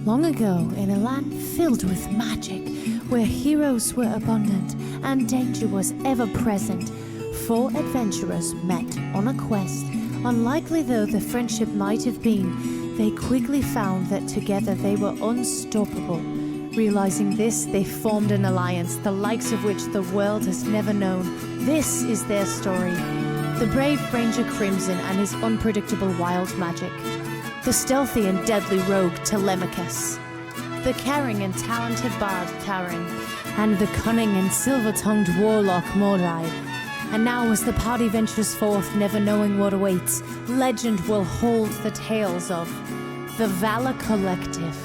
Long ago, in a land filled with magic, where heroes were abundant and danger was ever present, four adventurers met on a quest. Unlikely though the friendship might have been, they quickly found that together they were unstoppable. Realizing this, they formed an alliance, the likes of which the world has never known. This is their story. The brave Ranger Crimson and his unpredictable wild magic. The stealthy and deadly rogue Telemachus. The caring and talented bard Taran. And the cunning and silver-tongued warlock Mordai. And now as the party ventures forth, never knowing what awaits, legend will hold the tales of the Valor Collective.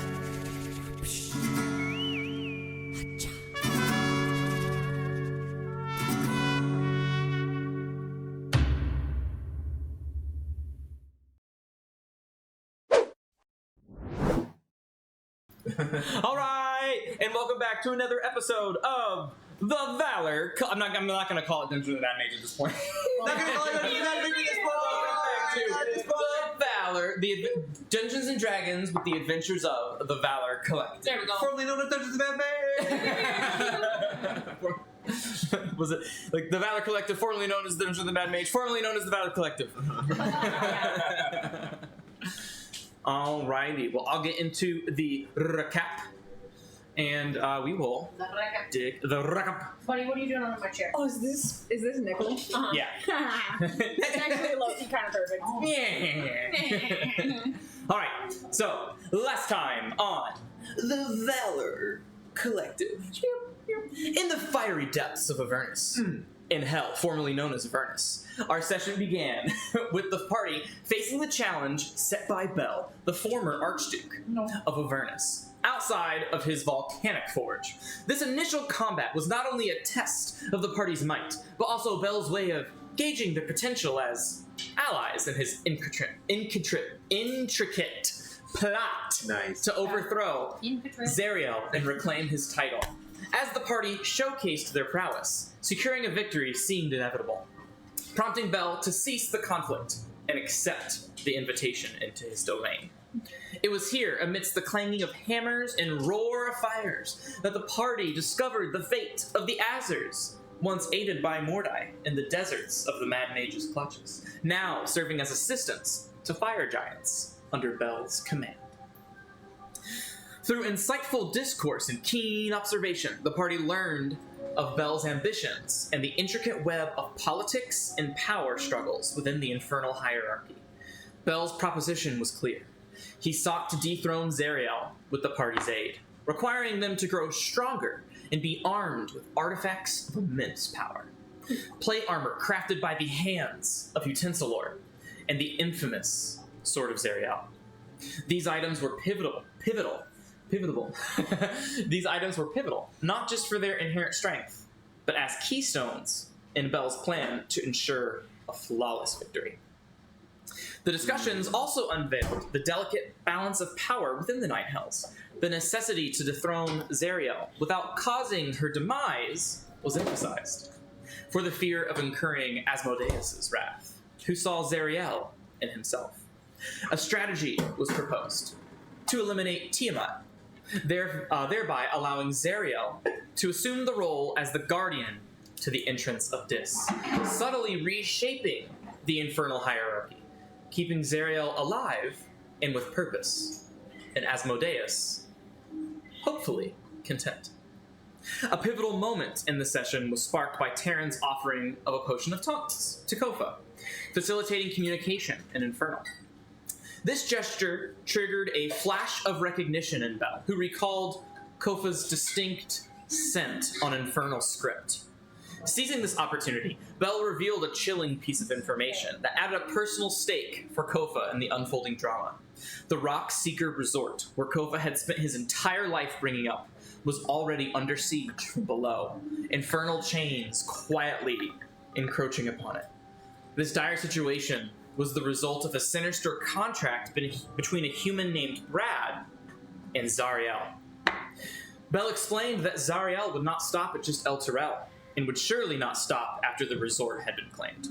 All right, and welcome back to another episode of the Valor. I'm not gonna call it Dungeons and Mage at this point. Not gonna call it Dungeons and Mage at this point. The Valor, the Dungeons and Dragons with the Adventures of the Valor Collective. There we go. Formerly known as Dungeons and Mage. Was it like the Valor Collective, formerly known as Dungeons and Mage, formerly known as the Valor Collective? Alrighty, well, I'll get into the recap, and we will dig the recap. Buddy, what are you doing on my chair? Oh, is this Nickel? Uh-huh. Yeah. It's actually low-key kind of perfect. Yeah. Alright, so, last time on the Valor Collective. In the fiery depths of Avernus. In hell, formerly known as Avernus, our session began with the party facing the challenge set by Bel, the former Archduke of Avernus, outside of his volcanic forge. This initial combat was not only a test of the party's might, but also Bel's way of gauging their potential as allies in his intricate plot to overthrow Zariel and reclaim his title. As the party showcased their prowess, securing a victory seemed inevitable, prompting Bel to cease the conflict and accept the invitation into his domain. It was here, amidst the clanging of hammers and roar of fires, that the party discovered the fate of the Azers, once aided by Mordai in the deserts of the Mad Mage's clutches, now serving as assistants to fire giants under Bel's command. Through insightful discourse and keen observation, the party learned of Bel's ambitions and the intricate web of politics and power struggles within the infernal hierarchy. Bel's proposition was clear. He sought to dethrone Zariel with the party's aid, requiring them to grow stronger and be armed with artifacts of immense power. Plate armor crafted by the hands of Utensilor and the infamous Sword of Zariel. These items were pivotal. These items were pivotal, not just for their inherent strength, but as keystones in Bel's plan to ensure a flawless victory. The discussions also unveiled the delicate balance of power within the Night Hells. The necessity to dethrone Zariel without causing her demise was emphasized, for the fear of incurring Asmodeus' wrath, who saw Zariel in himself. A strategy was proposed to eliminate Tiamat, thereby allowing Zariel to assume the role as the guardian to the entrance of Dis, subtly reshaping the infernal hierarchy, keeping Zariel alive and with purpose, and Asmodeus, hopefully, content. A pivotal moment in the session was sparked by Terran's offering of a potion of tongues to Kofa, facilitating communication in Infernal. This gesture triggered a flash of recognition in Bel, who recalled Kofa's distinct scent on Infernal script. Seizing this opportunity, Bel revealed a chilling piece of information that added a personal stake for Kofa in the unfolding drama. The Rock Seeker Resort, where Kofa had spent his entire life bringing up, was already under siege from below, infernal chains quietly encroaching upon it. This dire situation was the result of a sinister contract between a human named Brad and Zariel. Bel explained that Zariel would not stop at just El Terrell, and would surely not stop after the resort had been claimed.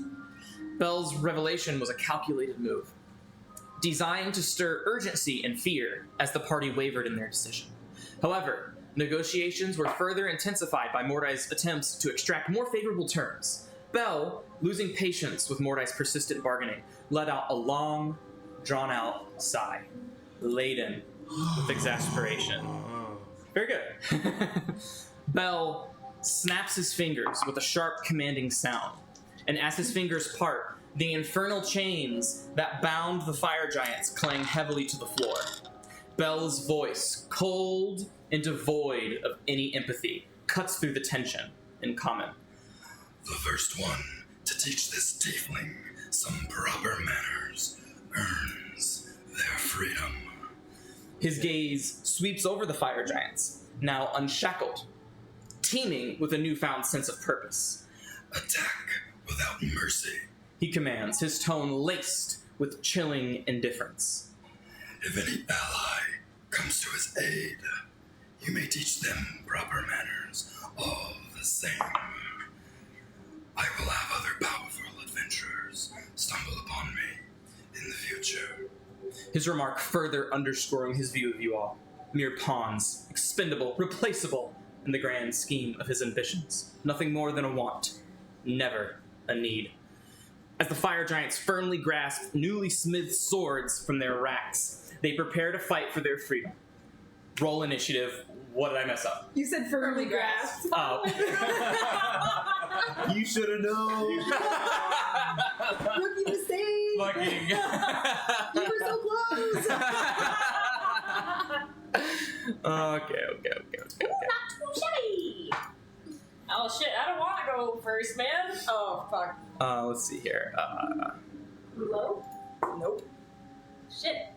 Bel's revelation was a calculated move. designed to stir urgency and fear as the party wavered in their decision. However, negotiations were further intensified by Mordai's attempts to extract more favorable terms. Bell, losing patience with Mordai's persistent bargaining, let out a long, drawn-out sigh, laden with exasperation. Very good. Bell snaps his fingers with a sharp, commanding sound, and as his fingers part, the infernal chains that bound the fire giants clang heavily to the floor. Bell's voice, cold and devoid of any empathy, cuts through the tension in common. The first one to teach this tiefling some proper manners earns their freedom. His gaze sweeps over the fire giants, now unshackled, teeming with a newfound sense of purpose. Attack without mercy. He commands, his tone laced with chilling indifference. If any ally comes to his aid, you may teach them proper manners all the same. I will have other powerful adventurers stumble upon me in the future. His remark further underscoring his view of you all. Mere pawns, expendable, replaceable in the grand scheme of his ambitions. Nothing more than a want, never a need. As the fire giants firmly grasp newly smithed swords from their racks, they prepare to fight for their freedom. Roll initiative. What did I mess up? You said firmly grasped. Oh. You should have known. Rookie mistake. Fucking. You were so close. Okay. Not too shabby. Oh shit, I don't want to go first, man. Oh fuck. Let's see here. Low? Nope. Shit.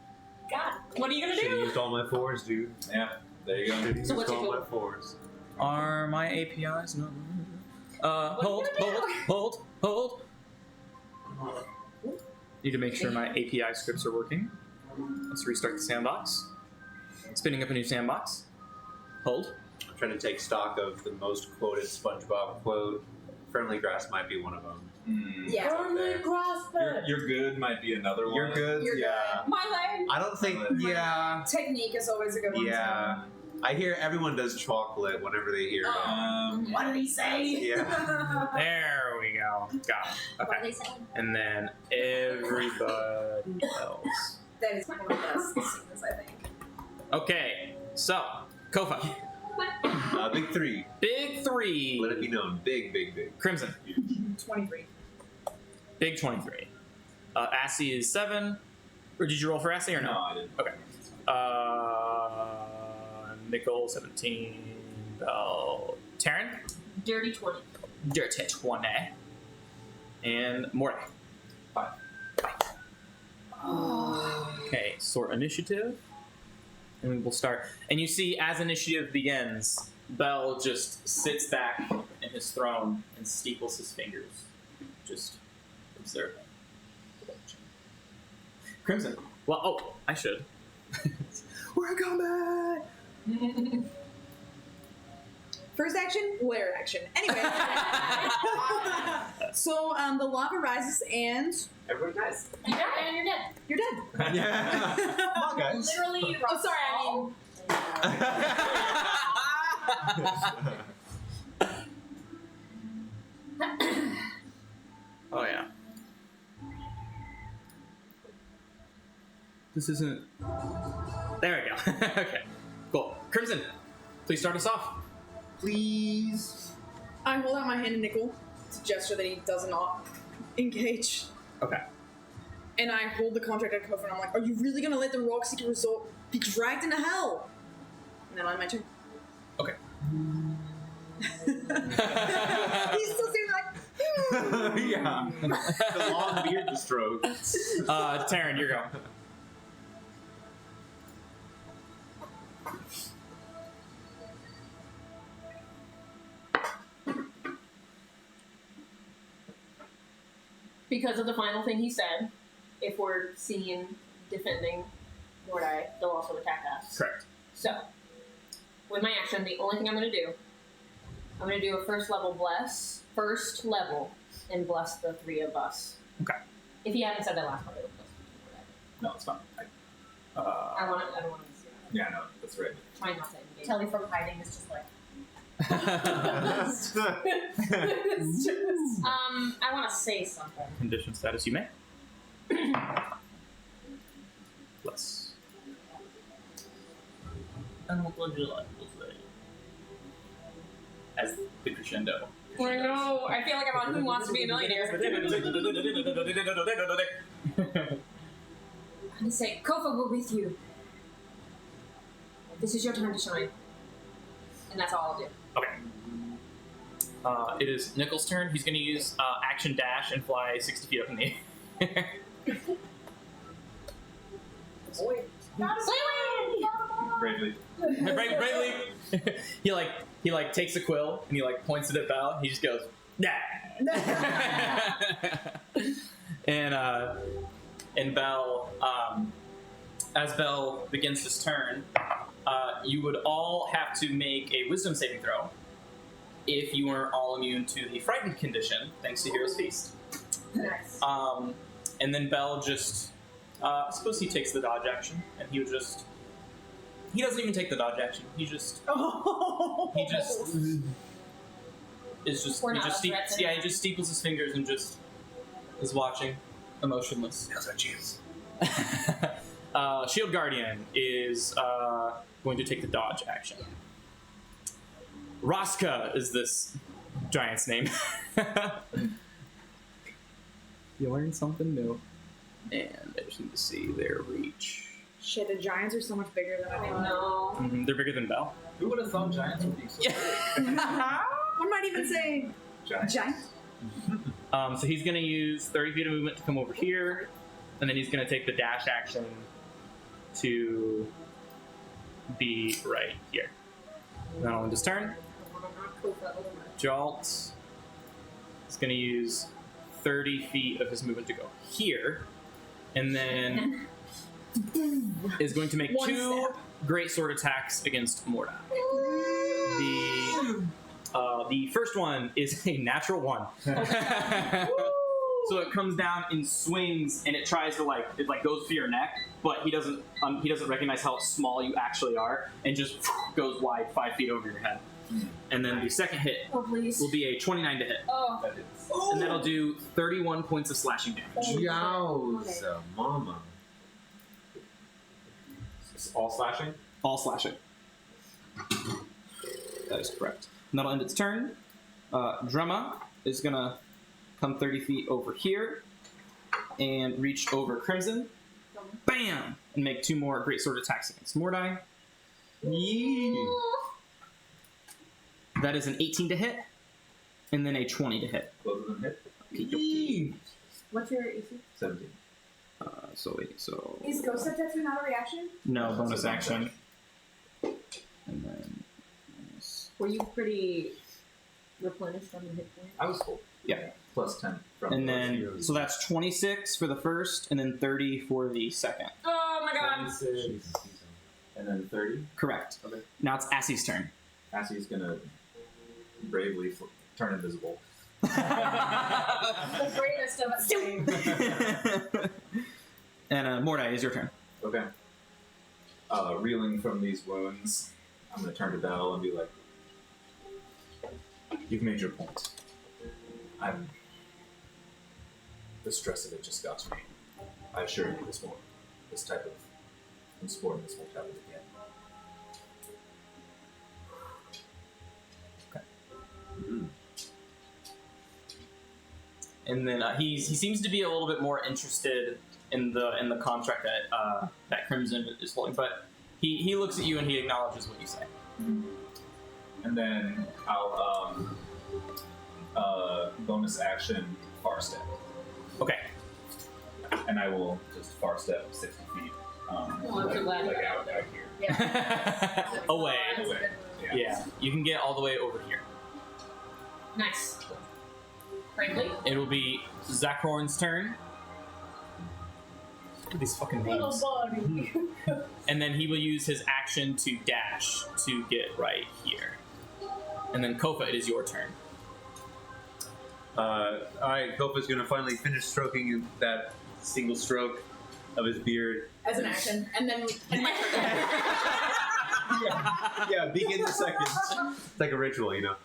God. What are you gonna Should have do? used all my fours, dude. Yeah, there you go. Should have So used what's your all my goal? fours. Are my APIs? No. What are you Hold. Need to make sure my API scripts are working. Let's restart the sandbox. Spinning up a new sandbox. Hold. I'm trying to take stock of the most quoted SpongeBob quote. Friendly grass might be one of them. Yeah. Firmly grasp it. You're good might be another one. You're good. You're yeah. My leg. I don't think. Yeah. Technique is always a good one. Yeah. I hear everyone does chocolate whenever they hear it. What did he say? Yeah. There we go. Got it. What did Okay. they say? And then everybody else. That is one of the best scenes, I think. Okay. So, Kofa. Big three. Big 3. Let it be known. Big, big, big. Crimson. 23. Big 23. Assy is 7. Or did you roll for Assy or no? No, I didn't. Okay. Nickel 17. Bell. Taryn. Dirty 20. Dirty 20. And Morty. 5. Okay, sort initiative. And we will start. And you see, as initiative begins, Bell just sits back in his throne and steeples his fingers. Just observing. Crimson. Well, oh, I should. We're coming! First action, later action. Anyway. So the lava rises and Everybody dies. You die and you're dead. you're dead. Yeah. Come on, guys. Literally, you Oh, sorry, I mean. Oh, yeah. This isn't... There we go. Okay, cool. Crimson, please start us off. Please. I hold out my hand to Nickel to gesture that he does not engage. Okay. And I hold the contract at Kofa and I'm like, are you really gonna let the Rock Seeker Resort be dragged into hell? And then on my turn. Okay. He's still sitting like, Yeah. The long beard stroke. Taryn, you go. because of the final thing he said, if we're seen defending Mordai, they'll also attack us. Correct. So, with my action, the only thing I'm going to do, I'm going to do a first level, and bless the 3 of us. Okay. If you haven't said that last part, it'll bless No, it's fine. I don't want to see it. Yeah, no, that's right. Try not to engage. Kelly from hiding is just like. I want to say something. Condition status, you may. Plus. And what would you like to say? As the crescendo. I know. I feel like I'm on Who Wants to Be a Millionaire. I'm gonna say, Kofa will with you. This is your time to shine. And that's all I'll do. Okay. It is Nickel's turn. He's going to use action dash and fly 60 feet up in the air. Bravely. Bravely. he takes a quill and he points it at Belle. He just goes, nah. and Belle, as Belle begins his turn, you would all have to make a wisdom saving throw if you weren't all immune to the frightened condition, thanks to Hero's Feast. Nice. And then Belle just, I suppose he takes the dodge action, and he doesn't even take the dodge action. He just steeples his fingers and just is watching, emotionless. That's what cheers. Shield Guardian is going to take the dodge action. Raska is this giant's name. You learn something new. And I just need to see their reach. Shit, the giants are so much bigger than I thought. No. Mm-hmm. They're bigger than Belle. Who would have thought giants would be so big? One might even say Giants. giant. So he's going to use 30 feet of movement to come over here, and then he's going to take the dash action to be right here. Then I'll end his turn. Jolt is going to use 30 feet of his movement to go here, and then is going to make two great sword attacks against Morda. The first one is a natural 1. So it comes down and swings, and it tries to it goes for your neck, but he doesn't recognize how small you actually are, and just goes wide 5 feet over your head. And then the second hit will be a 29 to hit, Oh. and that'll do 31 points of slashing damage. Yowza, mama. All slashing? All slashing. That is correct. And that'll end its turn. Drema is gonna come 30 feet over here and reach over Crimson. Bam! And make 2 more great sword attacks against Mordai. That is an 18 to hit, and then a 20 to hit. Both of them hit? What's your AC? 17. So Is Ghost of Tattoo not a reaction? no bonus action. And then Were you pretty replenished on the hit point? I was full. Yeah. Plus 10 from and those then heroes. so that's 26 for the first, and then 30 for the second. Oh my god! 26. And then 30. Correct. Okay. Now it's Assie's turn. Assie's gonna bravely turn invisible. The greatest of us. And Mordai, is your turn. Okay. Reeling from these wounds, I'm gonna turn to Belle and be like, "You've made your point. The stress of it just got to me. I assure you, this type of sport, this won't happen again." Okay. And then he seems to be a little bit more interested in the contract that Crimson is holding, but he looks at you and he acknowledges what you say. And then I'll bonus action far step, Okay. and I will just far step 60 feet. I'm so glad. Out here. Away. Away. Yeah, you can get all the way over here. Nice. Frankly, It will be Zakhorn's turn. Look at these fucking names. body. And then he will use his action to dash to get right here. And then Kofa, it is your turn. Alright, Kofa's gonna finally finish stroking that single stroke. of his beard. As an action, and then and my turn. Yeah, begin the second. It's like a ritual, you know.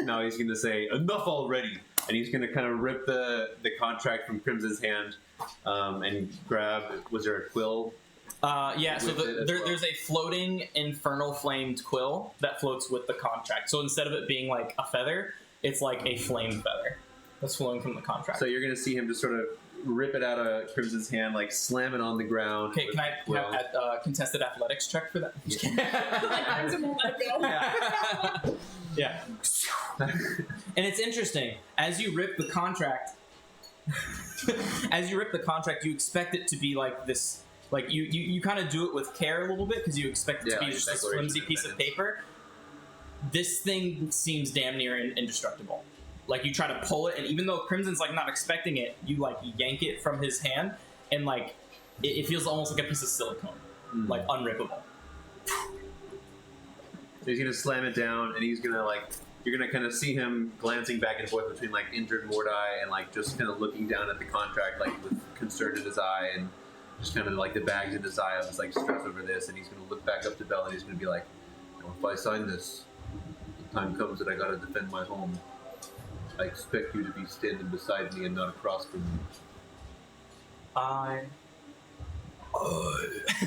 Now he's gonna say enough already, and he's gonna kind of rip the contract from Crimson's hand, and grab. Was there a quill? Yeah, so With it as well. there's a floating infernal flamed quill that floats with the contract. So instead of it being like a feather, it's like a flame feather that's flowing from the contract. So you're gonna see him just sort of rip it out of Crimson's hand, like slam it on the ground. Okay, with can I the quill. have a contested athletics check for that? Like, I'm let it go. Yeah. And it's interesting, as you rip the contract, you expect it to be like this, like you kind of do it with care a little bit because you expect it to Yeah, be like just this declaration flimsy of piece of independence. paper. This thing seems damn near indestructible. Like you try to pull it, and even though Crimson's like not expecting it, you like yank it from his hand, and like it feels almost like a piece of silicone, like unrippable. He's gonna slam it down, and he's gonna like. You're gonna kind of see him glancing back and forth between like injured Mordai and like just kind of looking down at the contract, like with concern in his eye, and just kind of like the bags in his eye of his like stress over this. And he's gonna look back up to Bell, and he's gonna be like, "If I sign this, the time comes that I gotta defend my home. I expect you to be standing beside me and not across from me."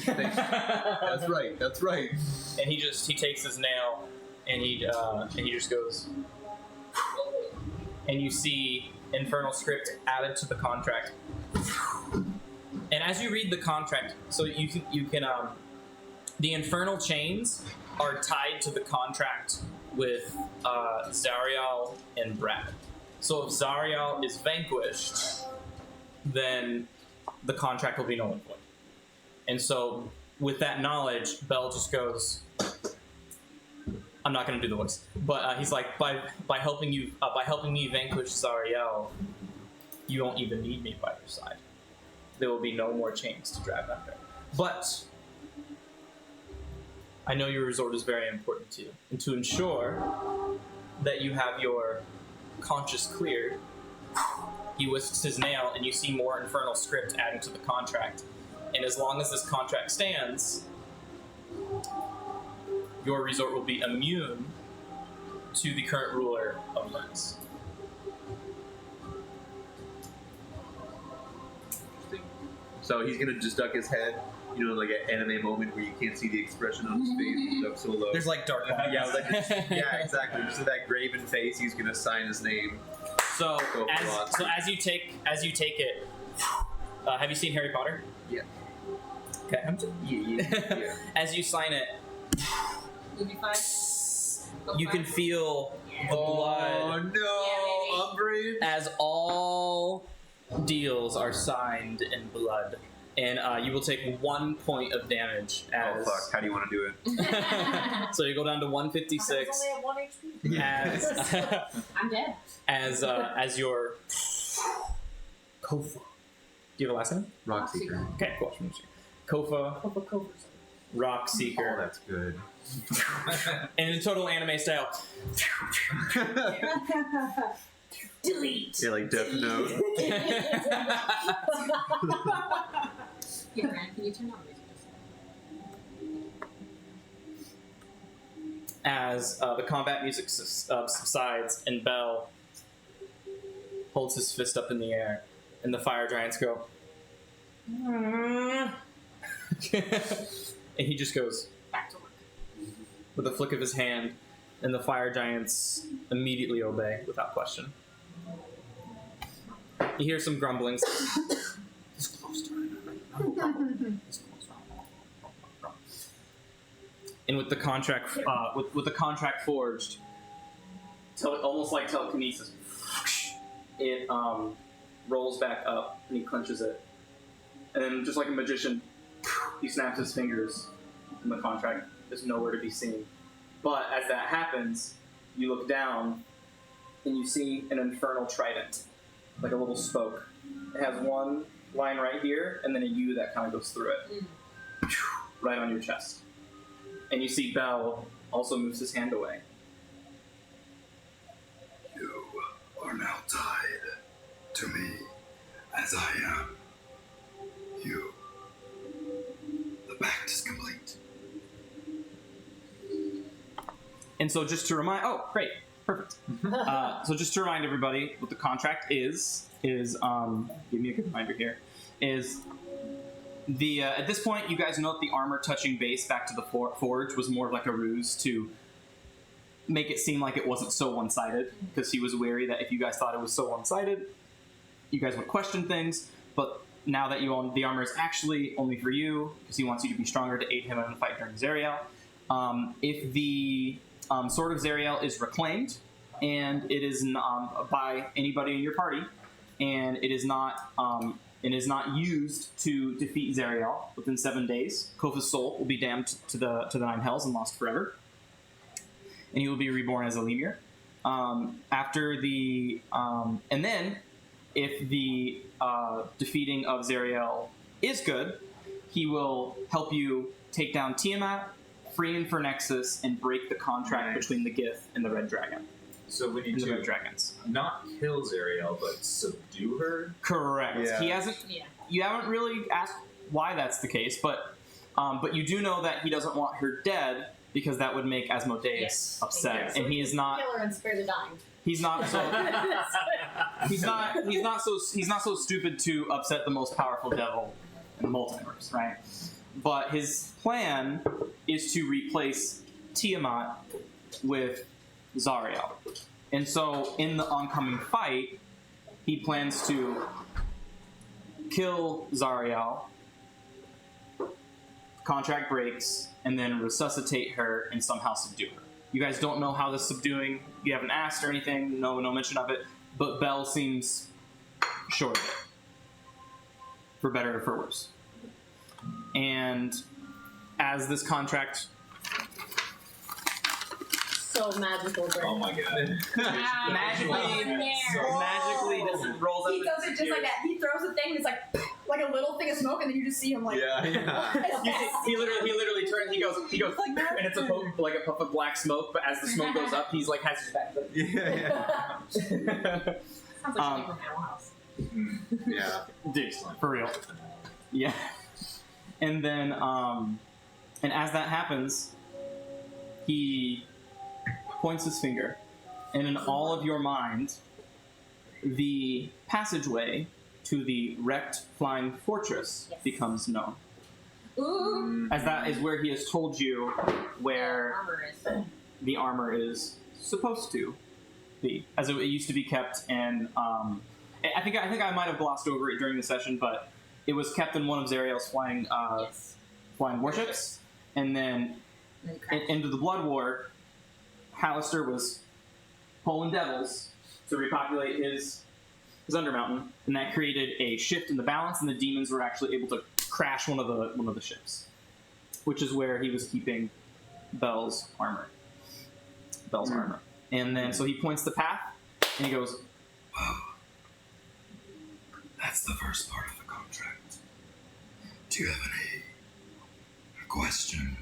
That's right. That's right. And he takes his nail and he just goes, and you see infernal script added to the contract. And as you read the contract, so you can the infernal chains are tied to the contract with Zariel and Brad. So if Zariel is vanquished, then the contract will be null and void. And so with that knowledge, Bell just goes, I'm not going to do the voice, but he's like, by helping me vanquish Zariel, you won't even need me by your side. There will be no more chains to drag under. But I know your resort is very important to you, and to ensure that you have your conscience cleared, he whisks his nail, and you see more infernal script adding to the contract. And as long as this contract stands, your resort will be immune to the current ruler of Lens. So he's gonna just duck his head, you know, like an anime moment where you can't see the expression on his face. He's ducked so low. There's like dark lines. yeah, like yeah, exactly. Just with that graven face, he's gonna sign his name. So Go for lots. as you take it, have you seen Harry Potter? Yeah. Okay. Yeah. As you sign it, You'll be fine. you can feel the blood no, Umbridge. as all deals are signed in blood, and you will take 1 point of damage. Oh As fuck! How do you want to do it? so you go down to 156. I only have 1 HP. As I'm dead. as your Kofa. Do you have a last name? Rock Seeker. Okay, cool. Kofa, Rock Oh, Seeker, that's good. and in total anime style. Delete. Yeah, like Death Note. Yeah, Rand, can you turn on music? As the combat music subsides and Bell holds his fist up in the air, and the fire giants go, and he just goes Back to work. with a flick of his hand, and the fire giants immediately obey without question. You hear some grumblings. This close to it. No problem. This close to it. And with the contract, with the contract forged, almost like telekinesis, it rolls back up and he clenches it, and then just like a magician, he snaps his fingers, and the contract is nowhere to be seen. But as that happens, you look down and you see an infernal trident, like a little spoke. It has one line right here, and then a U that kind of goes through it, right on your chest. And you see Bell also moves his hand away. You are now tied to me as I am. You And so just to remind, oh, great, perfect. So just to remind everybody what the contract is give me a good reminder here, is the at this point you guys know that the armor touching base back to the forge was more of like a ruse to make it seem like it wasn't so one-sided, because he was wary that if you guys thought it was so one-sided, you guys would question things. But now that you own the armor, is actually only for you, because he wants you to be stronger to aid him in the fight during Zariel. If the Sword of Zariel is reclaimed, and it is by anybody in your party, and it is not used to defeat Zariel within 7 days, Kofa's soul will be damned to the 9 hells and lost forever, and he will be reborn as a Lemur. After the and then, if the defeating of Zariel is good, he will help you take down Tiamat, free him for Nexus, and break the contract between the Gith and the Red Dragon. So we need And the Red to Dragons. not kill Zariel, but subdue her. Correct. Yeah. He hasn't. Yeah. You haven't really asked why that's the case, but you do know that he doesn't want her dead, because that would make Asmodeus Yes, upset, exactly. and he is not. Kill her and spare the dying. He's not so. He's not so stupid to upset the most powerful devil in the multiverse, right? But his plan is to replace Tiamat with Zariel, and so in the oncoming fight, he plans to kill Zariel. Contract breaks, and then resuscitate her and somehow subdue her. You guys don't know how this subduing. You haven't asked or anything. No mention of it. But Bell seems sure of it, for better or for worse. And as this contract, So magical, Brent. Oh my god. magically just rolls up. He does it just like that. He throws a thing, and it's like a little thing of smoke, and then you just see him like. Yeah. You see, he literally turns. He goes, and it's a puff of black smoke. But as the smoke goes up, he's like has his back. Like, Yeah. Sounds like something from Animal House. Yeah. dude, for real. Yeah. And then, and as that happens, he points his finger, and in all of your mind, the passageway to the wrecked flying fortress becomes known. Ooh. As that is where he has told you where Armor is. the armor is supposed to be, as it used to be kept. And I think I might have glossed over it during the session, but it was kept in one of Zariel's flying warships, and then into the Blood War, Hallister was pulling devils to repopulate his Undermountain, and that created a shift in the balance, and the demons were actually able to crash one of the ships, which is where he was keeping Bell's armor. And then so he points the path, and he goes, Well, that's the first part of the contract. Do you have any question?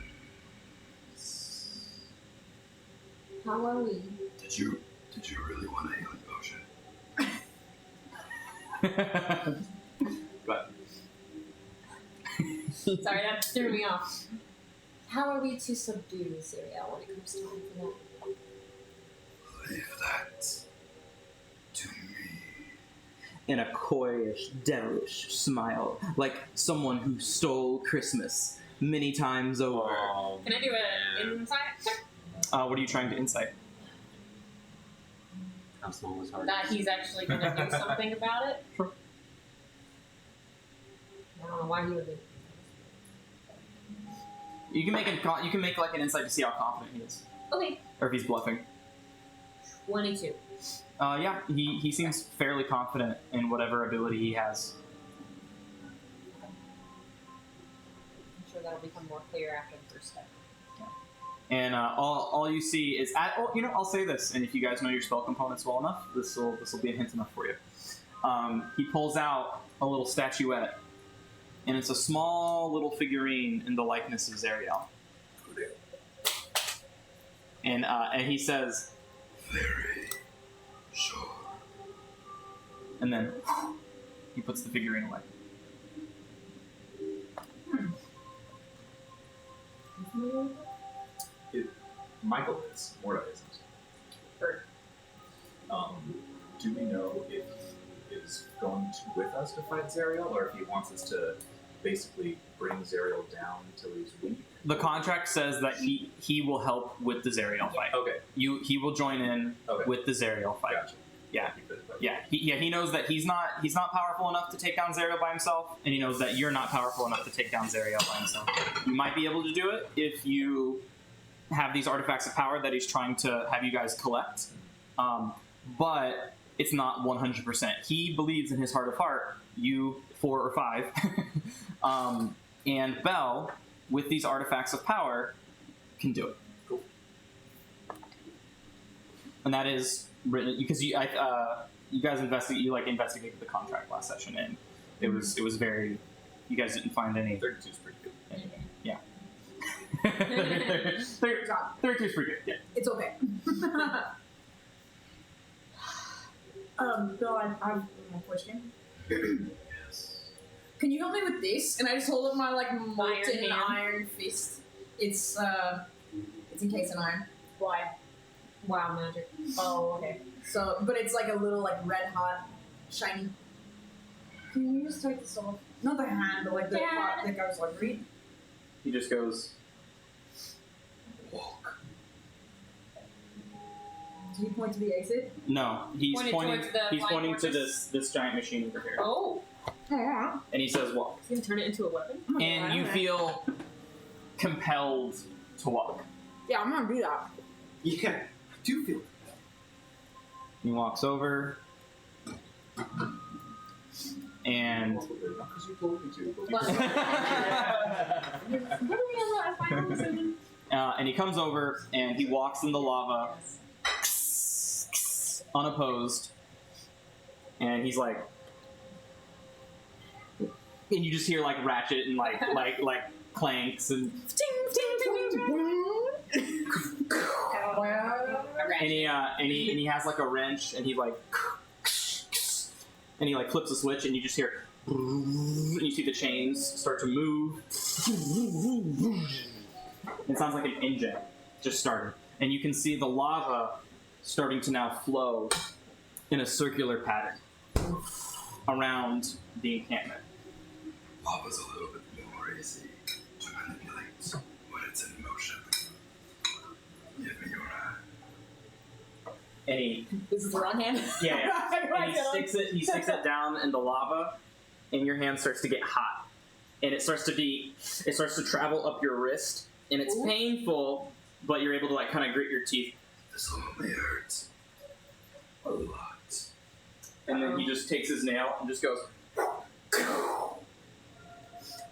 How are we? Did you really want a healing potion? but Sorry, that threw me off. How are we to subdue Zariel when it comes time for that? Leave that to me. in a coyish, devilish smile, like someone who stole Christmas many times over. Can I do an insight check? What are you trying to insight? How small was hard? That he's actually going to do something about it? Sure. I don't know why he would be. You can make like an insight to see how confident he is, Okay, or if he's bluffing. 22. Yeah, he seems fairly confident in whatever ability he has. I'm sure that'll become more clear after the first step. And all you see is I'll say this, and if you guys know your spell components well enough, this will be a hint enough for you. He pulls out a little statuette, and it's a small little figurine in the likeness of Zariel. And he says, Very sure. and then he puts the figurine away. Michael is. Mordai isn't. Or Do we know if he is going with us to fight Zariel, or if he wants us to basically bring Zariel down until he's weak? The contract says that he will help with the Zariel fight. Okay. He will join in Okay. with the Zariel fight. Gotcha. Yeah. Okay. He knows that he's not powerful enough to take down Zariel by himself, and he knows that you're not powerful enough to take down Zariel by himself. You might be able to do it if you have these artifacts of power that he's trying to have you guys collect, but it's not 100%. He believes in his heart of heart, you 4 or 5, and Bell, with these artifacts of power, can do it. Cool. And that is written because you guys investigated the contract last session, and it was very. You guys didn't find any. 32 is pretty good. Anything. Yeah. 32 is pretty good. Yeah. It's okay. Bill, I have one question. Yes. Can you help me with this? And I just hold up my like molten hand. iron fist. It's encased in iron. why? Wow, magic. Oh, okay. So, but it's like a little like red hot, shiny. Can you just take this off? Not the hand, but like the Yeah. part that goes like read. He just goes. Walk. Do you point to the exit? No, he's Pointed pointing. towards the He's flying pointing to fortress? this giant machine over here, Oh, and he says, "Walk." he's gonna turn it into a weapon? And you feel compelled to walk. Yeah, I'm gonna do that. Yeah, I do feel. He walks over, and Because you told me to. What do we have? and he comes over and he walks in the lava, unopposed, and he's like, and you just hear like ratchet and like clanks and he has like a wrench and he like and he like flips a switch and you just hear and you see the chains start to move. It sounds like an engine just started, and you can see the lava starting to now flow in a circular pattern around the encampment. Lava's a little bit more easy to manipulate when it's in motion. Give me your hand. And he This is the wrong hand. Yeah. And he sticks it down in the lava, and your hand starts to get hot. And it starts to travel up your wrist, and it's painful, but you're able to like kind of grit your teeth. This only hurts a lot. And then he just takes his nail and just goes,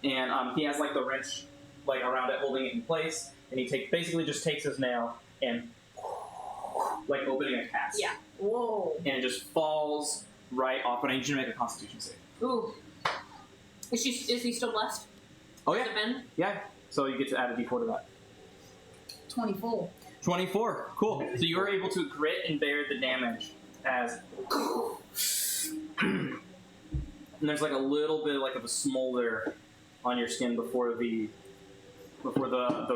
and he has like the wrench like around it holding it in place, and he basically just takes his nail and like opening a cast. Yeah. Whoa. And it just falls right off. But I need you to make a Constitution save. Ooh. Is he still blessed? Oh Has yeah, it been? yeah. So you get to add a d4 to that. 24. 24. Cool. So you are able to grit and bear the damage as. And there's like a little bit like of a smolder on your skin before the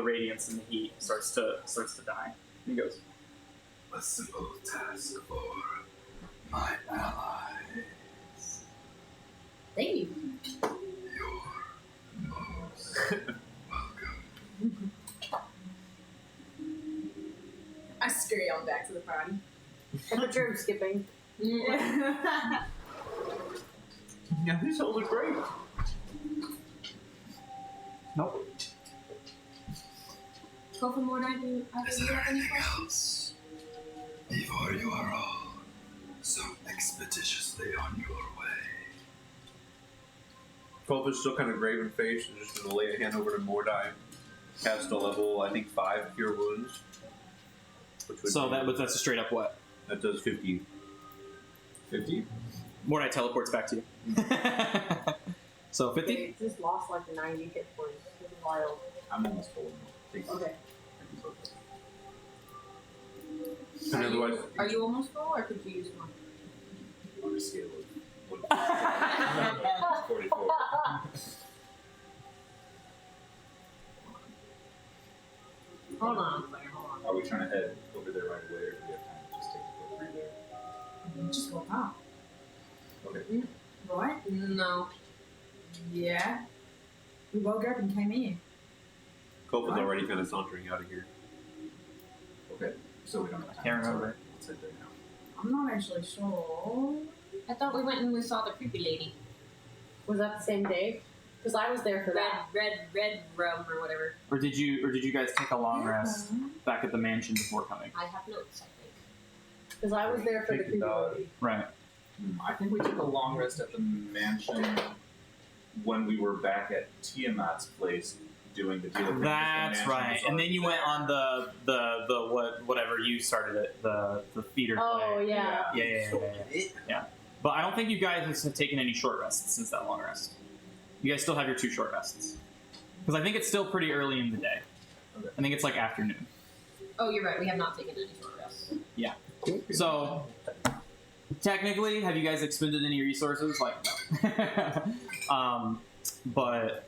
radiance and the heat starts to die. And he goes, A simple task for my allies. Thank you. You're most welcome. I scurry on back to the party. I picture him skipping. Yeah, these all look great. nope. Go for more than you. Is there anything else? Before you are all so expeditiously on your way. Kolf is still kind of grave in face and just going to lay a hand over to Mordai. Cast a level, I think, 5 Cure Wounds. Which would So be- that's a straight up what? that does 50. 50? Mordai teleports back to you. So 50? They just lost like the 90 hit points. It was wild. I'm almost full. Take Okay. And otherwise, Are you almost full, or could you use more? On a scale of 1 44. Hold on. Hold on. Are are we trying to head over there right away, or do we have time to just take a quick breather? Just woke up. Okay. Right? No. Yeah. We woke up and came in. Cope was already kind of sauntering out of here. Okay. So we don't have time. Can't remember. So let's head there now. I'm not actually sure. I thought we went and we saw the creepy lady. Was that the same day? Because I was there for that. Red rum or whatever. Or did you guys take a long rest back at the mansion before coming? I have notes, I think. Because I was there for the Take creepy the- lady. Right. I think we took a long rest at the mansion when we were back at Tiamat's place doing the deal. That's right. And then you went on the whatever you started it, the theater Oh, play. yeah. Yeah. But I don't think you guys have taken any short rests since that long rest. You guys still have your 2 short rests. Because I think it's still pretty early in the day. Okay. I think it's like afternoon. Oh, you're right. We have not taken any short rests. So, technically, have you guys expended any resources? Like, no. But,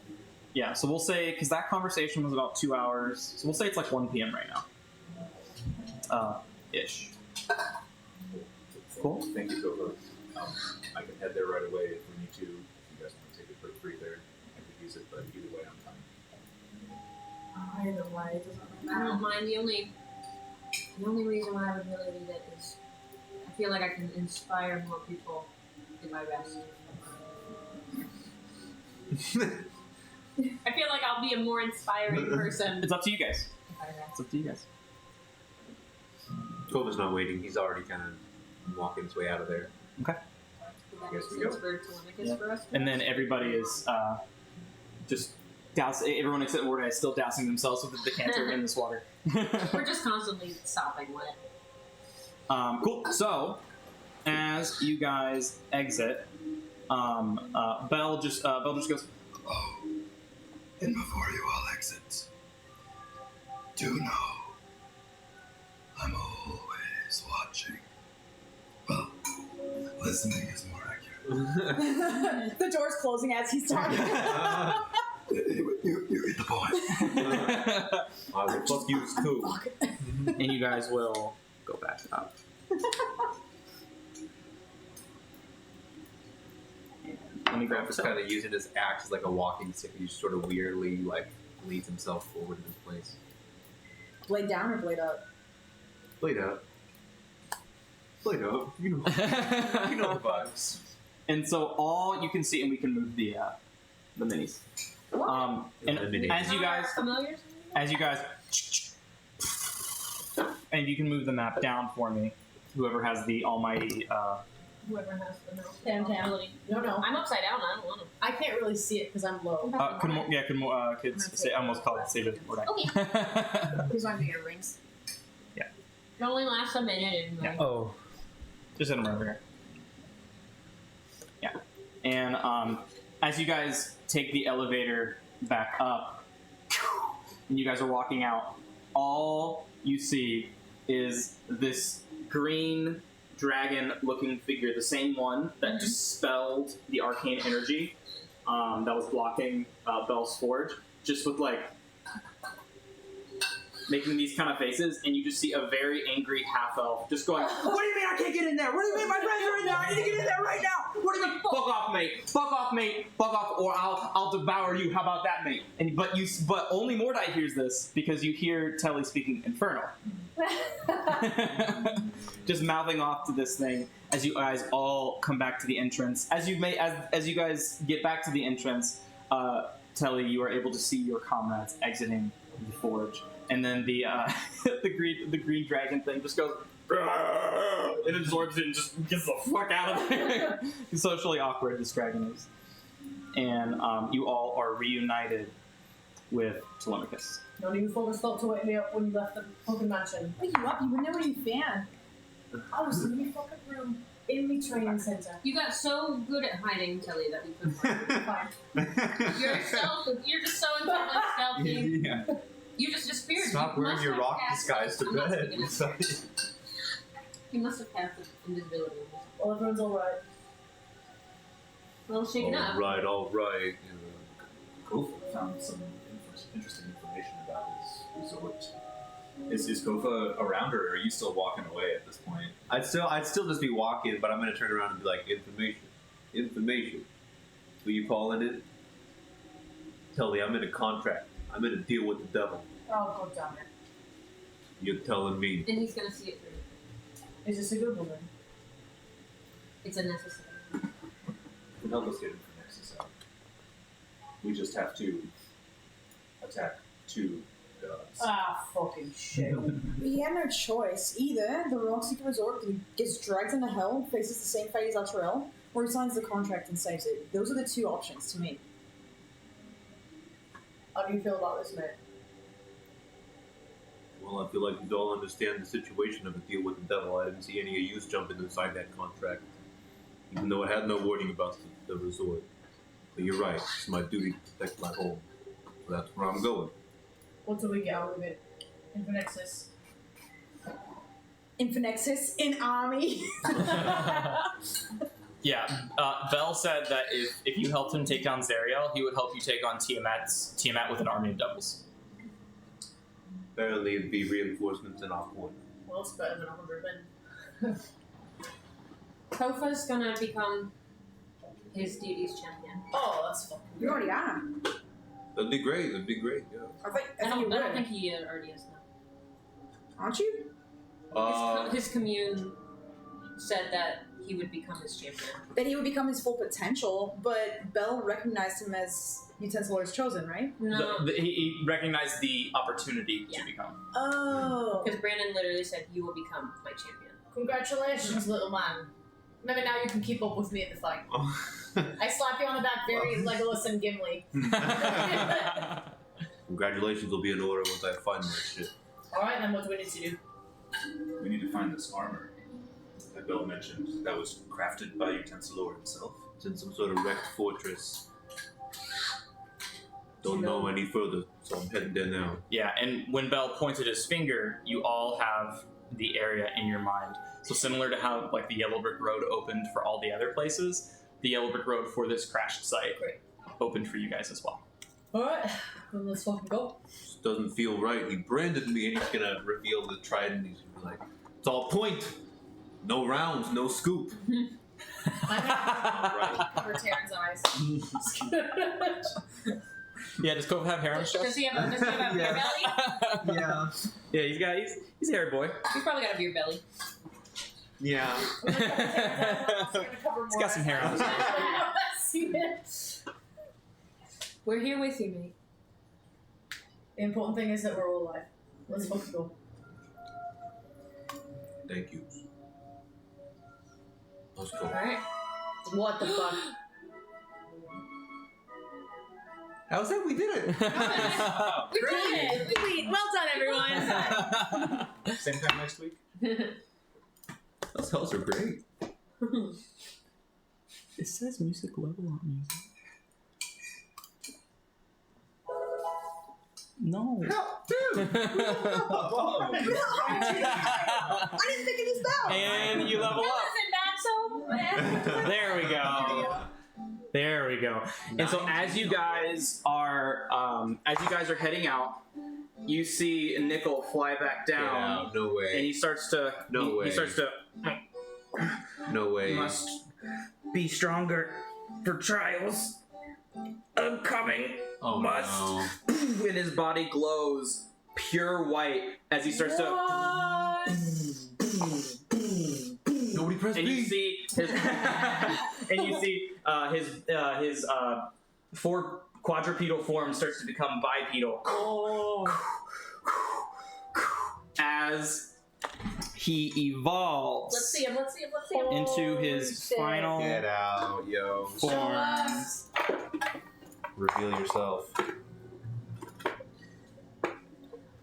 yeah, so we'll say, because that conversation was about 2 hours, so we'll say it's like 1 p.m. right now. Ish. Cool. Thank you, Kova. I can head there right away if we need to. If you guys want to take a quick breather, I could use it, but either way, I'm fine. Either way, it doesn't I matter. don't mind. The only reason why I would really need it is I feel like I can inspire more people in my rest. I feel like I'll be a more inspiring person It's up to you guys. if I rest. It's up to you guys. Cope is not waiting. He's already kind of walking his way out of there. Would that Guess make we sense go. for Telemachus Yeah. for us? And then everybody is just everyone except Mordai is still dousing themselves with the decanter in this water. We're just constantly sopping wet. Cool. So, as you guys exit, Belle just goes, Oh, and before you all exit, do know I'm always watching. Well, listening is more accurate. The door's closing as he's talking. Anyway, you get the point. I will fuck you too. and you guys will go back up. And let me grab Grab this is kind of using his axe as like a walking stick. He just sort of weirdly like leads himself forward in his place. Blade down or blade up? Blade up. Blade up. You know the vibes. And so all you can see, and we can move the minis. And as you guys, Familiars? and you can move the map down for me. Whoever has the almighty. Whoever has the mouse. Tam. ability. No. I'm upside down. I don't want to. I can't really see it because I'm low. Could say I almost called it save it. Okay. He's on your rings. It only lasts a minute anyway. Oh. Just hit them over here. Yeah. And as you guys take the elevator back up, and you guys are walking out, all you see is this green dragon-looking figure, the same one that dispelled the arcane energy that was blocking Belle's forge, just with like making these kind of faces, and you just see a very angry half-elf just going, "What do you mean I can't get in there? What do you mean my friends are in there? I need to get in there right now! What do you mean? Fuck off, mate! Fuck off, mate! Fuck off, or I'll devour you. How about that, mate?" And but only Mordai hears this because you hear Telly speaking Infernal, just mouthing off to this thing as you guys all come back to the entrance. As you guys get back to the entrance, Telly, you are able to see your comrades exiting the forge. And then the the green dragon thing just goes and absorbs it and just gets the fuck out of there. It's socially awkward, this dragon is. And you all are reunited with Telemachus. Don't even focus thought to wake me up when you left the fucking mansion. Wake you up? You were never even fan. I was in the fucking room in the training center. You got so good at hiding, Telly, that we couldn't find you. Fine. You're just so incredibly stealthy. Yeah. You just disappeared. Stop You wearing must your have rock cast- disguise to I'm not bed. speaking of- You must have cast invisibility. Well, everyone's alright. A little shaken up. All right. Kofa found some interesting information about his resort. Is Kofa around, or are you still walking away at this point? I'd still just be walking, but I'm gonna turn around and be like, information. Who you calling it? Tell me I'm in a contract. I'm in a deal with the devil. Oh, God damn it. You're telling me. And he's gonna see it through. Is this a good one then? It's a necessary. Can help us get into the Nexus out. We just have to attack 2 gods. Ah, fucking shit. He had no choice. Either the Rockseeker Resort gets dragged into hell, faces the same fate as Latrell, or he signs the contract and saves it. Those are the 2 options to me. How do you feel about this, mate? Well, I feel like you all understand the situation of a deal with the devil. I didn't see any of you jumping inside that contract, even though it had no wording about the resort. But you're right. It's my duty to protect my home. So that's where I'm going. What do we get out of it? Infinexus. Infinexus in army. Yeah, Vel said that if you helped him take down Zariel, he would help you take on Tiamat with an army of devils. Apparently, it'd be reinforcements in our point. Well, it's better than 100 men. Kofa's gonna become his deity's champion. Oh, that's fucking You already are. That'd be great. That'd be great. Yeah. I think I you don't would. think he already is now. Aren't you? His commune said that he would become his champion. That he would become his full potential, but Bell recognized him as Utensilor's chosen, right? No, He recognized the opportunity to become. Oh. because Brandon literally said, "You will become my champion." Congratulations, little man. Maybe now you can keep up with me in the fight. I slap you on the back, very Legolas and Gimli. Congratulations will be in order once I find my shit. Alright, then what do we need to do? We need to find this armor that Bill mentioned that was crafted by Utensilor himself. It's in some sort of wrecked fortress. Don't know any further, so I'm heading there now. Yeah, and when Bell pointed his finger, you all have the area in your mind. So similar to how like the Yellow Brick Road opened for all the other places, the Yellow Brick Road for this crashed site opened for you guys as well. Alright, then let's fucking go. This doesn't feel right. He branded me and he's gonna reveal the trident. He's gonna be like, it's all point. No rounds, no scoop. I'm gonna cover Terran's eyes. Yeah, does Kofa have hair on his chest? Does he have a beer belly? Yeah. Yeah, he's a hairy boy. He's probably got a beer belly. Yeah. He's got some hair on his chest. We're here with you, mate. The important thing is that we're all alive. Let's fucking go. Thank you. Let's go. Alright. What the fuck? How's that? We did it. We did it! Sweet. Well done, everyone. Same time next week? Those hells are great. It says music level on music. No. I didn't think of this out. And you level up. There we go. There we go. And so as you guys are heading out, you see Nickel fly back down. No way. And he starts to he starts to No way. must be stronger for trials. I'm coming. Oh must. no. And his body glows pure white as he starts to. Nobody press And B. you see his, his 4 quadrupedal form starts to become bipedal. As he evolves Let's see him. into his final Get out, yo. form. Reveal yourself.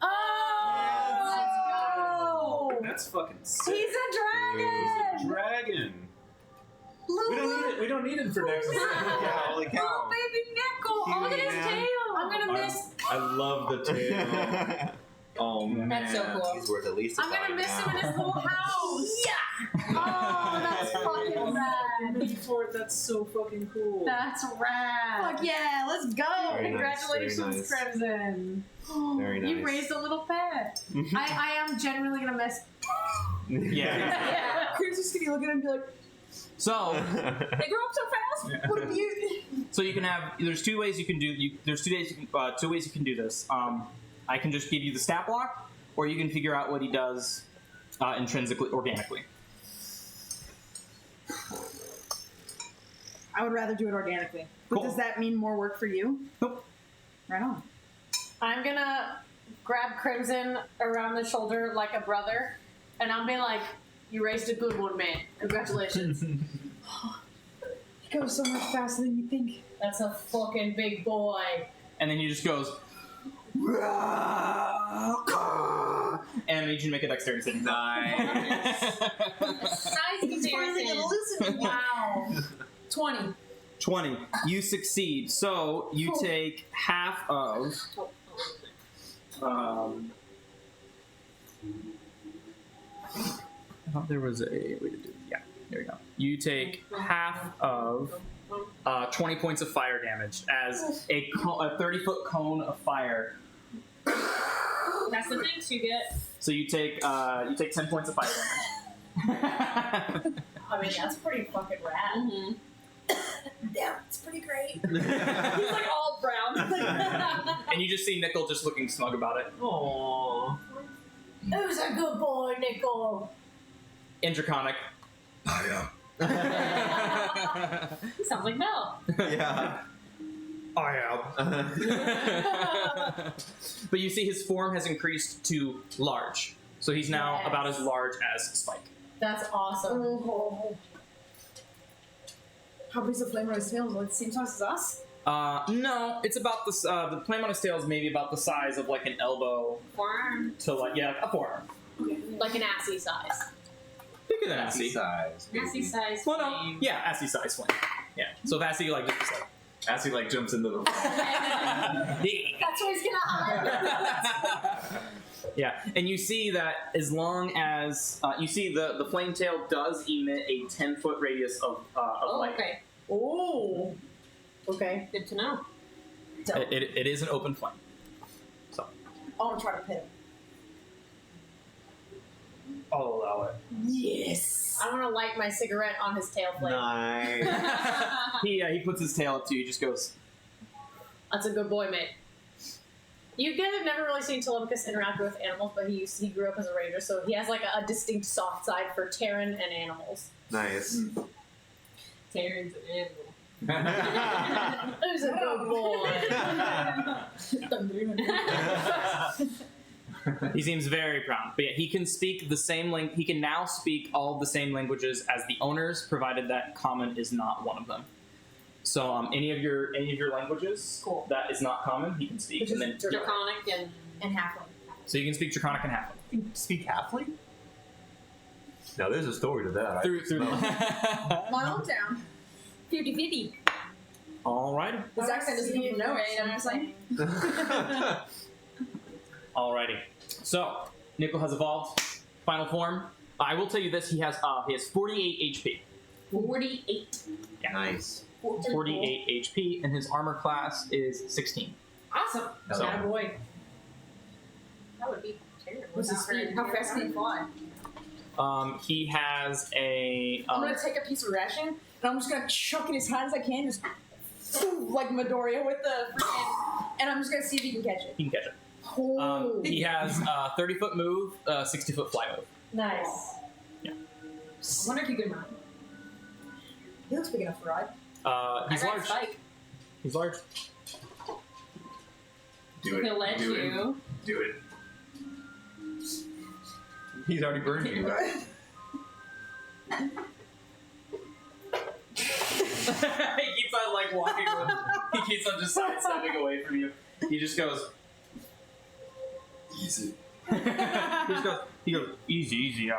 Oh! That's fucking sick. He's a dragon. He's a dragon. Lulu. We don't need him for next time. Yeah, holy cow. Baby Nickel. Oh, look at his tail. I'm gonna miss. I love the tail. Oh man. That's so cool. He's worth at least a I'm gonna dime miss now. him in his little house. Yeah. Oh, that's fucking rad. For That's so fucking cool. That's rad. Fuck yeah, let's go! Very nice, Congratulations, very nice. Crimson. Very nice. You raised a little pet. I am genuinely gonna miss. Yeah. Yeah. Chris is gonna look at him and be like, So, They grew up so fast. what a beauty! so you can have. There's two ways you can do. There's 2 ways. Two ways you can do this. I can just give you the stat block, or you can figure out what he does intrinsically, organically. I would rather do it organically. But Cool. does that mean more work for you? Nope. Right on. I'm gonna grab Crimson around the shoulder like a brother, and I'll be like, "You raised a good one, man. Congratulations. It goes so much faster than you think. That's a fucking big boy." And then he just goes. And I need you to make a dexterity saving. Nice. Size Finally gonna listen to me. Wow. 20. 20. You succeed. So you take half of. I thought there was a way to do it. Yeah, there we go. You take half of 20 points of fire damage as a 30-foot cone of fire. That's the things you get. So you take 10 points of fire damage. I mean, that's pretty fucking rad. Mm-hmm. Yeah, it's pretty great. He's like all brown. And you just see Nickel just looking smug about it. Aww. Who's a good boy, Nickel? Indraconic. I He sounds like Mel. Yeah. I am. But you see his form has increased to large. So he's now Yes. about as large as Spike. That's awesome. Oh. How big's the flame on his tail? Like the same size as us? No, it's about this. The flame on his tail is maybe about the size of like an elbow Forearm. to like a forearm. Like an assy size. Bigger than Assy Assy. size. Nasty size. Well, no, flame. yeah, Assy size flame. Yeah. So if Assy like just like Assy like jumps into the. That's what he's gonna hide. yeah, and you see that as long as you see the flame tail does emit a 10-foot radius of Oh, light. okay. Oh. Okay. Good to know. It is an open flame. So I want to try to pit him. I'll allow it. Yes. I want to light my cigarette on his tail flame. Nice. He puts his tail up to you. He just goes. That's a good boy, mate. You guys have never really seen Telemachus interact with animals, but he grew up as a ranger, so he has like a distinct soft side for Terran and animals. Nice. Terran's an animal. Who's a good boy? He seems very proud. But yeah, he can speak the same He can now speak all of the same languages as the owners, provided that common is not one of them. So any of your languages Cool. that is not common, he can speak. Which And is then Draconic and And halfling. so you can speak Draconic and Halfling. You speak halfling? Now there's a story to that. Through My hometown. 50-50. All right. His accent doesn't even know it. I'm just like, Alrighty. So Nickel has evolved. Final form. I will tell you this: he has 48 HP. 48. Nice. 48 HP, and his armor class is 16. Awesome. So- That boy. That would be terrible. what's his speed? How fast can he fly? He has a. I'm gonna take a piece of ration and I'm just gonna chuck it as high as I can, just like Midoriya with the freaking, and I'm just gonna see if he can catch it. He can catch it. Oh. He has 30-foot move, 60-foot fly move. Nice. I wonder if you could run. He looks big enough to ride. He's I ride large. Spike. He's large. Do it. He'll let Do you. it. Do it. He's already burned you. He keeps on like walking. He keeps on just sidestepping away from you. He just goes. Easy. He goes. Easy.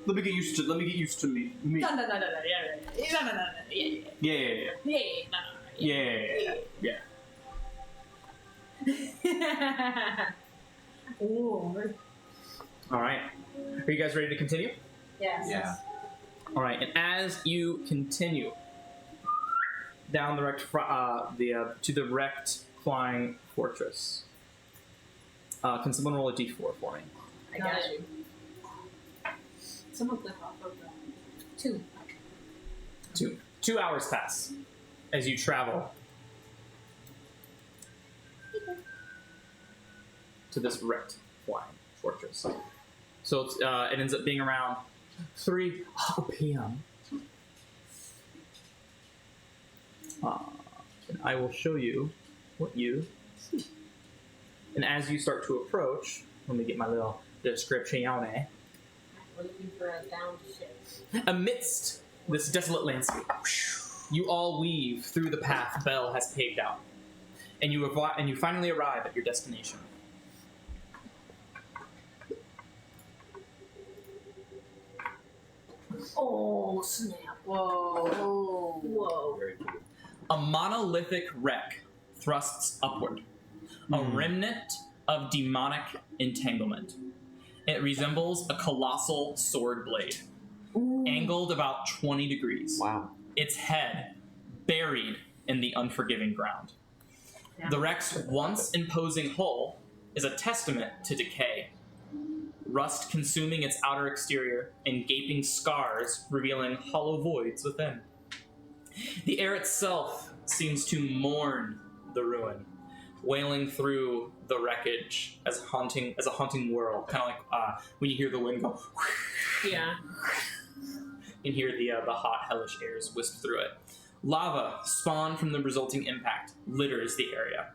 Let me get used to me. No, yeah. Yeah. Ooh. All right. Are you guys ready to continue? Yes. Yeah. All right. And as you continue, down the wrecked to the wrecked flying fortress. Can someone roll a d4 for me? I got you. Someone click off of the 2. 2 hours pass as you travel to this wrecked flying fortress. So it's, it ends up being around 3 p.m. And I will show you what you see. And as you start to approach, let me get my little description. We're looking for a downed ship. Amidst this desolate landscape, you all weave through the path Bell has paved out, and you finally arrive at your destination. Oh, snap. Whoa. Whoa. Very cool. A monolithic wreck thrusts upward, a remnant of demonic entanglement. It resembles a colossal sword blade, angled about 20 degrees. Wow. Its head buried in the unforgiving ground. The wreck's once imposing hull is a testament to decay, rust consuming its outer exterior and gaping scars revealing hollow voids within. The air itself seems to mourn the ruin, wailing through the wreckage as a haunting whirl, kind of like when you hear the wind go. Yeah. You can hear the hot, hellish airs wisp through it. Lava, spawned from the resulting impact, litters the area.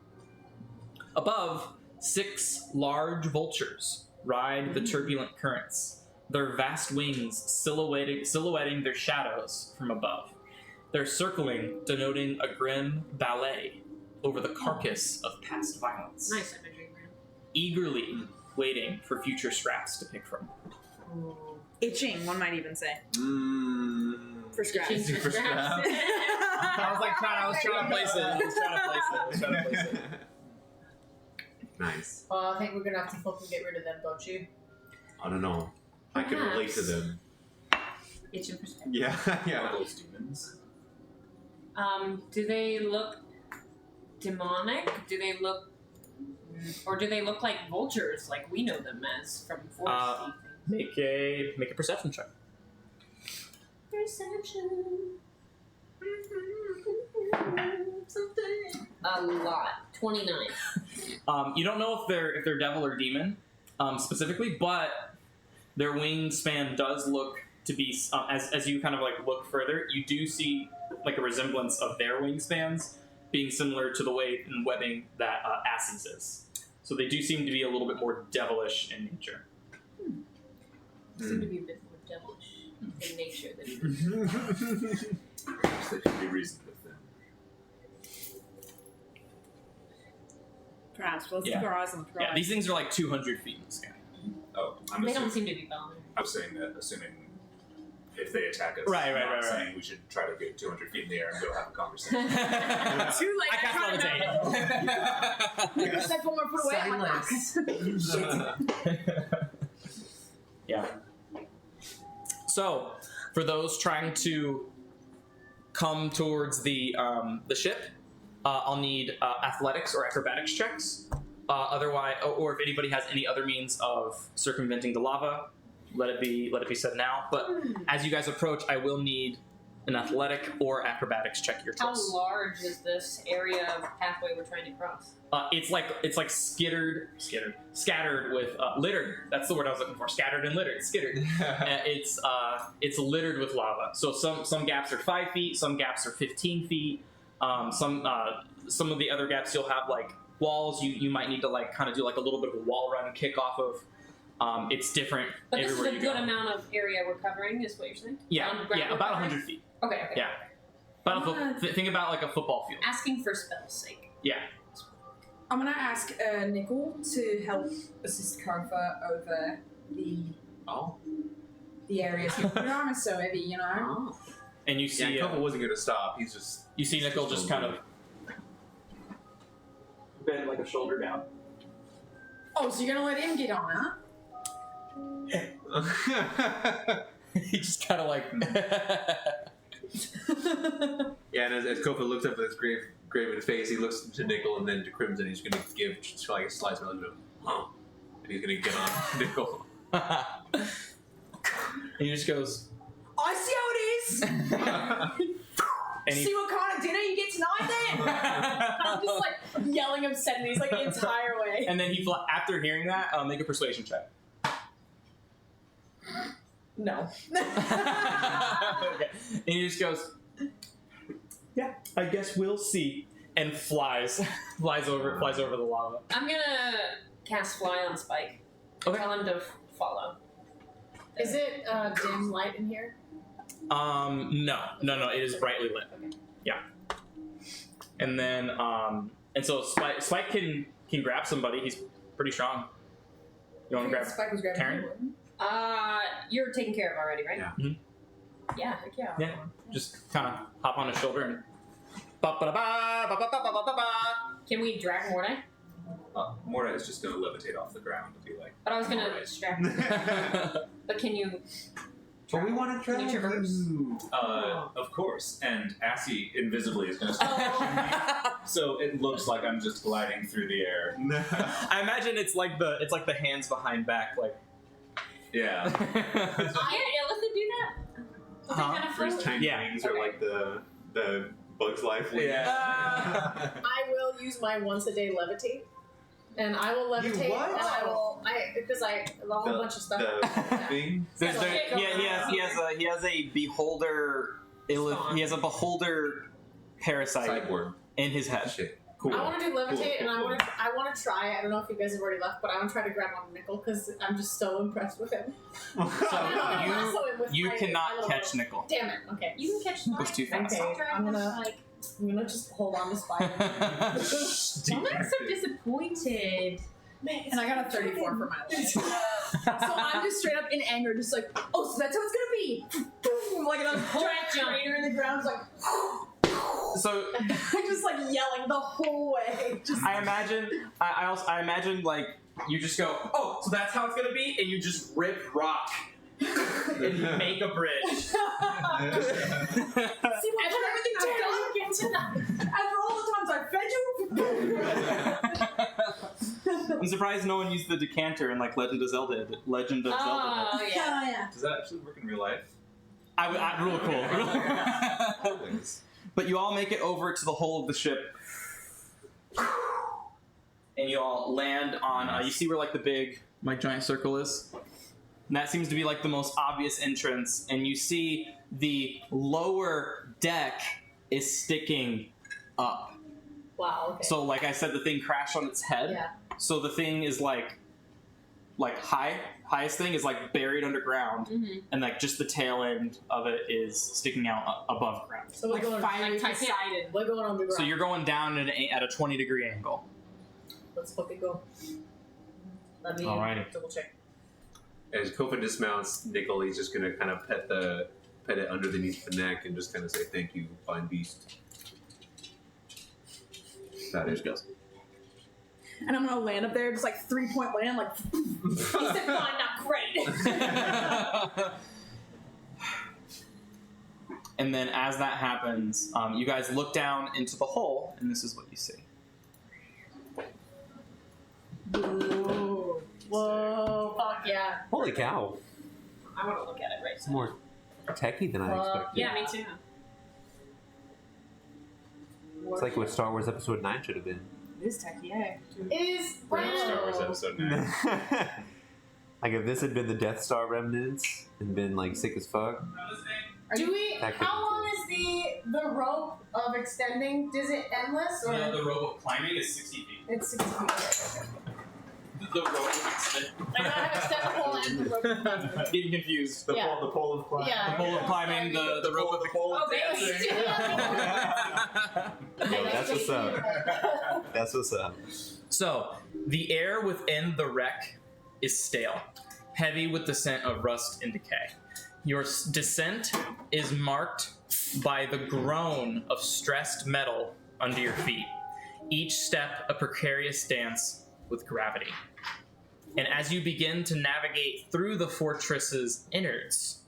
Above, 6 large vultures ride the turbulent currents, their vast wings silhouetting their shadows from above. Their circling denoting a grim ballet over the carcass of past violence, Nice imagery, man. eagerly waiting for future scraps to pick from. Ooh. Itching, one might even say. For scraps. Itching for scraps. I was trying to place it. Nice. Well, I think we're gonna have to fucking get rid of them, don't you? I don't know. I can relate to them. Itching for scraps. Yeah, yeah. Are those demons? Do they look demonic? Do they look, or do they look like vultures, like we know them as from Forest? Make a perception check. Perception. Something. A lot. 29. You don't know if they're devil or demon specifically, but their wingspan does look to be as you kind of like look further, you do see like a resemblance of their wingspans being similar to the way in webbing that Assie's is. So they do seem to be a little bit more devilish in nature. Seem to be a bit more devilish in nature than Perhaps they can be reasoned with them. Perhaps. Let's Yeah. keep our eyes on the prize. Yeah, these things are like 200 feet in the sky. Oh, I'm they don't assuming, seem to be bothered. I'm saying that, assuming if they attack us, Right, I'm not right. saying we should try to get 200 feet in the air and go have a conversation. Too late. I cast levitate. Step one more foot away. I'm like, Yeah. So, for those trying to come towards the ship, I'll need athletics or acrobatics checks. Otherwise, or if anybody has any other means of circumventing the lava, let it be said now. But as you guys approach, I will need an athletic or acrobatics check your How choice. large is this area of pathway we're trying to cross? It's like scattered with littered. That's the word I was looking for. Scattered and littered. Skittered. It's littered with lava. So some gaps are 5 feet. Some gaps are 15 feet. Some of the other gaps you'll have like walls. You might need to like kind of do like a little bit of a wall run kick off of. It's different But this is everywhere a you good go. amount of area we're covering, is what you're saying? Yeah, Ground yeah, we're about covering? 100 feet. Okay, okay. Yeah. Think about like a football field. Asking for spell's sake. Yeah. I'm gonna ask Nickel to help assist Karfa over the areas. Your arm is so heavy, you know. Oh. And you see, Yeah, Coco wasn't going to stop. He's just. you see Nickel just kind of bend like a shoulder down. Oh, so you're gonna let him get on, huh? He just kind of like Yeah, and as Kofa looks up at his graven face, he looks to Nickel and then to Crimson. He's gonna give like a slice of it, huh? And he's gonna get on Nickel. And he just goes, I see how it is. and he, See what kind of dinner you get tonight, then. I'm just like yelling obscenities like the entire way. and then he, after hearing that, make a persuasion check. No. Okay. And he just goes, yeah, I guess we'll see. And flies over the lava. I'm gonna cast Fly on Spike. Okay. Tell him to follow. Is it dim light in here? No, it is brightly lit. Okay. Yeah. And then, and so Spike can grab somebody. He's pretty strong. You want to grab Spike was grabbing Karen? you. You're taken care of already, right? Yeah. Mhm. Yeah, heck yeah. Yeah. Just kind of hop on his shoulder and. Ba-ba-da-ba. Can we drag Mordai? Morta is just gonna levitate off the ground and be like. But I was gonna Alright. distract him. But can you? But we want to Can you traverse? Of course. And Assy invisibly is gonna start pushing me. So it looks like I'm just gliding through the air. I imagine it's like the hands behind back, like. Yeah. Can Illithid do that? Does it kind of His float? tiny Yeah. wings are like the Bug's Life wings. Yeah. I will use my once a day levitate, and I will levitate, what? and I will because I have a whole bunch of stuff. The thing. He has a beholder. He has a beholder parasite Sideboard. in his head. Shit. Cool. I want to do levitate, Cool, and cool. I want to try. I don't know if you guys have already left, but I want to try to grab on Nickel because I'm just so impressed with him. So you my cannot little- catch Nickel. Damn it! Okay, You can catch That's too fast. Okay, I'm gonna just hold on to Spike. I'm not so disappointed. And I got a 34 for my life. So I'm just straight up in anger, just like, oh, so that's how it's gonna be. Like a giant crater in the ground, it's like. So I'm just like yelling the whole way. Just I imagine imagine like you just go, oh, so that's how it's gonna be, and you just rip rock and you make a bridge. see what everything I've done. After all the times I fed you. I'm surprised no one used the decanter in like Legend of Zelda. Oh yeah. yeah. Does that actually work in real life? Real cool. But you all make it over to the hull of the ship, and you all land on. You see where like the big giant circle is. And that seems to be like the most obvious entrance, and you see the lower deck is sticking up. Wow. Okay. So, like I said, the thing crashed on its head. Yeah. So the thing is like highest thing is like buried underground, Mm-hmm. and like just the tail end of it is sticking out above ground. So we're going fiery like Poseidon. We're going on the ground. So you're going down at a 20-degree angle. Let's fucking go. Let me Alrighty. double check. As Kofa dismounts Nickel, he's just gonna kind of pet it underneath the neck and just kind of say, "Thank you, fine beast." That is goes. And I'm gonna land up there, just like 3-point land, like. He said, "Fine, not great." And then as that happens, you guys look down into the hole, and this is what you see. Whoa. Whoa. Fuck yeah. Holy cow! I want to look at it right It's more techy than I expected. Yeah, me too. It's like what Star Wars Episode 9 should have been. It is tacky, yeah. Is Star Wars Episode 9. Like if this had been the Death Star remnants and been like sick as fuck. Do we? Technically. How long is the rope of extending? Is it endless or? The rope of climbing is 60 feet. It's 60 feet. The rope of extending. I know I have extend the pole and the rope. Getting confused. The Yeah. pole of climb. Yeah. The pole of climbing, the rope of the pole Oh, baby. Yo, that's what's up. That's what's up. So, the air within the wreck is stale, heavy with the scent of rust and decay. Your descent is marked by the groan of stressed metal under your feet. Each step a precarious dance with gravity. And as you begin to navigate through the fortress's innards,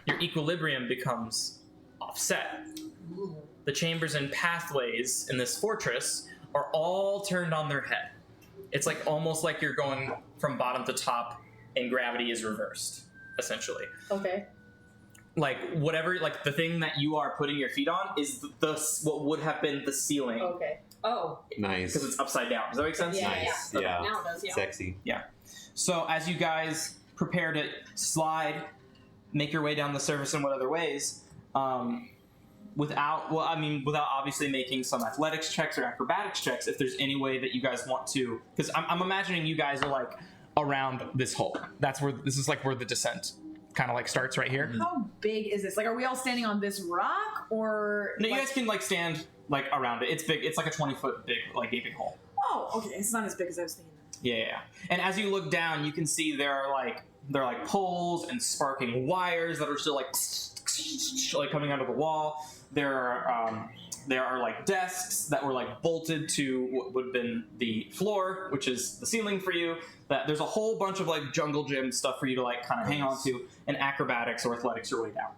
your equilibrium becomes off. offset. The chambers and pathways in this fortress are all turned on their head. It's like almost like you're going from bottom to top and gravity is reversed, essentially. Okay. Like whatever, like the thing that you are putting your feet on is what would have been the ceiling Okay. Oh. Nice. because it's upside down. Does that make sense? Yeah, Nice. yeah. Yeah. Now it does, yeah. Sexy. So as you guys prepare to slide, make your way down the surface in what other ways, without obviously making some athletics checks or acrobatics checks, if there's any way that you guys want to, because I'm imagining you guys are like around this hole. This is like where the descent kind of like starts right here. How big is this? Like, are we all standing on this rock, or? No, you like- guys can like stand like around it. It's big. It's like a 20-foot big like gaping hole. Oh, okay. It's not as big as I was thinking. Yeah. And as you look down, you can see there are like poles and sparking wires that are still like coming out of the wall. There are like desks that were like bolted to what would have been the floor, which is the ceiling for you. That there's a whole bunch of like jungle gym stuff for you to like kind of hang on to, and acrobatics or athletics your way down.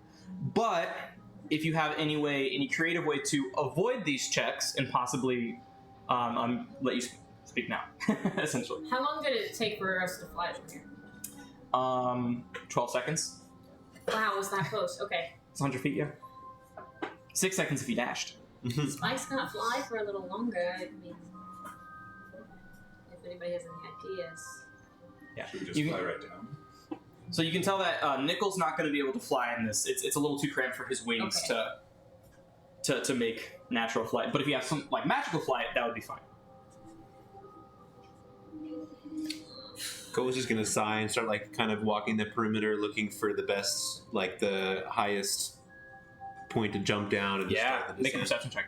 But if you have any creative way to avoid these checks and possibly let you speak now, essentially. How long did it take for us to fly from here? 12 seconds. Wow, was that close? Okay. It's 100 feet, yeah. 6 seconds if you dashed. Spike's gonna fly for a little longer. I mean, if anybody has any ideas. Yeah. Should we just fly right down? So you can tell that Nickel's not going to be able to fly in this. It's a little too cramped for his wings to make natural flight. But if you have some like magical flight, that would be fine. Cole's just gonna sigh and start like kind of walking the perimeter, looking for the best, like the highest point to jump down and just start the Make a descent. perception check.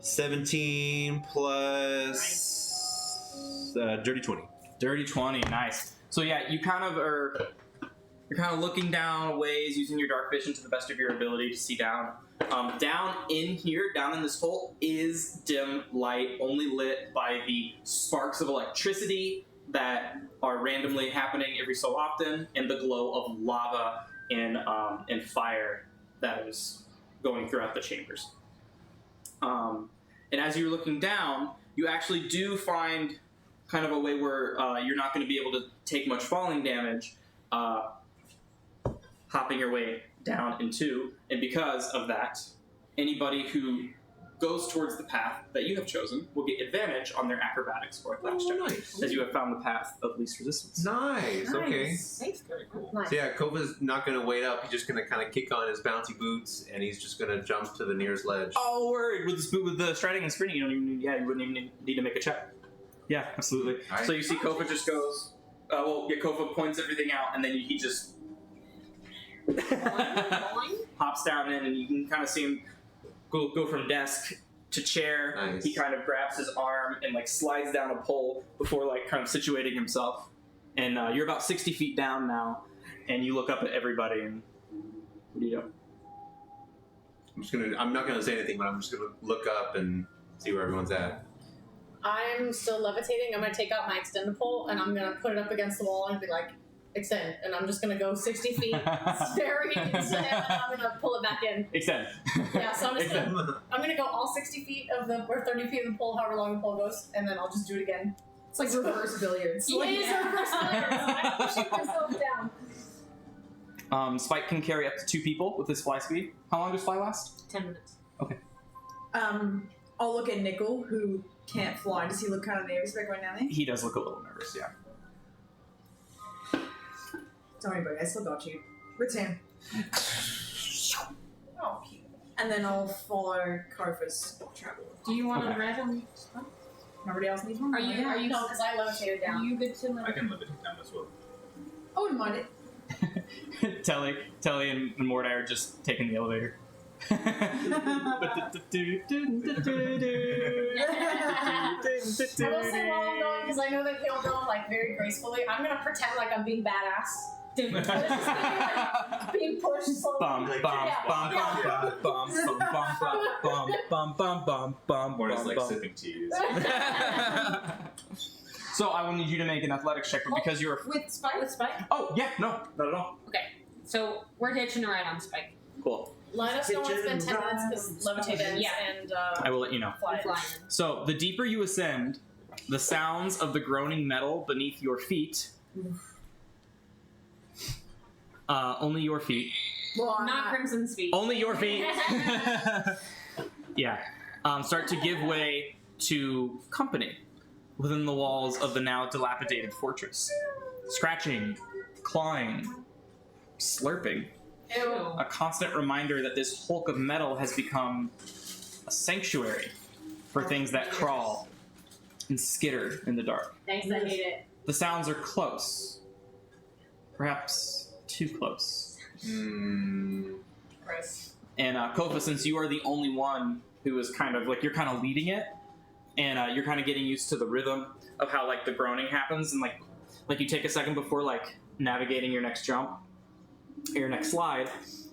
17 plus dirty 20. Dirty 20, nice. So yeah, you're kind of looking down a ways, using your dark vision to the best of your ability to see down. Down in this hole, is dim light, only lit by the sparks of electricity that are randomly happening every so often, and the glow of lava and fire that is going throughout the chambers. And as you're looking down, you actually do find kind of a way where you're not going to be able to take much falling damage, hopping your way down into, and because of that, anybody who goes towards the path that you have chosen will get advantage on their acrobatics or athletics check, Nice. as you have found the path of least resistance. Nice. Okay. Thanks, very cool. Nice. So yeah, Kova's not gonna wait up. He's just gonna kind of kick on his bouncy boots, and he's just gonna jump to the nearest ledge. Oh, word! With the striding and sprinting, you wouldn't even need to make a check. Yeah, absolutely. Right. So you see Kofa just goes, Kofa points everything out, and then he just hops down in, and you can kind of see him go from desk to chair. Nice. He kind of grabs his arm and like slides down a pole before like kind of situating himself. And you're about 60 feet down now, and you look up at everybody, and what do you do? I'm not gonna say anything, but I'm just gonna look up and see where everyone's at. I'm still levitating. I'm gonna take out my extended pole and I'm gonna put it up against the wall and be like, extend. And I'm just gonna go 60 feet, very extend, and I'm gonna pull it back in. Extend. Yeah, so I'm gonna go all 60 feet or 30 feet of the pole, however long the pole goes, and then I'll just do it again. It's like reverse billiards. Yeah, it's reverse billiards. I'm pushing myself down. Spike can carry up to 2 people with his fly speed. How long does fly last? 10 minutes. I'll look at Nickel, who can't fly. Does he look kind of nervous about going down there? He does look a little nervous, yeah. Don't worry about it. I still got you. Return. Oh, cute. And then I'll follow Kofa's travel. Do you want Okay. a red on? Nobody else needs one? Are you No, because I levitated Are down. you good to I can live it down as well. I wouldn't mind it. Telly and Mordai are just taking the elevator. I will say while I'm going, because I know that he'll go like very gracefully, I'm gonna pretend like I'm being badass. Dude, it's just gonna be like being pushed slowly. Bum bum bum bum bum bum bum bum bum bum bum More bum is like bum. sipping teas. So I will need you to make an athletics check, but because you're With Spike? With Spike? oh yeah, no, not at all. Okay. So we're hitching a ride on Spike. Cool. Let us know when it's been 10 minutes because levitate ends and I will let you know. fly. So the deeper you ascend, the sounds of the groaning metal beneath your feet. Only your feet. Well, Not Crimson's feet. Only your feet. Yeah. Start to give way to company within the walls of the now dilapidated fortress. Scratching, clawing, slurping. Ew. A constant reminder that this hulk of metal has become a sanctuary for things that crawl and skitter in the dark. Thanks, I hate it. The sounds are close. Perhaps too close. Chris. And Kofa, since you are the only one who is kind of like, you're kind of leading it, and you're kind of getting used to the rhythm of how like the groaning happens, and like you take a second before like navigating your next jump, your next slide,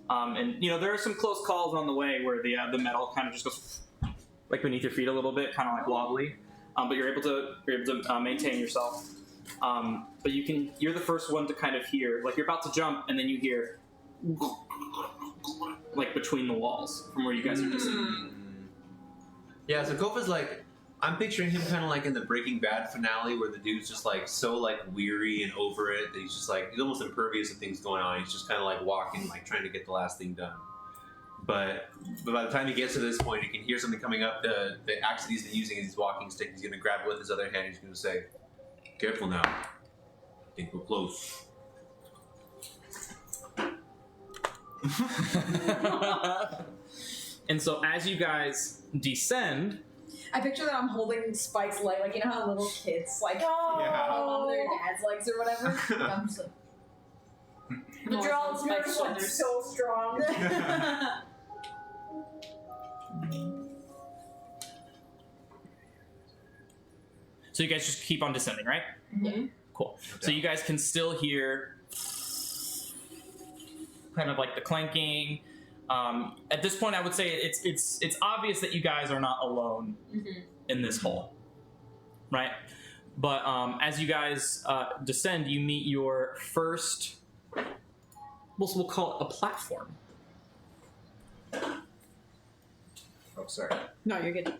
and you know there are some close calls on the way where the metal kind of just goes like beneath your feet a little bit, kind of like wobbly, but you're able to maintain yourself. But you're the first one to kind of hear, like you're about to jump, and then you hear like between the walls from where you guys are just sitting. Yeah, so Kofa's like, I'm picturing him kind of like in the Breaking Bad finale where the dude's just like so like weary and over it that he's just like, he's almost impervious to things going on. He's just kind of like walking, like trying to get the last thing done. But by the time he gets to this point, he can hear something coming up. The axe that he's been using is his walking stick. He's going to grab it with his other hand. He's going to say, "Careful now. I think we're close." And so as you guys descend, I picture that I'm holding Spike's leg, like you know how little kids like on their dad's legs or whatever. Like, I'm just like, The draws are Spike's like shoulders. so strong. so you guys just keep on descending, right? Mm-hmm. Cool. So you guys can still hear kind of like the clanking. At this point, I would say it's obvious that you guys are not alone in this hole, right? But as you guys descend, you meet your first. We'll call it a platform. Oh, sorry. no, you're good.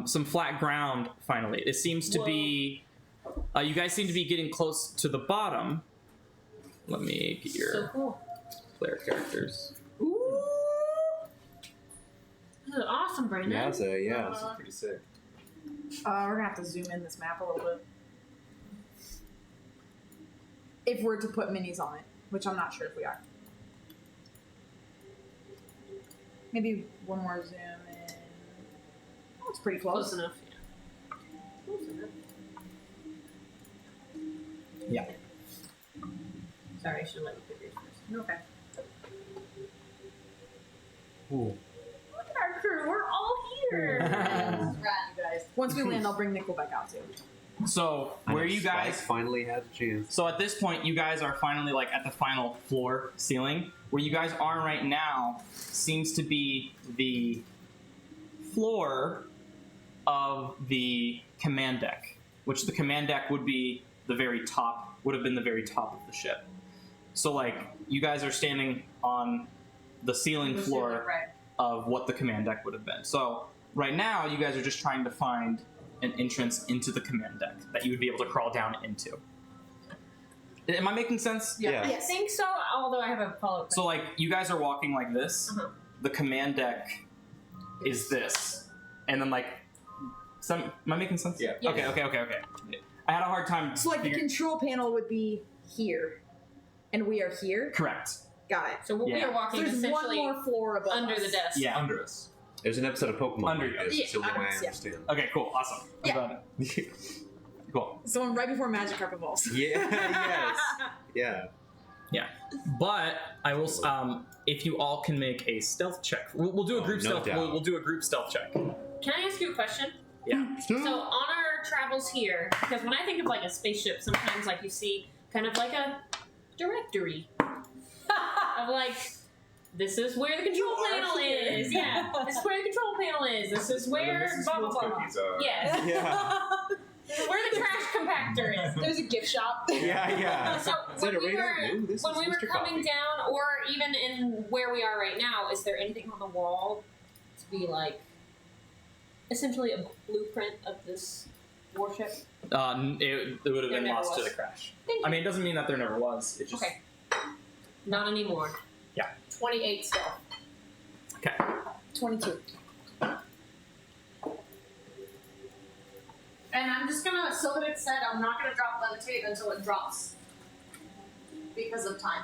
Some flat ground. Finally, it seems to be. You guys seem to be getting close to the bottom. Let me get your So cool. player characters. Ooh. This is awesome, Brandon. Yeah, this is pretty sick. We're gonna have to zoom in this map a little bit. If we're to put minis on it, which I'm not sure if we are. Maybe one more zoom in. Oh, it's pretty close. Close enough. Yeah. Sorry, I should let you pick yours first. Okay. Ooh. Look at our crew. We're all here. Rad, you guys. Once we land, I'll bring Nickel back out too. So where you guys? finally had a chance. So at this point, you guys are finally like at the final floor ceiling. Where you guys are right now seems to be the floor of the command deck, which the command deck would be the very top, would have been the very top of the ship. So like you guys are standing on the ceiling floor Right. of what the command deck would have been. So right now, you guys are just trying to find an entrance into the command deck that you would be able to crawl down into. Am I making sense? Yeah. I think so, although I have a follow-up question. So like you guys are walking like this. Uh-huh. The command deck is this, and then like some. Am I making sense? Yeah. Yes. Okay. I had a hard time. So like the control panel would be here, and we are here. Correct. Got it. So we Yeah. are walking There's one essentially more floor above under us. the desk. Yeah. Under us. There's an episode of Pokemon Under like you. this. It's the only way I Yeah. understand. Okay. Cool. Awesome. I'm Yeah. glad. Cool. Someone right before Magikarp evolves. Yeah. Yes. Yeah. But I will. If you all can make a stealth check, we'll do a group no stealth. doubt. We'll do a group stealth check. Can I ask you a question? Yeah. So on our travels here, because when I think of like a spaceship, sometimes like you see kind of like a directory of like, this is where the control panel is. Yeah, this is where the control panel is. This is where Mrs. blah blah Fields blah. cookies are. Yes. Yeah. Where the trash compactor is. There's a gift shop. Yeah. So Is that when a we radar? were, No, this when is we were Mr. coming Coffee. down, or even in where we are right now, is there anything on the wall to be like essentially a blueprint of this warship? It would have There been never lost to was. the crash. Thank you. I mean, it doesn't mean that there never was. It just Okay. Not anymore. 28 still. okay. 22. And I'm just gonna, so that it's said, I'm not gonna drop levitate until it drops. Because of time.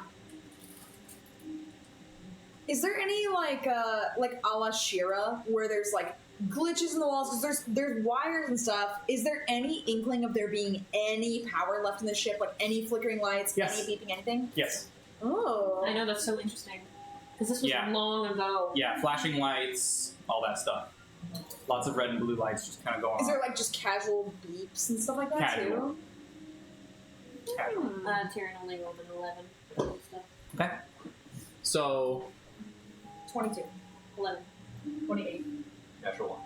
Is there any like a la Shira where there's like glitches in the walls because there's wires and stuff? Is there any inkling of there being any power left in the ship, like any flickering lights, Yes. any beeping, anything? Yes. Oh, I know, that's so interesting. Because this was Yeah. long ago. Yeah. Flashing lights, all that stuff. Lots of red and blue lights just kind of going Is on. there like just casual beeps and stuff like that Casual. too? Casual. Tyrion only rolled an 11 for that stuff. Okay. So 22. 11. 28. Natural 1.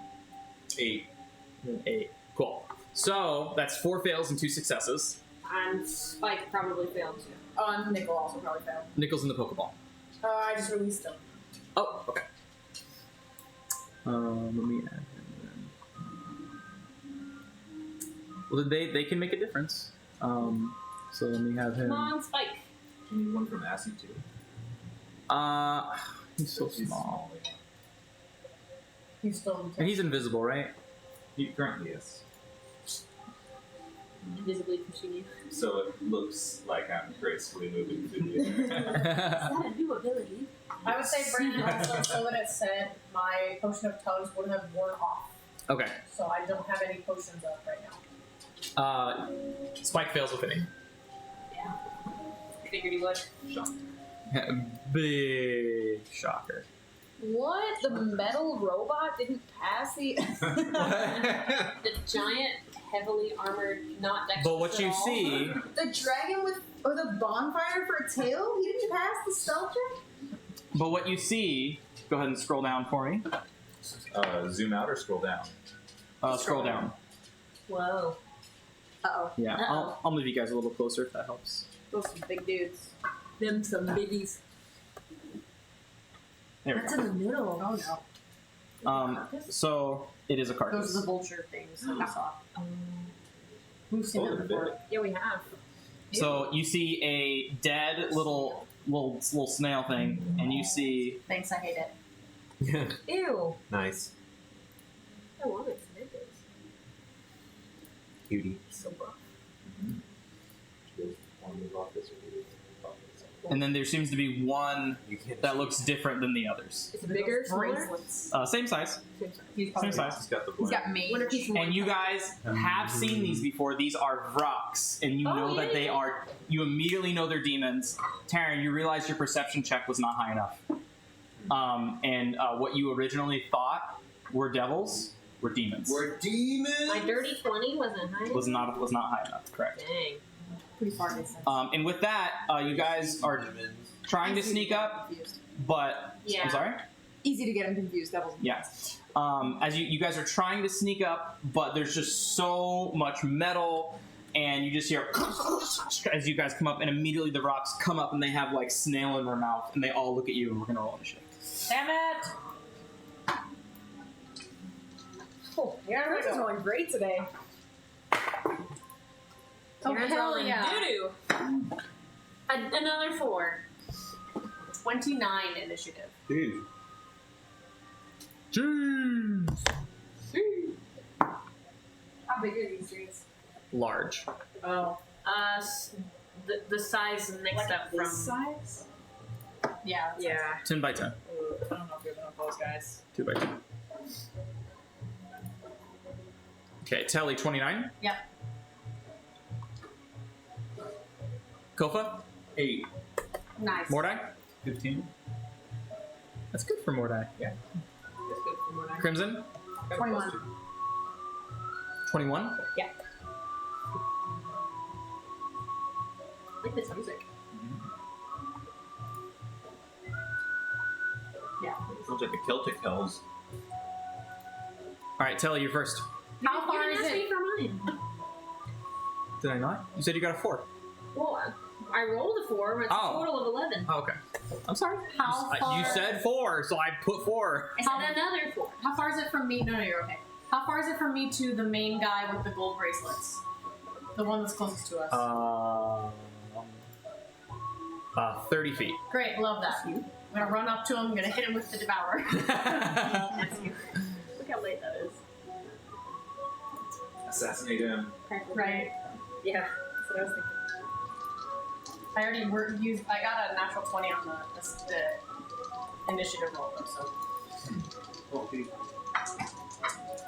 8. 8. Cool. So that's 4 fails and 2 successes. And Spike probably failed too. Nickel also probably failed. Nickel's in the Pokeball. I just released him. Oh, okay. Let me add him then. Well, they can make a difference. So let me have him. Come on, Spike. You need one from Assy too. He's so He's small. yeah. He's still And he's invisible, right? He currently is. Visibly pushing you. So it looks like I'm gracefully moving through the air. Is that a new ability? I would say, Brandon, also, so that it said, my potion of tongues would have worn off. Okay. So I don't have any potions up right now. Spike fails with an Yeah. Figured he would. 8. Big shocker. What? The metal robot didn't pass the. The giant, heavily armored, not dexterous But what you at all. see, The dragon with the bonfire for a tail? He didn't pass the stealth check? go ahead and scroll down for me. Zoom out or scroll down? Scroll down. Whoa. Uh-oh. Yeah, Uh-oh. I'll move you guys a little closer if that helps. Those are big dudes. Them some biggies. There we That's go. in the middle. Oh no. So it is a carcass. Those are the vulture things that we saw. We've seen Oh, them they're before. big. Yeah, we have. So you see a dead little snail thing, and you see Thanks, I hate it. Ew. Nice. I want it. It is. Cutie. So rough. Want to move off this or move off this? and then there seems to be one You can't that looks different than the others. It's bigger, smaller. Bracelets. Same size. He's Same probably size. He's got the He's blend. got mage. Wonder if he's more And you guys have seen these before. These are Vrox, and you Oh, know that yeah, they yeah. are. You immediately know they're demons. Taryn, you realize your perception check was not high enough, and what you originally thought were devils were demons. We're demons! My dirty 20 wasn't high. Was not high enough. Correct. Dang. Pretty far distance. And with that, you guys are trying to sneak up, but Yeah. I'm sorry. Easy to get him confused. That was Yeah. As you guys are trying to sneak up, but there's just so much metal, and you just hear as you guys come up, and immediately the rocks come up, and they have like snail in their mouth, and they all look at you, and we're gonna roll initiative. Damn it! Oh, yeah, Yours is rolling great today. Oh, Karen's hell rolling yeah. doo-doo. Another 4. 29 initiative. Dude. Jeez. How big are these trees? Large. Oh. The size next up from. size? Yeah. that's Yeah. 10 by 10. I don't know if you're one of those guys. 2 by 2. Okay, Telly 29. Yep. Kofa 8. Nice. Mordai. 15? That's good for Mordai. That's good for more. Crimson 21. 21. I like this music. Yeah. Sounds like the Celtic Hells. All right, Telly, you're first. How far You is didn't ask it? me for mine. Did I not? You said you got a 4. Well, I rolled a 4, but it's Oh. a total of 11. Oh, okay. I'm sorry. How far? You said 4, so I put 4. I said another 4. How far is it from me? No, you're okay. How far is it from me to the main guy with the gold bracelets? The one that's closest to us. 30 feet. Great, love that. I'm gonna run up to him. I'm gonna hit him with the devourer. That's you. Look how late that is. Assassinate him. Right. Yeah, that's what I was thinking. I already used. I got a natural 20 on the initiative roll, though, so. Oh, he,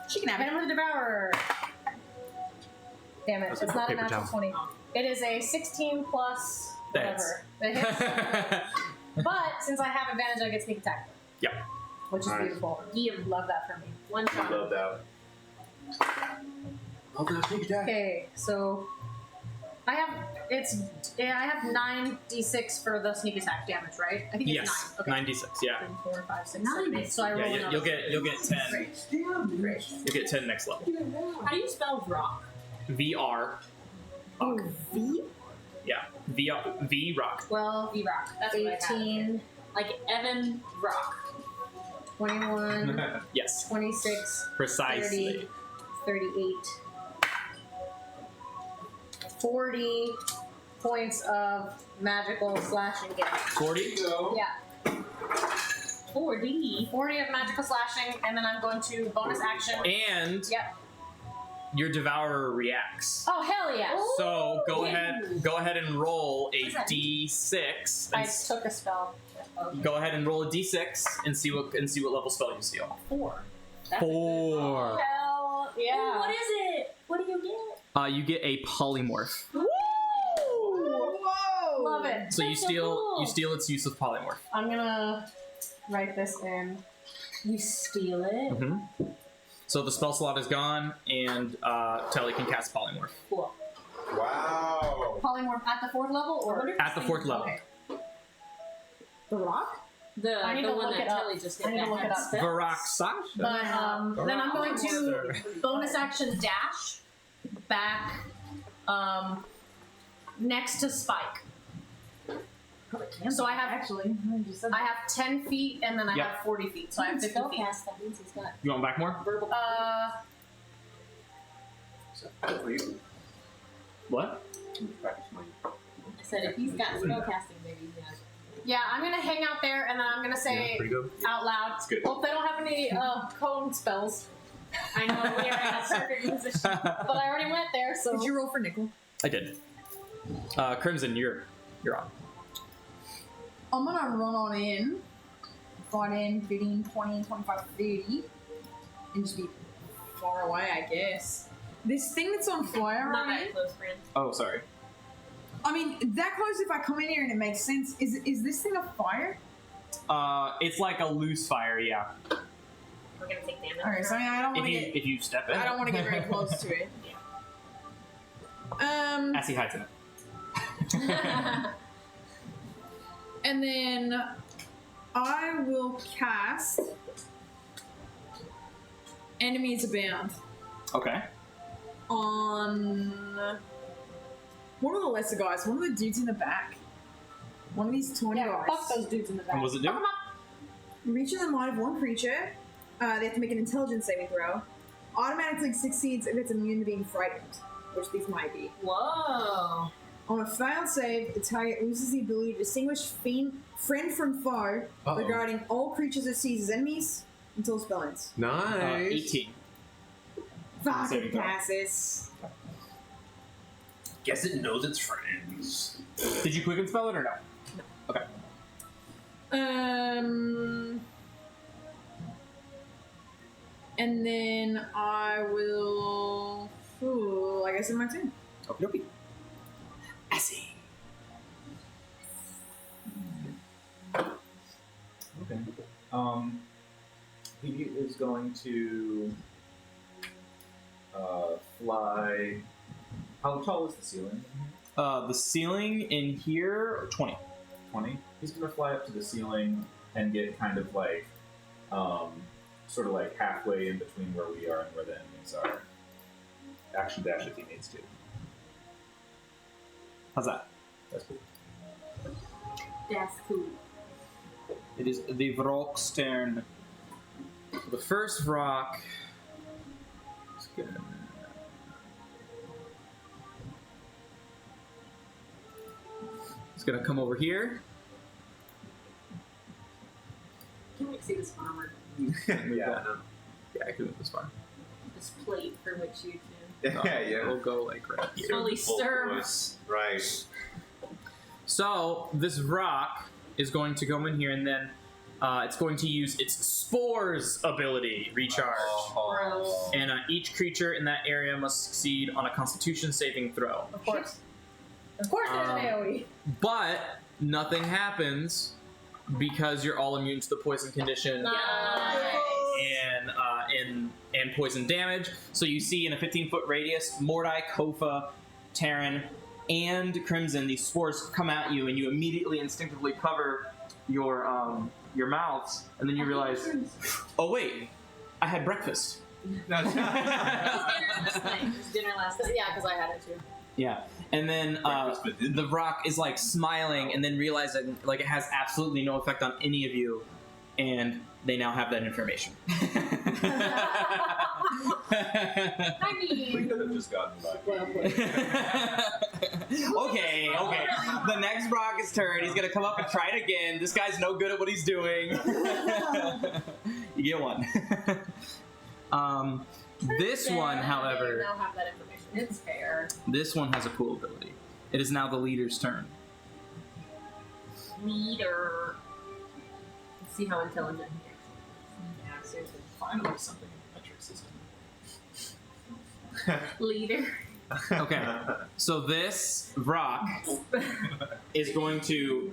She can have Hit it. him with the devourer. Damn it! That's It's a not a paper natural towel. 20. It is a 16 plus whatever. It hits. But since I have advantage, I get sneak attack. Yep. Which is Nice. beautiful. You love that for me. One shot. Love that. love that sneak attack. Okay, so I have I have 9d6 for the sneak attack damage, right? I think it's Yes. 9. Okay. 96. Yeah. 3, 4, 5, 6, 7, 8. So I roll Yeah. another. You'll get 10. Great. You'll get 10 next level. How do you spell rock? VR. Oh, V? Yeah. V rock. 12, V rock. That's what I had. 18, Like Evan Rock. 21, Yes. 26, Precisely. 38, 40 points of magical slashing damage. 40. Yeah, 4D. 40 of magical slashing, and then I'm going to bonus action. And Yep. your devourer reacts. Oh, hell yeah. So go Ooh. ahead and roll a What's that? D6. I And took a spell. go ahead and roll a D6 and see what level spell you steal. 4. That's a good- 4. Hell Ooh, yeah. what is it? What do you get? You get a polymorph. Woo! Whoa! Love it. So you That's so steal cool. its use of polymorph. I'm gonna write this in. You steal it? Mm-hmm. So the spell slot is gone, and Telly can cast polymorph Cool. Wow. Polymorph at the 4th level, or at the 4th level. Okay. The rock? I need The to one look that it up. Telly just I hit. need to that look it had up. spells. Varaxasha. But then I'm going to bonus action dash back next to Spike. So I have I have 10 feet and then I Yep. have 40 feet, so I have 50 feet. Spellcast, that means he's got You want back more? verbal. What? I said if he's got spellcasting, maybe he has. yeah, I'm gonna hang out there and then I'm gonna say Pretty good. out loud. good. Hope they don't have any cone spells. I know we are in a perfect position. But I already went there, so Did you roll for nickel? I did. Crimson, you're on. I'm gonna run on in. 15, 20, 25, 30. And just be far away, I guess. This thing that's on fire Not right that close, friend. Oh, sorry. I mean, that close if I come in here and it makes sense. Is this thing a fire? It's like a loose fire, yeah. We're gonna take damage. Alright, so I mean, I don't want to get If you step in, I don't want to get very close to it. As he hides in it. And then I will cast Enemies Abound Okay. on one of the lesser guys, one of the dudes in the back. One of these 20 yeah, guys. fuck those dudes in the back. And what does it do? Fuck 'em up. Reaching the might of one creature, they have to make an intelligence saving throw. Automatically succeeds if it's immune to being frightened, which these might be. Whoa. On a failed save, the target loses the ability to distinguish friend from foe Uh-oh. regarding all creatures it sees as enemies until spell ends. Nice. 18. Fuck, Saving it throw. passes. Guess it knows its friends. Did you quicken spell it or no? Okay. And then I will. Ooh, I guess in my turn. Okie dokie. I see. Okay. He is going to fly. How tall is the ceiling? The ceiling in here, 20. 20. He's going to fly up to the ceiling and get kind of like, sort of like halfway in between where we are and where the enemies are. Action dash if he needs to. How's that? That's cool. That's cool. It is the Vrock's turn. So the first Vrock is gonna... It's gonna come over here. Can't wait to see this armor. Yeah. Yeah, I can move this far. This plate for which you can Yeah. We'll go like right here. fully Full serve. voice. Right. So this rock is going to go in here, and then it's going to use its spores ability, recharge. Oh. And each creature in that area must succeed on a Constitution saving throw. Of course. Of course there's an AoE. But nothing happens because you're all immune to the poison condition and poison damage. So you see in a 15-foot radius, Mordai, Kofa, Terran, and Crimson, these spores come at you, and you immediately instinctively cover your mouths, and then you realize, oh wait, I had breakfast. Dinner last night. It was dinner last night. Yeah, because I had it too. Yeah, and then Breakfast for dinner. the rock is like smiling, and then realizing like it has absolutely no effect on any of you, and they now have that information. I We mean, could have just gotten back. Okay. The next Brock's turn. He's gonna come up and try it again. This guy's no good at what he's doing. You get one. This one, They however, now have that information. it's fair. this one has a cool ability. It is now the leader's turn. Leader. Let's see how intelligent he actually is. Yeah, seriously. Finally, something in the metric system. Leader. Okay, so this rock is going to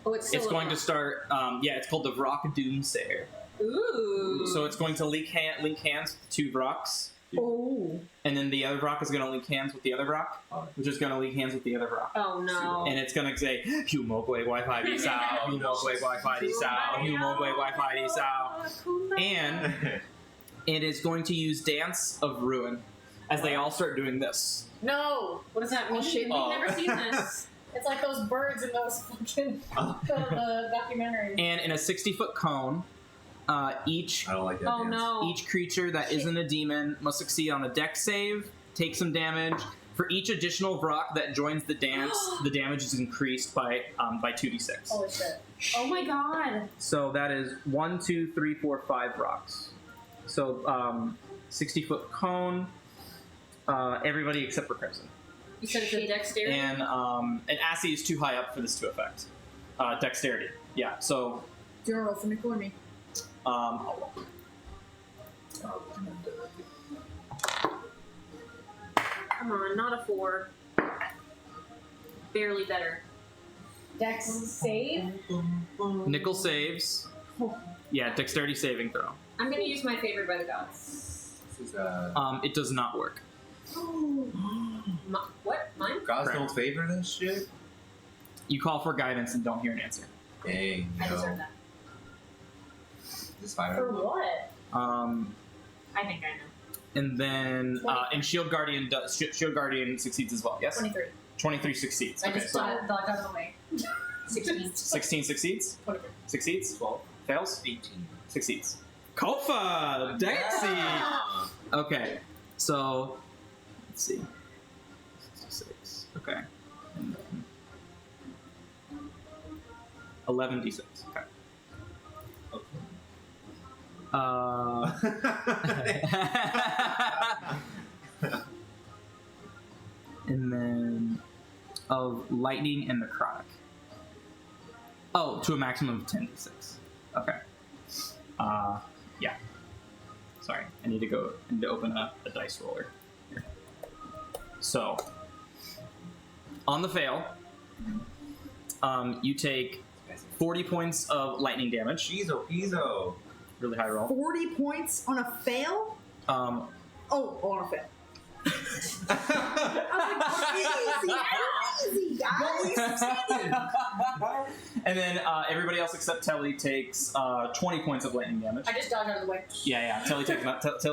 Oh, it's going to start. It's called the Vrock Doomsayer. Ooh. So it's going to link hands with two Vrocks, Oh. and then the other Vrock is going to link hands with the other Vrock, which is going to link hands with the other Vrock. Oh no. And it's gonna say, Humogwe Wi-Fi di sao, Humogwe Wi-Fi di sao, Humogwe Wi-Fi di sao. And it is going to use Dance of Ruin as they all start doing this. No! What does that mean? We've Oh. never seen this. It's like those birds in those fucking the documentaries. And in a 60-foot cone, each I don't like that. Oh dance. no. each creature that isn't a demon must succeed on a dex save, take some damage. For each additional Vrock that joins the dance, the damage is increased by 2d6. Holy shit. Oh my god. So that is 1, 2, 3, 4, 5 rocks. So 60-foot cone. Everybody except for Crimson. You said it's a dexterity? And Assy is too high up for this to affect. Dexterity. Yeah. So Do you want to roll for me for me? I'll roll. Come on, not a 4. Barely better. Dex save? Nickel saves. Yeah, dexterity saving throw. I'm gonna use my favorite by the gods. This is, It does not work. What? Mine? gods Correct. don't favor this shit? You call for guidance and don't hear an answer. Dang, I deserve no. that. This fire. For what? I think I know. And then and Shield Guardian succeeds as well. Yes. 23. 23 succeeds. I Okay, just so dodged out of the way. 16. 16 succeeds. 23. Succeeds. 12. Fails. 18. Succeeds. Kofa! Dexy! Yeah. Okay, so let's see. 66. Okay. And then 11d6. Okay. And then of lightning and necrotic. Oh, to a maximum of 10d6. Okay. Yeah. Sorry, I need to open a dice roller. Here. So, on the fail, you take 40 points of lightning damage. Ezo. Really high roll. 40 points on a fail? Um, On a fail. Easy, guys. and then everybody else except Telly takes 20 points of lightning damage. I just dodged out of the way. Yeah. Telly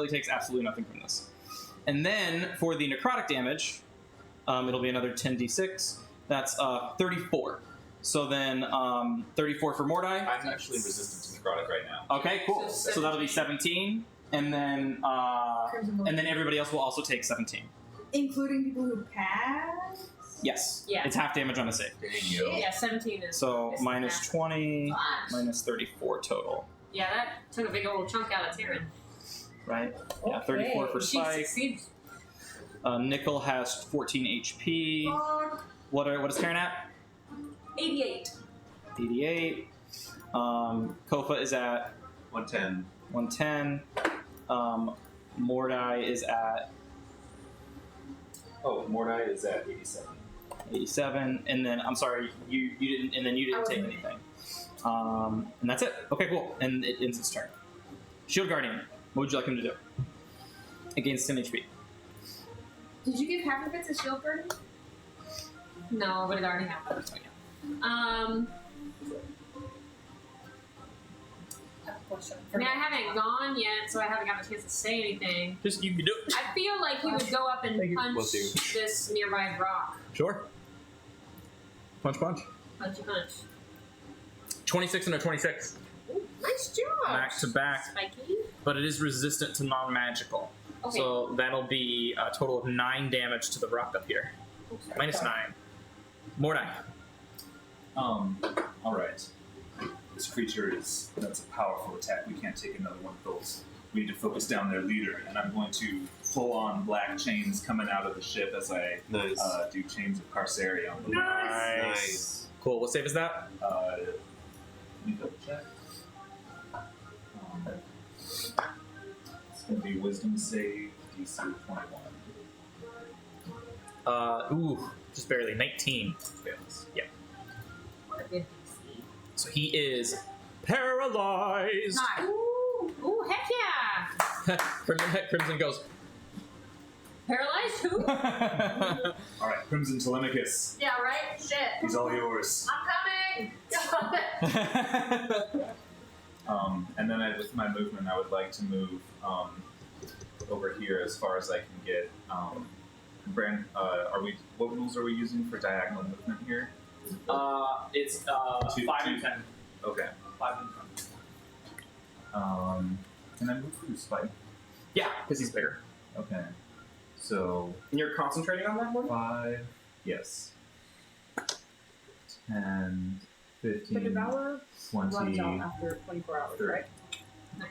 takes absolutely nothing from this. And then for the necrotic damage, It'll be another 10d6. That's 34. So then 34 for Mordai. I'm actually resistant to necrotic right now. Okay, cool. So that'll be 17, and then everybody else will also take 17. Including people who pass? Yes. Yeah. It's half damage on a save. Yeah, 17 is. So is minus massive. 20, Gosh. minus 34 total. Yeah, that took a big old chunk out of Tyrion. Right? Yeah, 34 for She Spike. succeeds. Nickel has 14 HP. Fuck. What is Karen at? 88. 88. Kofa is at 110. 110. Mordai is at Oh, Mordai is at 87. 87. And then I'm sorry, you didn't take anything. And that's it. Okay, cool. And it ends its turn. Shield Guardian. What would you like him to do? Against 10 HP. Did you give half of it to Shield Guardian? No, but it already happened. So yeah. I mean, I haven't gone yet, so I haven't gotten a chance to say anything. Just you can do it. I feel like he would go up and punch Will do. this nearby rock. Sure. Punch. Punchy punch. 26 and a 26. Ooh, nice job. Back to back. Spiky. But it is resistant to non-magical. Okay. So that'll be a total of 9 damage to the rock up here. Minus 9. Mordai. Alright. This creature that's a powerful attack. We can't take another one of those. We need to focus down their leader, and I'm going to full on black chains coming out of the ship as I Nice. do chains of Carceria on the Nice. Cool. What save is that? Let me double check. It's going to be Wisdom save, DC 21. Just barely. 19. Fails. What a good DC. So he is paralyzed. Nice. Ooh, heck yeah. Crimson goes. Paralyzed who? Alright, Crimson Telemachus. Yeah, right? Shit. He's all yours. I'm coming! And then with my movement, I would like to move over here as far as I can get. Brand, what rules are we using for diagonal movement here? It's 2, 5 2. and 10. Okay. 5 and 10. Can I move through Spike? Yeah, because he's bigger. Okay. So And you're concentrating on that one? 5, yes. 10, 15, The Devourer 20. runs out after 24 hours, 30. right? Nice.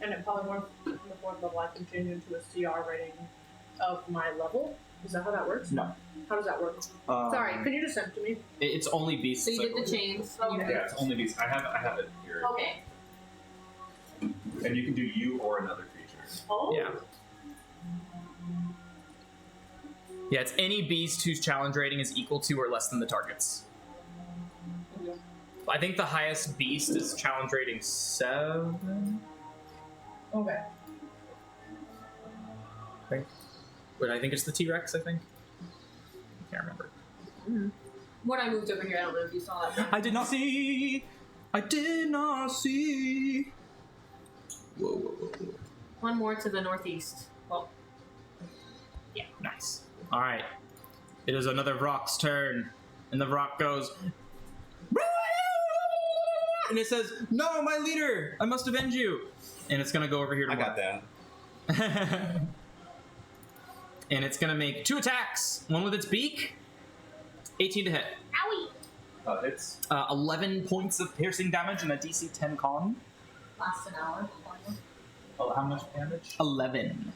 And it polymorphs from the fourth level, I can change into a CR rating of my level. Is that how that works? No. How does that work? Sorry, could you just send it to me? It's only beasts. So you I did the believe. chains. Okay. Yeah, it's only these. I have it here. Okay. And you can do you or another creature. Oh. Yeah. Yeah, it's any beast whose challenge rating is equal to or less than the target's. I think the highest beast is challenge rating 7. Okay. But I think it's the T-Rex, I think. I can't remember. When I moved over here, I don't know if you saw it. I did not see! I did not see! Whoa. One more to the northeast. Well, Nice. Alright. It is another rock's turn. And the rock goes... And it says, "No, my leader! I must avenge you!" And it's gonna go over here to I got that. And it's gonna make 2 attacks. One with its beak. 18 to hit. owie! It's 11 points of piercing damage and a DC 10 con. Lasts an hour. how much damage? 11.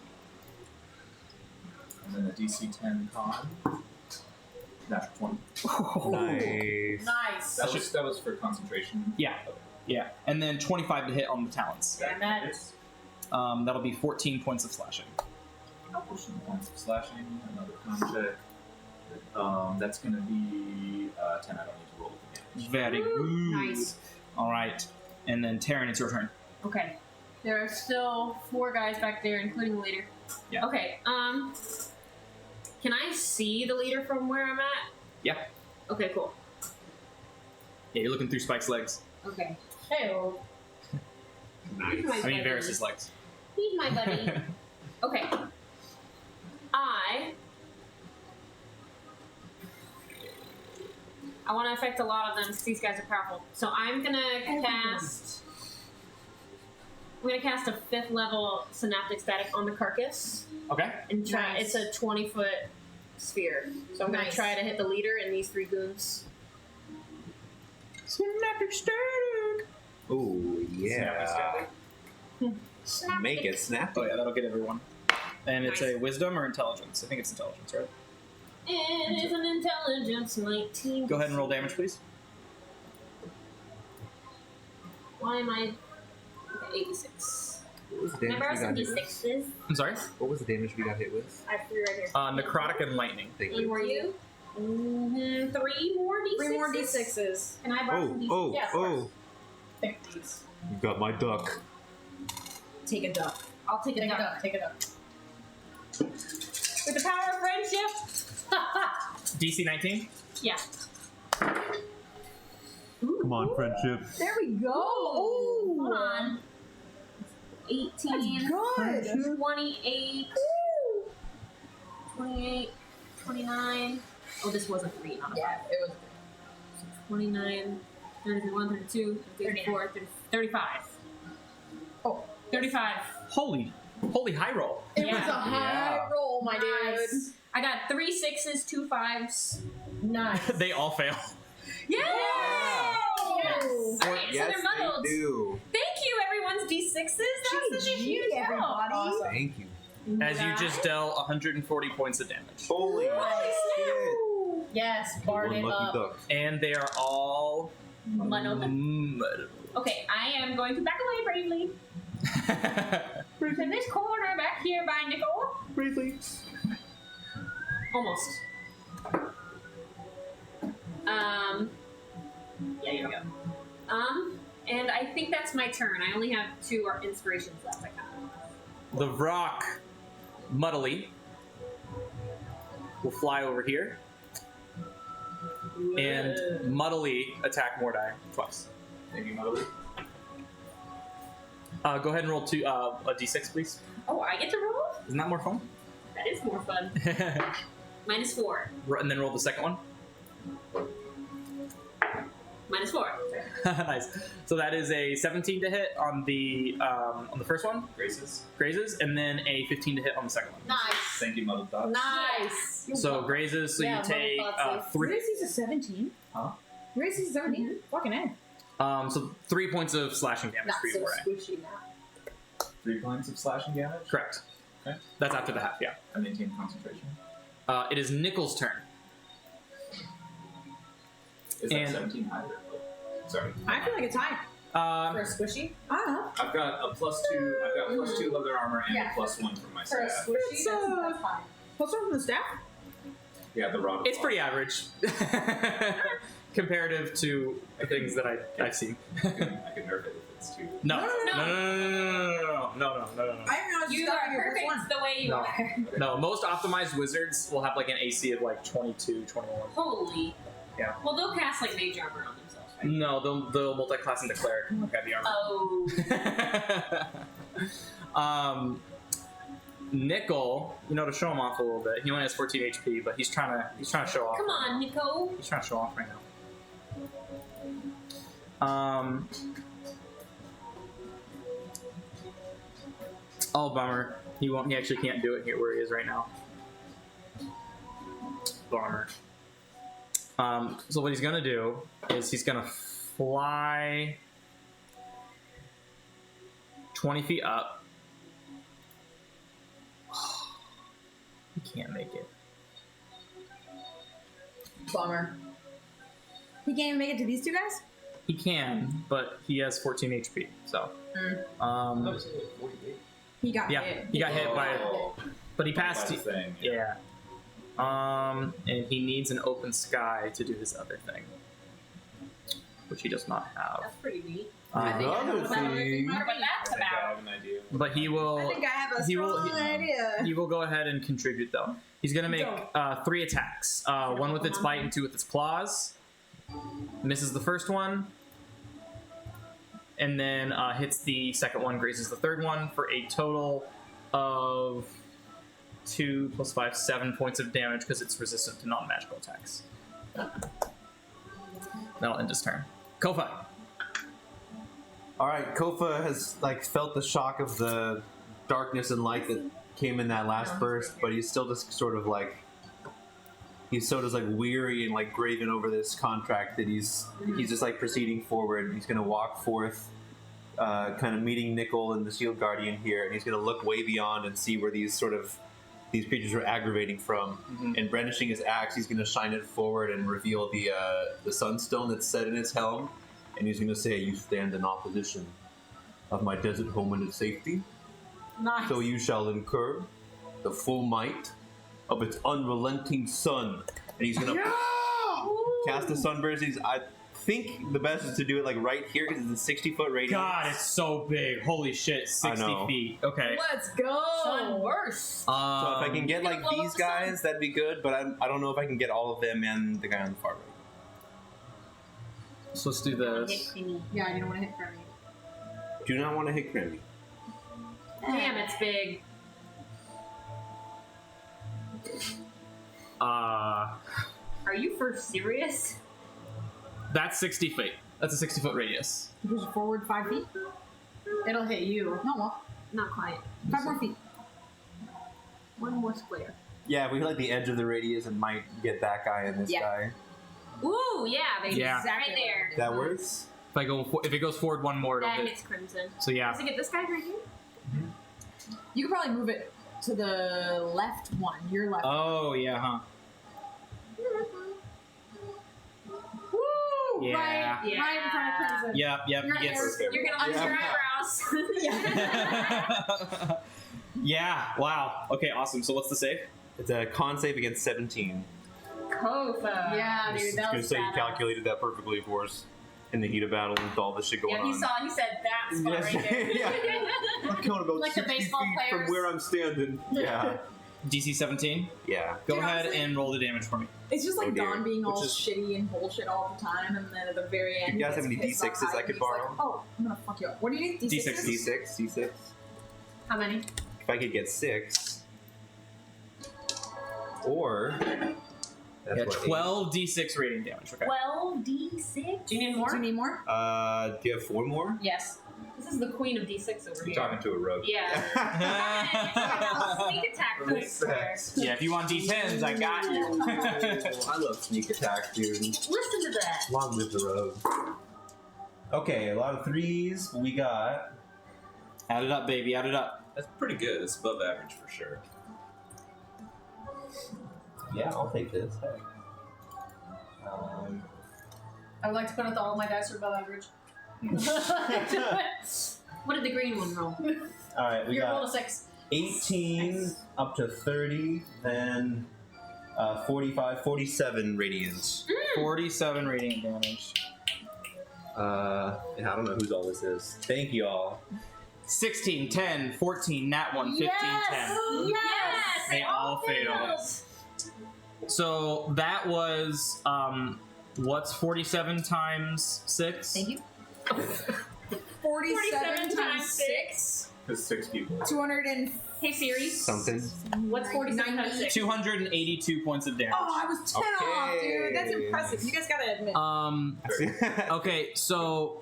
And then a DC 10 con. Natural 20. Nice. Nice. That was for concentration. Yeah. Yeah. And then 25 to hit on the talons. Damn it. It's That'll be 14 points of slashing. 14 points of slashing. Another con check. That's going to be 10. I don't need to roll with the damage. Very good. Nice. All right. And then Taryn, it's your turn. Okay. There are still 4 guys back there, including the leader. Yeah. Okay. Can I see the leader from where I'm at? Yeah. Okay. Cool. Yeah, you're looking through Spike's legs. Okay. Hey-oh. He's my I mean, buddy. Varys' legs. He's my buddy. Okay. I want to affect a lot of them because these guys are powerful. So I'm gonna cast. I'm gonna cast a 5th level synaptic static on the carcass Okay. and try. Nice. It's a 20-foot sphere, so I'm gonna Nice. try to hit the leader and these 3 goons. Synaptic static. Oh yeah. Snap Make it snap. Oh yeah, that'll get everyone. And it's Nice. a wisdom or intelligence? I think it's intelligence, right? It is an intelligence 19. Go ahead and roll damage, please. Why am I? Okay, 86. What was the Remember, I damage was we got hit with? D6s. I'm sorry. What was the damage we got hit with? I have 3 right here. Necrotic and lightning. Thank And you. were you? 3 more D6s. 3 more d6s. Can I borrow some D6s? Oh, Yeah, of oh! Pick these. You got my duck. Take a duck. I'll take a Take it duck. up. Take it up. With the power of friendship. DC 19. Yeah. Come on, friendship. There we go. Oh, Hold on. 18. good. 28. 28. 29. Oh, this was a 3, not a 5. Yeah, it was. 29. 31, 32, 34, 30, 35. Oh. 35. Holy high roll. It Yeah. was a high Yeah. roll, my Nice. I got 3 6s, 2 5s. dude. Nice. They all fail. Yay! Yes. Alright, so they're muddled. They do. Thank you, everyone's D6s. That was such a huge help. everybody. Awesome. Thank you. As you just dealt 140 points of damage. Holy Holy shit. Yes, barred One it lucky up. duck. And they are all Muddled. muddled. Okay, I am going to back away bravely. To this corner back here by Nicole. Briefly. Almost. Yeah, here we go. And I think that's my turn. I only have 2 inspirations left. I kind The rock muddly will fly over here and muddly attack Mordai twice. Thank you, Mother. Go ahead and roll a d6, please. Oh, I get to roll? Isn't that more fun? That is more fun. -4. And then roll the second one. -4. Nice. So that is a 17 to hit on the first one, Graces. grazes, and then a 15 to hit on the second one. Nice. Thank you, Mother Dog. Nice. So grazes, so Yeah, you take mother thoughts, 3. Gracie's a 17. Huh? Gracie's 17. Fucking A. So 3 points of slashing damage Not for you, so Moray. squishy now. 3 points of slashing damage. Correct. Okay. That's after the half, yeah. I maintain concentration. It is Nickel's turn. Is that And- 17 higher? Sorry. I feel like it's high. For a squishy? I don't know. I've got a +2. I've got +2 leather armor and Yeah. a +1 from my For a staff. squishy, It's, that's fine. What's wrong with the staff? Yeah, the rod. of It's law. pretty average. Comparative to the things that I've seen. I could nerf it if it's too. No. No, No, no, no, no. I didn't realize You stuff are in your perfect one. the way you No. are. No, most optimized wizards will have like an AC of like 22, 21. Holy. Yeah. Well, they'll cast like mage armor on themselves, right? No, they'll multi-class into cleric and have the armor. Oh. Nickel, to show him off a little bit. He only has 14 HP, but he's trying to show off. Come on, Nico. He's trying to show off right now. Oh, bummer. He won't. He actually can't do it here where he is right now. Bummer. So what he's gonna do is he's gonna fly 20 feet up. He can't make it. Bummer. He can't even make it to these two guys? He can, but he has 14 HP. So, He got yeah, hit. he got hit by it, Oh, but he passed. by the thing. Yeah. And he needs an open sky to do his other thing, which he does not have. That's pretty neat. I think I know Another what that other thing. What I that's think I about. have an idea. But he will. I think I have a he will- strong idea. He will go ahead and contribute though. He's gonna make 3 attacks. One with its bite and 2 with its claws. Misses the first one, and then hits the second one. Grazes the third one for a total of 2 plus 5, 7 points of damage because it's resistant to non-magical attacks. That'll end his turn. Kofa. All right, Kofa has like felt the shock of the darkness and light that came in that last burst, but he's still just sort of like he's so just like weary and like graven over this contract that he's just like proceeding forward. He's gonna walk forth, kind of meeting Nickel and the Shield Guardian here, and he's gonna look way beyond and see where these creatures are aggravating from. And brandishing his axe, he's gonna shine it forward and reveal the sunstone that's set in his helm. And he's going to say, "You stand in opposition of my desert home and its safety. Nice. So you shall incur the full might of its unrelenting sun." And he's going to cast the sunburst. I think the best is to do it like right here because it's a 60-foot radius. God, it's so big. Holy shit, 60 feet. Okay. Let's go. Sunburst. So if I can get like blow up these the sun. guys, that'd be good. But I don't know if I can get all of them and the guy on the far right. So let's do this. Yeah, I didn't want to hit Grammy. Do not want to hit Grammy. Damn, it's big. Are you for serious? That's 60 feet. That's a 60-foot radius. You push it forward 5 feet. It'll hit you. No, well, Not quite. 5 more feet. One more square. Yeah, if we hit like the edge of the radius, it might get that guy and this Yeah. guy. Ooh, yeah, baby. Yeah. Right there. That works. If it goes forward one more, it'll That hit. hits Crimson. So yeah. Does it get this guy right here? You could probably move it to the left one. Your left. Oh yeah, huh? Woo! Yeah. Right, Yeah. right in front of Crimson. Yep. Your He gets. hair's- You're gonna lose your eyebrows. Yeah. Wow. Okay. Awesome. So what's the save? It's a con save against 17. Kofa. Yeah, dude, that I was was say you badass. calculated that perfectly, of course, in the heat of battle with all this shit going Yeah, on. he said that spot Yes. right there. Yeah. I'm counting about Like the 60 baseball feet players. from where I'm standing. Yeah. DC 17. Yeah. Go Dude, ahead honestly- and roll the damage for me. It's just like Oh, dear. Don being all Which is- shitty and bullshit all the time, and then at the very end, You he guys gets have any pissed off D6s I and could he's borrow? Like, oh, I'm gonna fuck you up. What do you need? D6s? D6. How many? If I could get 6. Or. That's Yeah, what, 12 D6 rating damage. Okay. 12d6. Do you need more? Do you need more? 8. Do you have 4 more? Yes. This is the queen of d6 over You're here. talking to a rogue. Yeah. Sneak attack dice there. Yeah, if you want D10s, I got you. I love sneak attack, dude. Listen to that. Long live the rogue. Okay, a lot of 3s. We got. Add it up, baby. Add it up. That's pretty good. It's above average for sure. Yeah, I'll take this. Hey. I would like to put out that all my dice are above average. What did the green one roll? Alright, we You rolled got a 6. 18 up to 30, then 45, 47 radiant. 47 radiant damage. And I don't know whose all this is. Thank you all. 16, 10, 14, nat 1, 15, 10. Yes! They all failed. So that was, what's 47 times 6? Thank you. 47 times 6. There's 6 people. 200 and... Hey Siri, Something. what's 47 times 6? 282 points of damage. Oh, I was 10 off, dude. That's Okay. impressive. You guys gotta admit. Okay, so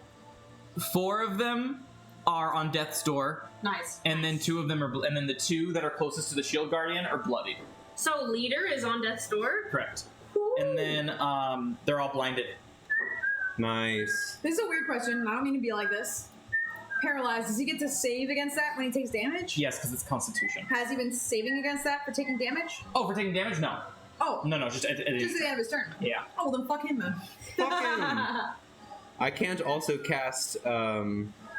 4 of them are on death's door, Nice. and then 2 of them are, and then the 2 that are closest to the shield guardian are bloodied. So leader is on death's door. Correct. And then they're all blinded. Nice. This is a weird question, and I don't mean to be like this. Paralyzed, does he get to save against that when he takes damage? Yes, because it's Constitution. Has he been saving against that for taking damage? Oh, for taking damage? No. Oh, No, just at just at the end of his turn. yeah. Oh, then fuck him then. Fuck him. I can't also cast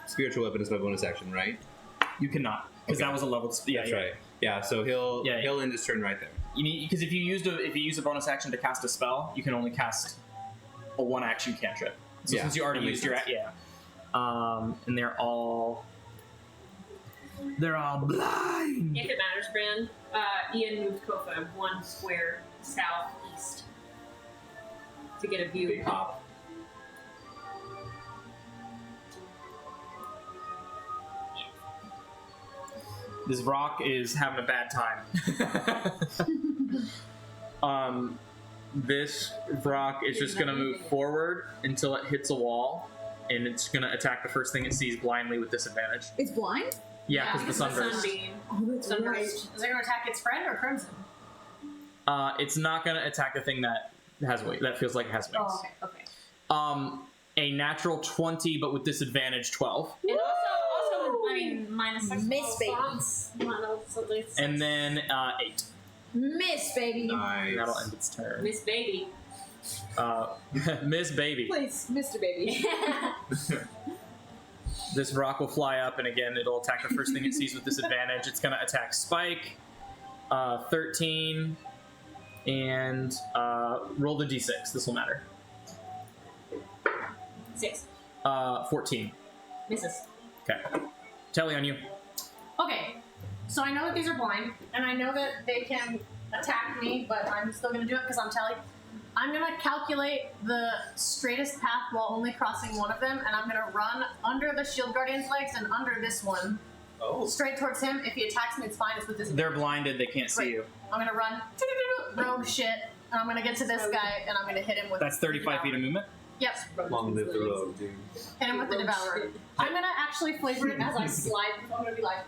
spiritual weapon as my bonus action, right? You cannot, because Okay. that was a level. Yeah, That's yeah. right. Yeah, so he'll end his turn right there. You need, because if you use a bonus action to cast a spell, you can only cast a 1-action cantrip. So Yeah, since you already that used makes your sense. and they're all blind. If it matters, Bran, Ian moved Kofa 1 square southeast to get a view. Big hop. This rock is having a bad time. This rock is just gonna move forward until it hits a wall, and it's gonna attack the first thing it sees blindly with disadvantage. It's blind? Yeah, because the sunburst. sunbeam. Oh, that's Sunburst. Is it going to attack its friend or Crimson? It's not gonna attack the thing that has wings. That feels like it has wings. Oh, okay, okay. A natural 20, but with disadvantage 12. And also, I mean, minus 6. Miss baby. And then 8. Miss, baby. Nice. And that'll end its turn. Miss Baby. Miss Baby. Please, Mr. Baby. This rock will fly up, and again, it'll attack the first thing it sees with disadvantage. It's going to attack Spike. 13. And roll the d6. This will matter. 6. 14. Misses. Okay. Telly on you. Okay, so I know that these are blind, and I know that they can attack me, but I'm still going to do it because I'm Telly. I'm going to calculate the straightest path while only crossing one of them, and I'm going to run under the Shield Guardian's legs and under this one. Oh. Straight towards him. If he attacks me, it's fine. It's with this. They're blinded. They can't see Great. you. I'm going to run. Rogue shit. And I'm going to get to this guy, and I'm going to hit him with... That's 35 feet of movement. Yep. Long live the road, dude. Hit him with the Devourer. I'm going to actually flavor it as I slide. I'm going to be like...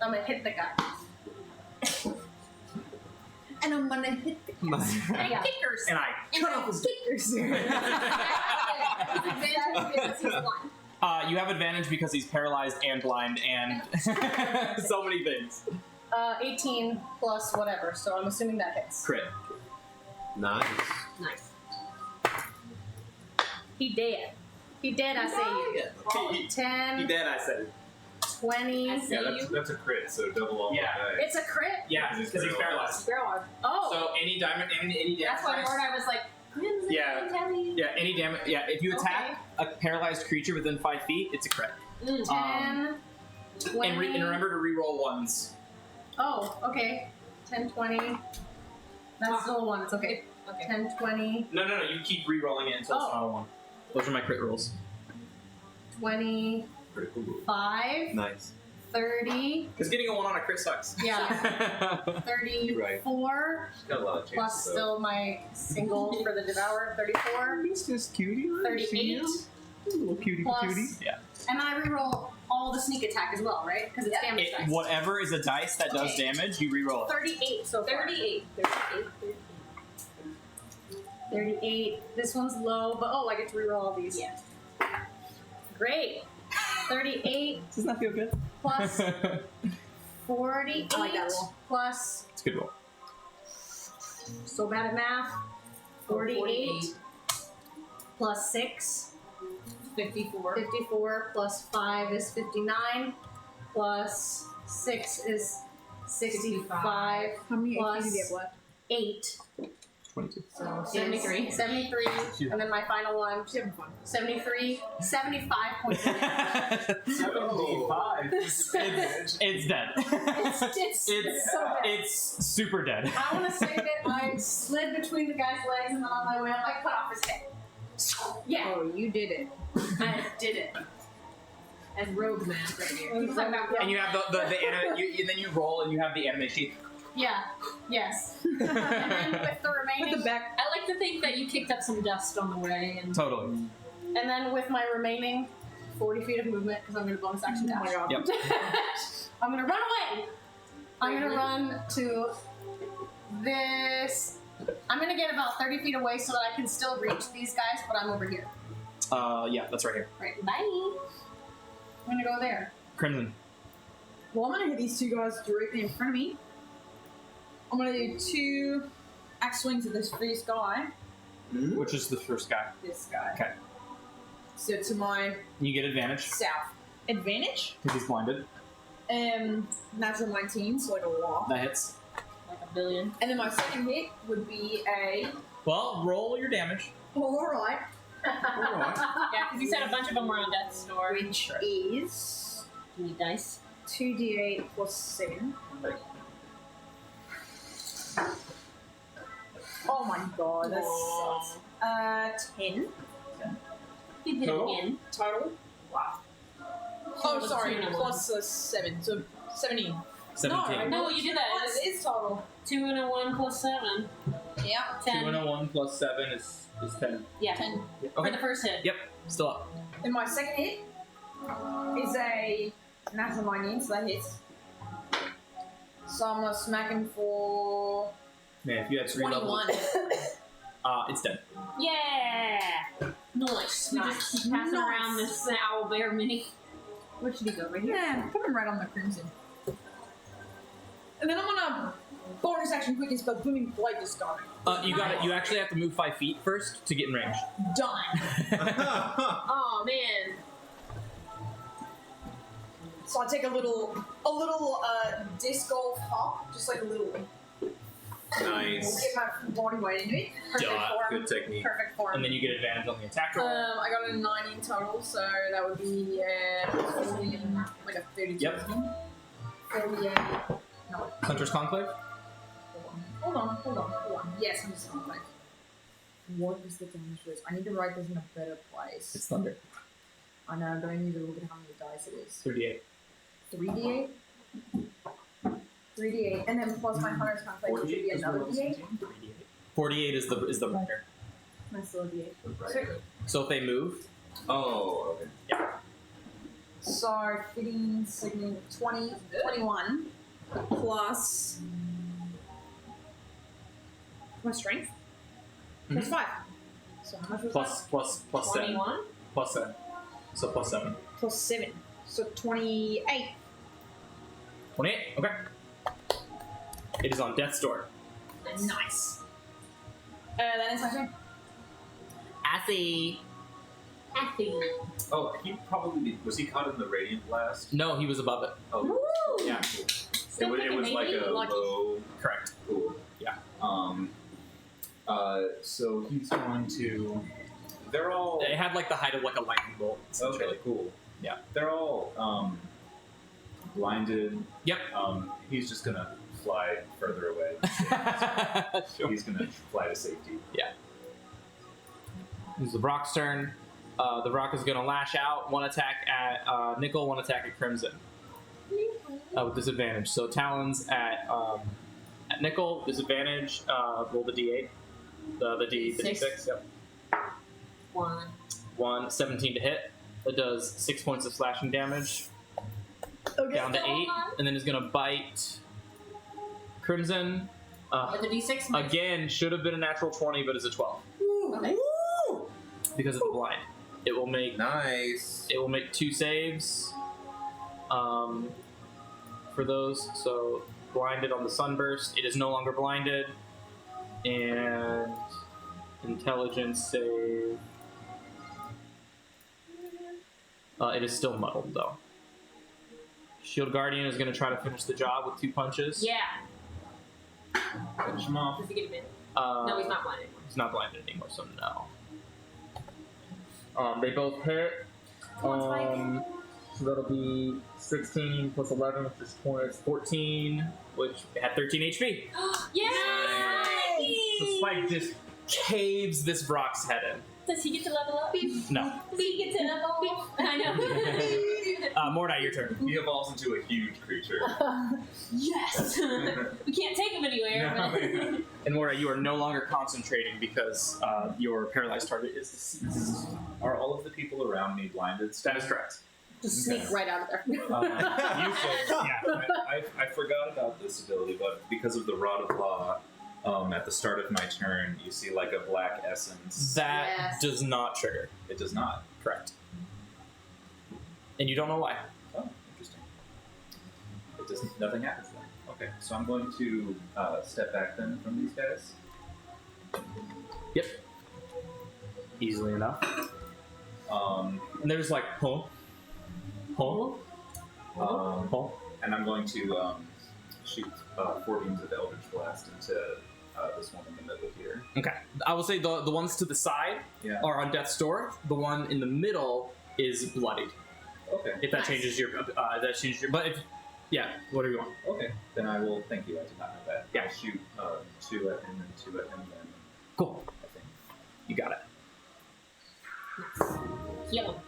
I'm going to hit the guy. And I'm gonna hit the Yeah. Kickers. And I cut off his kickers. You have advantage because he's paralyzed and blind and so many things. 18 plus whatever, so I'm assuming that hits. Crit. Nice. Nice. He dead. He dead, I say you. 10, dead, I said. 20. I see Yeah, you. that's a crit, so double all Yeah. my dice. It's a crit? Yeah, because he's paralyzed. Oh. So any damage, any damage. That's why Mordai was like, Crimson, Yeah. Telly. Yeah, any damage. Yeah, if you attack a paralyzed creature within 5 feet, it's a crit. 10, 20. And remember to reroll ones. Oh, okay. 10, 20. That's still a 1. It's okay. 10, 20, No, you keep rerolling it until it's not a 1. Those are my crit rolls. 25, Critical move. 30. Because getting a 1 on a crit sucks. Yeah. 34. Right. Got a lot of chances. Plus though. still my single for the Devourer, 34. He's just cutie. 38. Little cutie Plus- patootie. Yeah. And I reroll all the sneak attack as well, right? Because it's damage dice. Whatever is a dice that does Okay. damage, you reroll it. 38 so far. 38. This one's low, but oh, I get to reroll all these. Yeah. Great. 38 Doesn't that feel good? plus 48 I like that roll. plus, It's a good roll. so bad at math, 48 plus 6, 54 plus 5 is 59 plus 6 is 65 How many Plus- HP do you have left? 8 22. so 73. 73 and then my final one 73 75 points of damage. 75. It's dead. It's so bad. It's super dead. I want to say that I slid between the guy's legs and then on my way up I cut off his head. Yeah, Oh, you did it. I did it. As Rogue Man right here. And you have the anime, and then you roll and you have the anime sheet. Yeah. Yes. And then with the remaining, With the back. I like to think that you kicked up some dust on the way and Totally. and then with my remaining 40 feet of movement, because I'm going to bonus action dash. Oh my god. Yep. I'm going to run away. I'm going to run to this. I'm going to get about 30 feet away so that I can still reach these guys, but I'm over here. Yeah, that's right here. Right. bye. I'm going to go there. Crimson. Well, I'm gonna hit these two guys directly in front of me. I'm gonna do 2 axe swings at this first guy. Which is the first guy. This guy. Okay. So to my You get advantage south. Advantage. because he's blinded. Natural 19, so like a lot. That hits. Like a billion. And then my second hit would be a. Well, roll your damage. Alright. Yeah, because you said a bunch of them were on death's door. Which is You need dice. 2d8 plus 7. Oh my god, that sucks. 10 You hit Total? again. total. Wow. Oh, total sorry. 2 and a 1. Plus 7, so 17. 17. No, you did that. Oh, it is total. 2 and a 1 plus 7. Yeah. 10. 2 and a 1 plus 7 is 10. Yeah. 10. For Okay. the first hit. Yep. Still up. And my second hit is a natural 19, so that hits. So I'm gonna smack him for Man, if you had 3 levels. 21. It's dead. Yeah! Nice. We just keep passing Nice. around this owl bear mini. Where should he go? Right here? Yeah, put him right on the crimson. And then I'm gonna bonus action quickly spell booming blight this guy. You got it. You actually have to move 5 feet first to get in range. Done. Oh man. So I take a little disc golf hop, just like a little. Nice. Get my body weight into it. Perfect Duh, form. Good technique. Perfect form. And then you get advantage on the attack roll. I got a 9 in total, so that would be 40 and like a 32. Yep. 38. No. Hunter's Conclave? Hold on. Yes, I'm just like, what is the damage was? I need to write this in a better place. It's thunder. I know, but I need to look at how many dice it is. 38. 3d8? 3d8, and then plus my hunter's conflict, which would be another d8. 48 is the rider. That's still a d8. Right. So if they move, Oh, okay. So 15, 16, 20, 21 plus my strength plus 5. So how much was that? plus 7. 21? Plus 7. So plus 7. Plus 7. So 28. 28. Okay. It is on death's door. Nice. Then it's my turn. I see. Happy. Oh, he probably was he caught in the radiant blast? No, he was above it. Oh, Woo! Yeah. Still it thinking was like maybe a lucky. low. Correct. Cool. Yeah. So he's going to. They're all. It had like the height of like a lightning bolt. Okay, cool. Yeah. They're all blinded. Yep. He's just gonna fly further away. Sure. He's gonna fly to safety. It's the Brock's turn. The Brock is going to lash out. One attack at Nickel, one attack at Crimson. With disadvantage. So Talons at Nickel, disadvantage. Roll the D8. The D6. Yep. 1, 17 to hit. That does 6 points of slashing damage. Okay. Down to So 8. hold on. And then he's going to bite Crimson. With the d6 miss. Again, should have been a natural 20, but it's a 12. Okay. Because of the blind. It will make Nice. 2 saves for those. So blinded on the sunburst. It is no longer blinded. And intelligence save. It is still muddled though. Shield Guardian is going to try to finish the job with 2 punches. Yeah. Finish him off. Does he get advantage? No, he's not blind anymore. He's not blinded anymore, so no. They both hit. Come on, Spike. So that'll be 16 plus 11, which is 14, which had 13 HP. Yeah! So Spike just caves this Brock's head in. Does he get to level up? No. Does he get to level up? I know. Mordai, your turn. He evolves into a huge creature. Yes! We can't take him anywhere. No. But And Mordai, you are no longer concentrating because your paralyzed target is deceased. Are all of the people around me blinded? That is correct. Just sneak right out of there. You said, I forgot about this ability, but because of the Rod of Law, at the start of my turn, you see like a black essence. That Yes. does not trigger. It does not. Correct. And you don't know why. Oh, interesting. It doesn't. Nothing happens then. Okay, so I'm going to step back then from these guys. Yep. Easily enough. Um, And they're just like, huh? Huh? Huh? and I'm going to shoot 4 beams of Eldritch Blast into this one in the middle here. Okay. I will say the ones to the side Yeah. are on death's door. The one in the middle is bloodied. Okay. If that changes your, but if, yeah, whatever you want. Okay. Then I will. Thank you. I did not know that. Yeah. I'll shoot 2 at him and 2 at him. Then Cool. I think. You got it. kill him.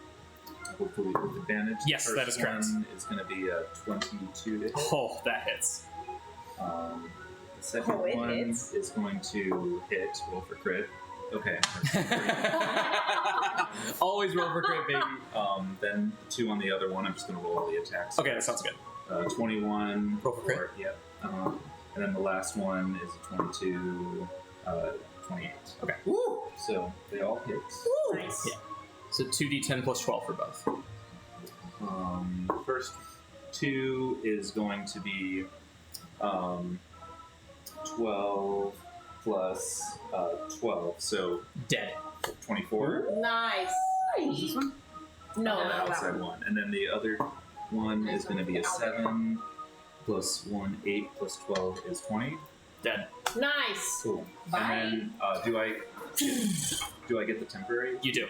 hopefully with advantage. Yes, The that first is correct. one is going to be a 22 to hit. Oh, that hits. The second Oh, it one hits. is going to hit. Roll for crit. Okay. Always roll for crit, baby. Then 2 on the other one. I'm just going to roll all the attacks. Okay, that sounds good. 21. Roll for crit? Yep. And then the last one is a 22. 28. Okay. Woo! So they all hit. Nice. Yeah. So 2d10 plus 12 for both. First 2 is going to be 12 plus 12, so Dead. 24. Nice. This one? No, the no, outside no. one. And then the other one is going to be a 7 plus 1, 8 plus 12 is 20. Dead. Nice. Cool. Bye. And then do I get the temporary? You do.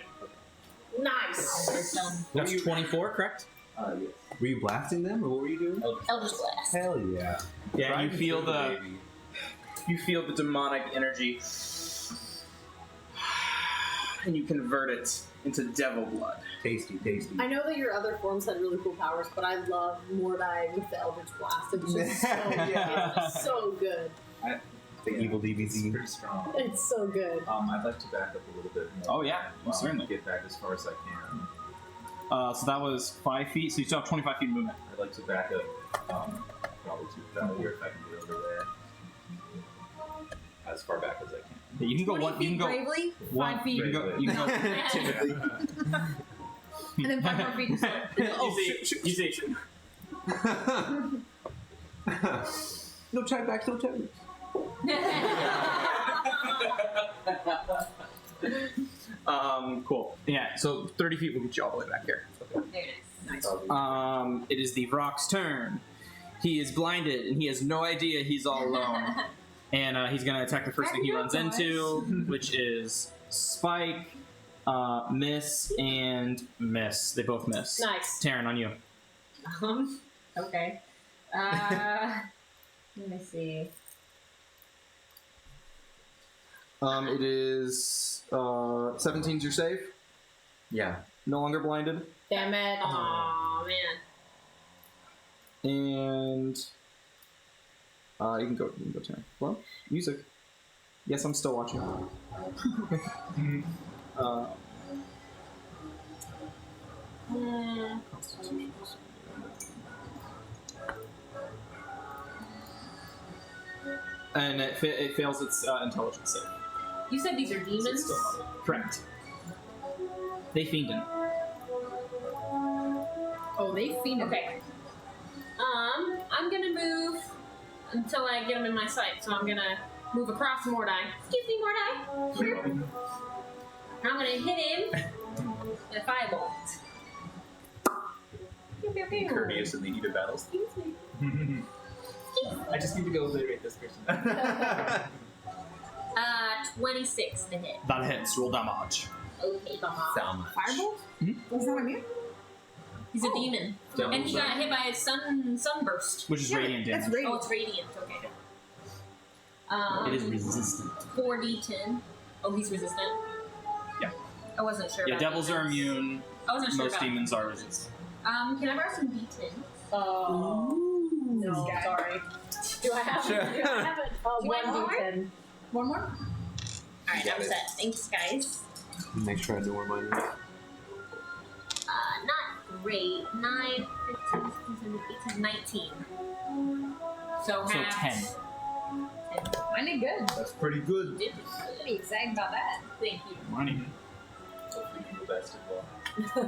Nice. That's 24, correct? Yes. Were you blasting them, or what were you doing? Eldritch Blast. Hell yeah! Yeah, Try you to feel kill the baby. you feel the demonic energy, and you convert it into devil blood. Tasty, tasty. I know that your other forms had really cool powers, but I love Mordai with the Eldritch Blast. It's just so Yeah. good. It's so good. The evil It's DBZ. pretty strong. It's so good. I'd like to back up a little bit more. Oh, yeah, most certainly. Get back as far as I can. So that was 5 feet. So you still have 25 feet of movement. I'd like to back up probably to that here if I can get over there. As far back as I can. Yeah, you can go 20 one. You can feet go bravely, one. 5 feet. You can go. You can go two. and then 5 more feet. Oh, shoot. You say shoot. No try back, no try back. Cool. Yeah. So 30 feet will get you all the way back here. Very nice. It is the Vrock's turn. He is blinded and he has no idea he's all alone. And he's gonna attack the first thing he runs into, which is Spike, miss, and miss. They both miss. Nice. Taryn, on you. Okay. Let me see. It is 17's your save. Yeah. No longer blinded. Damn it. Aw, man. And you can go, Taryn. Well, music. Yes, I'm still watching. And it fails its intelligence save. You said these are So it's demons? still not it. Correct. They fiended. Oh, they fiend. Okay. I'm gonna move until I get them in my sight. So I'm gonna move across Mordai. Excuse me, Mordai. I'm gonna hit him with a firebolt. Pew, pew, pew. Courteous in the heat of battle. Excuse me. I just need to go literate this person. 26 to hit. That hits. Roll damage. Okay, come on. Firebolt? That's not immune? He's a demon. Devil And he got Blast. hit by a sunburst. Which is radiant damage. That's radiant. Oh, it's radiant. Okay. It is resistant. 4d10. Oh, he's resistant? Yeah. I wasn't sure Yeah, about devils are demons. immune. I wasn't sure Most about demons are resistant. Can I borrow some d10? No, sorry. Do I have, Sure. do I have a You want 1d10? One more? Alright, I'm set. Thanks, guys. Make sure I know where mine is. Not great. 9, 15, 16, 17, 18, 19. So So half. 10. Mine did good. That's pretty good. Did Pretty excited about that. Thank you. Money. Hopefully you do the best as well.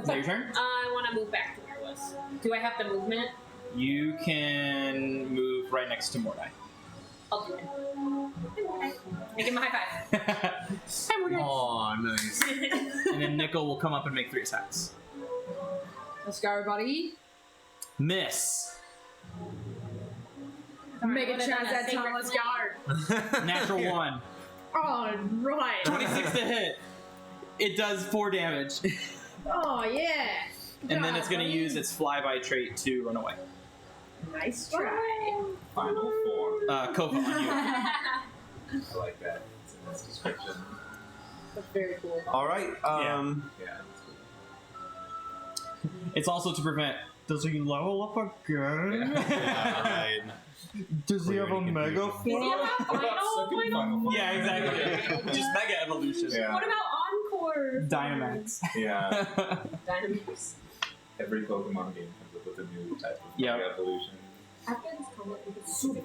Is that your turn? I want to move back to where I was. Do I have the movement? You can move right next to Mordai. I'll do it. I give him a high five. Aw, nice. And then Nickel will come up and make 3 attacks. Let's go, everybody. Miss. Make a What chance about at sacred Thomas flame? Guard. Natural 1. Oh, right. 26 to hit. It does 4 damage. Oh, yeah. And then it's going to use its flyby trait to run away. Nice try. Final form. Kova, on you. I like that. It's in this description. That's very cool. All right. Yeah. That's It's also to prevent. Does he level up again? Right. Does he have a Really mega confused. Does he have a final? Yeah, exactly. Just mega evolution. Yeah. What about Encore? Dynamax. Yeah. Dynamax. Every Pokemon game comes up with a new type of Yeah. Mega evolution. After this comment, we could super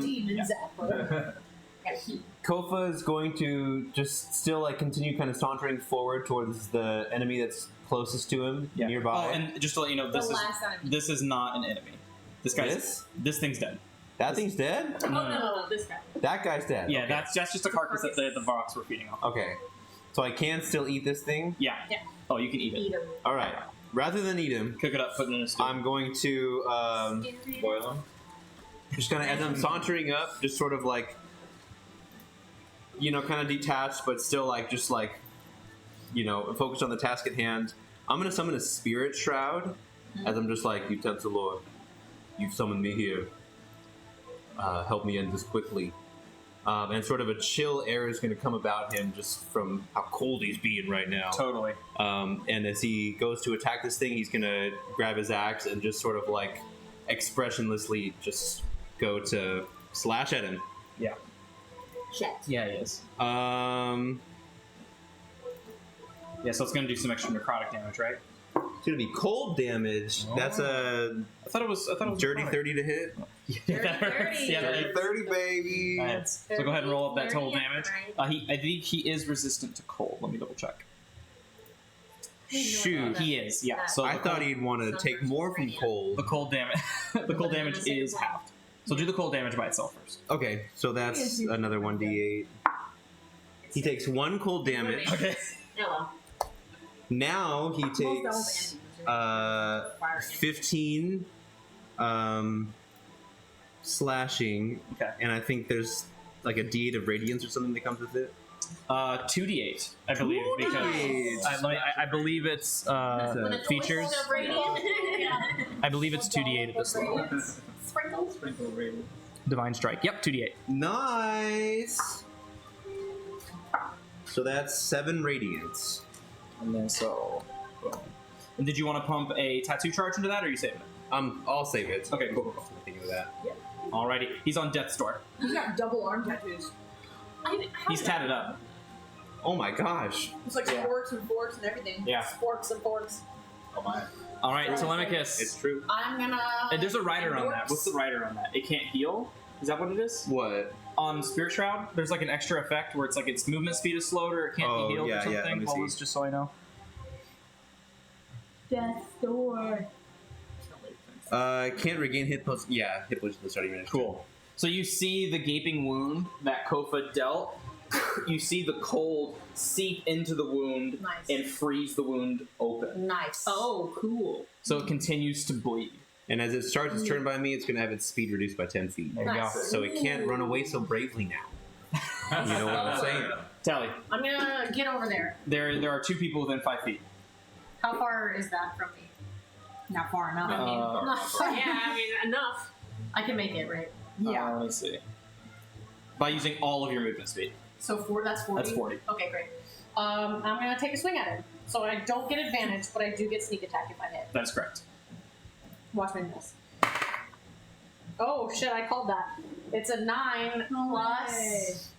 Demon Zapper. Kofa is going to just still like continue kind of sauntering forward towards the enemy that's closest to him nearby. Oh, and just to let you know, The last enemy. this is not an enemy. This thing's dead. That thing's dead? Oh no, this guy. That guy's dead. Yeah, Okay. that's just a carcass that the Vox were feeding off. Okay. So I can still eat this thing? Yeah. Yeah. Oh, you can eat it. Eat him. Alright. Rather than eat him, Cook it up, put it in a stew. I'm going to Boil them. just kind of, as I'm sauntering up, just sort of like, you know, kind of detached, but still like, just like, you know, focused on the task at hand. I'm going to summon a Spirit Shroud, as I'm just like, you tempted Lord, you've summoned me here. Help me end this quickly. And sort of a chill air is going to come about him just from how cold he's being right now. Totally. And as he goes to attack this thing, he's going to grab his axe and just sort of like expressionlessly just go to slash at him. Yeah. Shit. Yeah, he is. Um, Yeah, so it's gonna do some extra necrotic damage, right? it's going to be cold damage. That's a I thought it was dirty necrotic. 30 to hit. Yeah, that hurts. Yeah, that Dirty hurts. 30, baby. Alright, so go ahead and roll up that total 30, damage. right. I think he is resistant to cold. Let me double check. Shoot. He is, yeah. So I the thought cold- he'd want to take more from cold. the cold damage the cold damage is halved. So do the cold damage by itself first. Okay, so that's another 1d8. He takes 1 cold damage. Okay. Hello. Now he takes 15 slashing, Okay. and I think there's like a d8 of radiance or something that comes with it. 2d8, I believe, because 2d8. I believe it's features. I believe it's 2d8 at this level. Sprinkles. Sprinkle rating. Divine Strike. Yep, 2d8. Nice. So that's 7 radiance. And then so. Boom. And did you want to pump a tattoo charge into that, or are you saving it? I'll save it. Okay, cool. Thinking of that. Alrighty, he's on death's door. He's got double arm tattoos. He's tatted up. Oh my gosh. It's like sporks and forks and everything. Yeah. Sporks and forks. Oh my. All right, Telemachus. It's true. I'm gonna. And there's a rider on that. What's the rider on that? It can't heal. Is that what it is? What? On Spirit Shroud, there's like an extra effect where it's like its movement speed is slowed or it can't Oh, be healed yeah, or yeah, something. let me Hold see. this just so I know. Death's door. Can't regain hit points. Yeah, hit points at the start of your next Cool. So you see the gaping wound that Kofa dealt. You see the cold seep into the wound Nice. and freeze the wound open. Nice. Oh, cool. So it continues to bleed. And as it starts its turn by me, it's going to have its speed reduced by 10 feet. There you Nice. go. So it can't run away so bravely now. You know what I'm saying? Tally. I'm gonna get over there. There are 2 people within 5 feet. How far is that from me? Not far enough. Yeah, I mean, enough. I can make it, right? Let me see. By using all of your movement speed. So that's 40? That's 40. Okay, great. I'm gonna take a swing at him. So I don't get advantage, but I do get sneak attack if I hit. That's correct. Watch me miss. Oh shit, I called that. It's a 9 plus.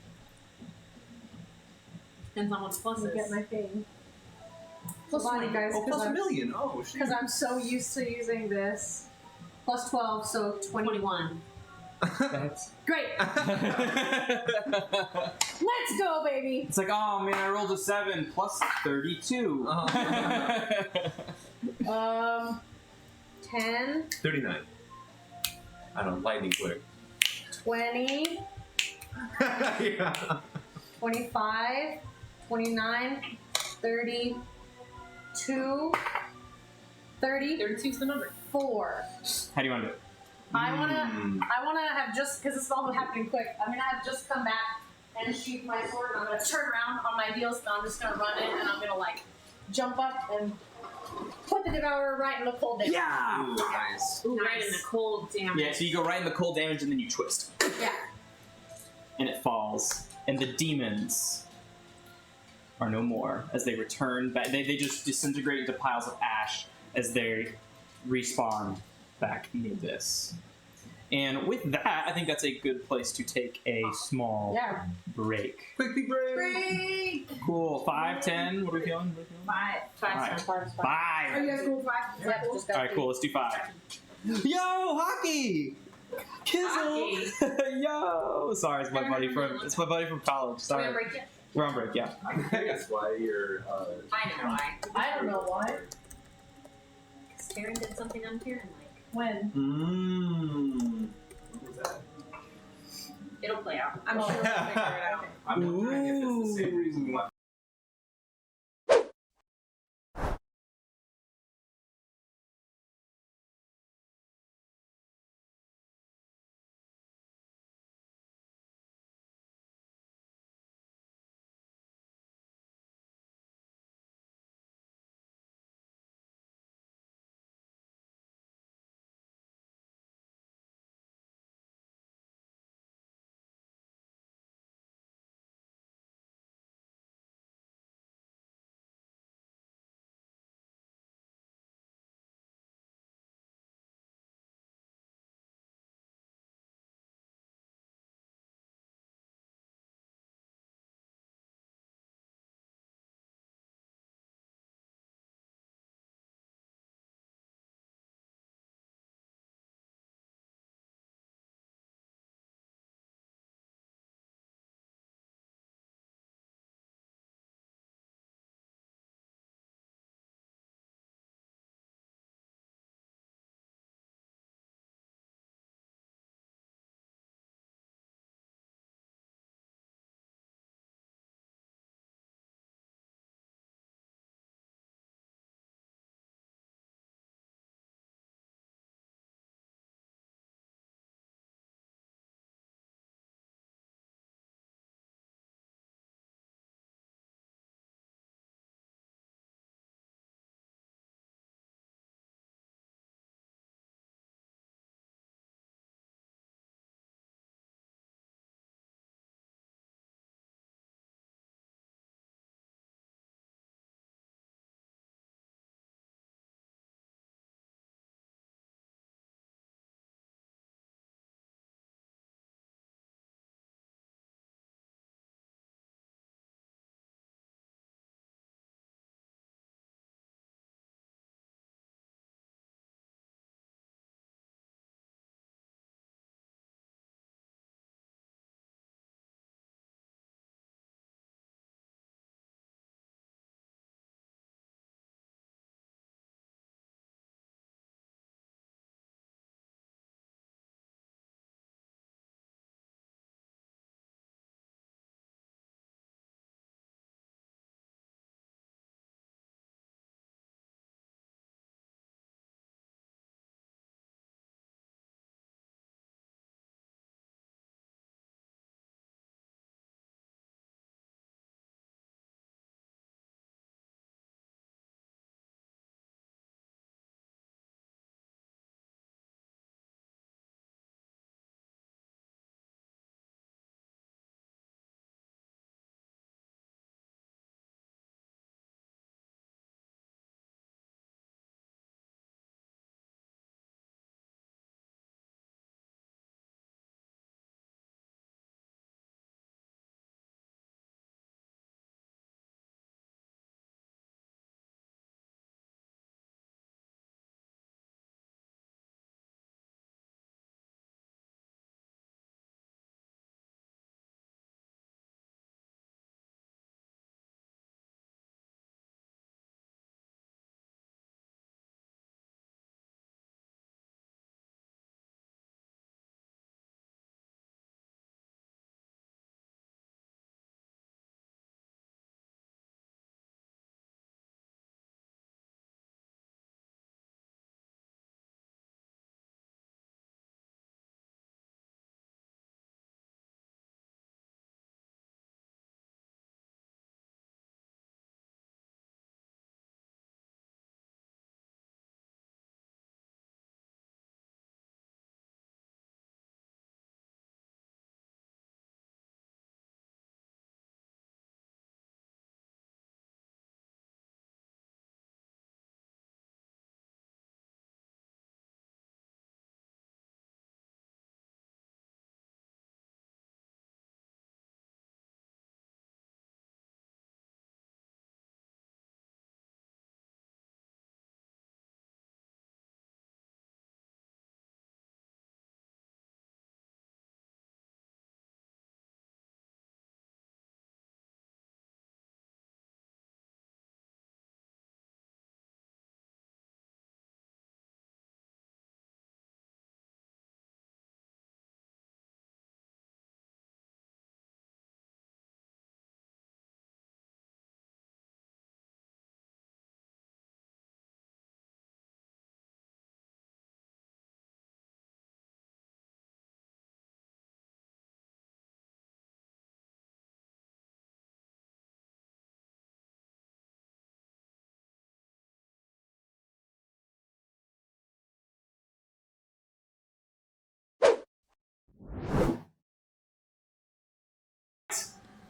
Depends on what's Let me get pluses. my thing. Plus 20, guys. Oh, plus a million. Oh, shit. Because I'm so used to using this. Plus 12, so 21. That's... Great! Let's go, baby! It's like, oh man, I rolled a 7 plus 32. 10, 39. I don't know, lightning quick. 20, Yeah. 25, 29, 32, 30, 32's the number. 4. How do you want to do it? I wanna have just, because this is all happening quick, I'm gonna have just come back and sheath my sword and I'm gonna turn around on my heels and I'm just gonna run in and I'm gonna like jump up and put the devourer right in the cold damage. Yeah! Ooh, nice. Ooh, right in the cold damage. Yeah, so you go right in the cold damage and then you twist. Yeah. And it falls. And the demons are no more as they return back. They just disintegrate into piles of ash as they respawn back in the abyss. And with that, I think that's a good place to take a small break. Quick break. Break! Cool. 5, 10. What are we feeling? Five. Five. Five. Five. Are you guys cool with 5? Yep, just got All right, cool. Let's do 5. Yo, hockey! Kizzle! Yo! Sorry, it's my buddy from college. Are we Sorry. on break yet? We're on break, yeah. I think that's why you're. I know why. I don't know why. Because Taryn did something I'm Taryn like. When? What was that? It'll play out. I'm sure we'll figure it out. I'm wondering if it's the same reason why.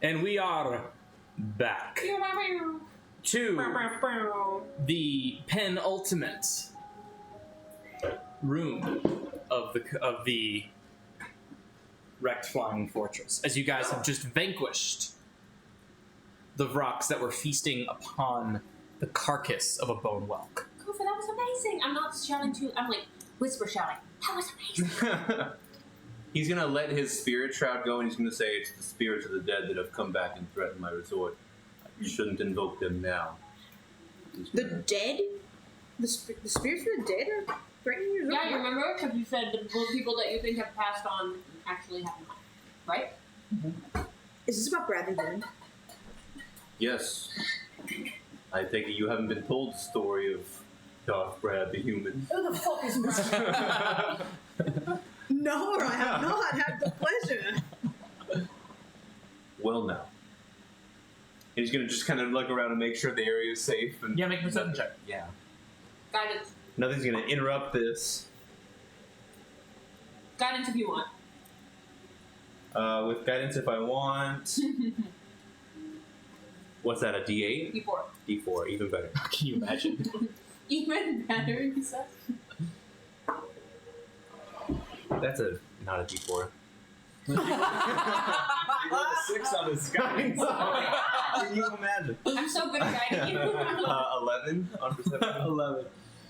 And we are back to the penultimate room of the wrecked flying fortress. As you guys have just vanquished the rocks that were feasting upon the carcass of a bone whelk. Kofa, that was amazing. I'm not shouting too. I'm like whisper shouting. That was amazing. He's gonna let his spirit shroud go, and he's gonna say, "It's the spirits of the dead that have come back and threatened my resort. You shouldn't invoke them now." The dead? The spirits of the dead are threatening your Yeah, you remember? Because you said the people that you think have passed on actually haven't, right? Is this about Bradley then? Yes. I take it you haven't been told the story of Darth Brad the human. Who the fuck is Brad? No, I have not had the pleasure. Well, now. He's gonna just kind of look around and make sure the area is safe. And Yeah, make a perception check. Yeah. Guidance. Nothing's gonna interrupt this. Guidance if you want. With guidance, if I want. What's that? A D8? D4. D4, even better. Can you imagine? Even better, he says. That's not a D4. He rolled a 6 on his guidance. Can you imagine? I'm so good at guiding you. 11 on perception. 11.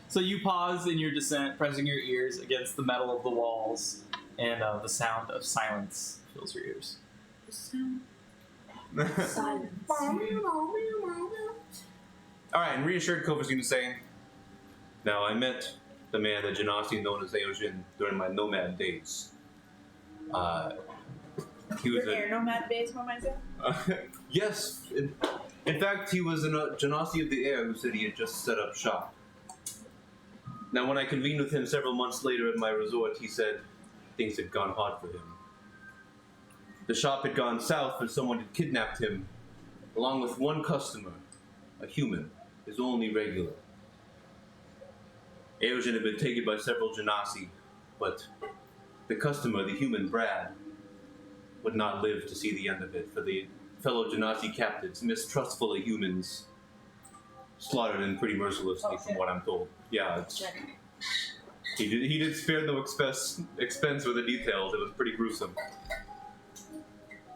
So you pause in your descent, pressing your ears against the metal of the walls, and the sound of silence fills your ears. Silence. Alright, and reassured Kova's going to say, "Now I met the man that Genasi known as Eojin during my nomad days. He was Your air nomad days, what might say? yes. In fact, he was a Genasi of the air who said he had just set up shop. Now, when I convened with him several months later at my resort, he said things had gone hard for him. The shop had gone south and someone had kidnapped him, along with one customer, a human, his only regular. Eojin had been taken by several Genasi, but the customer, the human Brad, would not live to see the end of it, for the fellow Genasi captives, mistrustful of humans, slaughtered him pretty mercilessly, from what I'm told. Yeah, he did spare no expense with the details. It was pretty gruesome.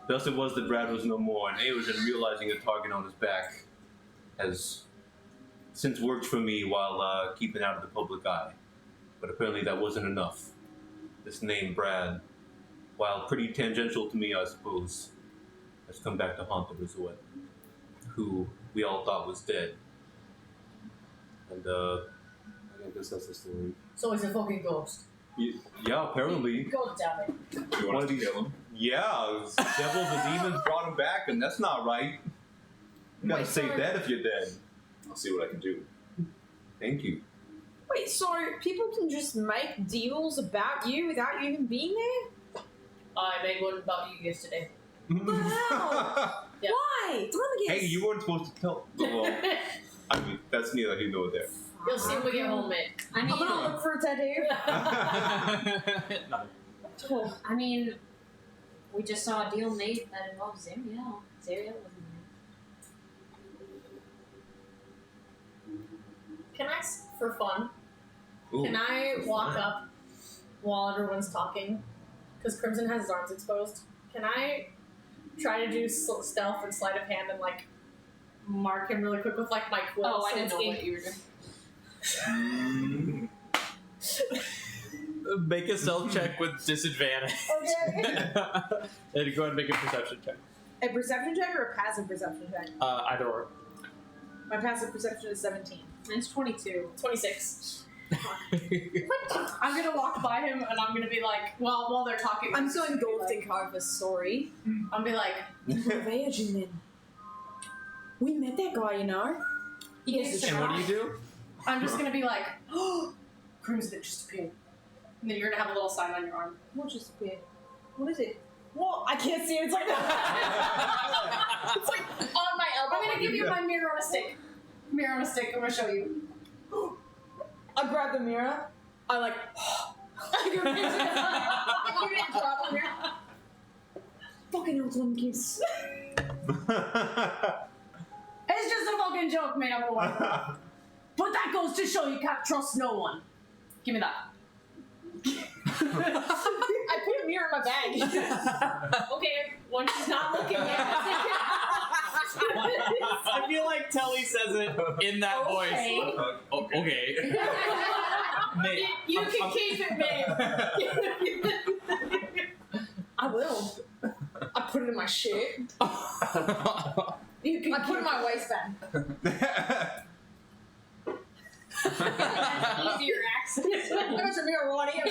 Thus it was that Brad was no more, and Eojin, realizing a target on his back, has since worked for me while keeping out of the public eye. But apparently that wasn't enough. This name, Brad, while pretty tangential to me, I suppose, has come back to haunt the resort, who we all thought was dead. And, I guess that's the story. So he's a fucking ghost. Yeah, apparently. God damn it. You One want of to these- kill him? Yeah, devils and demons brought him back, and that's not right. You gotta Wait, say sorry. that if you're dead. I'll see what I can do. Thank you. Wait, so people can just make deals about you without you even being there? I made one about you yesterday. What the hell? Yeah. Why? Tell them again. Hey, you weren't supposed to tell. Well, I mean, that's neither here nor there. You'll see when we get home, mate. I mean, I'm gonna look for a tattoo. No. I mean, we just saw a deal made that involves Zariel. Zariel wasn't Can I, for fun, Ooh, can I that's walk fine. up while everyone's talking? Because Crimson has his arms exposed. Can I try to do stealth and sleight of hand and, like, mark him really quick with, like, my quill? Oh, I so didn't it's know ink? what you were doing. Make a stealth check with disadvantage. Okay. And go ahead and make a perception check. A perception check or a passive perception check? Either or. My passive perception is 17. Mine's 22. 26. I'm gonna walk by him and I'm gonna be like, while they're talking, I'm so engulfed in Carver's story. I'll be like, Imagine then. We met that guy, you know? He gets to And what do you do? I'm just gonna be like, oh, Crimson just appeared. And then you're gonna have a little sign on your arm. What just appeared? What is it? Well, I can't see it. It's like that. It's like on my elbow. I'm gonna give you my mirror on a stick. Mirror on a stick, I'm gonna show you. I grab the mirror. I like. You didn't drop the mirror. Fucking old one kiss. It's just a fucking joke, man. But that goes to show you can't trust no one. Give me that. I put a mirror in my bag. Okay, when she's not looking at I feel like Telly says it in that Okay. voice. Okay. Mate, You can keep it, man. I will. I put it in my shirt. You can I put it in my waistband. easier access. I got your mirror right here.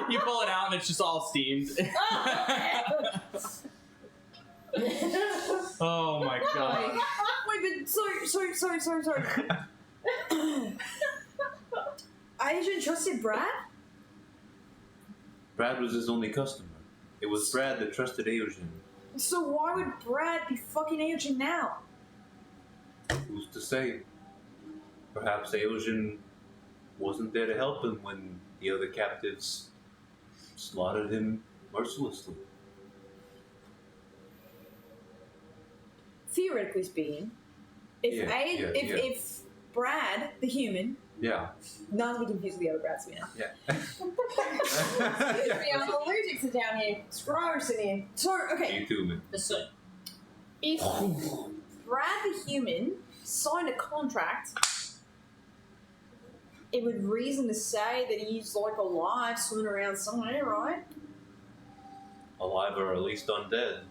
You pull it out and it's just all steamed. Oh my god. Wait, but sorry. Asian trusted Brad? Brad was his only customer. It was Brad that trusted Aosin. So why would Brad be fucking Asian now? Who's to say? Perhaps Aosin wasn't there to help him when the other captives slaughtered him mercilessly. Theoretically speaking, if Brad, the human, Yeah. not to be confused with the other Brads, you know. Yeah. Excuse me, I'm allergic to down here. Scars in here. So, okay, You too, man. The soot. if Brad the human signed a contract, it would reason to say that he's like alive, swimming around somewhere, right? Alive or at least undead.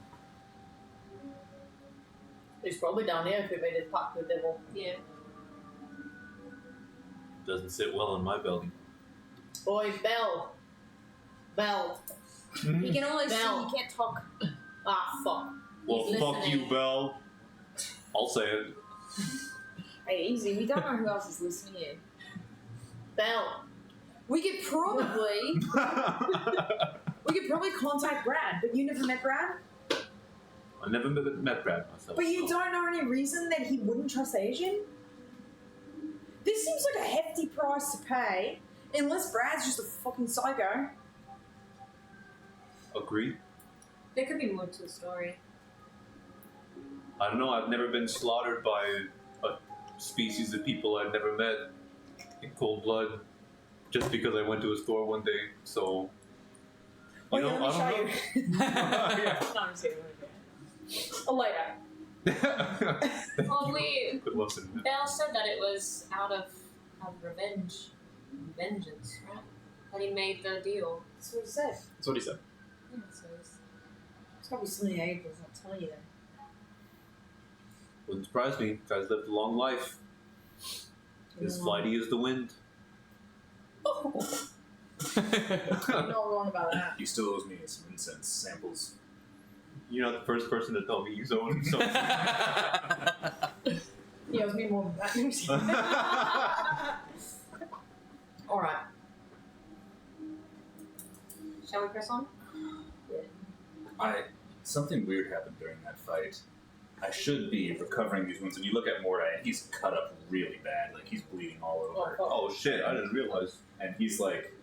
He's probably down here if we made his pact with the devil. Yeah. Doesn't sit well in my belly. Oi, Bell. Bell. He can only see, Bell. he can't talk. Ah, fuck. Well, He's fuck listening. you, Bell. I'll say it. Hey, easy, we don't know who else is listening here. Bell. We could probably contact Brad, but you never met Brad? I never met Brad myself. But you so- don't know any reason that he wouldn't trust Asian? This seems like a hefty price to pay, unless Brad's just a fucking psycho. Agree. There could be more to the story. I don't know, I've never been slaughtered by a species of people I've never met in cold blood just because I went to a store one day, so... Oh, You yeah, know, let me I show don't you. No, I'm just kidding. Later. know. Well, we Good lesson. Belle said that it was out of vengeance, right? That he made the deal. That's what he said. That's what he said. Yeah, so it's It's probably something April's not telling you then. Wouldn't surprise me. Guy's lived a long life. As flighty as the wind. I'm not wrong about that. He still owes me some incense samples. You're not the first person to tell me he's owing him something. He owes me more than that. Alright. Shall we press on? Something weird happened during that fight. I should be recovering these wounds, and you look at Mordai, and he's cut up really bad. Like, he's bleeding all over. Oh shit, I didn't realize. And he's like,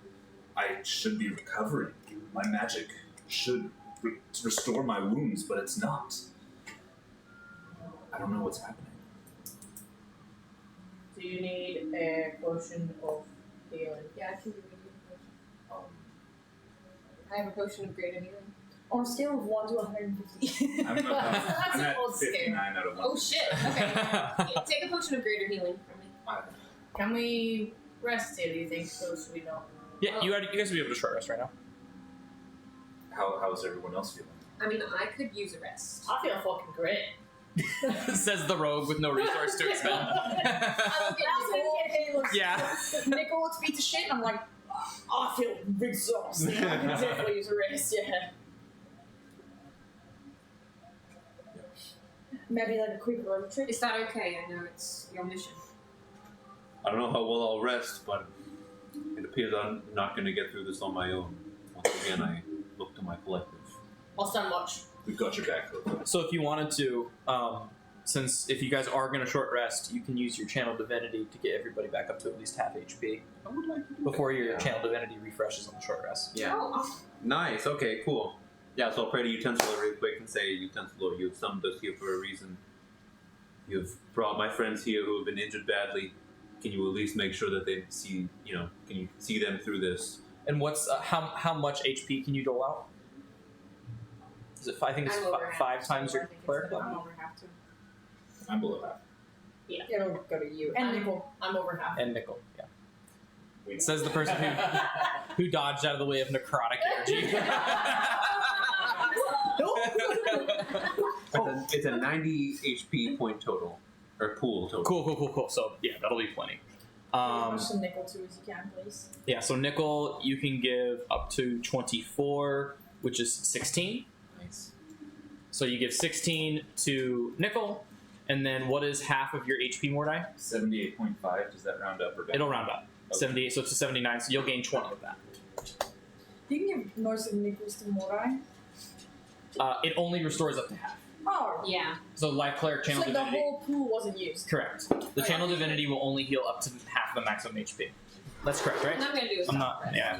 I should be recovering. My magic should restore my wounds, but it's not. I don't know what's happening. Do you need a potion of healing? Yeah, I can do it. Um, I have a potion of greater healing. On a scale of 1 to 150. I'm That's an at old scale. 59 out of 1. Oh shit! Okay. Yeah, take a potion of greater healing from me. Can we rest here, do you think, so we don't? Yeah, you guys will be able to short rest right now. How's everyone else feeling? I mean, I could use a rest. I feel fucking great. Says the rogue with no resource to expend. Yeah. Nickel looks beat to shit, and I'm like, I feel exhausted. I can definitely use a rest, yeah. Maybe like a quick road trip. Is that okay? I know it's your mission. I don't know how well I'll rest, but it appears I'm not going to get through this on my own. Once again, I look to my collective. I'll stand watch. We've got your back, though. So if you wanted to, since if you guys are going to short rest, you can use your channel divinity to get everybody back up to at least half HP I would like to do before that. your Yeah. channel divinity refreshes on the short rest. Yeah. Oh, awesome. Nice. Okay. Cool. Yeah. So I'll pray to Utensil real quick and say, Utensil, Lord, you have summoned us here for a reason. You have brought my friends here who have been injured badly. Can you at least make sure that they see, can you see them through this? And what's how much HP can you dole out? Is it? I think it's I'm over half, 5 times so I your think it's cleric I'm level. over half too. I'm below half. It'll go to you. And I'm- Nickel, I'm over half. And nickel. Yeah. We know. Says the person who dodged out of the way of necrotic energy. It's a 90 HP point total, or pool total. Cool. So yeah, that'll be plenty. Much some nickel too as you can, please. Yeah, so nickel you can give up to 24, which is 16. Nice. So you give 16 to nickel, and then what is half of your HP, Mordai? 78.5. Does that round up or down? It'll round up. Okay. 78, so it's a 79, so you'll gain 20 of that. You can give most of the nickels to Morai. It only restores up to half. Oh, Yeah. So life cleric channel so the divinity. whole pool wasn't used. Correct. The channel divinity will only heal up to half the maximum HP. That's correct, right? And I'm gonna do a I'm not. rest. Yeah.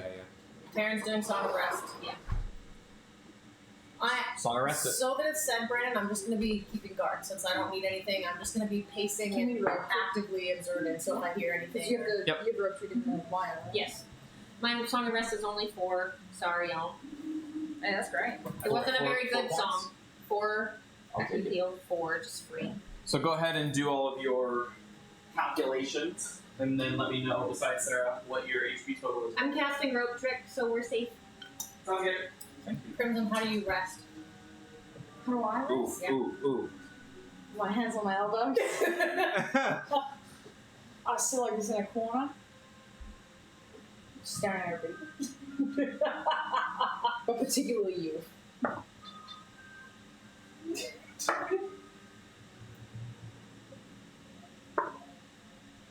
Karen's doing Song of Rest. Yeah. Song of Rest. So that it's said, Brandon, I'm just going to be keeping guard since I don't need anything. I'm just going to be pacing Can and we rope? actively observant. So if I hear anything, You have to, Yep. you have to rope treat in the wire. Right? Yes. My song of rest is only 4. Sorry, y'all. Hey, that's great. It wasn't a Four- very four good points. song. 4. I Okay. can heal 4 just free. So go ahead and do all of your calculations, and then let me know, besides Sarah, what your HP total is. I'm casting rope trick, so we're safe. Sounds good. Crimson, how do you rest? How do I Ooh, rest? Yeah. ooh. My hands on my elbows. I still like this in a corner. Staring at everybody. But particularly you.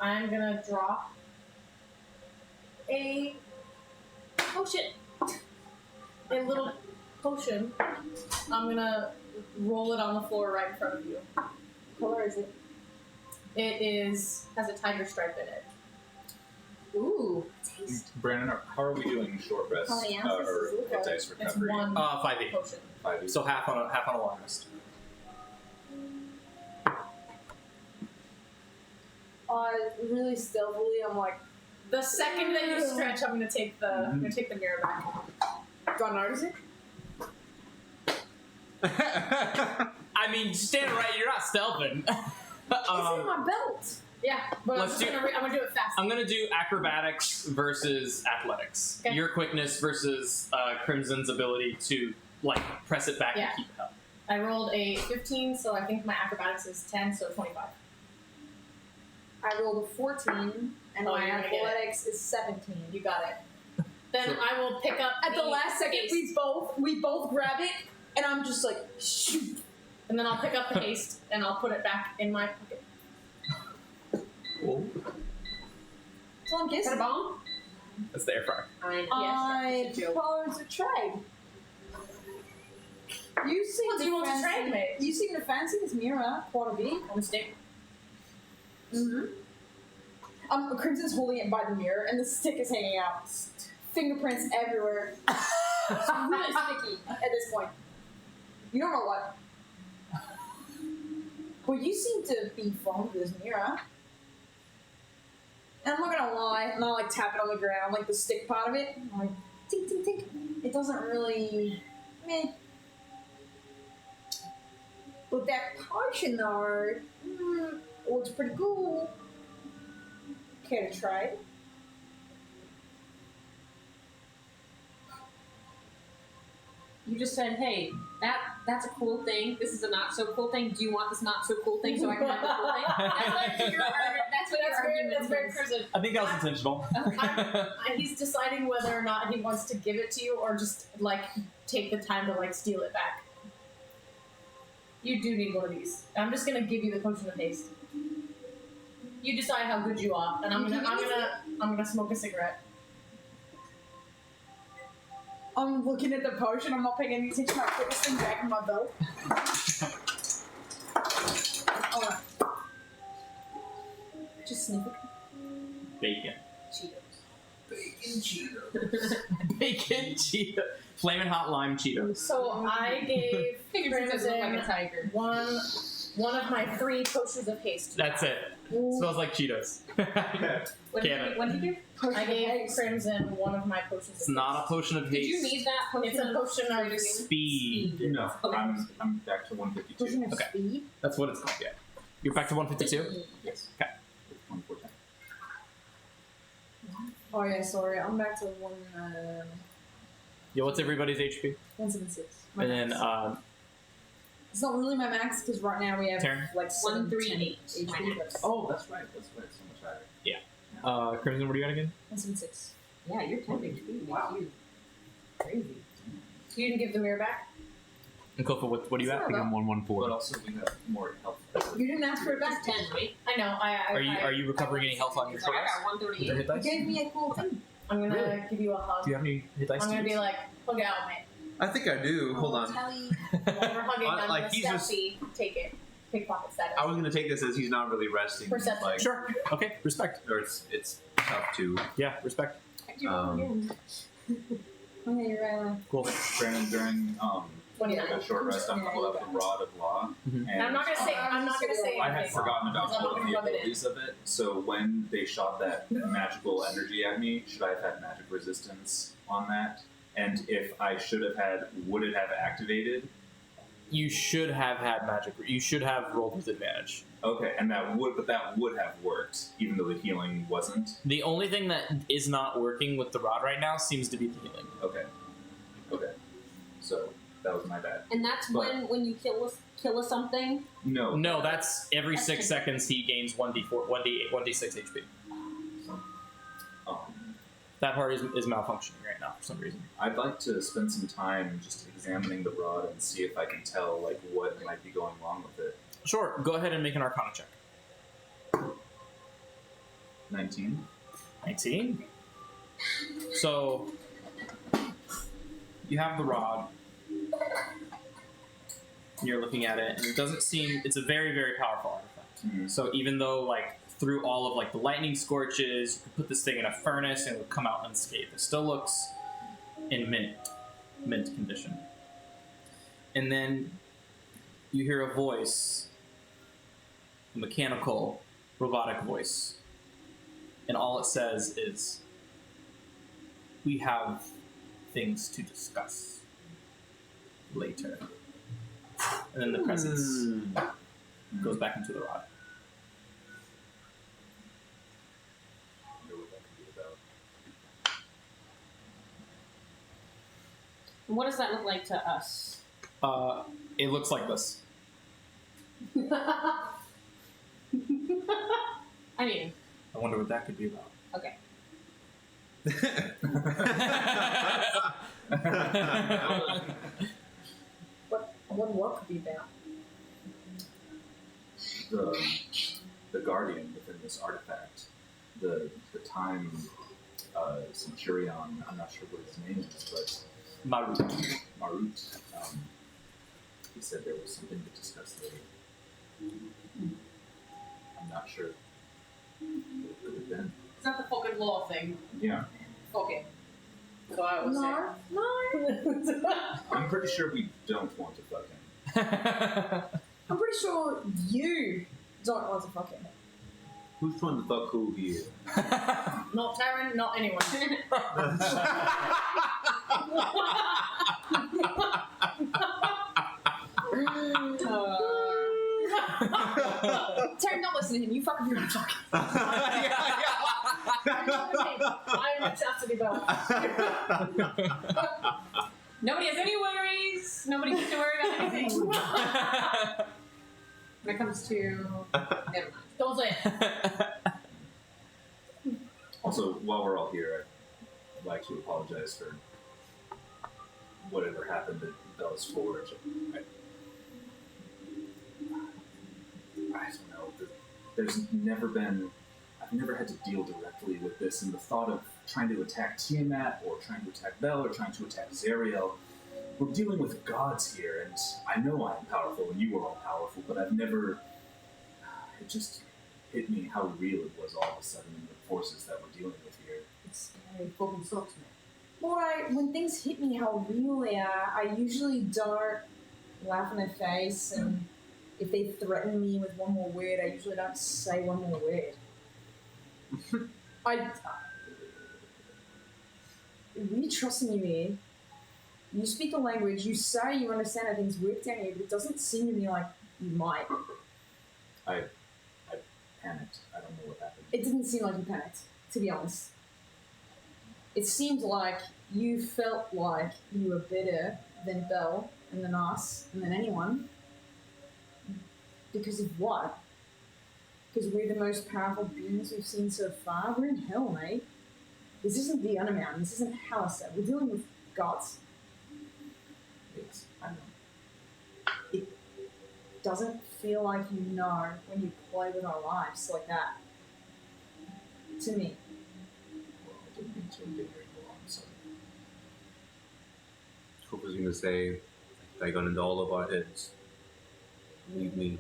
I'm going to drop a potion. A little potion. I'm going to roll it on the floor right in front of you. What color is it? It has a tiger stripe in it. Ooh. Brandon, how are we doing short rest? How many ounces or does it look hit like? dice It's recovery? one 5e. potion. 5 So half on a long rest. Really stealthily, I'm like, The second that you stretch, I'm gonna take the mirror back. don't notice it? I mean, stand right. You're not stealthing. It's in my belt. Yeah, but I'm Let's just do- I'm gonna do it fast. I'm gonna do acrobatics versus athletics. Okay. Your quickness versus Crimson's ability to press it back Yeah. and keep it up. I rolled a 15, so I think my acrobatics is 10, so 25. I rolled a 14, and Oh, my you're gonna get it. athletics is 17. You got it. Then So- I will pick up At the last second, haste, we both grab it, and I'm just like, shoot. and then I'll pick up the haste and I'll put it back in my pocket. So I'm Is that a guessing. bomb? That's the air fryer. I know. I that's a joke. propose a trade. You seem What do you want to fancy- trade, mate? You seem to fancy this mirror quite a bit. On the stick. Crimson's holding it by the mirror, and the stick is hanging out. Fingerprints everywhere. It's really sticky at this point. You don't know what. Well, you seem to be fond of this mirror. And I'm not gonna lie, and I tap it on the ground, the stick part of it. I'm like, tink, tink, tink. It doesn't really, meh. But that potion though, looks pretty cool. Care to try it? You just said, hey, that's a cool thing. This is a not so cool thing. Do you want this not so cool thing so I can have the cool thing? That's what your argument That's very is. Crimson. I think that was intentional. He's deciding whether or not he wants to give it to you or just take the time to steal it back. You do need one of these. I'm just gonna give you the potion of haste. You decide how good you are, and I'm gonna smoke a cigarette. I'm looking at the potion, I'm not paying any attention, I put this thing back in my belt. Significant. Bacon. Cheetos. Bacon Cheetos. Flamin' hot lime Cheetos. So I gave Figured since it looked like a Crimson tiger. one of my 3 potions of haste. That's it. Smells like Cheetos. What did Cannon. you, what did you give? I gave Crimson one of my potions. It's not a potion of haste. Did you need that potion? It's a potion of Speed. No, Okay. I'm back to 152. Potion of Okay. speed. That's what it's called, yeah. You're back to 152? Yes. Okay. 114. Oh yeah, sorry. I'm back to 1. Yeah, what's everybody's HP? 176. My And then, max. It's not really my max because right now we have Taryn? like 138. HP. But Oh, that's right. That's right. So much higher. Crimson, what are you at again? 176. Yeah, you're 10 HP. Wow. Crazy. You didn't give the mirror back? And Kofa, what are you at? It's I think I'm But 114. also, we have more health. You didn't ask for it back. That's 10, right? I know. Are you recovering any health on your It's like, I progress? got With your 138. hit You dice? gave me a cool thing. I'm gonna Really? give you a hug. Do you have any hit dice? I'm to gonna be use? like, hug out, mate. I think I do. Hold on. Telly. While we're hugging, I'm Like, gonna he's just- stealthy take it. Pickpocket status. I was gonna take this as he's not really resting. Perception. Like, Sure. Okay, respect. or it's tough to. Yeah, respect. Okay, you're right. Cool. Brandon, during 29. a short rest, I'm gonna pull out the Rod of Law. Mhm. And I'm not gonna say. I'm not gonna say. I had anything. forgotten about Because I'm not all of gonna the rub it in. abilities of it. So when they shot that magical energy at me, should I have had magic resistance on that? And if I should have had, would it have activated? You should have had magic. You should have rolled with advantage. Okay, and that would have worked, even though the healing wasn't. The only thing that is not working with the rod right now seems to be the healing. Okay. So that was my bad. And that's But- when you kill a something. No. No, that's every 6 seconds he gains 1d4, 1d8, 1d6 HP. Um, That part is malfunctioning right now for some reason. I'd like to spend some time just examining the rod and see if I can tell like what might be going wrong with it. Sure, go ahead and make an Arcana check. 19. 19. So, you have the rod. You're looking at it, and it doesn't seem. It's a very, very powerful artifact. Mhm. So even though like through all of like the lightning scorches, you could put this thing in a furnace and it would come out unscathed. It still looks in mint condition. And then you hear a voice, a mechanical, robotic voice, and all it says is, "We have things to discuss later." And then the presence goes back into the rod. I wonder what that could be about. And what does that look like to us? It looks like this. I mean, I wonder what that could be about. okay. What could be about? The guardian within this artifact, the time Centurion, I'm not sure what his name is, but Marut. Marut, he said there was something to discuss later. I'm not sure what it could have been. It's not the fucking law thing. Yeah, Okay. So I would No. I'm pretty sure we don't want to fuck him. I'm pretty sure you don't want to fuck him. Who's trying to fuck who here? Not Taryn, not anyone. Terry, don't listen to him. You fucking you're not fucking. I'm a chastity belt. Nobody has any worries. Nobody needs to worry about anything. When it comes to, never mind. Don't say it. Also, while we're all here, I'd like to apologize for whatever happened at Bella's Forge. I don't know. There's never been. I've never had to deal directly with this, and the thought of trying to attack Tiamat, or trying to attack Bell, or trying to attack Zariel. We're dealing with gods here, and I know I'm powerful, and you are all powerful, but I've never. hit me how real it was all of a sudden in the forces that we're dealing with here. It's scary. Fucking sucks, man. When things hit me how real they are, I usually don't laugh in their face, and if they threaten me with one more word, I usually don't say one more word. I really trusting you here. You speak the language, you say you understand how things work down here, but it doesn't seem to me like you might. I panicked. I don't know what happened. It didn't seem like you panicked, to be honest. It seemed like you felt like you were better than Belle and than us and than anyone. Because of what? Because we're the most powerful beings we've seen so far? We're in hell, mate. This isn't the Undermountain. This isn't Hallister. We're dealing with gods. Yes, I know. It doesn't feel like you know when you play with our lives like that. To me. Well, I didn't mean to intimidate you on, so. Hope was gonna say, I got into all of our heads. Leave me.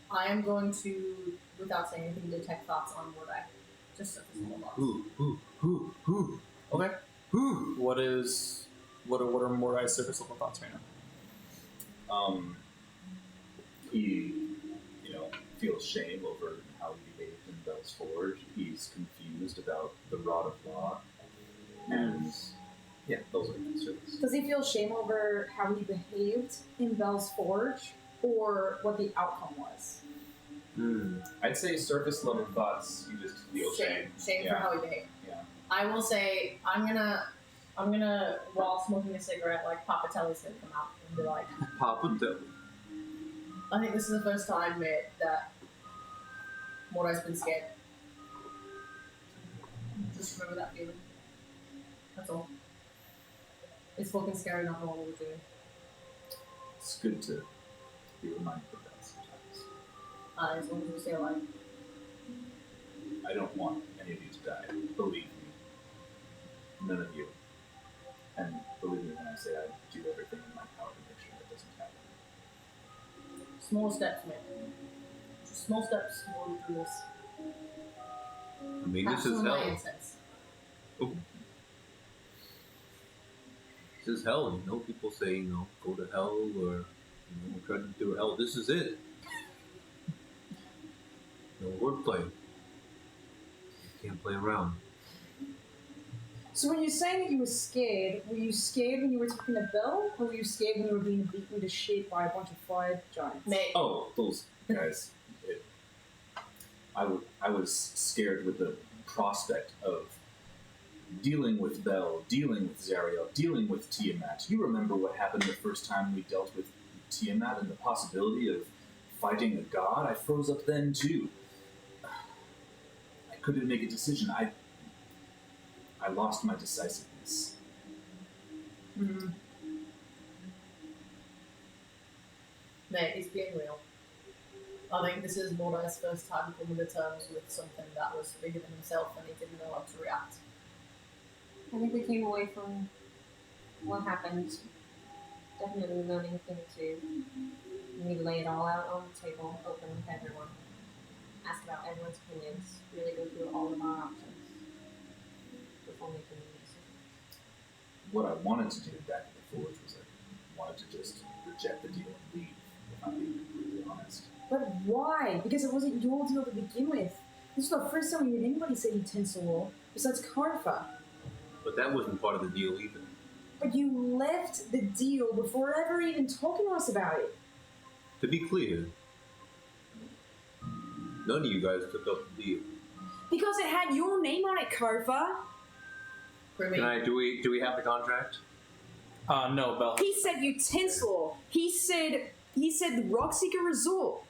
I am going to, without saying anything, detect thoughts on Mordai. Just surface level thoughts. Okay. What are Mordai's surface level thoughts right now? He, feels shame over how he behaved in Bell's Forge. He's confused about the Rod of Law. And, yeah, those are his surface. Does he feel shame over how he behaved in Bell's Forge, or what the outcome was? I'd say surface level thoughts, you just feel shame. Shame for how he behaved. Yeah. I will say, I'm gonna, while smoking a cigarette, like Papatelli's gonna come out and be like, Papa Devil. I think this is the first time, mate, that Mordai's been scared. Just remember that feeling. That's all. It's fucking scary not knowing what we're doing. It's good to be reminded of that sometimes. As long as we stay alive. I don't want any of you to die. Believe me. None of you. And believe me when I say I do everything in my power to make sure that doesn't happen. Small steps, man. Just small steps moving through this. I mean, Perhaps this is some of my hell. incense. This is hell. People say, go to hell or, try to do hell. This is it. No wordplay. You can't play around. So when you're saying that you were scared when you were talking to Belle, or were you scared when you were being beaten to shit by a bunch of fire giants? Mate. Oh, those guys. I was scared with the prospect of dealing with Belle, dealing with Zariel, dealing with Tiamat. You remember what happened the first time we dealt with Tiamat and the possibility of fighting a god? I froze up then too. I couldn't make a decision. I lost my decisiveness. Mate, he's being real. I think this is Mordai's first time coming to terms with something that was bigger than himself and he didn't know how to react. I think we came away from what happened definitely learning things too. We lay it all out on the table, open with everyone. Ask about everyone's opinions, really go through all of our options before making a decision. What I wanted to do back in the Forge was I wanted to just reject the deal and leave, if I'm being completely honest. But why? Because it wasn't your deal to begin with. This is the first time we heard anybody say utensil besides Karfa. But that wasn't part of the deal either. But you left the deal before ever even talking to us about it. To be clear, none of you guys took up the deal. Because it had your name on it, Karfa. Do we have the contract? No, Belle. He said utensil. He said the Rockseeker Resort.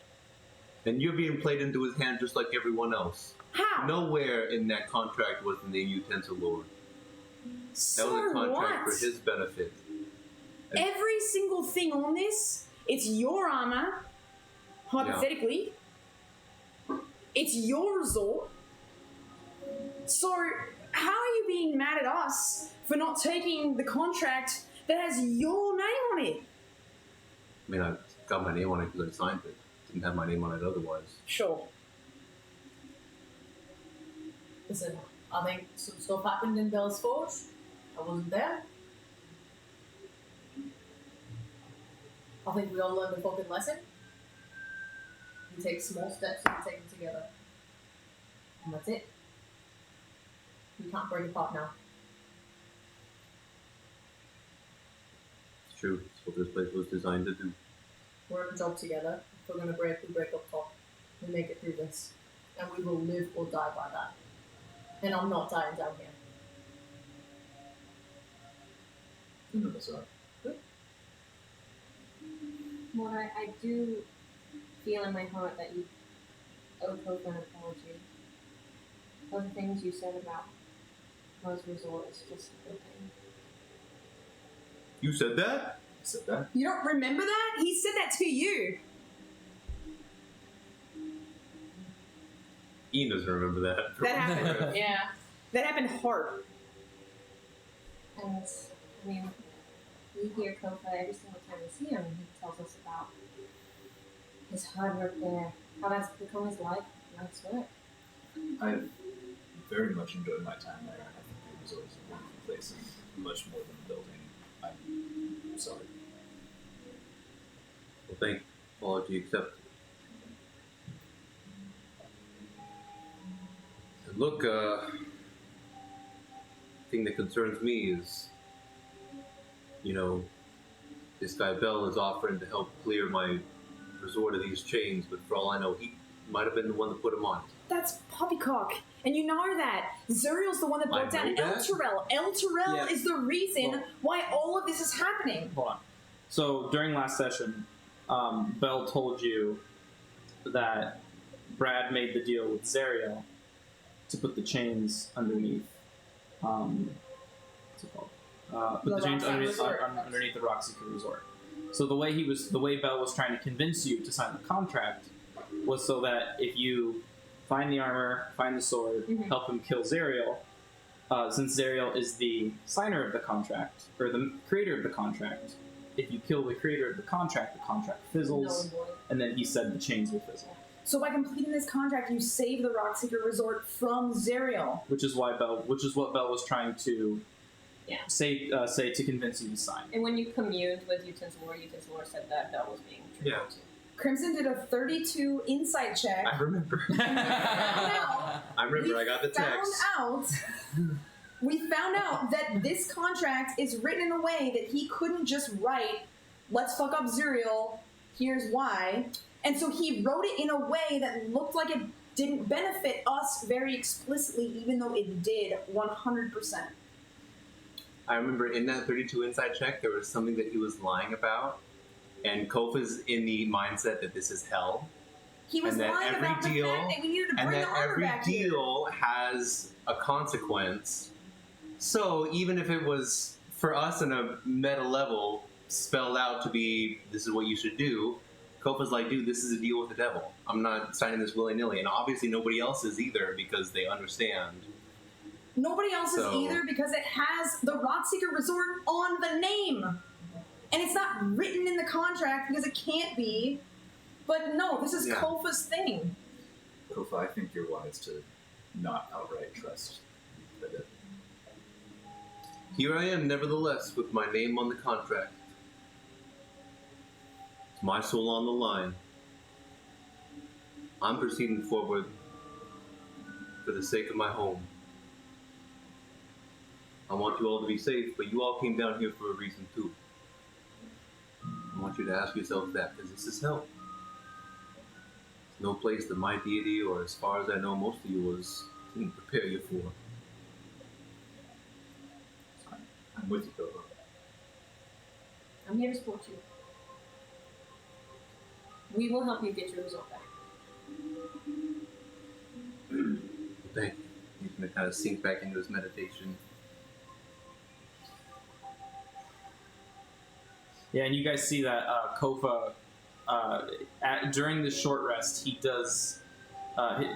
And you're being played into his hand just like everyone else. How? Nowhere in that contract was the name Utensil Lord. That So was a contract what? for his benefit. Every single thing on this, it's your armor, hypothetically. It's your resort. So how are you being mad at us for not taking the contract that has your name on it? I mean, I got my name on it because I signed it. Didn't have my name on it otherwise. Sure. Listen, I think some stuff happened in Bell's Forge. I wasn't there. I think we all learned a fucking lesson. You take small steps and you take them together. And that's it. You can't break apart now. It's true. It's what this place was designed to do. We're in a job together. If we're gonna break, we break up top. We make it through this. And we will live or die by that. And I'm not dying down here. None of us are. Mordai, I do feel in my heart that you owe Kofa an apology. All the things you said about Rose Resort is just a good thing. You said that? I said that. You don't remember that? He said that to you. Ian doesn't remember that. That happened. Yeah. That happened hard. And, I mean, we hear Kofa every single time we see him, and he tells us about his hard work there, how that's become his life's work. I've very much enjoyed my time there. I think it was always a wonderful place and much more than a building. I'm sorry. Well, thank apology accepted. And look, thing that concerns me is, you know, this guy Bell is offering to help clear my resort of these chains, but for all I know, he might have been the one that put him on. That's Poppycock. And you know that. Zuriel's the one that brought down know El that. Terrell. El Terrell Yeah. is the reason Well- why all of this is happening. Hold on. So during last session, Bell told you that Brad made the deal with Zariel to put the chains underneath. What's it called? Put the chains Rockseeker underneath, Resort. underneath the Rockseeker Resort. So the way Bell was trying to convince you to sign the contract was so that if you find the armor, find the sword, help him kill Zariel, since Zariel is the signer of the contract, or the creator of the contract, if you kill the creator of the contract fizzles, Null and void. and then he said the chains will fizzle. So by completing this contract, you save the Rockseeker Resort from Zariel. Which is what Bell was trying to say to convince you to sign. And when you communed with Utensilor said that Bell was being true. Yeah. Crimson did a 32 insight check. I remember. Now, I remember. I got the text. We found out that this contract is written in a way that he couldn't just write, let's fuck up Zuriel, here's why. And so he wrote it in a way that looked like it didn't benefit us very explicitly, even though it did 100%. I remember in that 32 inside check, there was something that he was lying about, and Kofa's in the mindset that this is hell, He was and that lying every about deal, the fact that we needed to and bring that the armor every back here. deal has a consequence. So even if it was for us on a meta level spelled out to be this is what you should do, Kofa's like, dude, this is a deal with the devil. I'm not signing this willy-nilly, and obviously nobody else is either because they understand. Nobody else is So- either because it has the Rotseeker Resort on the name. And it's not written in the contract because it can't be. But no, this is Yeah. Kofa's thing. Kofa, I think you're wise to not outright trust that it. Here I am, nevertheless, with my name on the contract. It's my soul on the line. I'm proceeding forward for the sake of my home. I want you all to be safe, but you all came down here for a reason too. I want you to ask yourselves that, because this is hell. It's no place that my deity, or as far as I know, most of yours, didn't prepare you for. I'm with you, Kofa. I'm here to support you. We will help you get your result back. Thank you. He's going to kind of sink back into his meditation. Yeah, and you guys see that Kofa, during the short rest, he does,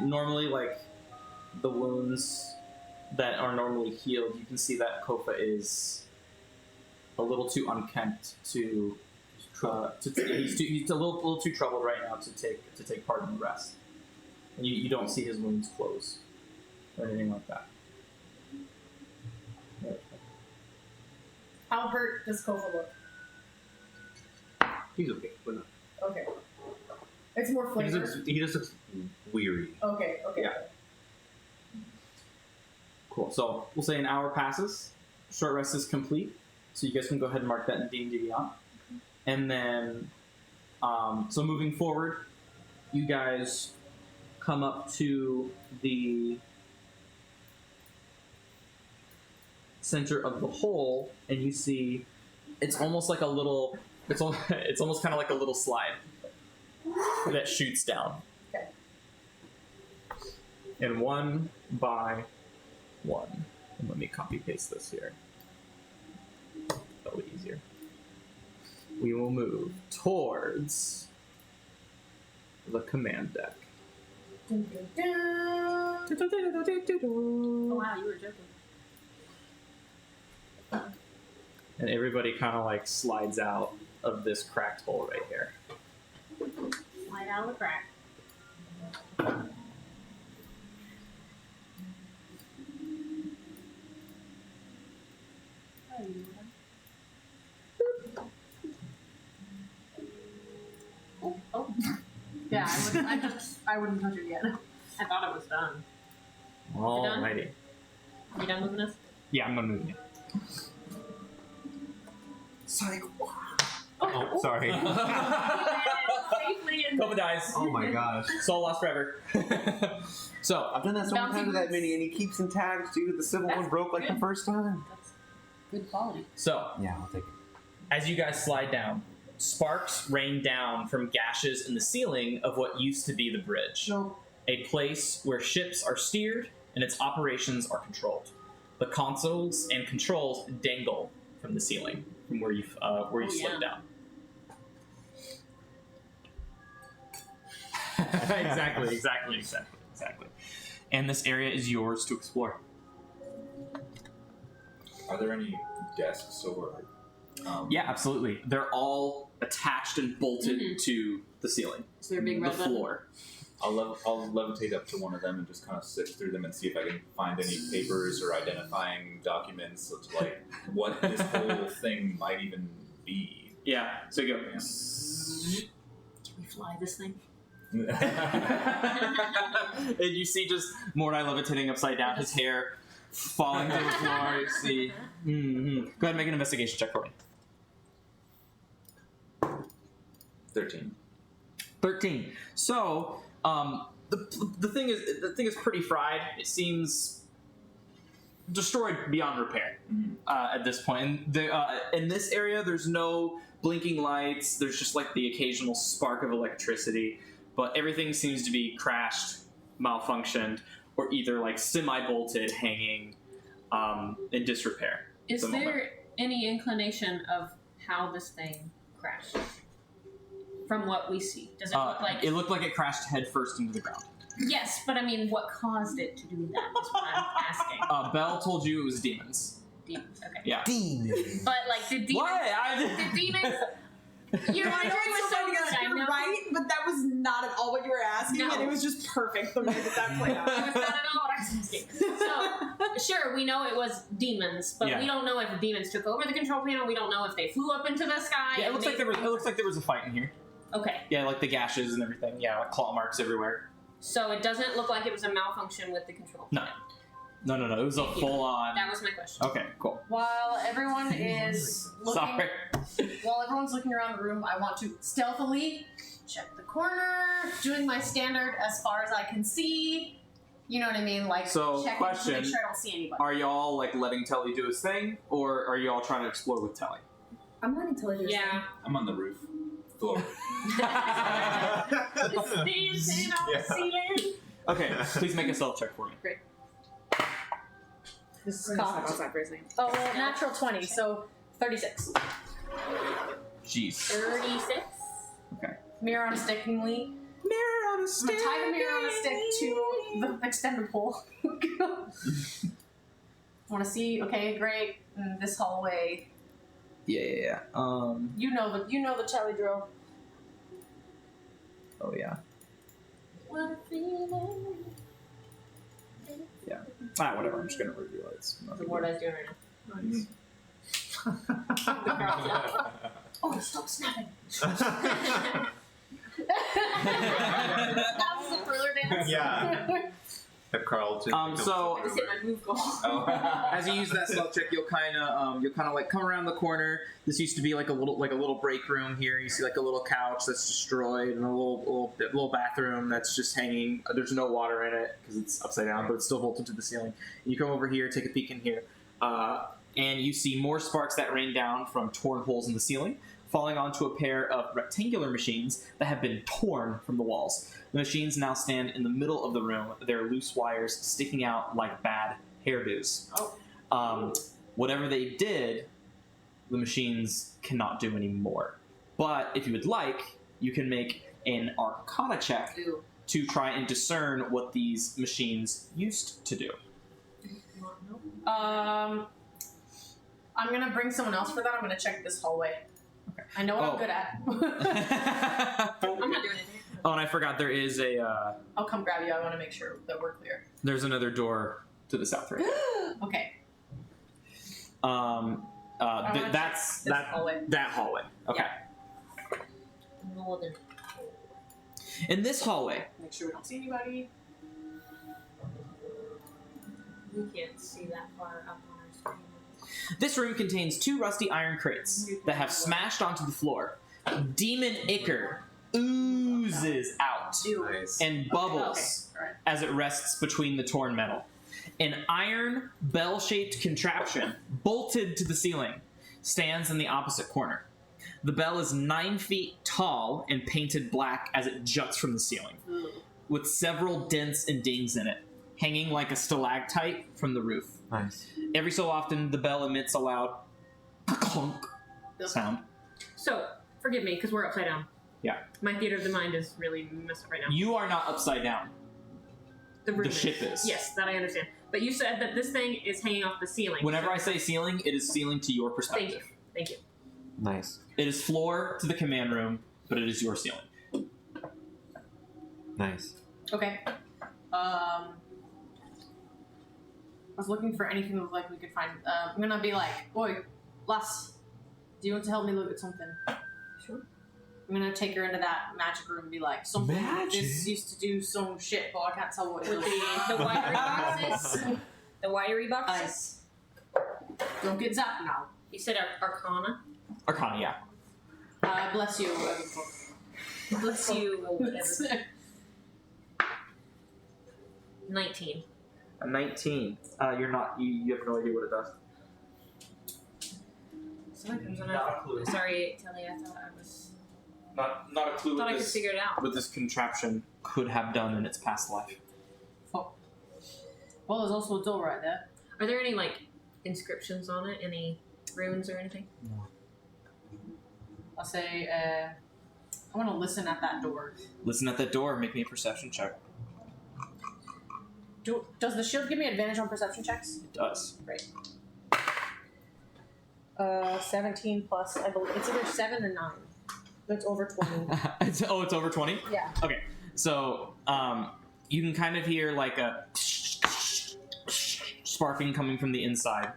normally, like, the wounds that are normally healed, you can see that Kofa is a little too unkempt to he's a little too troubled right now to take part in the rest. And you don't see his wounds close or anything like that. How hurt does Kova look? He's okay. But not. Okay. It's more flavor. He just looks weary. Okay. Yeah. Cool. So we'll say an hour passes. Short rest is complete. So you guys can go ahead and mark that in D&D Beyond. And then, so moving forward, you guys come up to the center of the hole, and you see it's almost like a little. It's almost kind of like a little slide that shoots down. Okay. And one by one. And let me copy paste this here. That'll be easier. We will move towards the command deck. Dun, dun, dun. Oh wow, you were joking. And everybody kind of like slides out of this cracked hole right here. Slide out of the crack. Oh, Yeah, I wouldn't touch it yet. I thought it was done. Alrighty. You done moving us? Yeah, I'm gonna move you. Psych. Oh, sorry. Safely in Couple dies. Oh my gosh. Soul lost forever. So, I've done that so many Bouncy times with that boots. mini, and he keeps intact. Dude, the civil one That's broke like the good. first time. That's good quality. so Yeah, I'll take it. as you guys slide down, sparks rain down from gashes in the ceiling of what used to be the bridge. No. A place where ships are steered and its operations are controlled. The consoles and controls dangle from the ceiling, from where you slid down. exactly. And this area is yours to explore. Are there any desks or? Yeah, absolutely. They're all attached and bolted to the ceiling, Is there a big the red button? floor. I'll levitate up to one of them and just kind of sift through them and see if I can find any papers or identifying documents of like what this whole thing might even be. Yeah. So you go. Can we fly this thing? And you see just Mordai levitating upside down, his hair falling to the floor. You see. Mm-hmm. Go ahead and make an investigation check for me. 13. 13. So, the thing is pretty fried. It seems destroyed beyond repair at this point. And in this area, there's no blinking lights. There's just like the occasional spark of electricity, but everything seems to be crashed, malfunctioned, or either like semi-bolted, hanging in disrepair. Is at the moment. there any inclination of how this thing crashed? From what we see, does it look like? It looked like it crashed headfirst into the ground. Yes, but I mean, what caused it to do that? Is what I'm asking. Belle told you it was demons. Demons. Okay. Yeah. Demons. But like, did demons? What? Did demons? Your I imagery was so good. I You're know. right, but that was not at all what you were asking, No. and it was just perfect the way that played out. It was not at all what I was asking. So, sure, we know it was demons, but Yeah. we don't know if the demons took over the control panel. We don't know if they flew up into the sky. Yeah, it and looks like there was. It looks like there was a fight in here. Okay, Yeah, like the gashes and everything. Yeah, like claw marks everywhere. so it doesn't look like it was a malfunction with the control No. panel. No. It was a Thank you. full on. That was my question. Okay, cool. While everyone is looking, Sorry. while everyone's looking around the room, I want to stealthily check the corner, doing my standard as far as I can see. You know what I mean? Like So, checking to question. make sure I don't see anybody. Are y'all like letting Telly do his thing, or are y'all trying to explore with Telly? I'm letting Tilly do his Yeah. I'm on the roof. Floor. Dancing on the ceiling. Okay, please make a stealth check for me. This is cough outside for a second. Oh, well, natural 20, so 36. Jeez. 36. Mirror on a stick, Lee. Mirror on a I'm gonna tie the mirror on a stick to the extended pole. Want to see? Okay, great. This hallway. Yeah. You know the telly drill. Oh yeah. What a feeling. Yeah. Whatever. I'm just gonna review it. It's The nothing. word I was doing right now. Nice. Oh, stop snapping. That was a thriller dance. Yeah. Have Carlton. So- I just hit my move goal. As you use that stealth check, you'll kind of like come around the corner. This used to be like a little break room here. You see like a little couch that's destroyed and a little bathroom that's just hanging. There's no water in it because it's upside down, but it's still bolted to the ceiling. And you come over here, take a peek in here, and you see more sparks that rain down from torn holes in the ceiling, falling onto a pair of rectangular machines that have been torn from the walls. The machines now stand in the middle of the room, their loose wires sticking out like bad hairdos. Whatever they did, the machines cannot do anymore. But if you would like, you can make an Arcana check to try and discern what these machines used to do. I'm gonna bring someone else for that. I'm gonna check this hallway. Okay. I know what I'm good at. I'm not doing anything. Oh, and I forgot there is a. I'll come grab you. I want to make sure that we're clear. There's another door to the south, right? Okay. That's this hallway. That hallway. Okay. Northern. In this hallway, Make sure we don't see anybody. We can't see that far up on our screen. this room contains 2 rusty iron crates that have smashed onto the floor. Demon ichor oozes out Nice. and bubbles Okay. Alright. as it rests between the torn metal. An iron bell-shaped contraption, bolted to the ceiling, stands in the opposite corner. The bell is 9 feet tall and painted black as it juts from the ceiling, with several dents and dings in it, hanging like a stalactite from the roof. Nice. Every so often, the bell emits a loud clunk sound. So, forgive me, because we're upside down. Yeah. My theater of the mind is really messed up right now. You are not upside down. room the ship is. Yes, that I understand. But you said that this thing is hanging off the ceiling. Whenever I say ceiling, it is ceiling to your Thank perspective. you. Thank you. Nice. It is floor to the command room, but it is your ceiling. Nice. Okay. I was looking for anything that looked like we could find. I'm gonna be like, "Oi, lass, do you want to help me look at something?" Sure. I'm gonna take her into that magic room and be like, "Something. Magic? This used to do some shit, but I can't tell what it With is." the wiry boxes. The wiry boxes. Nice. Don't get zapped now. You said Arcana. Arcana, yeah. Bless you. Bless you. Whatever. 19. A 19. You're not. You have no idea what it does. Sorry, Not a clue. Sorry, Telly. I thought I was. Not a clue Thought I what could this, figure it out. what this contraption could have done in its past life. Fuck. Well, there's also a door right there. Are there any like inscriptions on it? Any runes or anything? I'll say, I want to listen at that door. Listen at that door. Make me a perception check. Does the shield give me advantage on perception checks? It does. 17 plus, I believe. It's either 7 or 9. It's over 20. it's over 20? Yeah. Okay. So, you can kind of hear like a sparking coming from the inside.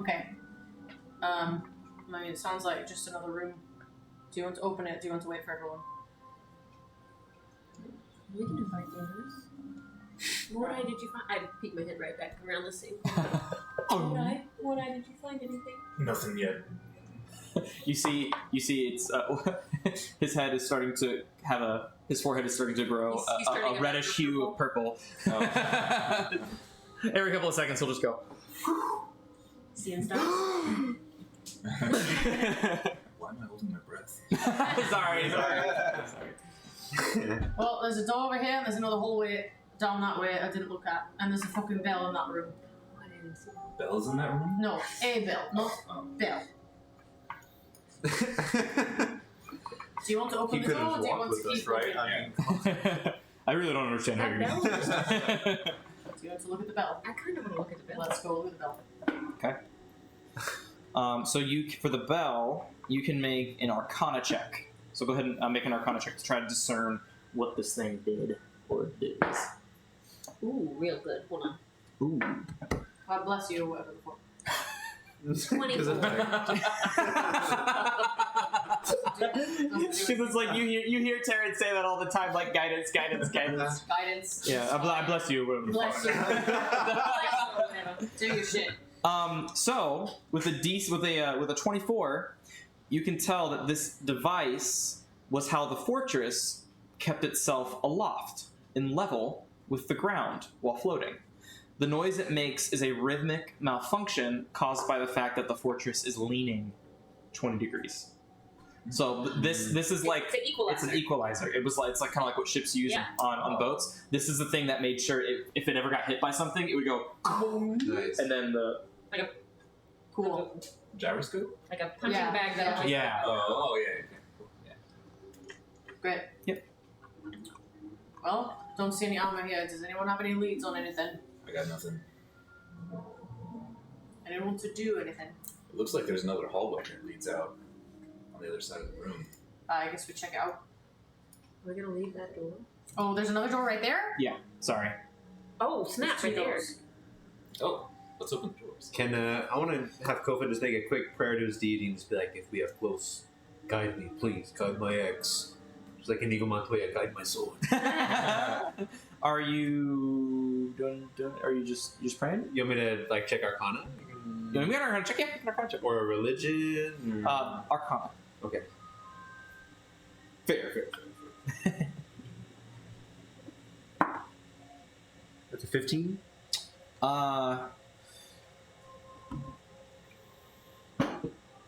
Okay. I mean, it sounds like just another room. Do you want to open it? Do you want to wait for everyone? We can invite the others. What eye did you find? I peeked my head right back around the same. What eye did you find anything? Nothing yet. You see it's his head is starting to have his forehead is starting to grow He's turning a reddish hue of purple. Every couple of seconds he'll just go. Seeing stuff. Why am I holding my breath? sorry. Well, there's a door over here, and there's another hallway down that way I didn't look at. And there's a fucking bell in that room. I didn't see. Bells in that room? No, a bell, not bell. Do you want to open He the could door, or have do you walked want to with us, keep right? looking? I mean, I really don't understand how you're That using bell this. Do you want to look at the bell? I kind of want to look at the bell. Let's go look at the bell. So you, for the bell, you can make an Arcana check. So go ahead and make an Arcana check to try to discern what this thing did or is. Ooh, real good. Hold on. Ooh. God bless you, whoever the fuck. 24. Because it's like you hear Terrence say that all the time, like guidance. Guidance. Yeah, I bless you. Whatever the Bless fuck. you. Do your shit. So with a 24, you can tell that this device was how the fortress kept itself aloft in level with the ground while floating. The noise it makes is a rhythmic malfunction caused by the fact that the fortress is leaning 20 degrees. So this is like It's an equalizer. It's an equalizer. It's like kind of like what ships use on boats. This is the thing that made sure if it ever got hit by something, it would go Nice. and then the Cool. Gyroscope? Like a punching Yeah. bag that'll just yeah. Oh yeah. Okay. Cool. Yeah. Great. Yep. Well, don't see any armor here. Does anyone have any leads on anything? I got nothing. Anyone to do anything? It looks like there's another hallway that leads out on the other side of the room. I guess we check it out. We're gonna leave that door. Oh, there's another door right there? Sorry. Oh, snap! There's Right two there. doors. Oh, let's open the doors. Can I want to have Kofa just make a quick prayer to his deity and just be like, if we are close, guide me, please, guide my ex. Just like Inigo Montoya, guide my sword. Are you done? Are you just praying? You want me to like check Arcana? You want me to Arcana check? Yeah, Arcana check. Or a religion? Arcana. Okay. Fair. That's a 15?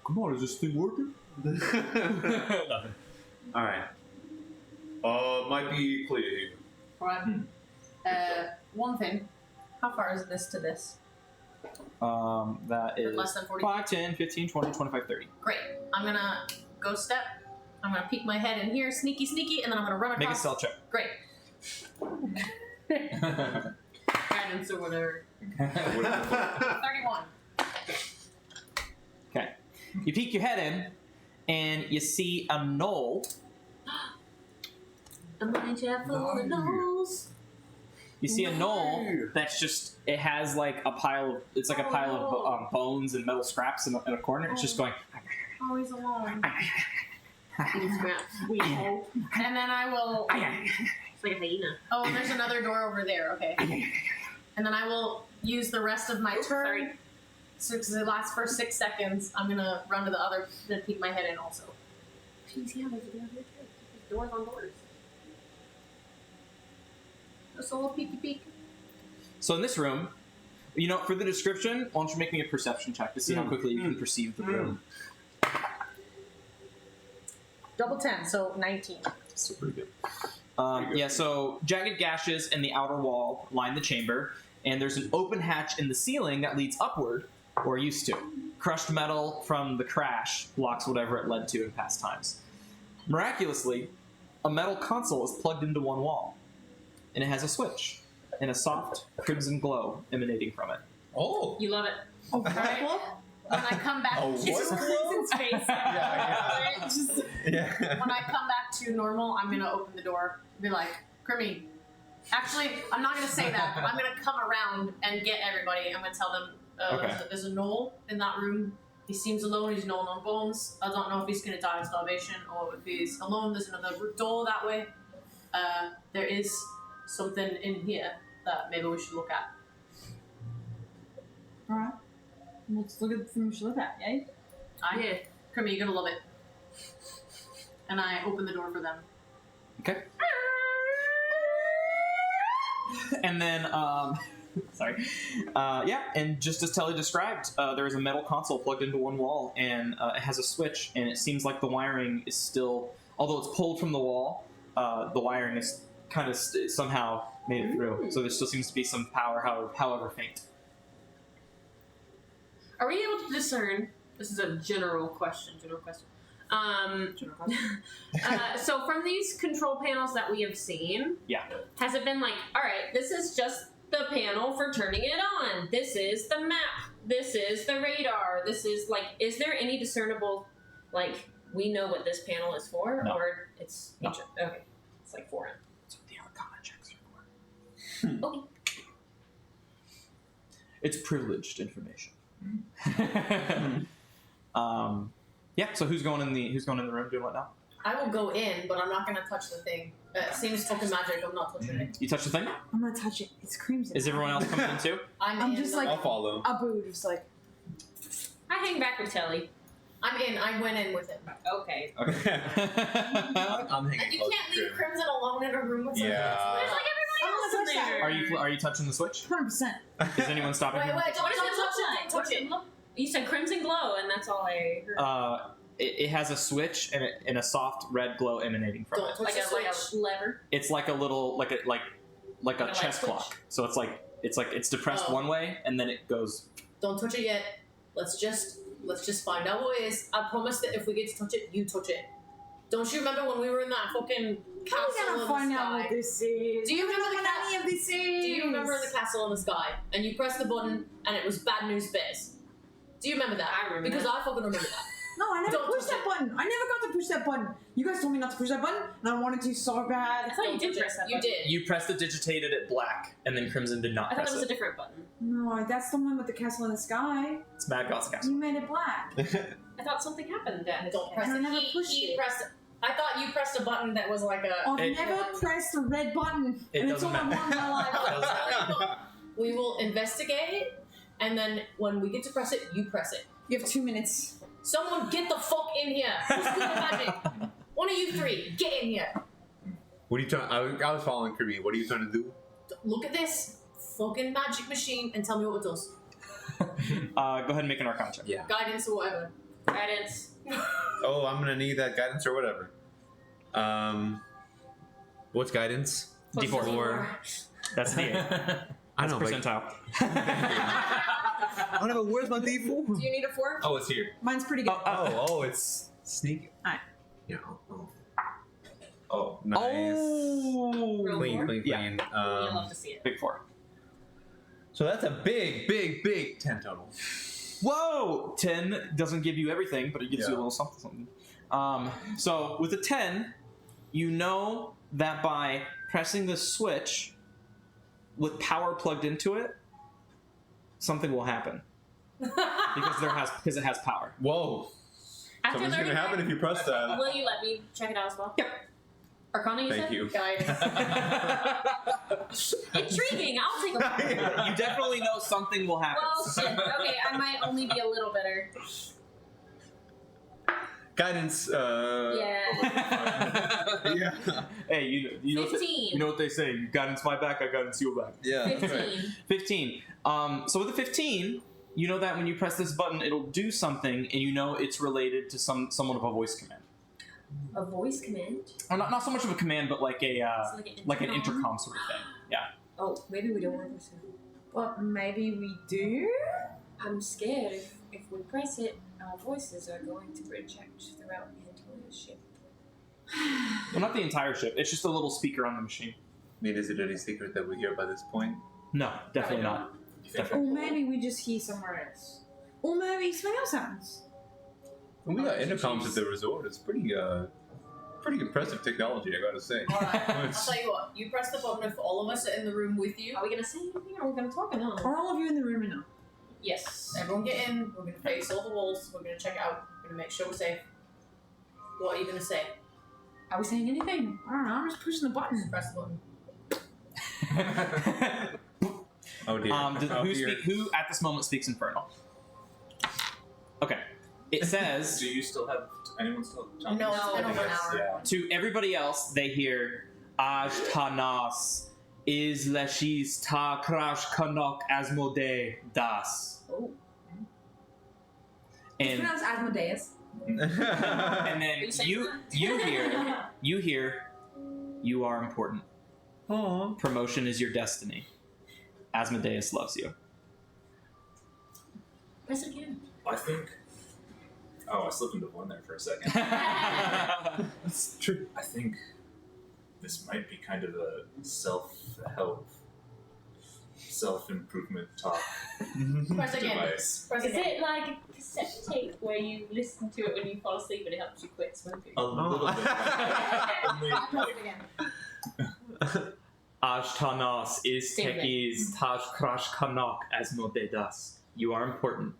Come on, is this thing working? Alright. Might be clear here. Alright. One thing. How far is this to this? That is Less than 40 5, 10, 15, 20, 25, 30. Great. I'm gonna go step. I'm gonna peek my head in here, sneaky, and then I'm gonna run across. Make a stealth check. Great. Guidance or whatever. 31. Okay. You peek your head in, and you see a knoll. A mine shaft full of nose. You see a knoll that's just, it has like a pile of bones and metal scraps in a corner. It's just going. Always alone. We hope. And then I will. It's like a hyena. Oh, there's another door over there. Okay. And then I will use the rest of my turn. Sorry. So because it lasts for 6 seconds, I'm gonna run to the other, then peek my head in also. Jeez, yeah, there's a door here too. There's doors on doors. Just a little peeky peek. So in this room, for the description, why don't you make me a perception check to see how quickly you can perceive the room. Double 10, so 19. So pretty good. Yeah, so jagged gashes in the outer wall line the chamber, and there's an open hatch in the ceiling that leads upward, or used to. Crushed metal from the crash blocks whatever it led to in past times. Miraculously, a metal console is plugged into one wall, and it has a switch and a soft crimson glow emanating from it. Oh! You love it. Right? When I come back, Crimson's face. Yeah. when I come back to normal, I'm gonna open the door, be like, Crimmy. Actually, I'm not gonna say that. But I'm gonna come around and get everybody. I'm gonna tell them Okay. there's a knoll in that room. He seems alone. He's known on bones. I don't know if he's gonna die of starvation or if he's alone. There's another door that way. There is something in here that maybe we should look at. Alright. Let's look at the thing we should look at, yay? Yeah. Crimmy, you're gonna love it. And I open the door for them. Okay. And then, sorry. And just as Telly described, there is a metal console plugged into one wall, and it has a switch, and it seems like the wiring is still, although it's pulled from the wall, the wiring is kind of somehow made it through. So there still seems to be some power, however faint. Are we able to discern? This is a general question. So from these control panels that we have seen, has it been like, all right, this is just the panel for turning it on. This is the map This is the radar. This is like, is there any discernible, like, we know what this panel is for, No. or it's No. okay? It's like foreign. That's what the Arcana checks are for. Okay. It's privileged information. Yeah. So who's going in the room doing what now? I will go in, but I'm not gonna touch the thing. It seems token magic. I'm not touching it. You touch the thing? I'm gonna touch it. It's crimson. Is everyone else coming in too? I'm in, just like, I'll follow. Abu, just like. I hang back with Telly. I'm in. I went in with him. Okay. Okay. I'm hanging You close can't to leave Grim. Crimson alone in a room with someone Yeah. else. There's like everybody else in there. Are you touching the switch? 100%. Is anyone stopping Wait, him? wait, What don't does it look like? touch it. You said crimson glow, and that's all I heard. It has a switch and a soft red glow emanating from Don't it. touch like the a switch. lever. It's like a little like a Like a chess light clock. So it's depressed Oh. one way and then it goes. Don't touch it yet. Let's just find out what it is. I promise that if we get to touch it, you touch it. Don't you remember when we were in that fucking castle How are we in gonna the find out sky? what this is? Do you remember what any of this is? Do you remember the castle in the sky? And you pressed the button and it was bad news bears. Do you remember that? I remember Because that. I fucking remember that. No, I never Don't pushed touch that button. I never got to push that button. You guys told me not to push that button, and I wanted to so I bad. thought you Don't did touch press it. that You button. did. You pressed the digitated at black and then Crimson did not I thought press it was a it. different button. No, that's the one with the castle in the sky. It's Mad God's Castle. You made it black. I thought something happened. Don't press I it. never He pushed it. pressed it. I thought you pressed a button that was like a. I've It- never pressed a red button. It and it's all doesn't I want in my life. matter. We will investigate it, and then when we get to press it, you press it. You have 2 minutes. Someone get the fuck in here. Who's good at magic? One of you three, get in here. What are you trying? I was following Kirby. What are you trying to do? Look at this fucking magic machine and tell me what it does. Go ahead and make an Arcana check. Yeah. Guidance or whatever. Guidance. Oh, I'm gonna need that guidance or whatever. What's guidance? D4. That's a D8. I That's know, but percentile. I don't know. Where's my D4? Do you need a 4? Oh, it's here. Mine's pretty good. Oh, it's sneaky. Alright. Yeah. Oh, nice. Oh, Clean, clean, Yeah. clean. You love to see it. Big 4. So that's a big, big, big 10 total. Whoa! 10 doesn't give you everything, but it gives you a little something. So with a 10, you know that by pressing the switch with power plugged into it, something will happen because it has power. Whoa. After Something's gonna learning happen if you press that. Will you let me check it out as well? Yep. Arcana, you Thank said? you. Guidance. Intriguing. I'll take a look. You definitely know something will happen. Well, shit. Okay, I might only be a little better. Guidance. Yeah. Yeah. Hey, you know 15. you know what they say? You guidance my back, I guidance your back. Yeah. 15. 15. So with the 15, you know that when you press this button, it'll do something, and you know it's related to somewhat of a voice command. A voice command? Or not so much of a command, but like a It's like an intercom sort of thing. Yeah. Oh, maybe we don't want to listen. But maybe we do? I'm scared if we press it, our voices are going to project throughout the entire ship. Well, not the entire ship. It's just a little speaker on the machine. I mean, is it any secret that we hear by this point? No, definitely not. Or maybe we just hear somewhere else. Or maybe something else happens. When we got intercoms at the resort, it's pretty impressive technology, I gotta say. Alright, I'll It's- tell you what. You press the button if all of us are in the room with you. Are we going to say anything or are we going to talk or not? Are all of you in the room or not? Yes. Everyone get in. We're going to face all the walls. We're going to check it out. We're going to make sure we're safe. What are you going to say? Are we saying anything? I don't know, I'm just pushing the button. Press the button. Oh dear. Who at this moment speaks Infernal? Okay. It says Do you still have anyone still talking? No, it's been I over think an hour. yeah. to everybody else, they hear Ajtanas is leshis ta krash kanok asmode das. Oh. It's And pronounced Asmodeus. and then you saying you hear you are important. Aww. Promotion is your destiny. Asmodeus loves you. Press it again. I think. Oh, I slipped into one there for a second. It's true. I think this might be kind of a self-help self-improvement talk Press again. device. Press Is again. it like a cassette tape where you listen to it when you fall asleep and it helps you quit smoking? A little bit. Only, Press it again. Ajtanas is Same thing. Techies Taj Krash Kanak as Das. You are important.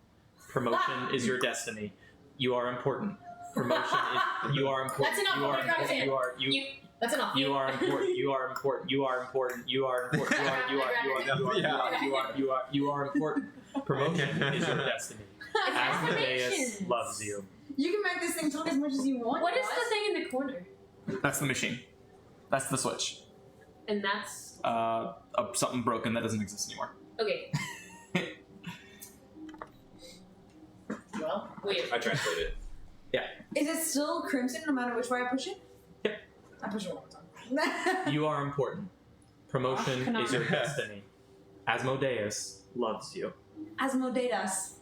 Promotion is your destiny. You are important. Promotion is you are important. That's enough. You are We're gonna important. That's enough. You are important. You are important. You are important. You are important. You are important. Promotion is your destiny. Asmodeus loves you. You can make this thing talk as much as you want. What is guys. the thing in the corner? That's the machine. That's the switch. And that's Something broken that doesn't exist anymore. okay. Well, Weird. I translate it. Is it still crimson no matter which way I push it? Yep. I push it one more time. You are important. Promotion is your destiny. Asmodeus loves you. Asmodeus.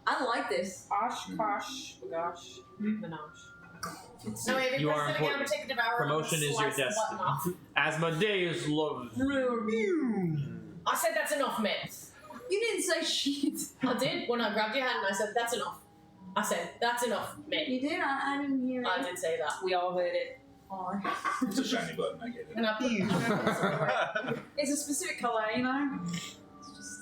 I like this. Oshkosh, Bagosh, Menage. no, wait, if You press are it again, I'm important. gonna take the devour. Promotion and is your slice the button off. destiny. Asmodeus loves you. I said that's enough, mate. You didn't say shit. I did when I grabbed your hand and I said that's enough. I said that's enough, mate. You did? I didn't hear it. I did say that. We all heard it. Oh. It's a shiny button, I get it. And I put it somewhere. It's a specific color, you know? It's just...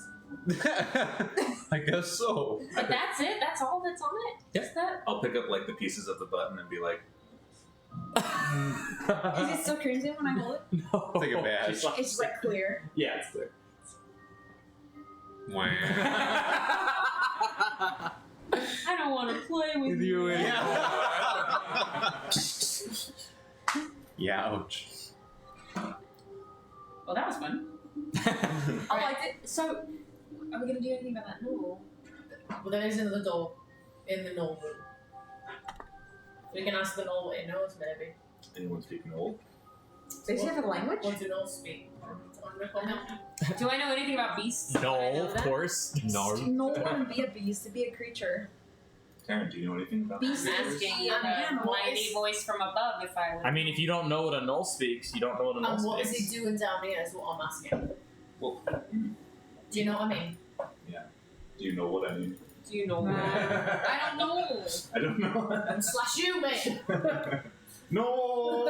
I guess so. But that's it. That's all that's on it. Yep. Just that. I'll pick up like the pieces of the button and be like, Is it still crimson when I hold it? No. It's like a badge. She's like- It's like clear. yeah, it's clear. Wah. I don't want to play with you. Yeah, ouch. Well, that was fun. I liked it. So, are we gonna do anything about that? No. Well, there is another door in the null room. We can ask the null what it knows, maybe. anyone speaking old? Does he have a language? What do null speak? Do I know anything about beasts? No, I know of that? course. No. No one be a beast, to be a creature. Karen, do you know anything about Beast I'm creatures? asking An a animal mighty is- voice from above if I were. I mean, if you don't know what a null speaks, you don't know what a null And what is speaks. he doing down here is what I'm asking. Well, Do you know what I mean? do you know what I mean? Do you know? I don't know. I don't know. Slash you, mate! No!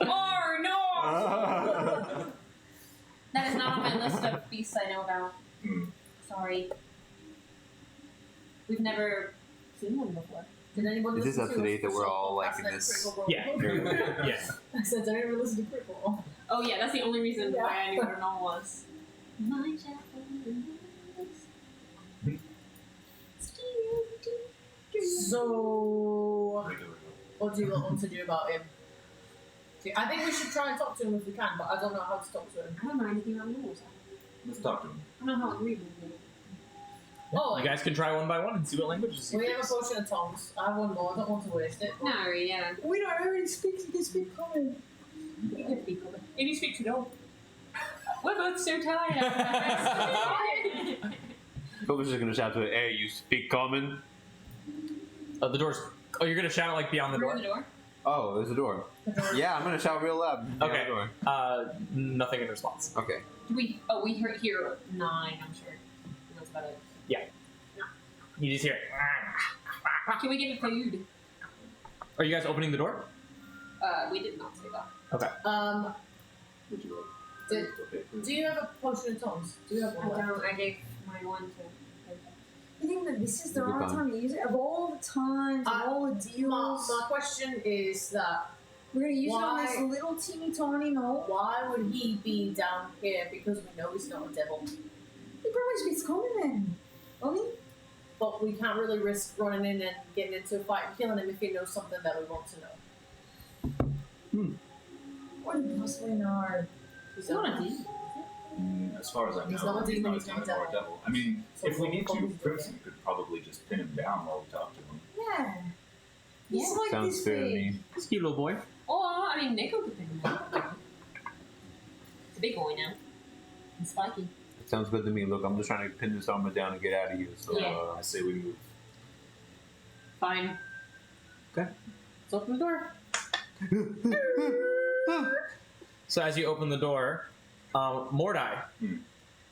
Or no. That is not on my list of beasts I know about. Hmm. Sorry. We've never seen one before. Did anyone Is this listen up to to date that we're all, like, podcast in that this- Critical Role? Yeah. Yeah. I said, did anyone listen to Critical Role? Oh yeah, that's the only reason Yeah. why I knew what a null was. So, Regular. what do you want them to do about him? See, I think we should try and talk to him if we can, but I don't know how to talk to him. I don't know anything about nulls. Let's talk to him. I don't know how to read them. Oh, You guys can try one by one and see what languages you we have a speak. potion of tongues. I have one more. I don't want to waste it. No, yeah. We don't already speak, you can speak common. You can speak over. Maybe speak to no. We're both so tired after that. Philip's just gonna shout to it, hey, you speak common? The door's. Oh, you're gonna shout it like beyond the Through door. the door. Oh, there's a door. Yeah, I'm gonna shout real loud. beyond Okay. the door. Nothing in response. Okay. We hear 9. I'm sure. And that's about it. You just hear it. Can we give it food? Are you guys opening the door? We did not say that. Would you Did- okay. Do you have a potion of tongues? Do you have I one? left? don't. I gave my one to. You think that this is the It'll be right fine. time to use it? Of all the times, of all the My, deals, my question is that we're gonna use it on why- this little teeny tiny knoll. why would he be down here? Because we know he's not a devil. He probably speaks common then. Only? But we can't really risk running in and getting into a fight and killing him if he knows something that we want to know. What do you possibly know? He's not a not demon. As far as I know, He's not a demon, he's he's not a not a demon or a devil. I mean, So if we need what to, would Crimson could probably just pin him down while we talk to him. Yeah. He's like Sounds this fair to big. me. This cute little boy. Or I mean, Nico could pick him up. It's a big boy now. And spiky. Sounds good to me. Look, I'm just trying to pin this armor down and get out of here. So, Yeah. I say we move. Fine. Okay. Let's open the door. So as you open the door, Mordai,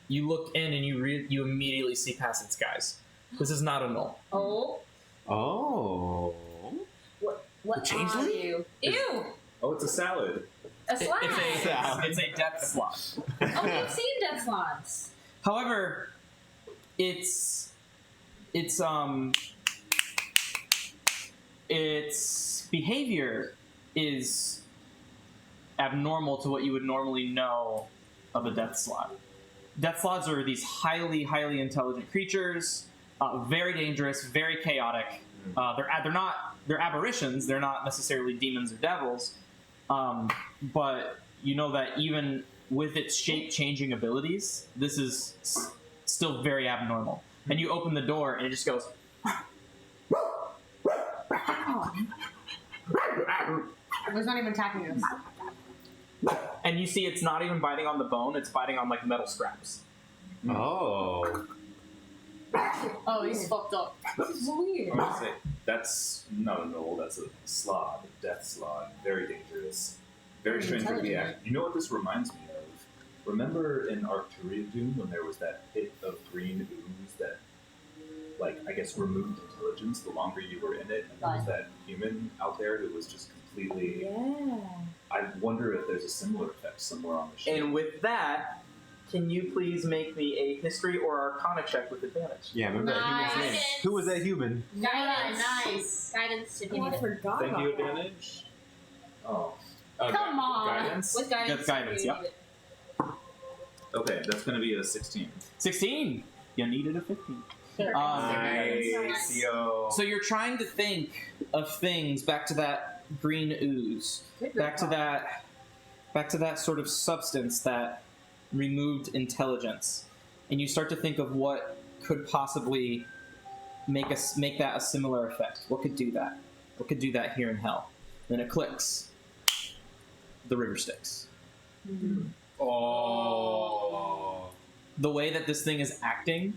you look in and you immediately see past its guise. This is not a null. Oh. Oh. What are you? Ew! Oh, it's a salad. A slide! It's a death slot. Oh, we've seen death slides. However, its behavior is abnormal to what you would normally know of a death slot. Death slots are these highly intelligent creatures, very dangerous, very chaotic. They're aberrations. They're not necessarily demons or devils, but you know that even with its shape-changing abilities, this is still very abnormal. And you open the door, and it just goes. It's not even attacking us. And you see, it's not even biting on the bone; it's biting on like metal scraps. Oh. Oh, he's fucked up. This is weird. I would say that's not a null. That's a slod, a death slod. Very dangerous. Very strange to react. You know what this reminds me of? Remember in Arcturia Doom when there was that pit of green ooze that, like, I guess removed intelligence the longer you were in it, and there was that human out there who was just completely. Yeah. I wonder if there's a similar effect somewhere on the ship. And with that, can you please make me a history or arcana check with advantage? Yeah, remember that human's name. Nice. Who was that human? Guidance. Nice. Guidance if you Oh, need I it. forgot Thank about you, that. advantage. Oh. Come on. Guidance? With guidance. With guidance, if you yep. need it. Okay, that's going to be a 16. 16. You needed a 15. Nice. Yo. So you're trying to think of things back to that green ooze, back to that sort of substance that removed intelligence, and you start to think of what could possibly make that a similar effect. What could do that? What could do that here in hell? Then it clicks. The river Styx. Oh. The way that this thing is acting,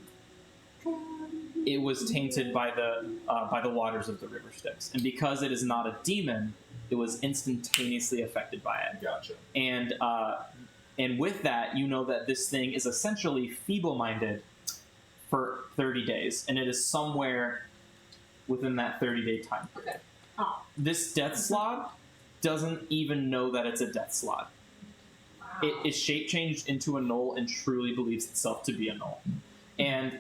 it was tainted by the waters of the river Styx, and because it is not a demon, it was instantaneously affected by it. Gotcha. And with that, you know that this thing is essentially feeble-minded for 30 days, and it is somewhere within that 30-day time period. Okay. Oh. This death slot doesn't even know that it's a death slot. It is shape-changed into a null and truly believes itself to be a null. And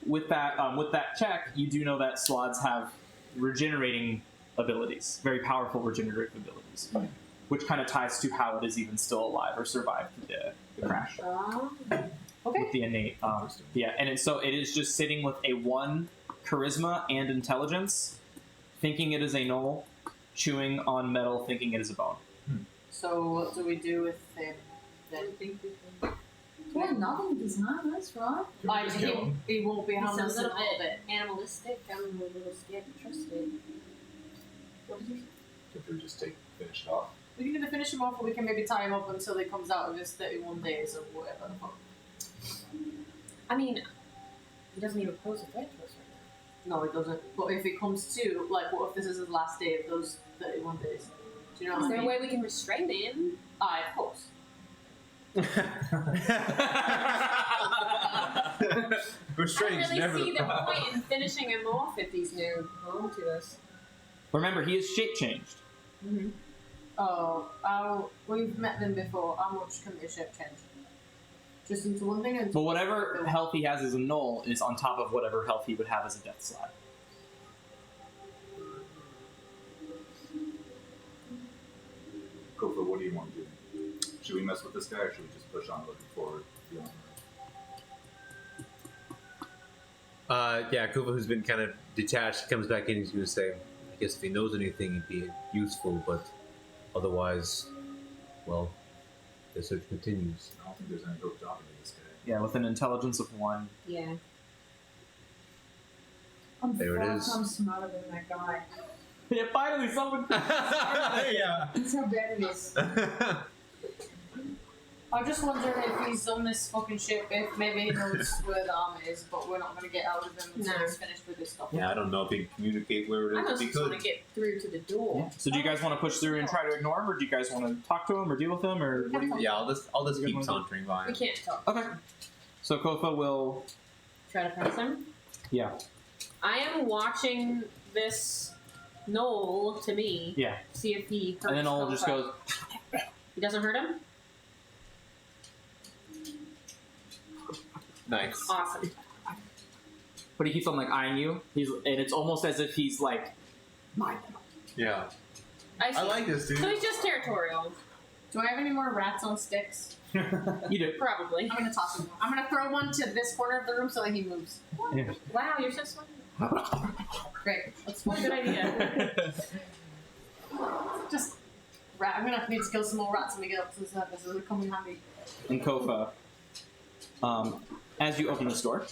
with that check, you do know that slots have regenerating abilities, very powerful regenerative abilities, which kind of ties to how it is even still alive or survived the crash. With the innate, so it is just sitting with a 1 charisma and intelligence, thinking it is a null, chewing on metal, thinking it is a bone. So what do we do with him then? Well, nothing with his harness, right? He won't be He's a harmless in a little little bit bit. animalistic. I'm a little scared to trust it. What did you If we just finish it off. We can either finish him off or we can maybe tie him up until he comes out of his 31 days or whatever the fuck. I mean, he doesn't even pose a threat to us right now. No, he doesn't. But if it comes to, like, what if this is his last day of those 31 days? Do you know Is what I there a mean? way we can restrain him? Of course. Restraint's I don't never really see the the problem. point in finishing him off if he's new home to us. Remember, he is shape-changed. We've met them before. How much can their shape change? Just into one thing? But whatever health he has as a null is on top of whatever health he would have as a death slot. Kofa, what do you want to do? Should we mess with this guy or should we just push on looking forward? Yeah, Kuva, who's been kind of detached, comes back in and he's going to say, I guess if he knows anything, it'd be useful, but otherwise, well, the search continues. I don't think there's any hope stopping this guy. Yeah, with an intelligence of 1. Yeah. I'm There it 5 is. times smarter than that guy. Yeah, finally someone. Yeah. That's how bad it is. I just wondered if he's on this fucking ship, if maybe he knows where the arm is, but we're not going to get out of him until he's finished with this stuff. Yeah, I don't know if he can communicate where I it is. just If he want could. to get through to the door. So do you guys want to push through and try to ignore him, or do you guys want to talk to him or deal with him, or what do you? Yeah, I'll just keep wanna do? sauntering by We him. can't talk. Okay. So Kofa will. Try to press him. Yeah. I am watching this knoll to me. Yeah. See if he hurts And then I'll just Kofa. go. He doesn't hurt him? Nice. Awesome. But he keeps on like eyeing you. And it's almost as if he's like, mine. Yeah. I see. I like this, dude. So he's just territorial. Do I have any more rats on sticks? You do. Probably. I'm gonna toss him. I'm gonna throw one to this corner of the room so that he moves. Wow, you're so smart. Great. Let's What a good idea. just rat. I'm gonna need to kill some more rats when we get up to the surface. They're coming handy. And Kofa, as you open this door,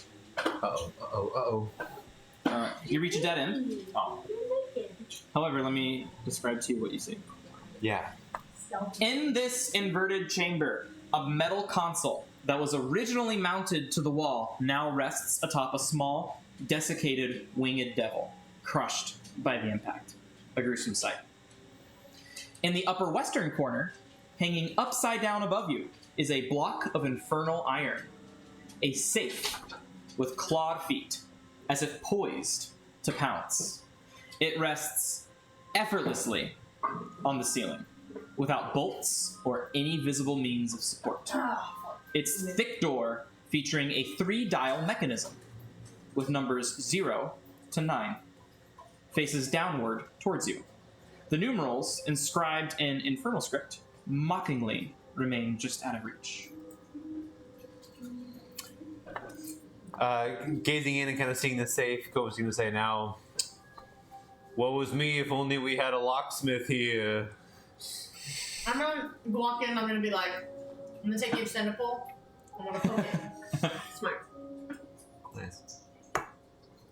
you reach a dead end. Oh. However, let me describe to you what you see. Yeah. In this inverted chamber, a metal console that was originally mounted to the wall now rests atop a small, desiccated winged devil, crushed by the impact. A gruesome sight. In the upper western corner, hanging upside down above you, is a block of infernal iron. A safe with clawed feet, as if poised to pounce. It rests effortlessly on the ceiling, without bolts or any visible means of support. Its thick door featuring a 3-dial mechanism, with numbers 0 to 9, faces downward towards you. The numerals, inscribed in infernal script, mockingly remain just out of reach. Gazing in and kind of seeing the safe, Kova's going to say now, woe is me if only we had a locksmith here. I'm gonna walk in. I'm gonna be like, I'm gonna take the extended pole. I'm gonna poke it. Smart. Nice.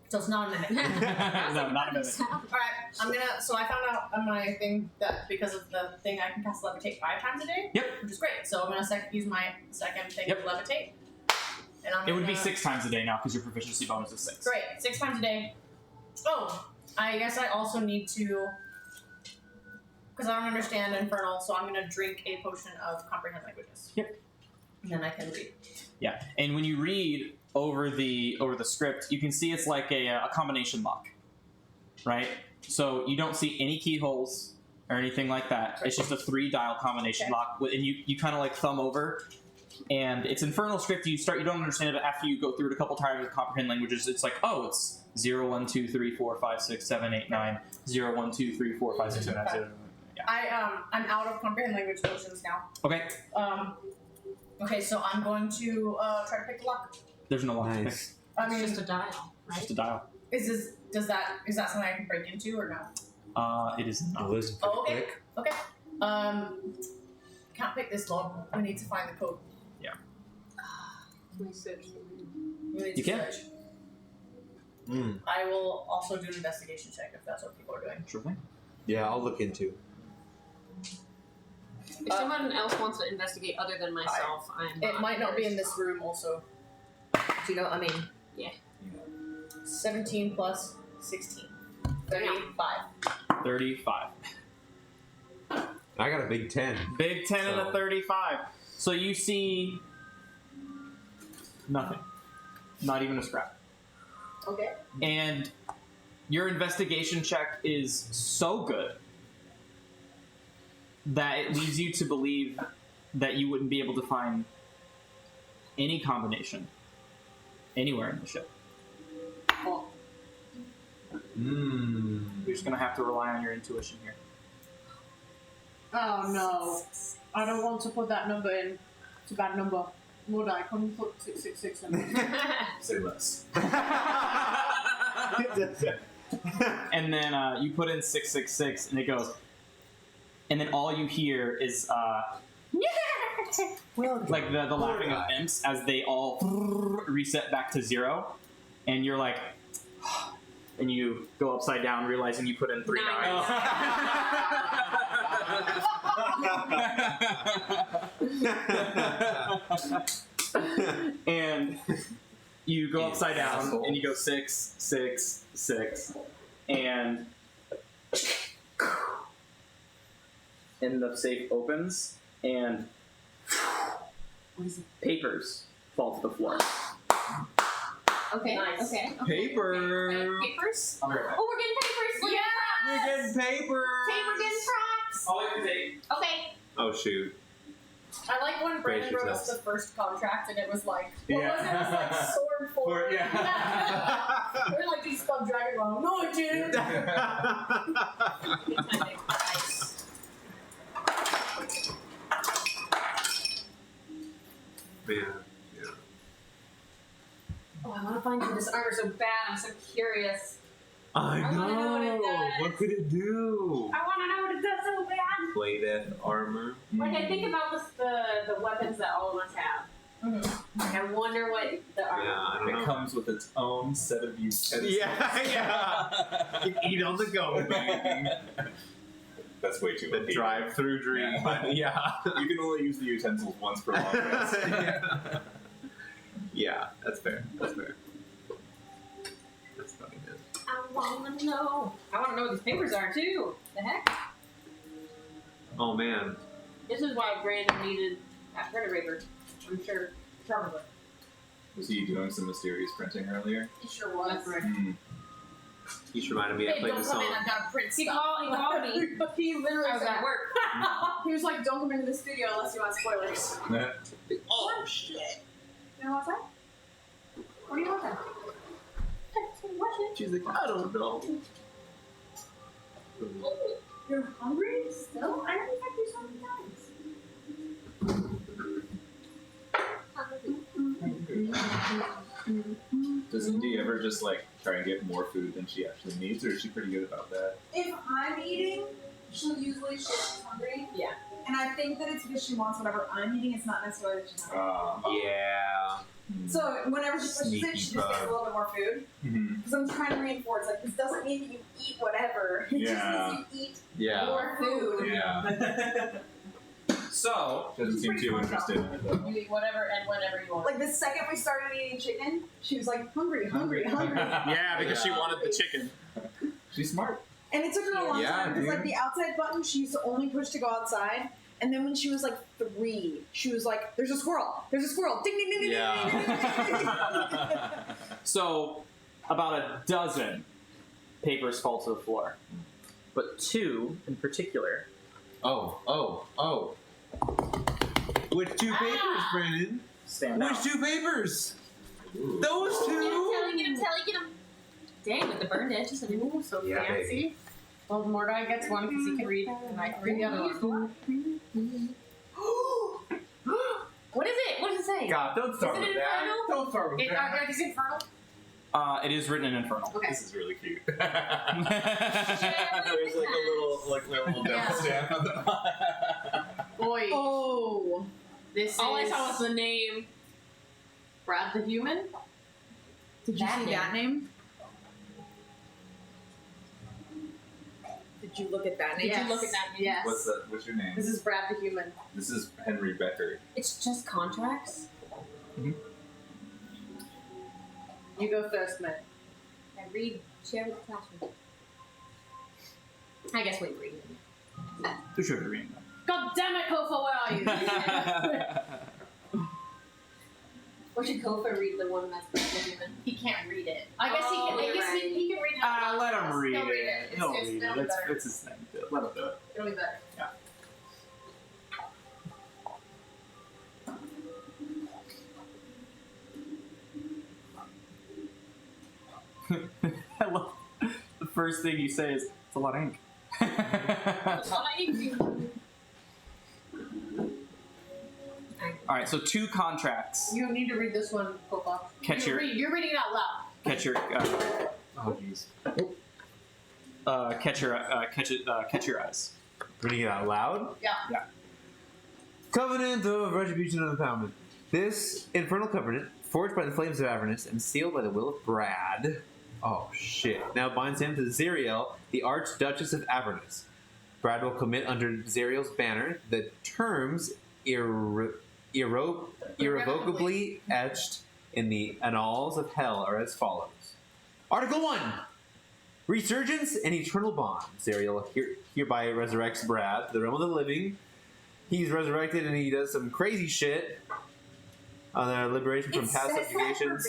So it's not a mimic. No, not a minute. All right. I'm gonna. So I found out on my thing that because of the thing, I can cast levitate 5 times a day. Yep. Which is great. So I'm gonna use my second thing Yep. to levitate. And I'm It would be gonna- 6 times a day now because your proficiency bonus is 6. Great. 6 times a day. Oh, I guess I also need to. Because I don't understand Infernal, so I'm going to drink a potion of Comprehend Languages. Yep. And then I can read. Yeah, and when you read over the script, you can see it's like a combination lock, right? So you don't see any keyholes or anything like that. It's just a 3-dial combination Okay. lock, and you kind of like thumb over, and it's infernal script. You don't understand it, but after you go through it a couple times with comprehend languages, it's like, oh, it's 0, 1, 2, 3, 4, 5, 6, 7, 8, 9, 0, 1, 2, 3, 4, 5, 6, 7, 8, 9. I'm out of Comprehend Language potions now. Okay, Okay, so I'm going to try to pick the lock. there's no lock. Nice. I mean, It's just a dial, It's right? just a dial. is that something I can break into or no? It is not. Listen Oh, pretty okay. quick. Okay. Can't pick this lock. We need to find the code. We search. We need You to can. search. Mm. I will also do an investigation check if that's what people are doing. Sure thing. Yeah, I'll look into. If someone else wants to investigate other than myself, I'm It not might not be in first. this room also. Do you know what I mean? Yeah. 17 plus 16. 35. 35. I got a big 10. Big 10 and So- a 35. So you see nothing. Not even a scrap. Okay. And your investigation check is so good that it leads you to believe that you wouldn't be able to find any combination anywhere in the ship. Well, Mmm. You're just going to have to rely on your intuition here. oh no. I don't want to put that number in. It's a bad number. Would I? Couldn't put 666 in. Say less. And then you put in 666 and it goes. And then all you hear is like the laughing of imps as they all reset back to 0. And you're like, and you go upside down, realizing you put in 3 Nine. nines. And you go upside down, and you go 6, 6, 6, and the safe opens, and papers fall to the floor. Okay. Nice. Okay. Paper. Okay. Papers. I'll be right back. Oh, we're getting papers. Yes! We're getting paper. Okay, we're getting props. Okay. Oh shoot. I like when Brandon Brace wrote us yourselves. the first contract and it was like, what was it? It was like sword for. Or- yeah. We're like, you spelled dragon wrong. No, I didn't. Good timing. Nice. Man. Yeah. Oh, I want to find this armor so bad. I'm so curious. I wanna know what it does. What could it do? I want to know what it does so bad. Bladed armor. Like, I think about the weapons that all of us have. Like, I wonder what the Yeah, armor. I don't It know. comes with its own set of utensils. Yeah. You can eat on the go, baby. That's way too The much. drive-through dream. Yeah. But yeah. You can only use the utensils once per long rest. Yeah, that's fair. That's fair. That's fucking good. I want to know. I want to know what these papers are, too. The heck? Oh man. This is why Brandon needed that printer paper. I'm sure. Probably. Was he doing some mysterious printing earlier? He sure was. That's right. You just reminded me I Hey, played don't this come song. in, I've got to print He stuff. called me. He literally I was said, at work. he was like, don't come into the studio unless you want spoilers. Oh shit. You know what's that? What do you want that? She's like, I don't know. You're hungry still? I haven't fed you so many times. Does Indy ever just like try and get more food than she actually needs, or is she pretty good about that? If I'm eating, she'll usually say she's hungry. Yeah. And I think that it's because she wants whatever I'm eating. It's not necessarily that she's hungry. Yeah. So whenever she pushes Sneaky it, she just gets bug. a little bit more food. Mm-hmm. Because I'm trying to reinforce, like, this doesn't mean that you eat whatever. It Yeah. just means you eat Yeah. more food. Yeah. So, Doesn't seem too interested in it though. You eat whatever and whenever you want. Like, the second we started eating chicken, she was like, hungry, hungry, hungry. yeah, because she wanted the chicken. She's smart. And it took her a long Yeah, time because, like, dude. the outside button she used to only push to go outside. And then when she was like 3, she was like, "There's a squirrel! There's a squirrel! Ding ding ding ding Yeah. ding ding ding ding ding." So, about a dozen papers fall to the floor. But 2 in particular. Oh. Which 2 papers, Brandon? Stand out. Which 2 papers? Those 2. Get him, Telly, get him. Dang, with the burned edges and Ooh, so Yeah, fancy. Well, Mordai gets one because he can read, and I can read the other one. What is it? What does it say? God, don't start Is it with that. infernal? Don't start with that. Are these infernal? It is written in Infernal. Okay. This is really cute. There's There's like a little Yeah. devil stamp on the Boy, Oh, this All I is saw was the name. Brad the Human. did you That see name. that name? Did you look at that name? Yes. you look at that? Yes. What's your name? This is Brad the Human. This is Henry Becker. It's just contracts. You go first, man. I read, share with the classroom. I guess we read it. You should be reading God damn it, Kofa, where are you? them. Or should Kofa read the one that's Brad the Human? He can't read it. I guess he Oh, can. I you're guess right. he can read it. out loud Let for him us. read He'll it. read it. He'll It's read it'll it. be It's better. his thing. Let him do it. It'll be better. I love the first thing you say is, "It's a lot of ink." All right, so 2 contracts. You need to read this one, Kofa. Catch You're reading it out loud. Catch your, Oh jeez. catch your eyes. Reading it out loud? Yeah. Covenant of Retribution and Empowerment. This infernal covenant, forged by the flames of Avernus and sealed by the will of Brad, Oh shit! Now binds him to Zeriel, the Archduchess of Avernus. Brad will commit under Zeriel's banner. The terms irrevocably etched in the annals of hell are as follows. Article 1. Resurgence and eternal bond. Zeriel hereby resurrects Brad to the realm of the living. He's resurrected and he does some crazy shit. On their liberation from past subjugations.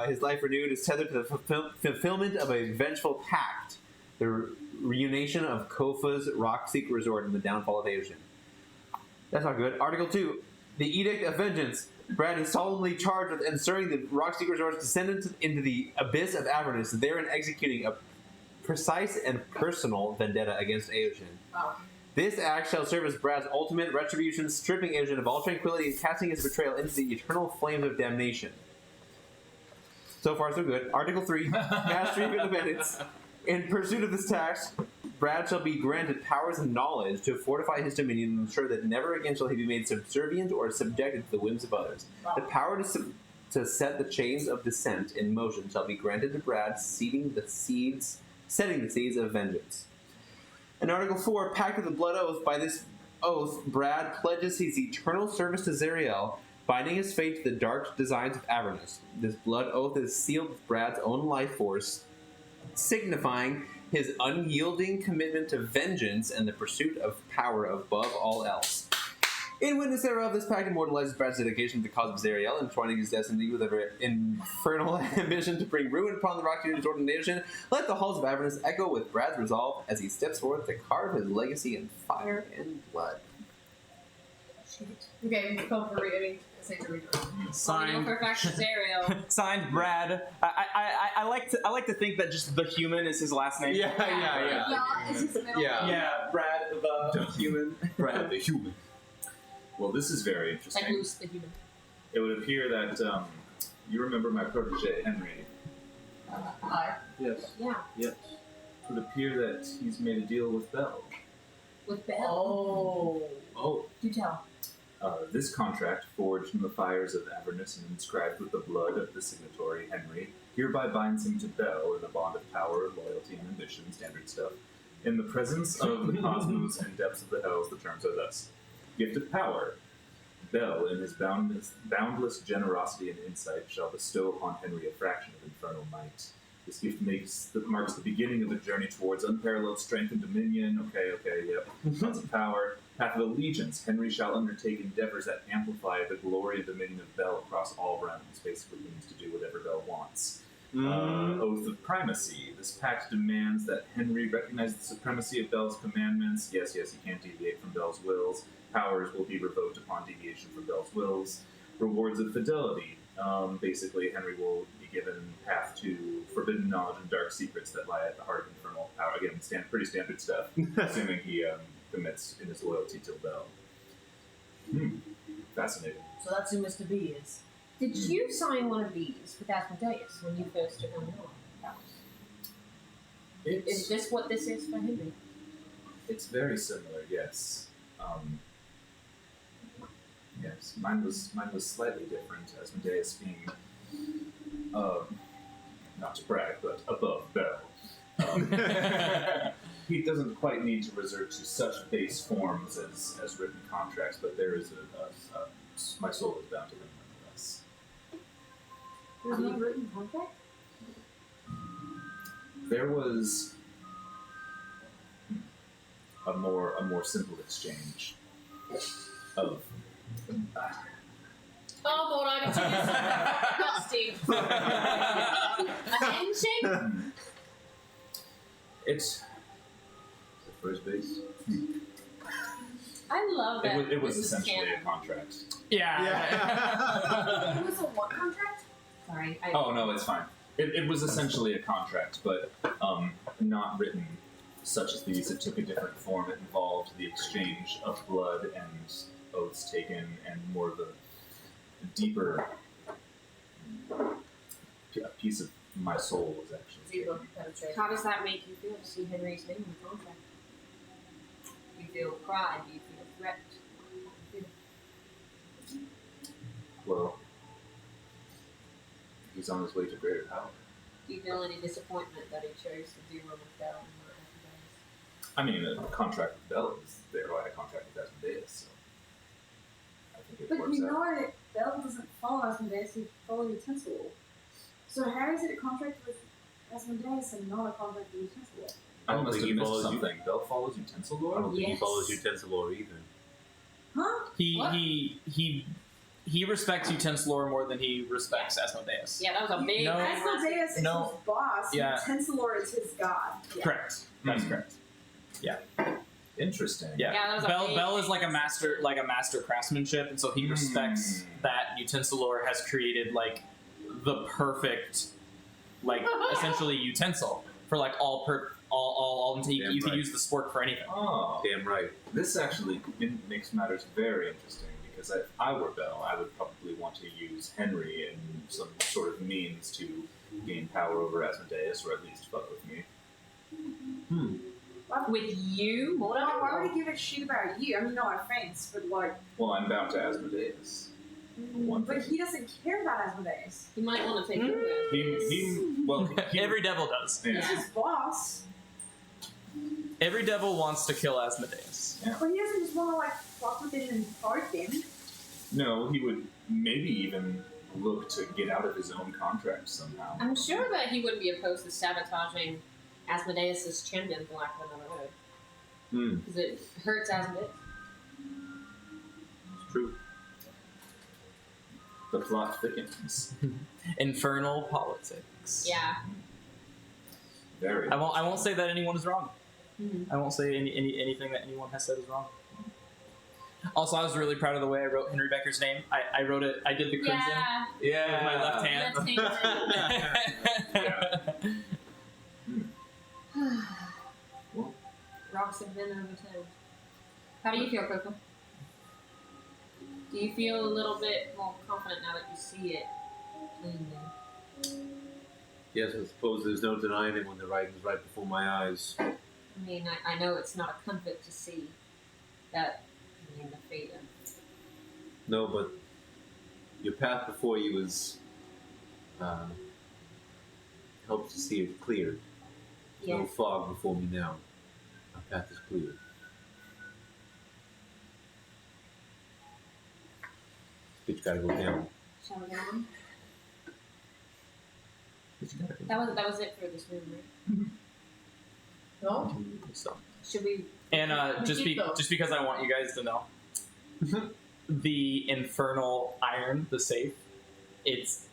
His life renewed is tethered to the fulfillment of a vengeful pact. The reunition of Kofa's Rockseek Resort and the downfall of Aeotian. That's not good. Article 2. The Edict of Vengeance. Brad is solemnly charged with inserting the Rockseek Resort's descendants into the abyss of Avernus, therein executing a precise and personal vendetta against Aeotian. Wow. This act shall serve as Brad's ultimate retribution, stripping Aeotian of all tranquility and casting his betrayal into the eternal flames of damnation. So far, so good. Article 3. Mastery of Independence. In pursuit of this task, Brad shall be granted powers and knowledge to fortify his dominion and ensure that never again shall he be made subservient or subjected to the whims of others. The power to set the chains of descent in motion shall be granted to Brad, setting the seeds of vengeance. In Article 4, Pact of the Blood Oath. By this oath, Brad pledges his eternal service to Zeriel, binding his fate to the dark designs of Avernus. This blood oath is sealed with Brad's own life force, signifying his unyielding commitment to vengeance and the pursuit of power above all else. In witness thereof, this pact immortalizes Brad's dedication to the cause of Zeriel, entwining his destiny with an infernal ambition to bring ruin upon the Rocky Resort and Nation. Let the halls of Avernus echo with Brad's resolve as he steps forth to carve his legacy in fire and blood. Okay, go for reading. Say to read it. Signed. For fact, Zeriel. Signed, Brad. I like to think that just the human is his last name. Yeah. Yeah, is his middle Yeah. name. Yeah, Brad the human. Brad, the human. Well, this is very interesting. Like Loose the human. It would appear that you remember my protege, Henry. Hi. Yes. Yeah. Yes. It would appear that he's made a deal with Bell. With Bell. Oh. Do tell. This contract, forged in the fires of Avernus and inscribed with the blood of the signatory, Henry, hereby binds him to Bell in a bond of power, loyalty, and ambition, standard stuff. In the presence of the cosmos and depths of the hells, the terms are thus. Gift of power. Bell, in his boundless generosity and insight, shall bestow upon Henry a fraction of infernal might. This gift marks the beginning of a journey towards unparalleled strength and dominion. Okay, yep. Lots of power. Path of allegiance. Henry shall undertake endeavors that amplify the glory and dominion of Bell across all realms. Basically means to do whatever Bell wants. Oath of primacy. This pact demands that Henry recognize the supremacy of Bell's commandments. Yes, he can't deviate from Bell's wills. Powers will be revoked upon deviation from Bell's wills. Rewards of fidelity. Basically, Henry will be given path to forbidden knowledge and dark secrets that lie at the heart of infernal power. Again, pretty standard stuff, assuming he commits in his loyalty to Bell. Fascinating. So that's who Mr. B is. Did you sign one of these with Asmodeus when you first took on the house? Is this what this is for Henry? It's very similar, yes. Yes, mine was slightly different. Asmodeus being, not to brag, but above Bell. He doesn't quite need to resort to such base forms as written contracts, but there is my soul is bound to him nonetheless. There's no written contract? There was a more simple exchange of. Oh, Lord, I can see this. A handshake? It's first base. I love that. It was this is essentially canon. a contract. Yeah. It was a what contract? Sorry. Oh no, it's fine. It was essentially a contract, but not written such as these. It took a different form. It involved the exchange of blood and oaths taken, and more of a deeper piece of my soul was actually taken. How does that make you feel to see Henry's name in the contract? Do you feel pride? Do you feel threat? Well, he's on his way to greater power. Do you feel any disappointment that he chose to do one with Bell and not Asmodeus? I mean, a contract with Bell is thereby a contract with Asmodeus, so I think it But works you out. know that Bell doesn't follow Asmodeus, he follows Utensil. So how is it a contract with Asmodeus and not a contract with Utensil? I don't must think have he missed follows something. Bell follows Utensil I Lord? don't think he Yes. follows Utensilor either. Huh? He respects Utensilor more than he respects Asmodeus. Yeah, that was a big. No. Asmodeus is No. his boss, Yeah. Utensilor is his god. Yeah. Correct. That's Hmm. correct. Interesting. Yeah. Yeah, that was a Bell big Bell is thing. like a master craftsmanship, and so he respects that Utensilor has created like the perfect, like essentially utensil for like all you Damn you can right. use the spork for anything. Oh, Damn right. this actually makes matters very interesting because if I were Bell, I would probably want to use Henry in some sort of means to gain power over Asmodeus, or at least fuck with me. With you, Mordor? Why would he give a shit about you? I mean, no offense, but like, Well, I'm bound to Asmodeus. One but thing. he doesn't care about Asmodeus. You might want to take over it. Every devil does. Yeah. He's his boss, Every devil wants to kill Asmodeus. but he doesn't just want to like fuck with him and poke him. No, he would maybe even look to get out of his own contract somehow. I'm sure that he wouldn't be opposed to sabotaging Asmodeus' champion, for lack of another word. Hmm. Because it hurts Asmodeus. It's true. The plot thickens. Infernal politics. Yeah. Very. I won't say that anyone is wrong. Mm-hmm. I won't say anything that anyone has said is wrong. Also, I was really proud of the way I wrote Henry Becker's name. I wrote it. I did the crimson Yeah. with my left hand. Left-handed. Yeah. Well, Rocks have been overturned. How do you feel, Coco? Do you feel a little bit more confident now that you see it cleanly? Yes, I suppose there's no denying it when the writing's right before my eyes. I mean, I know it's not a comfort to see that, I mean, the fate of... No, but your path before you is helps to see it clear. No Yes. fog before me now. My path is clear. Bitch gotta go down. Shall we go on? Bitch gotta go That was it for this room, right? No. down. So, Should we... And We just did though. just because I want you guys to know, the infernal iron, the safe, it's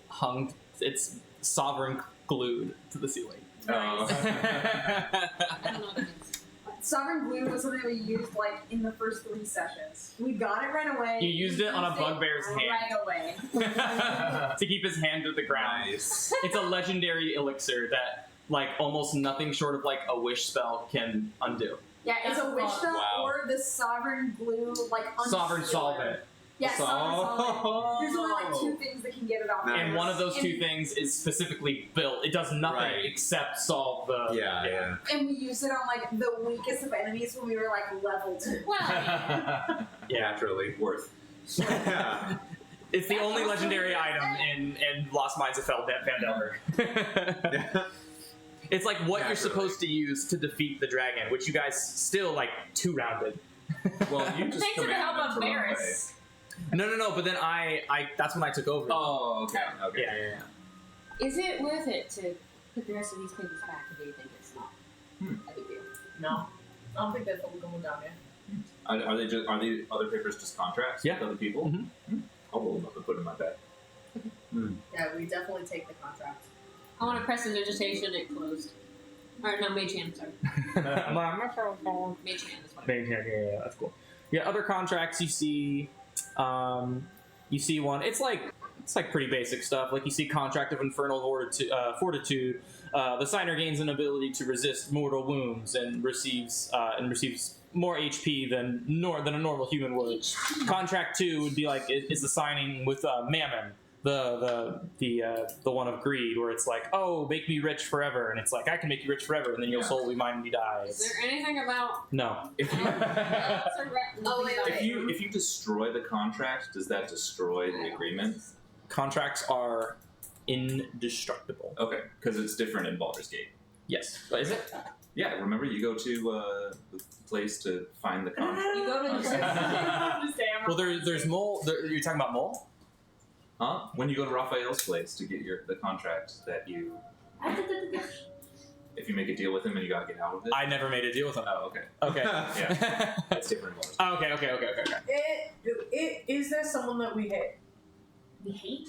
sovereign glued to the ceiling. I don't know what that means. Sovereign glue was something we used like in the first 3 sessions. We got it right away. You used it on a used bugbear's hand. right away. To keep his hand to the ground. nice. It's a legendary elixir that, like, almost nothing short of like a wish spell can undo. Yeah, it's a wish spell Wow. or the sovereign glue like Sovereign unsealer. solvent. Yeah, sovereign solvent. There's only like 2 Oh. things that can get it off. Nice. And one of those 2 And- things is specifically built. It does nothing Right. except solve the. Yeah. And we used it on like the weakest of enemies when we were like level 2. Well, yeah. Yeah. Naturally. worth. Yeah. It's the That's only also legendary what item I in Lost Mines of Fandelver. It's like what you're Naturally. supposed to use to defeat the dragon, which you guys still like 2-rounded. Well, you just Thanks to the command help them of to run away. Varys. No. But then I that's when I took over. Oh, okay. Okay. Yeah. Is it worth it to put the rest of these papers back, or do you think it's not a big deal? No. I don't think that's what we're going down here. Are the other papers just contracts Yeah. with other people? Mhm. I'll roll them up and put them in my bag. Yeah, we definitely take the contract. I want to press the vegetation, it closed. Or no, Mage Hand, sorry. I'm not sure. Mage Hand is what I meant. Yeah, that's cool. Yeah, other contracts you see one. It's like pretty basic stuff. Like you see contract of infernal fortitude. The signer gains an ability to resist mortal wounds and receives more HP than a normal human would. Contract 2 would be like is the signing with Mammon. The one of greed, where it's like, oh, make me rich forever, and it's like I can make you rich forever, and then you'll slowly mine me die. Is there anything about... No. If you, Oh, wait. if you destroy the contract, does that destroy the agreement? Contracts are indestructible. Okay, because it's different in Baldur's Gate. Yes. But is it? Yeah, remember you go to the place to find the contract. You go to the place. Well, there's Mole. You're talking about Mole? Huh? When you go to Raphael's place to get the contract that you, if you make a deal with him and you gotta get out of it. I never made a deal with him. Oh, okay. Okay. Yeah. That's different. In Baldur's Gate. Okay. Is there someone that we hate? We hate?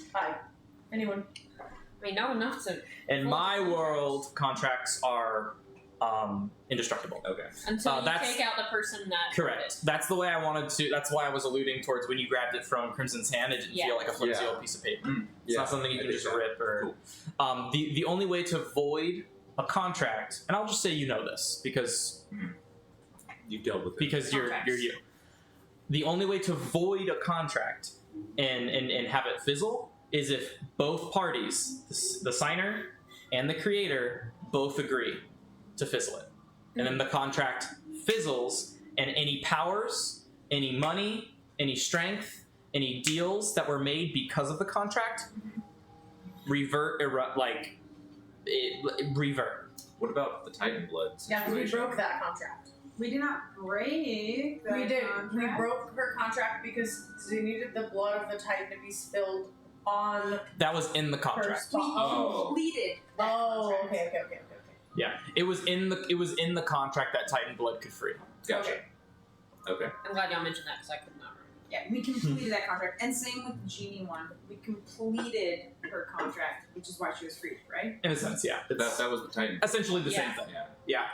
Anyone? I mean, not enough to. In my world, contracts are indestructible. Okay. Until you that's- take out the person that. Correct. That's the way I wanted to. That's why I was alluding towards when you grabbed it from Crimson's hand. It didn't Yeah. feel like a flimsy Yeah. old piece of paper. Mm. It's not something you I can dig just that. rip or. Cool. The only way to void a contract, and I'll just say you know this because You dealt with it. you're Contracts. you. The only way to void a contract and have it fizzle is if both parties, the signer and the creator, both agree to fizzle it. And then the contract fizzles, and any powers, any money, any strength, any deals that were made because of the contract revert. What about the Titan blood Yeah, because we situation? broke that contract. We did not break the We did. contract. We broke her contract because she needed the blood of the Titan to be spilled on That was in the her contract. spot. We Oh. completed that Oh, contract. okay. Yeah, it was in the contract that Titan blood could free. Gotcha. Okay. I'm glad y'all mentioned that because I could not remember. Yeah, we completed that contract. And same with the Genie one. We completed her contract, which is why she was freed, right? In a sense, yeah. It's That was the Titan. essentially the Yeah. same thing. Yeah. Yeah,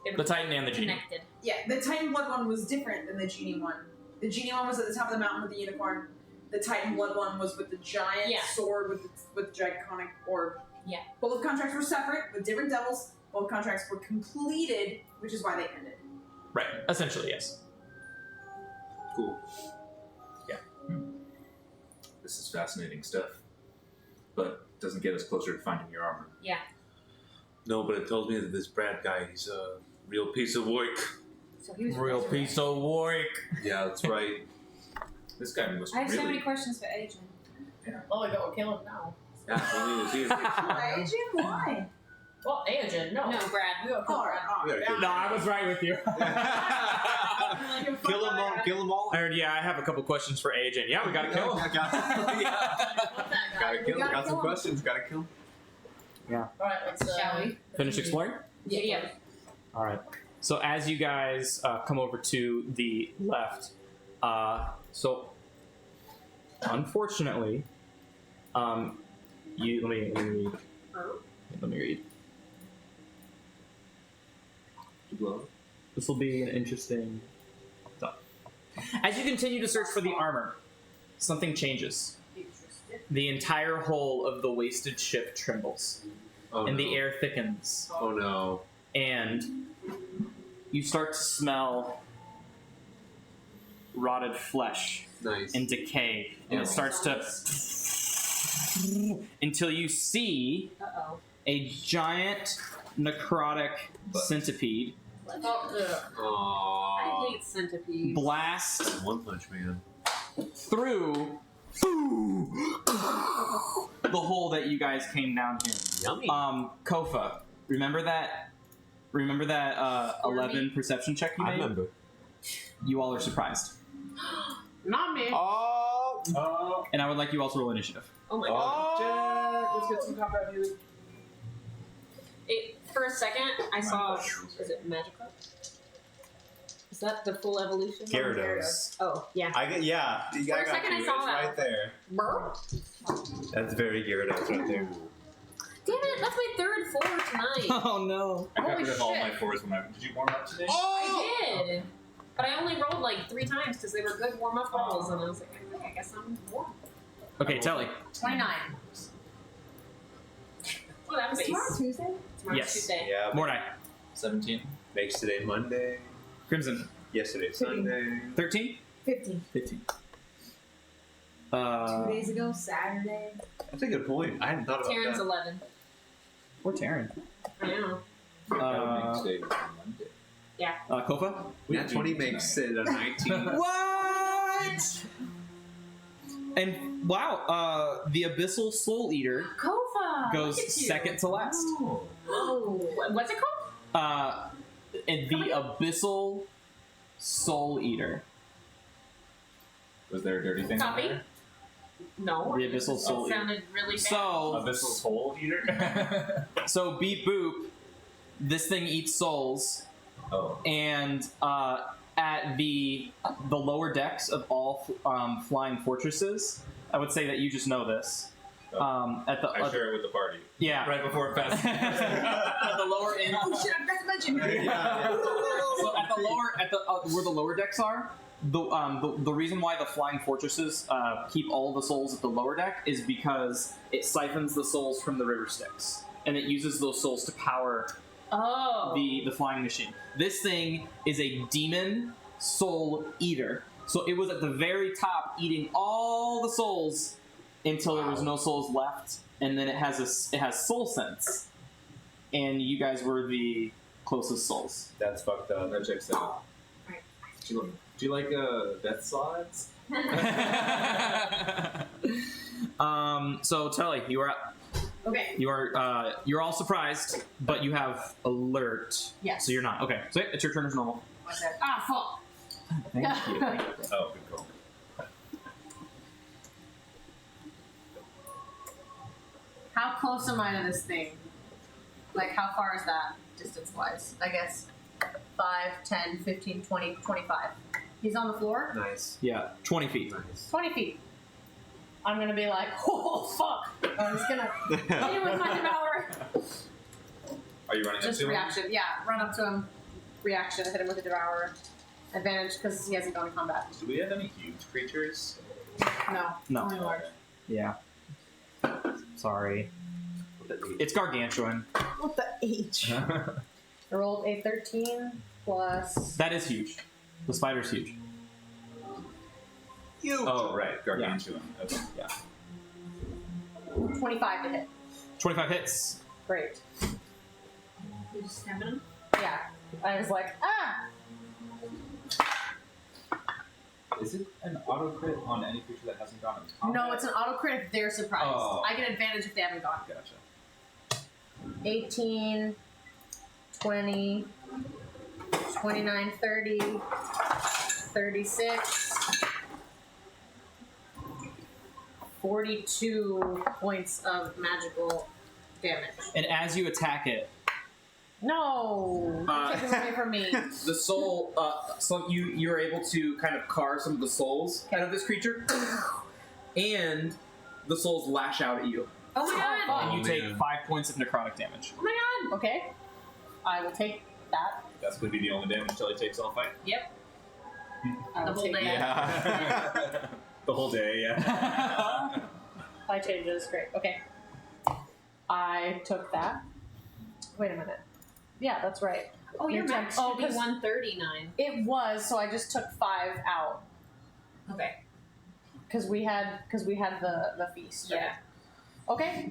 They were the Titan and the Genie. connected. Yeah, the Titan Blood one was different than the Genie one. The Genie one was at the top of the mountain with the unicorn. The Titan Blood one was with the giant Yeah. sword with the draconic orb. Yeah. Both contracts were separate with different devils. Both contracts were completed, which is why they ended. Right, essentially, yes. Cool. Yeah. This is fascinating stuff, but doesn't get us closer to finding your armor. No, but it tells me that this Brad guy, he's a real piece of work. So he was Real resurrected. piece of work. Yeah, that's right. This guy must I have so really. many questions for Agent. Well, we go kill him now. Yeah, he was Agent, why? Well, Aegon, no. No, Brad. We go kill Oh, Brad. oh, We gotta kill No, I was right with you. Kill them all. Kill them all. I heard, yeah, I have a couple questions for Agent. Yeah, we gotta kill him. Gotta kill. gotta Got some kill him. questions. Gotta kill. Alright, let's Shall we? Finish exploring? Yeah. All right. So as you guys come over to the left, so unfortunately, let me read. This will be an interesting. So, as you continue to search for the armor, something changes. The entire hull of the wasted ship trembles, Oh, and no. the air thickens. Oh no. And you start to smell rotted flesh Nice. and decay, and it starts to until you see Uh-oh. a giant necrotic centipede I Aww. hate centipedes. blast One Punch Man. through the hole that you guys came down here. Yummy. Kofa, remember that 11 perception check you I made? remember. You all are surprised. Not me. Oh. Oh. And I would like you all to roll initiative. Oh my god. Jack, let's get some combat music. For a second, I saw. Is it Magica? Is that the full evolution? Gyarados. Oh, yeah. Yeah. For a second, I saw it's that. right there. Burr? That's very Gyarados right there. Damn it, that's my third 4 tonight. Oh no. I got Holy rid of all shit. my fours when I. Did you warm up today? I did. But I only rolled like 3 times because they were good warm up rolls, and I was like, I guess I'm warm. Okay, Telly. 29. Oh, that was Is tomorrow Tuesday? Tomorrow's Yes. Tuesday. Yeah. Mornay. 17. Makes today Monday. Crimson. Yesterday Sunday. 13? 15. 15. 2 days ago, Saturday. That's a good point. I hadn't thought about Taryn's that. 11. Or Taryn. I know. Today was Monday. Kofa? That 20 makes it a 19. What? And wow, the Abyssal Soul Eater Kofa! goes look at you. second to last. Oh, what's it called? And the Abyssal Soul Eater. Was there a dirty thing in Copy. there? No. The Abyssal Soul It Eater. sounded really bad. So, Abyssal Soul Eater? so beep boop, this thing eats souls, Oh. and at the lower decks of all flying fortresses, I would say that you just know this. At the I share it with the party. yeah, Right before it passes. at the lower end. Oh shit! I forgot to mention. So at the lower, where the lower decks are, the reason why the flying fortresses keep all the souls at the lower deck is because it siphons the souls from the river Styx, and it uses those souls to power the flying machine. This thing is a demon soul eater, so it was at the very top eating all the souls until there was no souls left, and then it has soul sense, and you guys were the closest souls. That's fucked up. That checks out. Do you like death slides? So Telly, you are up. Okay. You're all surprised, but you have alert. Yes. So you're not. Okay. So it's your turn as normal. What's that? Ah, fuck. Thank you. Oh, good call. How close am I to this thing? Like, how far is that distance-wise? I guess 5, 10, 15, 20, 25. He's on the floor? Nice. Yeah, 20 feet. 20 feet. I'm gonna be like, oh, fuck. I'm just gonna hit him with my devourer. Are you running up Just to him? reaction. Yeah, run up to him. Reaction, hit him with the devourer. Advantage, because he hasn't gone in combat. Do we have any huge creatures? No. No. Only large. Yeah. Sorry. It's gargantuan. What the H? I rolled a 13 plus... That is huge. The spider's huge. Oh, right. Gargantuan. Okay. Yeah. 25 to hit. 25 hits. Great. You just stabbing him? Yeah. I was like, ah! Is it an auto crit on any creature that hasn't gone in combat? No, it's an auto crit if they're surprised. Oh. I get advantage if they haven't gone. Gotcha. 18, 20, 29, 30, 36, 42 points of magical damage. And as you attack it, No! Take it away from me. the soul, so you're able to kind of carve some of the souls out of this creature, and the souls lash out at you, Oh my god! and you take man. 5 points of necrotic damage. Oh my god! Okay. I will take that. That's going to be the only damage until he takes all fight. Yep. I The will whole take day. that. Yeah. The whole day, yeah. I changed it. It's great. Okay. I took that. Wait a minute. Yeah, that's right. Oh, your Your max temp- should be 'cause 139. It was, so I just took 5 out Okay. because we had the feast. Right? Yeah. Okay.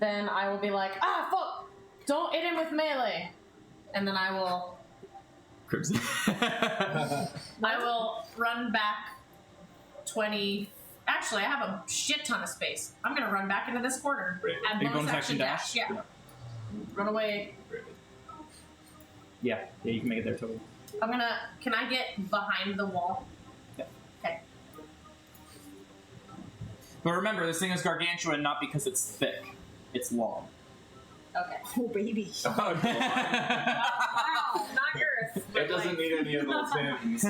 Then I will be like, ah, fuck! Don't hit him with melee. And then I will Crimson. run back 20. Actually, I have a shit ton of space. I'm gonna run back into this corner. Great. Add Big bonus bonus action dash. Yeah. Run away. Yeah, you can make it there totally. I'm gonna. Can I get behind the wall? Yep. Okay. But remember, this thing is gargantuan not because it's thick; it's long. Okay. Oh baby. Wow, not yours. It doesn't need any of those things.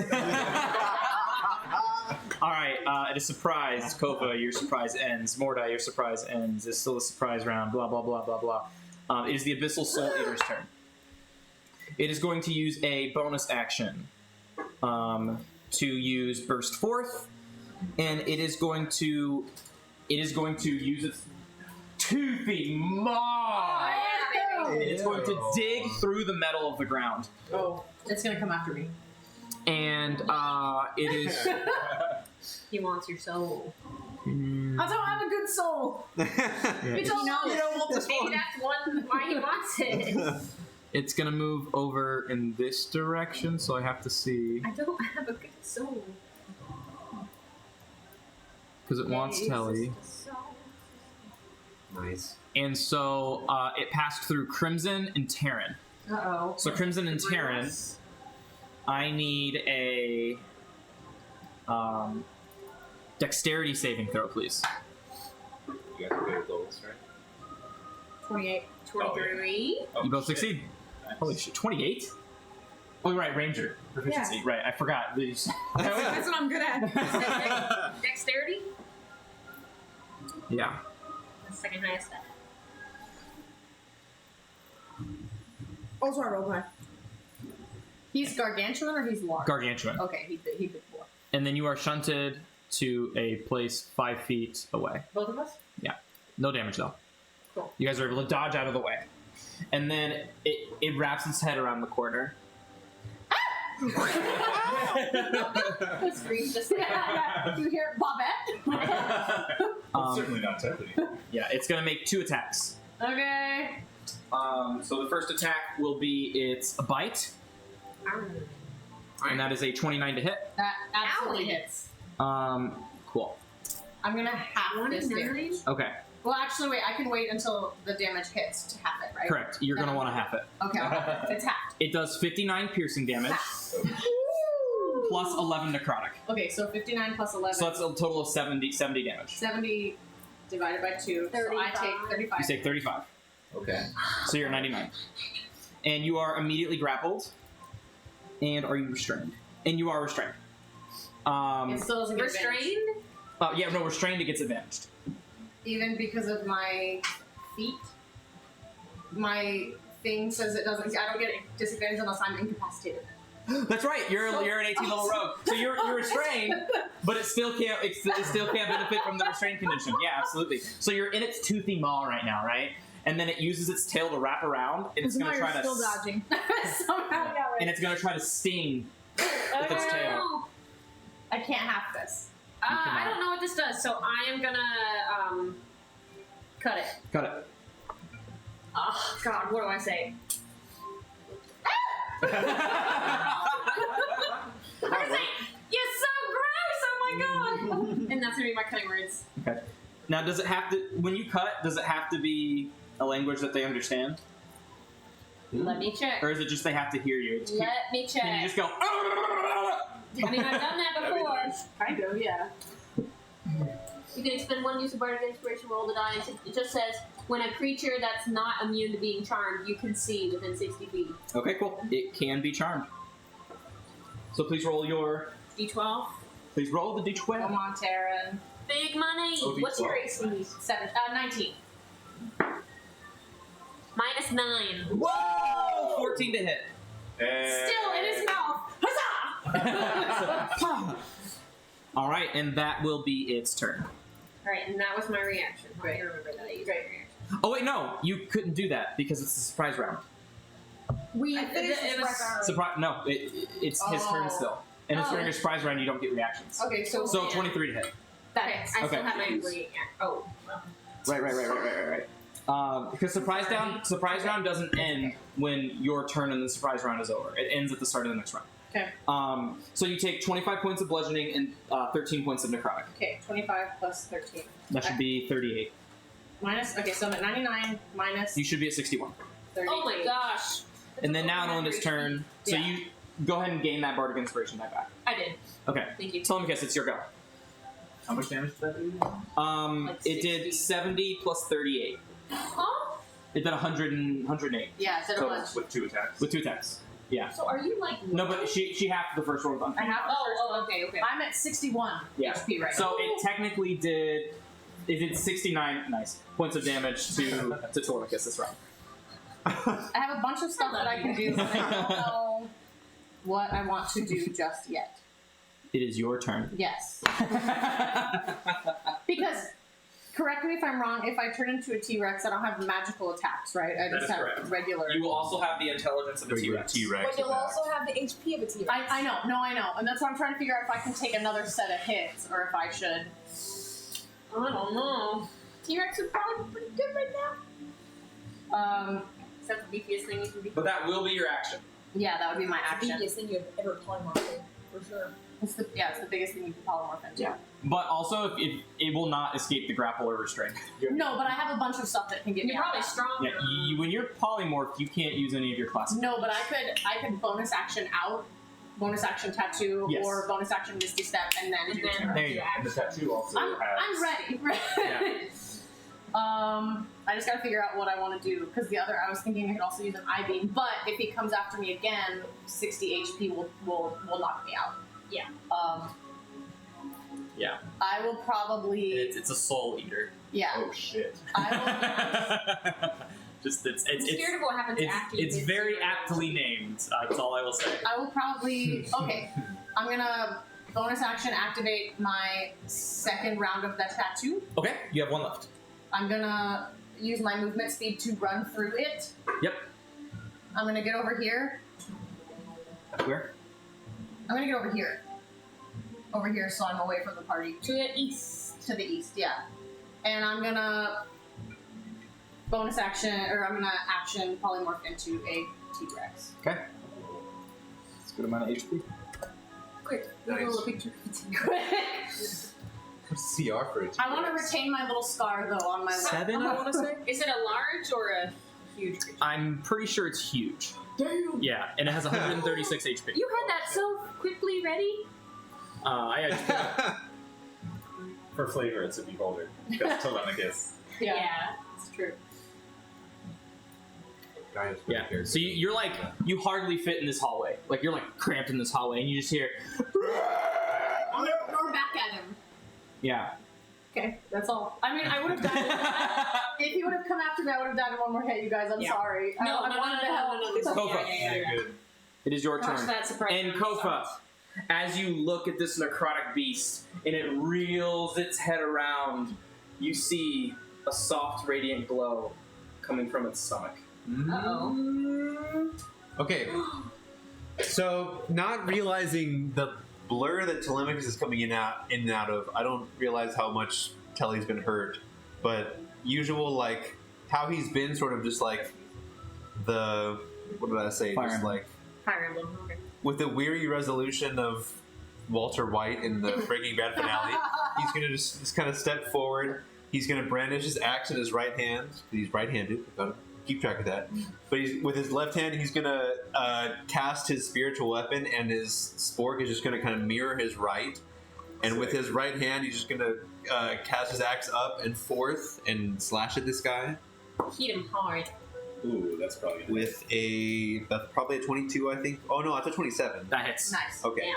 All right, at a surprise, Kofa, your surprise ends. Mordai, your surprise ends. It's still a surprise round. Blah blah blah blah blah. It is the Abyssal Soul Eater's turn. It is going to use a bonus action to use Burst Forth, and it is going to use its toothy maw. And it's going to dig through the metal of the ground. Oh, it's gonna come after me. And it is. He wants your soul. I don't have a good soul. You don't know. You don't want this Maybe one. that's one why he wants it. It's gonna move over in this direction, so I have to see. I don't have a good soul. because it wants Telly. Nice. And so it passed through Crimson and Terran. Uh-oh. So Crimson and Terran, I need a dexterity saving throw, please. You guys are good at those, right? 28. 23. You both succeed. Holy shit, 28? Oh, you're right, Ranger proficiency. Right, I forgot. That's what I'm good at. Dexterity? Yeah. That's second highest stat. Also, I roll high. He's gargantuan or he's large? Gargantuan. Okay, he did 4. And then you are shunted to a place 5 feet away. Both of us? Yeah. No damage, though. Cool. You guys are able to dodge out of the way. And then it wraps its head around the corner. The scream just You hear Bobette? Certainly not Telly. Yeah, it's going to make 2 attacks. Okay. So the first attack will be its a bite. And that is a 29 to hit. That absolutely hits. Cool. I'm gonna half this damage. Okay, Well, actually, wait. I can wait until the damage hits to half it, right? correct. You're going to want to half it. Okay, I'll half it. It's halved. It does 59 piercing damage, plus 11 necrotic. Okay, so 59 plus 11. So that's a total of 70 damage. 70 divided by 2. So I take 35. You take 35. Okay. So you're at 99. And you are immediately grappled. And are you restrained? And you are restrained. It still doesn't get Restrained? Yeah, no, restrained, it gets advantaged. Even because of my feet, my thing says it doesn't. I don't get disadvantage unless I'm incapacitated. That's right. You're an 18 level rogue, so you're restrained, but it still can't benefit from the restrained condition. Yeah, absolutely. So you're in its toothy maw right now, right? And then it uses its tail to wrap around, and it's going to try to still dodging. Somehow, and it's going to try to sting with its tail. I can't have this. I don't know what this does, so I am gonna cut it. Got it. Oh God, what do I say? What do I say? You're so gross! Oh my God! And that's gonna be my cutting words. Okay. Now, does it have to? When you cut, does it have to be a language that they understand, Let me check. or is it just they have to hear you? Let me check. Can you just go? I mean, I've done that before. Kind of, yeah. You can expend 1 use of bardic inspiration, roll the die. It just says when a creature that's not immune to being charmed, you can see within 60 feet. Okay, cool. It can be charmed. So please roll your. D12. Please roll the d12. Come on, Taryn. Big money. Oh, What's your D12. AC? 19. Minus 9. Whoa! 14 to hit. Still in his mouth. Huzzah! All right, and that will be its turn. Alright, and that was my reaction. I remember that I used my reaction. Oh wait, no, you couldn't do that because it's a surprise round. We I finished think the it was- surprise round. Surprise? No, it's his turn still. And it's during your surprise round, you don't get reactions. Okay, so So 23 to hit. that Okay, hits. I Okay. still have my reaction. Oh. Right. Because surprise round doesn't end when your turn in the surprise round is over. It ends at the start of the next round. Okay. So you take 25 points of bludgeoning and 13 points of necrotic. Okay, 25 plus 13. That should be 38. Minus, okay, so I'm at 99 minus You should be at 61. 32. Oh my gosh. And then now Nolanda's turn. So Yeah. you go ahead and gain that bardic inspiration die back. I did. Okay. Thank you. Telemachus, it's your go. How much damage did that do? Like It did 70 plus 38. Huh? It did 108 Yeah, instead of Total. lunch. With 2 attacks? with 2 attacks. Yeah. So are you like... No, but she halved the first one with I unfeeling. have the first one. okay. I'm at 61 Yeah. HP right now. So it technically did. It did 69 points of damage to Telemachus this round. I have a bunch of stuff that I can do, but I don't know what I want to do just yet. It is your turn. Yes. Because, correct me if I'm wrong, if I turn into a T-Rex, I don't have magical attacks, right? I That just is have correct. regular. You will also have the intelligence of a T-Rex. But you'll also have the HP of a T-Rex. I know, I know. And that's why I'm trying to figure out if I can take another set of hits, or if I should. I don't know. T-Rex would probably be pretty good right now. Is that the beefiest thing you can be? But that will be your action. Yeah, that would be my The action. biggest thing you've ever polymorphed, for sure. It's the biggest thing you can polymorph into. Yeah. But also, if it will not escape the grapple or restraint. No, but I have a bunch of stuff that can get me You're out probably of that. stronger. Yeah, when you're polymorphed, you can't use any of your classes. No, but I could bonus action out, bonus action tattoo, Yes. or bonus action misty step, and then do And then There you go. And the tattoo also I'm has. ready. I just gotta figure out what I want to do because I was thinking I could also use an eye beam, but if he comes after me again, 60 HP will knock me out. Yeah. Yeah. I will probably. It's a soul eater. Yeah. Oh shit. I will. Just it's I'm scared of what happens after you it's get very 0. aptly named. That's all I will say. I will probably. Okay. I'm gonna bonus action activate my second round of that tattoo. Okay, you have one left. I'm gonna use my movement speed to run through it. Yep. I'm gonna get over here. Where? I'm gonna get over here. Over here, so I'm away from the party. To the east. To the east, yeah. And I'm gonna bonus action, or I'm gonna action polymorph into a T-Rex. Okay. It's a good amount of HP. Quick, Nice. a little picture. Quick. What's CR for it? I want to retain my little scar though on my left. 7, I want to say. Is it a large or a huge creature? I'm pretty sure it's huge. Damn. Yeah, and it has 136 HP. You had that so quickly ready? I just For flavor, it's a beholder. Because Telemachus. Yeah. It's true. yeah. So you're like you hardly fit in this hallway. Like you're like cramped in this hallway, and you just hear. I'm gonna roar back at him. Yeah. Okay, that's all. I mean, I would have died. If he would have come after me, I would have died in one more hit, you guys. I'm Yeah. sorry. I wanted to help. This Kofa. Yeah. Good. It is your Gosh, turn. that surprised And me. Kofa, as you look at this necrotic beast and it reels its head around, you see a soft, radiant glow coming from its stomach. Uh-oh. Okay. So, not realizing the blur that Telemachus is coming in and out of, I don't realize how much Telly's been hurt. But usual, like, how he's been sort of just like the, what did I say? Fire just Emblem. like, Fire Emblem. Okay. with the weary resolution of Walter White in the Breaking Bad finale, he's going to just kind of step forward. He's going to brandish his axe in his right hand. He's right-handed. I've got to keep track of that. But with his left hand, he's going to cast his spiritual weapon, and his spork is just going to kind of mirror his right. And with his right hand, he's just going to cast his axe up and forth and slash at this guy Hit him hard. Ooh, that's probably good. with that's probably a 22, I think. Oh no, it's a 27. That hits. Nice. Okay.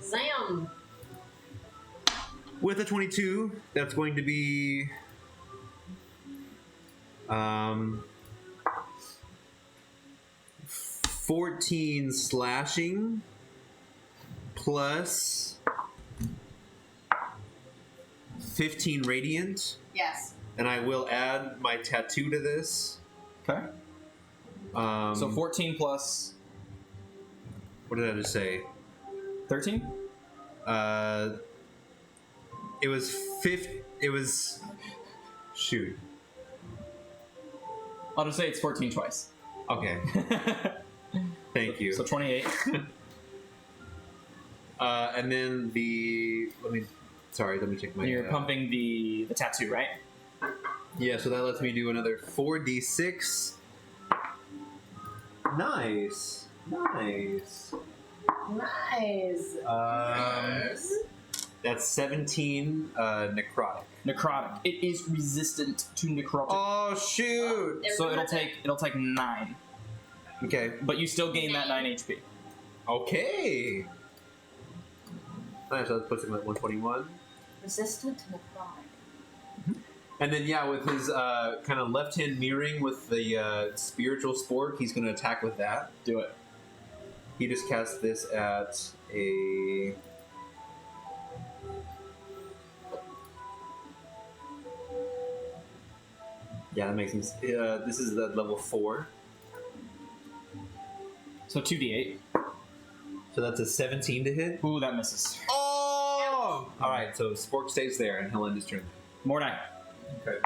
Zam. With a 22, that's going to be 14 slashing plus 15 radiant, Yes. and I will add my tattoo to this. Okay. So 4. 14 plus What did I just say? 13? It was It was. Shoot. I'll just say it's 14 twice. Okay. Thank you. So 28. And then let me check my. You're pumping the tattoo, right? Yeah, so that lets me do another 4d6. Nice. Nice. That's 17 necrotic. Necrotic. It is resistant to necrotic. Oh shoot! So it'll take 9. Okay. But you still gain that 9 HP. Okay. Nice. So that puts him at 121. Resistant to necrotic. And then yeah, with his kind of left hand mirroring with the spiritual spork, he's going to attack with that. Do it. He just cast this at a. Yeah, that makes him. This is at level 4. So 2d8. So that's a 17 to hit. Ooh, that misses. Oh! All right, so Spork stays there, and he'll end his turn. Mordai. Okay.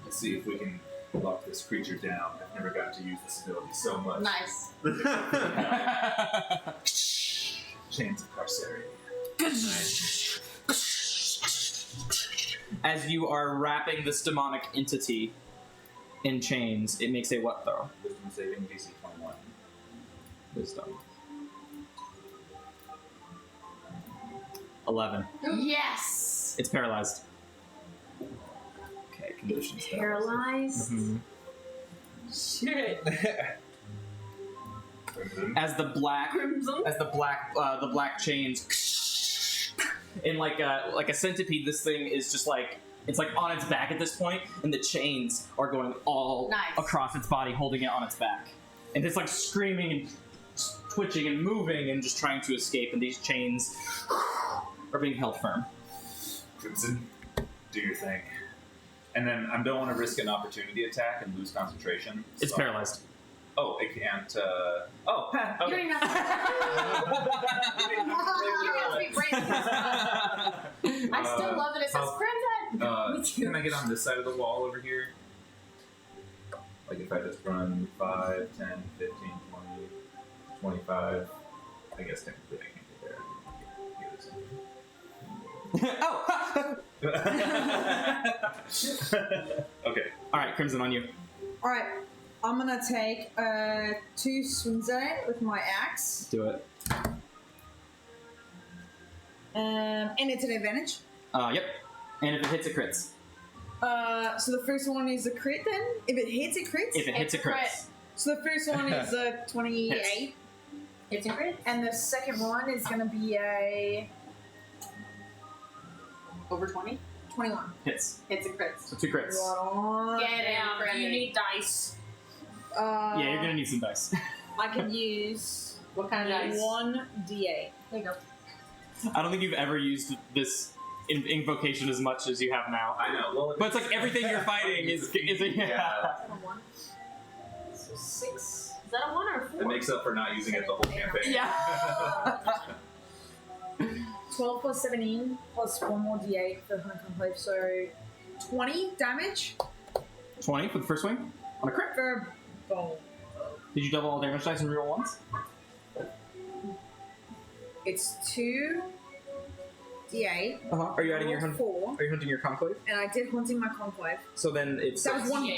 Let's see if we can lock this creature down. I've never gotten to use this ability so much. Nice. Chains of Carceria. As you are wrapping this demonic entity in chains, it makes a what throw? Wisdom saving DC 21. Wisdom. 11. Yes. It's paralyzed. Okay, conditions. Paralyzed. Mm-hmm. Shit. As the black chains, in like a centipede, this thing is just like it's like on its back at this point, and the chains are going all Nice. across its body, holding it on its back, and it's like screaming and twitching and moving and just trying to escape, and these chains are being held firm. Crimson, do your thing. And then I don't want to risk an opportunity attack and lose concentration. It's so- paralyzed. Oh, it can't. Oh, You okay. don't even have to. You don't have to be brave. I still love that it says how- Crimson. Me too. Can I get on this side of the wall over here? Like if I just run 5, 10, 15, 20, 25. I guess technically I can't get there. Oh! Okay. All right, Crimson, on you. Alright, I'm gonna take 2 swings at it with my axe. Do it. And it's an advantage. Yep. And if it hits, it crits. So the first one is a crit then? If it hits, it crits? If it hits, it It's a crit. crits. So the first one is a 28. It's a crit. And the second one is gonna be a Over 20. 21. Hits. It's a crit. So 2 crits. Right on. Get it, Yeah, you Brendan. need dice. Yeah, you're gonna need some dice. I can use What kind of dice? 1d8. There you go. I don't think you've ever used this invocation as much as you have now. I know. Well, But it's like everything you're fighting is a yeah. So 6. Is that a 1 or a 4? It makes up for not using it the whole campaign. Yeah. 12 plus 17 plus 1 more d8 for the conclave. So 20 damage 20 for the first swing on a crit. for bowl. Did you double all damage dice and reroll once? It's 2 d8. Are you adding your rolled 4, Are you hunting your conclave? and I did hunting my conclave. So then it's That was 1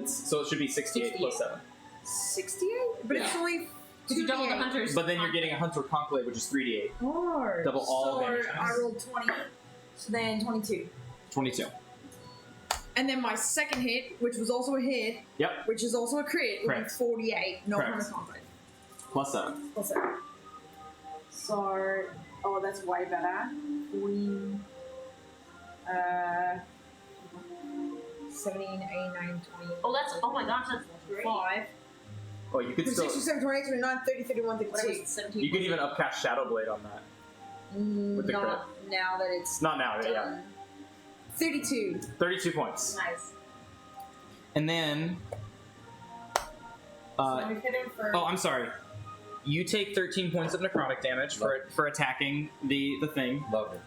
so it should be 68 plus 7. 68? But it's Yeah. only Did you double the 2d8. hunters? But then you're getting a hunter conclave, which is 3d8. Oh. Double all so damage I dice. rolled 20. So then 22. 22. And then my second hit, which was also a hit, Yep. which is also a crit, would be Correct. 48. No Correct. hunter conclave. Plus 7. What's that? So, oh, that's way better. 40, 17, 89, 20. Oh, that's. Oh my gosh, that's great. 5. Oh, you could still. 6, 7, 28, 29, 30, 31, Whatever, 32. 17. You could even upcast Shadow Blade on that. With the Not now that it's Not now, yeah. done. 32. 32 points. Nice. And then. So we hit him for. Oh, I'm sorry. You take 13 points of necrotic damage for attacking the thing. Love it.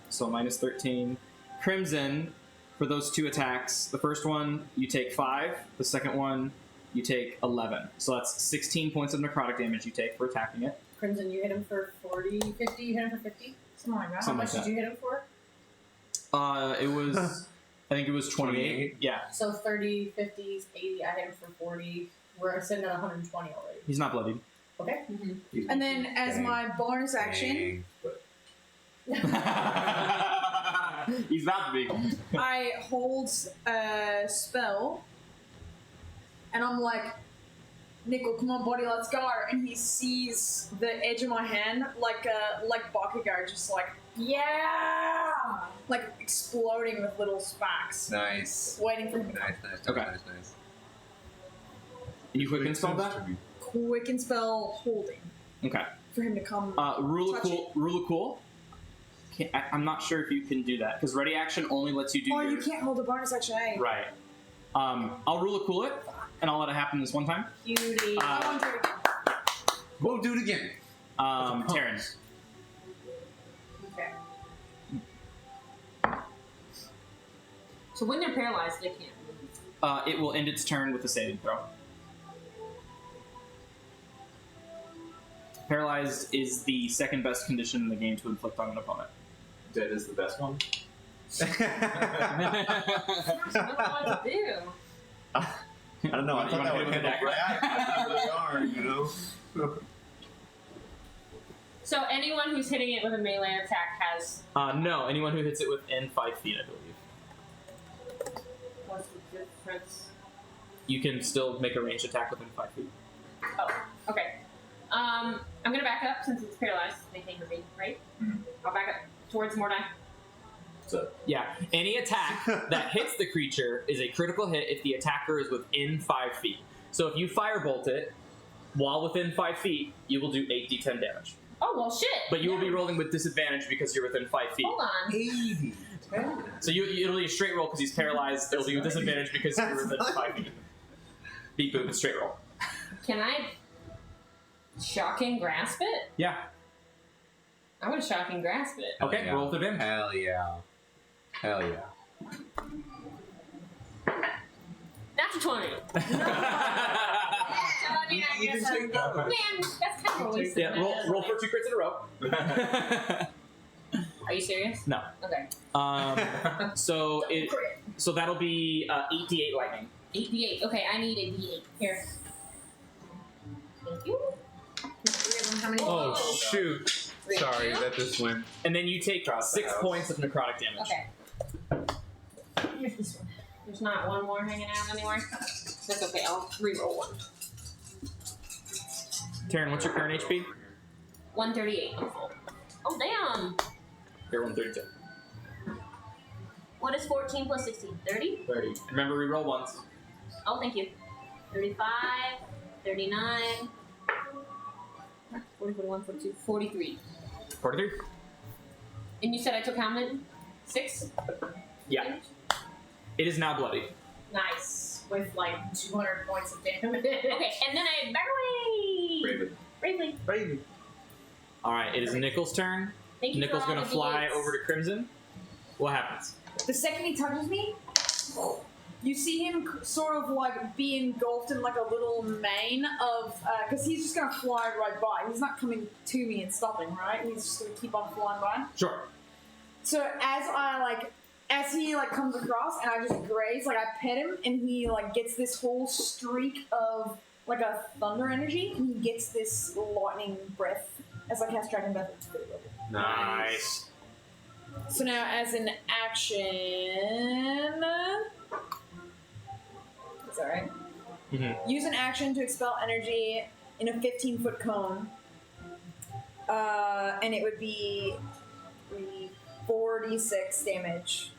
So minus 13. Crimson, for those 2 attacks, the first one you take 5, the second one you take 11. So that's 16 points of necrotic damage you take for attacking it. Crimson, you hit him for 40, 50, you hit him for 50? Something like that. How Something much like did you hit him for? It was, I think it was 28. Yeah, So 30, 50, 80, I hit him for 40. We're sitting at 120 already. he's not bloodied. Okay? And then as my bonus action, He's about to be. I hold a spell, and I'm like, Nickel, come on, buddy, let's go. And he sees the edge of my hand like Bakugo, just like, yeah! Like exploding with little sparks. Nice. Waiting for him to Nice. Okay. Nice. And you quick install that? quick and spell holding Okay. for him to come. Rule of touch cool. Rule of cool. I'm not sure if you can do that because ready action only lets you do. Oh, your, you can't hold a bonus action, eh? Right. I'll rule of cool it, and I'll let it happen this one time. Cutie. I won't do it again. We'll do it again. Taryn. Okay. So when they're paralyzed, they can't move. It will end its turn with a saving throw. Paralyzed is the second best condition in the game to inflict on an opponent. Dead is the best one. I don't know what to do. I don't know. I You thought wanna that hit would it with a handle dagger? really hard, you know. So anyone who's hitting it with a melee attack has. No, anyone who hits it within 5 feet, I believe. What's the difference? You can still make a ranged attack within 5 feet. Oh, okay. I'm gonna back up since it's paralyzed. They can't hurt me, right? I'll back up towards Mordai. So Yeah, any attack that hits the creature is a critical hit if the attacker is within 5 feet. So if you firebolt it while within 5 feet, you will do 8d10 damage. Oh well, shit. But you will be rolling with disadvantage because you're within 5 feet. Hold on. 80. So it'll be a straight roll because he's paralyzed. It'll be with disadvantage because you're within 5 feet. Beat boop, straight roll. Can I shocking grasp it? Yeah. I'm gonna shocking grasp it. Okay, Yeah. roll with advantage. Hell yeah. Hell yeah. That's a 20. I mean, I guess take that one. man, that's kind of a waste. Yeah, roll for 2 crits in a row. Are you serious? No. Okay. So that'll be 8d8 lightning. 8d8. Okay, I need a d8. Here. Thank you. How many? Oh, shoot. Sorry, that just went. And then you take Cross the 6 house. points of necrotic damage. Okay. Here's this one. There's not one more hanging out anywhere. That's okay. I'll reroll one. Taryn, what's your current HP? 138. I'm full. Oh damn! You're 132. What is 14 plus 16? 30? 30. Remember, reroll once. Oh, thank you. 35, 39, 40, 41, 42, 43. 43. And you said I took how many? 6? Yeah. damage? It is now bloody. Nice. With like 200 points of damage. Okay, and then I back away! Raven. Bravely. Alright, it is Nickel's turn. Thank you Nickel's for all gonna the fly D8s. over to Crimson. What happens? The second he touches me, you see him sort of like be engulfed in like a little mane of, because he's just gonna fly right by. He's not coming to me and stopping, right? He's just gonna keep on flying by. Sure. So as he like comes across and I just graze, like I pet him and he like gets this whole streak of like a thunder energy and he gets this lightning breath as I cast Dragon Breath at 3rd level. Nice. So now, as an action, is that right? Mm-hmm. Use an action to expel energy in a 15-foot cone, and it would be 4d6 damage.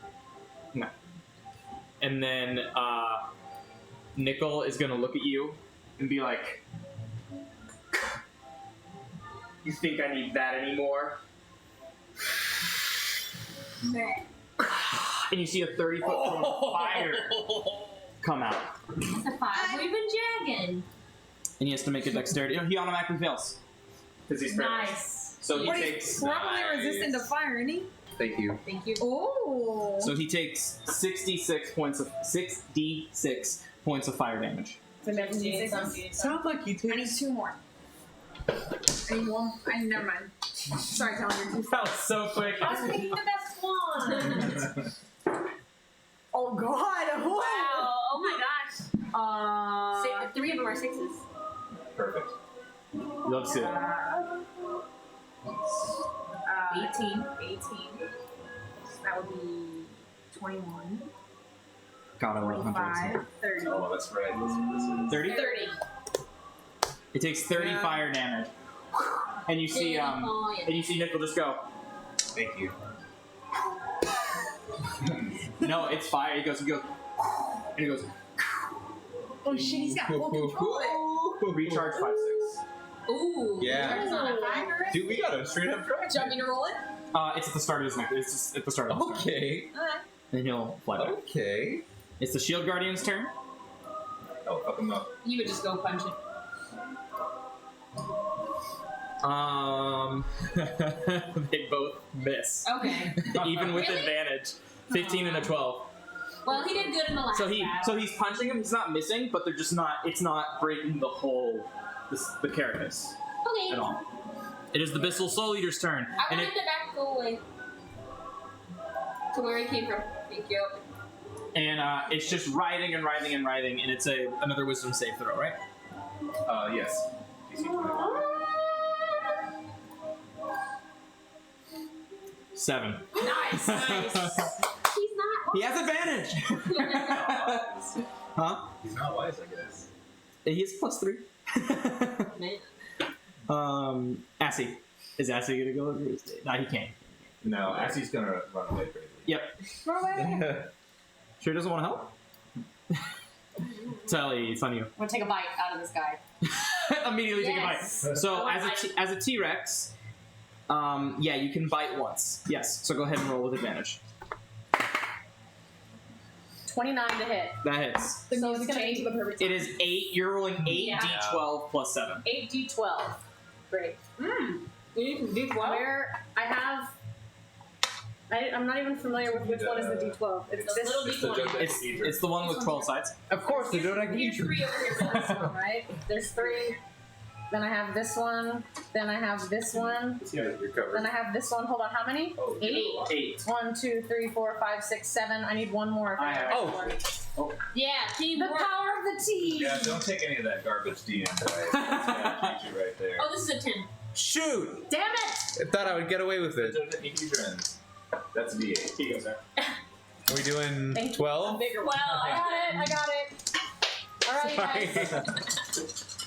No. And then Nickel is gonna look at you and be like, "You think I need that anymore?" And you see a 30-foot cone of fire come out. That's a 5. We've been jagging. And he has to make a dexterity. He automatically fails. Because he's paralyzed. Nice. So he What takes. he's probably resistant to fire, isn't he? Thank you. Thank you. Oh. So he takes 66 points of fire damage. So never mind. Sounds like you I need 2 more. I need 1. Never mind. Sorry, Calendar. That was so quick. I was picking the best one. Oh God! Wow. Oh my gosh. 3 of them are 6s. Perfect. Love to see it. 18. 18. So that would be 21. God, I love Hunter. 25. 30. Oh, that's right. 30? 30. It takes 30 fire damage. And you see, Oh, yeah. and you see Nickel just go, Thank you. no, it's fire. He goes, and he goes, Oh shit, he's got full control of it. recharge 5-6. Ooh. Yeah. Turns on a 5 already? Dude, we got a straight up track. Do you want me to roll it? It's at the start of his neck. It's just at the start of his turn. Okay. Alright. Then he'll fly back. Okay. It's the Shield Guardian's turn. Oh, fuck him up. You would just go punch it. They both miss. Okay. Even with Really? advantage. 15 and a 12. Well, he did good in the last So he's battle. punching him. He's not missing, but they're just not. It's not breaking the whole the carapace Okay. at all. It is the Bissell Soul Eater's turn, I and wanted to back go away to where he came from. Thank you. it's just writhing and writhing and writhing, and it's another Wisdom save throw, right? Yes. DC 21. 7. Nice. Nice. He's not. He has advantage. Huh? He's not wise, I guess. He has +3. Man. Assy. Is Assy gonna go over his day? No, he can't. No, Assie's gonna run away bravely. Yep. Run away. Sure doesn't want to help? Tally, it's on you. I'm gonna take a bite out of this guy. Immediately Yes. take a bite. So Oh, as a T-Rex, yeah, you can bite once. Yes. So go ahead and roll with advantage. 29 to hit. That hits. The So music it's gonna changed be- to the perfect It is 8. You're rolling 8 Yeah. D12 plus 7. 8d12. Great. You can do well. Where I have. I'm not even familiar with which one is the d12. It's Those this little It's the D20. It's the one with 12 sides. Of course, the Here's 3 over here. this one, right? There's 3. Then I have this one. Then I have this one. Yeah, you're covered. Then I have this one. Hold on, how many? Oh, 8. 8. 1, 2, 3, 4, 5, 6, 7. I need one more. I have- Yeah, team The work. power of the team. Yeah, don't take any of that garbage DM, boy. That's gonna cheat you right there. Oh, this is a 10. Shoot! Damn it! I thought I would get away with it. That's a D8. He goes there. Are we doing Thank you. 12? Bigger one. Well, I got it. I got it. All right, guys.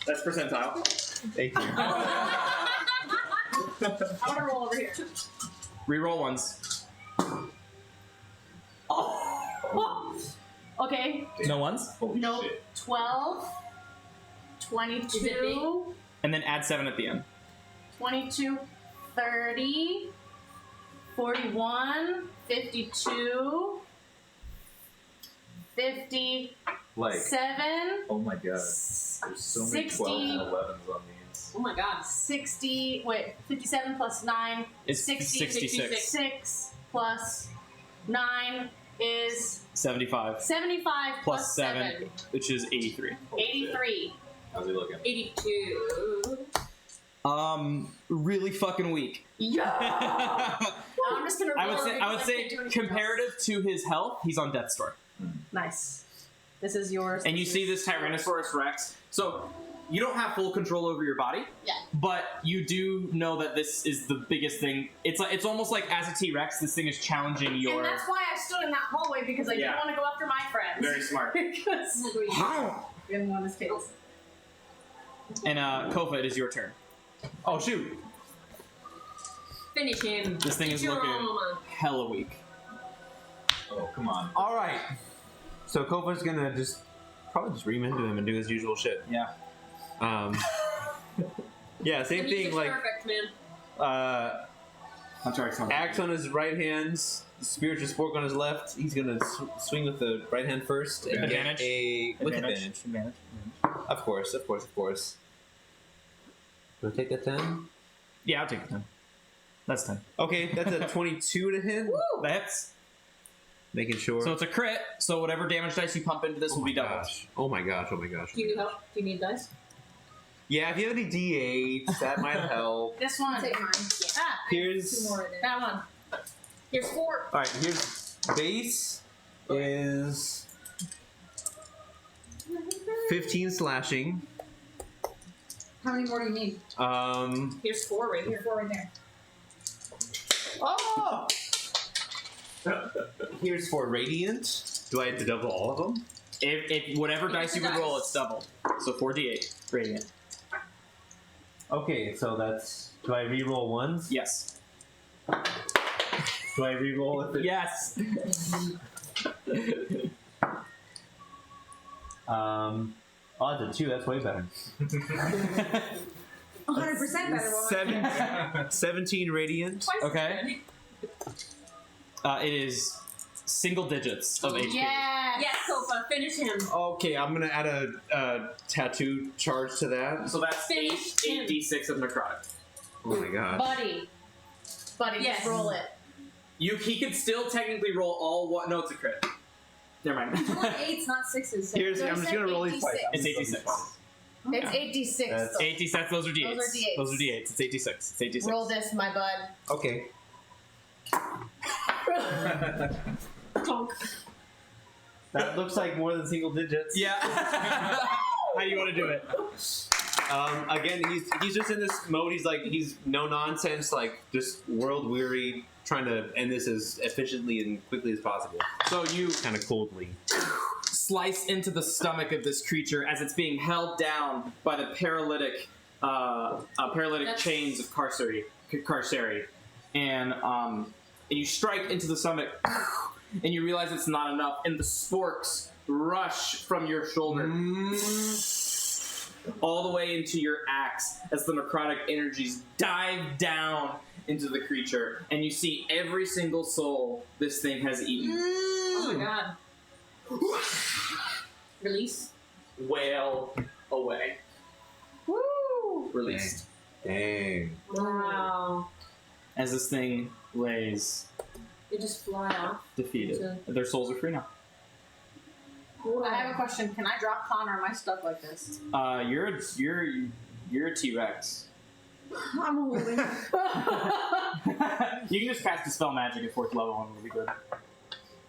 That's percentile. Thank you. I want to roll over here. Reroll ones. Okay. No ones. Holy Nope. shit. 12, Is it 22, And then add 7 at the end. 22, 30, 41, 52, 57, Like, oh my god. There's so many 60. 12s and 11s on these. Oh my god. 60, wait, 57 plus 9, It's 60, 66. 6 plus 9 is 75. 75 Plus 7, which is 83. Holy shit. 83. How's he looking? 82. Really fucking weak. Yeah. I'm just gonna roll I would say because can't do anything comparative to his health, he's on death's door. else. Nice. This is yours. And you see this Tyrannosaurus Rex. So you don't have full control over your body. Yeah. But you do know that this is the biggest thing. It's almost like as a T-Rex, this thing is challenging your. And that's why I stood in that hallway because I Yeah. didn't want to go after my friends. Very smart. Because we didn't want his tails. And Kofa, it is your turn. Oh shoot! Finish him. This thing is Your looking mama. hella weak. Oh, come on. All right. So Kofa's gonna probably just ream into him and do his usual shit. Yeah. Yeah, same The thing. music's Like, perfect, man. I'm sorry. axe on his right hand, spiritual spork on his left. He's gonna swing with the right hand first and Advantage? get with advantage. Of course. Do I take that 10? Yeah, I'll take the 10. That's 10. Okay, that's a 22 to hit. That's Making sure. so it's a crit. So whatever damage dice you pump into this will be doubled. Oh my gosh. Oh my gosh. Do you need help? Do you need dice? Yeah, if you have any D8s, that might help. This one. Take mine. Ah, Here's. Two more in there. that one. Here's 4. Alright, here's base is 15 slashing. How many more do you need? Here's 4 right here. 4 in there. Oh! Here's for radiant. Do I have to double all of them? If whatever dice you would roll, it's doubled. So 4d8 radiant. Okay, so that's. Do I re-roll ones? Yes. Do I re-roll if it? Yes. Oh, that's a 2. That's way better. 100% better one. 17 radiant. Twice as Okay. good. It is single digits of HP. Yes. Yes, Kofa, finish him. Okay, I'm gonna add a tattoo charge to that. So that's Finish him. 8d6 of necrotic. Oh my gosh. Buddy, Yes. just roll it. He could still technically roll all one. No, it's a crit. Never mind. It's only 8s, not 6s. So Here's, so I'm I just said gonna roll these 86. twice. It's 86. It's 8d6. That's- so 86. Those are d8s. Those are D8s. Those are d8s. It's 86. It's 86. roll this, my bud. Okay. That looks like more than single digits. Yeah. How do you want to do it? Again, he's just in this mode. He's no nonsense, like just world weary, trying to end this as efficiently and quickly as possible. So you Kind of coldly. slice into the stomach of this creature as it's being held down by the paralytic chains of Carceri, and you strike into the stomach, and you realize it's not enough, and the sporks rush from your shoulder all the way into your axe as the necrotic energies dive down into the creature, and you see every single soul this thing has eaten Oh my god. Release. wail away. Woo! Released. Dang. Wow. As this thing lays They just fly off. defeated. Their souls are free now. I have a question. Can I drop Connor my stuff like this? You're a T-Rex. I'm holding. You can just cast Dispel Magic at 4th level and it'll be good.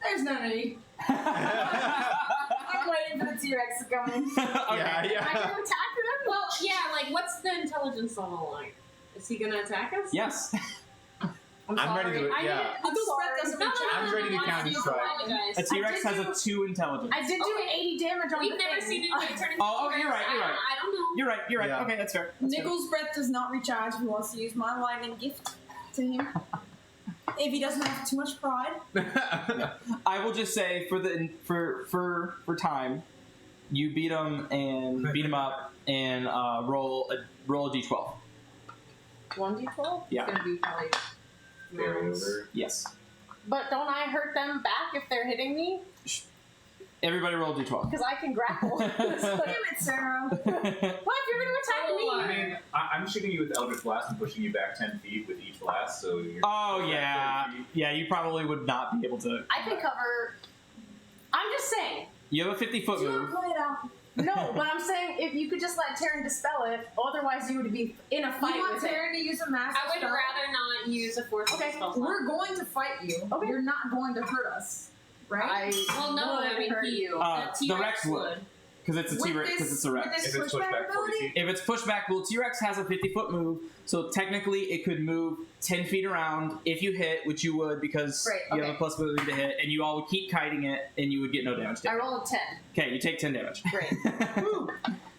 There's no need. I'm waiting for the T-Rex to come in. Okay. Yeah, Can I yeah. go attack him? Well, yeah, like, what's the intelligence level like? Is he gonna attack us? Yes. I'm ready to. I Yeah. I'm Uncle sorry. Brett doesn't No, reach no, out. no, I'm ready to no, counter I strike. apologize. A T-Rex I did has a 2 intelligence. I did do 80 damage on We've the never thing. seen anybody turn into Oh, T-Rex. you're right, you're right. I don't know. You're right. Yeah. Okay, that's fair. That's fair. Nichols' breath does not recharge if he wants to use my lightning gift to him. If he doesn't have too much pride. I will just say for time, you beat him up and roll a d12. 1d12? Yeah. It's gonna be probably Carry rounds. over. Yes. But don't I hurt them back if they're hitting me? Everybody roll a d12. Because I can grapple. Damn it, Sarah. What if you're going to attack me? I mean, I'm shooting you with Eldritch Blast and pushing you back 10 feet with each blast, so you're. Oh yeah, 30 feet. yeah. You probably would not be able to. I can cover. I'm just saying. You have a 50-foot Do you want move. to play it out? No, but I'm saying if you could just let Taryn dispel it, otherwise you would be in a fight You want with it. Taryn to use a master I would spell? rather not use a force Okay, spell slot. We're going to fight you. Okay. You're not going to hurt us. Right? Well, no, would I mean hurt he. you. The The T-Rex Rex would. Because it's a T-Rex. Because it's a Rex. With this If it's pushed pushback back 40 ability? feet. If it's pushed back, well, T-Rex has a 50-foot move, so technically it could move 10 feet around if you hit, which you would because Great, you have okay. a plus ability to hit, and you all would keep kiting it, and you would get no damage. I roll a 10. Okay, you take 10 damage. Great. And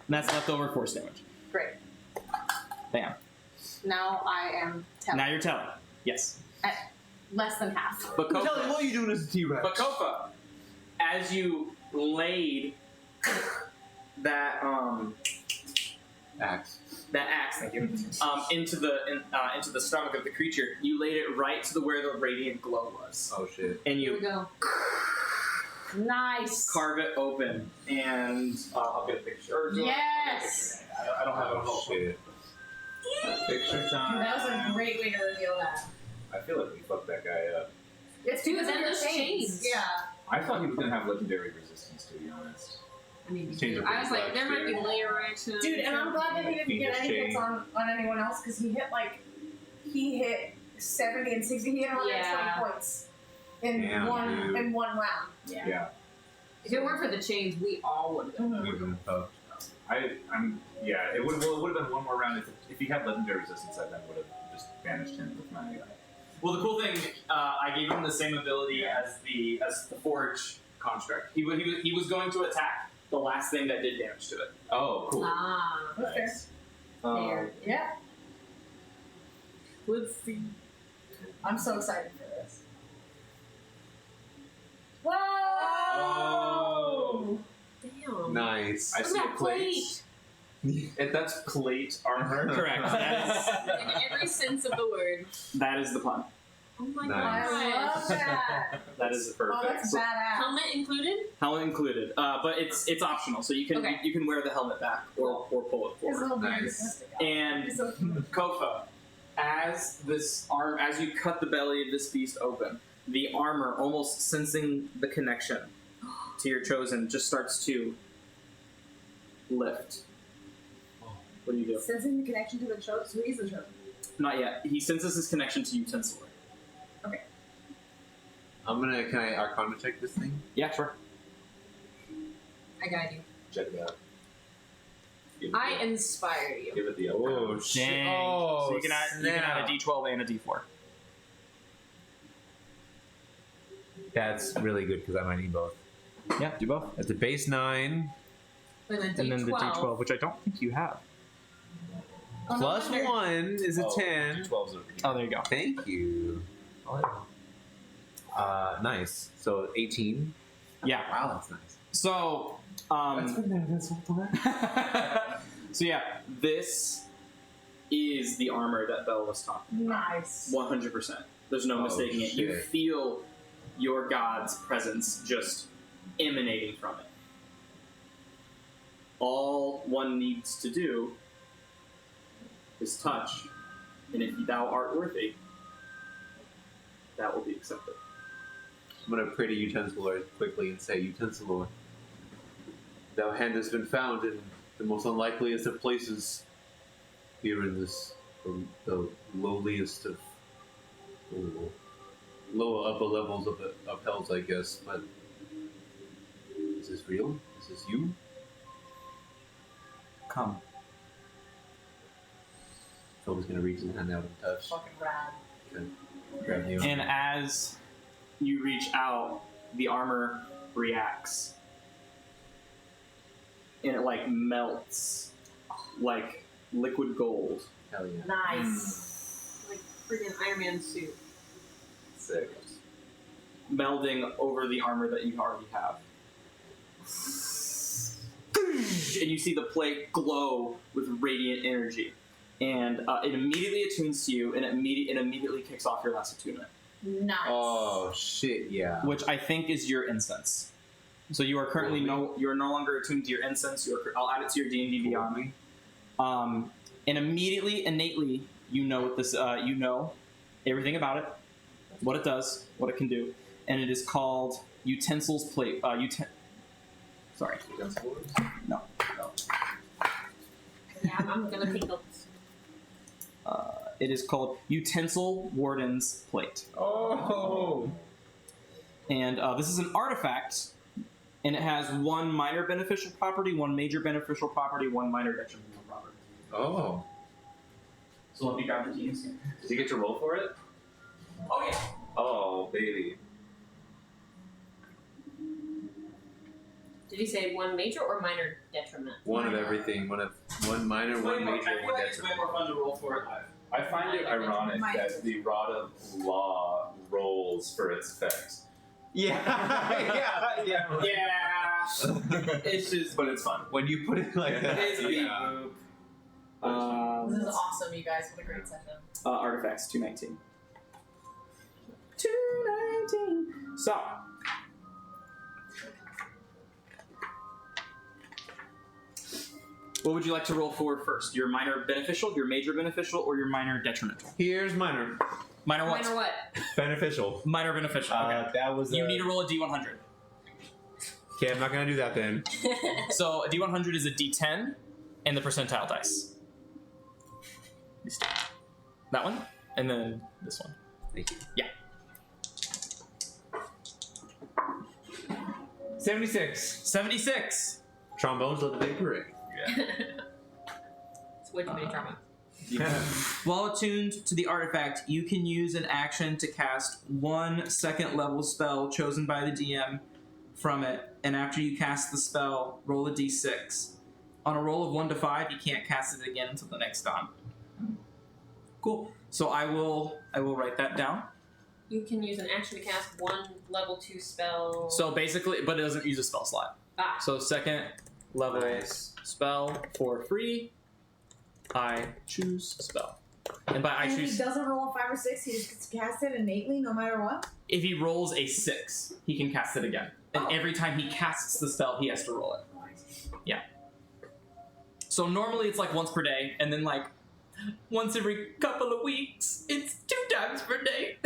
that's leftover force damage. Great. Bam. Now I am telling. Now you're telling. Yes. At less than half. But Tell me, Kofa, what are you doing as a T-Rex? but Kofa, as you laid that Axe. thank you, into the stomach of the creature, you laid it right to where the radiant glow was, Oh shit. and Here we you go. Nice. carve it open, and I'll get a picture. Or do you want- Yes. I don't have a Oh shit. Picture time. That was a great way to reveal that. I feel like we fucked that guy up. It's Dude, because of then your those chains. Yeah. I thought he was gonna have legendary resistance, to be honest. I mean, Change of I was like, reflex there might be there. layer reaction. Dude, and I'm glad that he didn't get any Fiendish hits on anyone else because he hit 70 and 60. He hit 120 Yeah. points in Damn, dude. one round. Yeah. If it weren't for the chains, we all would have been. Mhm. We've been fucked. Yeah, it would have been one more round if he had legendary resistance. I then would have just banished him with my. Well, the cool thing, I gave him the same ability as the Forge construct. He was going to attack the last thing that did damage to it. Oh, cool. Ah. Okay. There. Yeah. Let's see. I'm so excited for this. Whoa! Oh. Damn. Nice. I Look see at a that plate. And that's plate armor. Correct. In every sense of the word. That is the pun. Oh my Nice. I god. love that. That is Oh, perfect. that's badass. Helmet included? Helmet included, but it's optional, so you can Okay. you can wear the helmet back or pull it His forward. little Nice. And He's so Kofa, as you cut the belly of this beast open, the armor almost sensing the connection to your chosen just starts to lift. What do you do? Sensing the connection to the chosen. So he's the chosen. Not yet. He senses his connection to Utensil. Okay. Can I Arcana check this thing? Yeah, sure. I guide you. Check it out. Give it I the- inspire you. Give it the Oh, shit. Oh, so you can add a D12 and a D4. That's really good because I might need both. Yeah, do both. At the base 9, And then D12. And then the D12, which I don't think you have. Oh, no plus wonder. 1 is a 10. D12's over here. Oh, there you go. Thank you. Nice. So 18. Yeah. Wow, that's nice. So, That's been there this whole time. so yeah, this is the armor that Belle was talking about. Nice. 100%. There's no Oh, mistaking it. You shit. feel your god's presence just emanating from it. All one needs to do is touch, and if thou art worthy, that will be accepted. I'm going to pray to Utensilor quickly and say, Utensilor, thou hand has been found in the most unlikeliest of places here in this, the lowliest of, lower upper levels of hells, I guess, but is this real? Is this you? Come. Phil's going to reach his hand out and touch. Fucking rad. Okay. Grab you. And as you reach out, the armor reacts. And it like melts like liquid gold. Hell yeah. Nice. Like freaking Iron Man suit. Sick. Melding over the armor that you already have. And you see the plate glow with radiant energy. And it immediately attunes to you, and it immediately kicks off your last attunement. Nice. Oh, shit, yeah. Which I think is your incense. So you are currently you're no longer attuned to your incense. I'll add it to your D&D Beyond. And immediately, innately, you know what this. You know everything about it, what it does, what it can do, and it is called Utensils Plate. Sorry. No. Yeah, I'm gonna take those. It is called Utensil Warden's Plate. Oh! And this is an artifact, and it has one minor beneficial property, one major beneficial property, one minor detrimental property. Oh. So let me grab the keys. Did you get to roll for it? Oh yeah. Oh, baby. Did you say one major or minor detriment? One of everything. One minor, one major, I feel one like it's way detriment. more fun to roll for it live. I find it ironic My- that the Rod of Law rolls for its effects. Yeah, yeah. Yeah. It's just, But it's fun. When you put it like that. it's beep Yeah. boop. This is awesome, you guys. What a great session. Artifacts 219. 219. So. What would you like to roll for first? Your minor beneficial, your major beneficial, or your minor detrimental? Here's minor. Minor what? Minor what? Beneficial. Minor beneficial. Okay. That was. You need to roll a D100. Okay, I'm not gonna do that then. So a D100 is a D10 and the percentile dice. These two. That one, and then this one. Thank you. Yeah. 76. 76. Trombones of the Big Parade. It's way too many trauma. While attuned to the artifact, you can use an action to cast one second level spell chosen by the DM from it, and after you cast the spell, roll a d6. On a roll of 1 to 5, you can't cast it again until the next dawn. Cool. So I will write that down. You can use an action to cast one level 2 spell. So basically, but it doesn't use a spell slot. Ah. So second level Nice. spell for free. I choose spell, and by I And choose. he doesn't roll a 5 or 6, he just casts it innately no matter what? If he rolls a 6, he can cast it again. And every time he casts the spell, he has to roll it. Yeah. So normally it's like once per day, and then like once every couple of weeks, it's 2 times per day.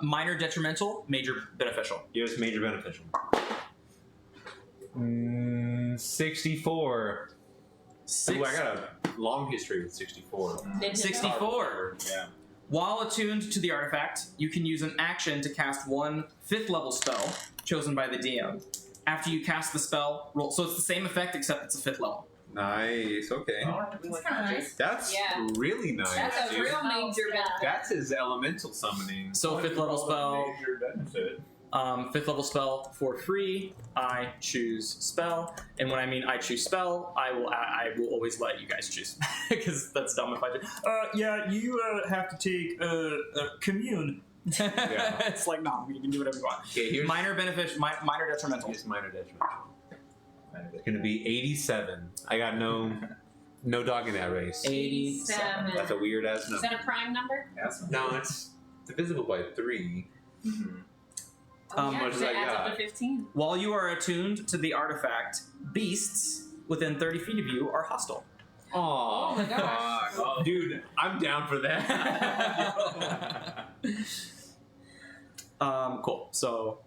Minor detrimental, major beneficial. Yours major beneficial. 64. Ooh, I got a long history with 64. 64. Yeah. While attuned to the artifact, you can use an action to cast one 5th level spell chosen by the DM. After you cast the spell, roll. So it's the same effect except it's a 5th level. Nice. Okay. That's kind of nice. That's Yeah. really nice. That's a dude. real major benefit. That's his elemental summoning. So 5th level spell. Major benefit. 5th level spell for free. I choose spell, and when I mean I choose spell, I will always let you guys choose because that's dumb if I do. Yeah, you have to take commune. Yeah. It's like no, you can do whatever you want. Okay, here's Minor benefit, minor detrimental. Here's minor detrimental. It's gonna be 87. I got no dog in that race. 87. That's a weird ass Is number. that a prime number? No, it's divisible by 3. Oh, yeah, much 'cause as it I adds up got. to 15. While you are attuned to the artifact, beasts within 30 feet of you are hostile. Oh my gosh. fuck. Dude, I'm down for that. Cool. So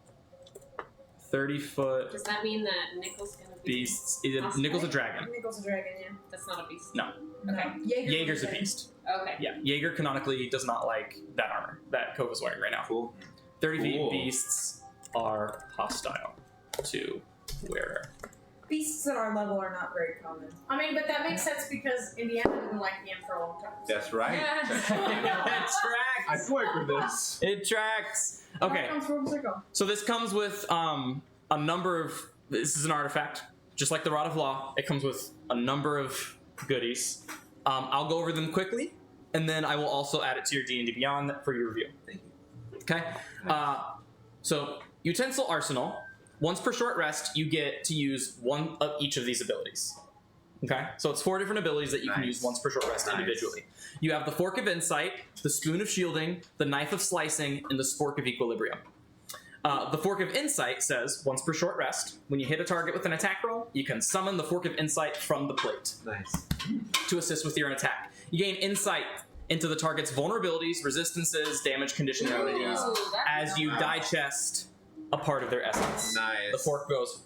30 foot Does that mean that Nickel's gonna be beasts. Hostile? Nickel's a dragon. Nickel's a dragon, yeah. That's not a beast. No. Okay. Jaeger's a beast. Okay. Yeah, Jaeger canonically does not like that armor that Kova is wearing right now. Cool. 30 feet Cool. beasts are hostile to wearer. Beasts at our level are not very common. I mean, but that makes sense because Indiana didn't like Ian for a long time. That's right. It I tracks. work with this. It tracks. Okay, Comes full circle. so this comes with a number of. This is an artifact, just like the Rod of Law. It comes with a number of goodies. I'll go over them quickly, and then I will also add it to your D&D Beyond for your review. Thank you. Okay. So utensil arsenal. Once per short rest, you get to use one of each of these abilities. Okay. So it's 4 different abilities that you can Nice. use once per short rest Nice. individually. You have the Fork of Insight, the Spoon of Shielding, the Knife of Slicing, and the Spork of Equilibrium. The Fork of Insight says, once per short rest, when you hit a target with an attack roll, you can summon the Fork of Insight from the plate Nice. to assist with your attack. You gain insight into the target's vulnerabilities, resistances, damage conditionalities, Ooh, that's as you nice. digest a part of their essence. Nice. The fork goes.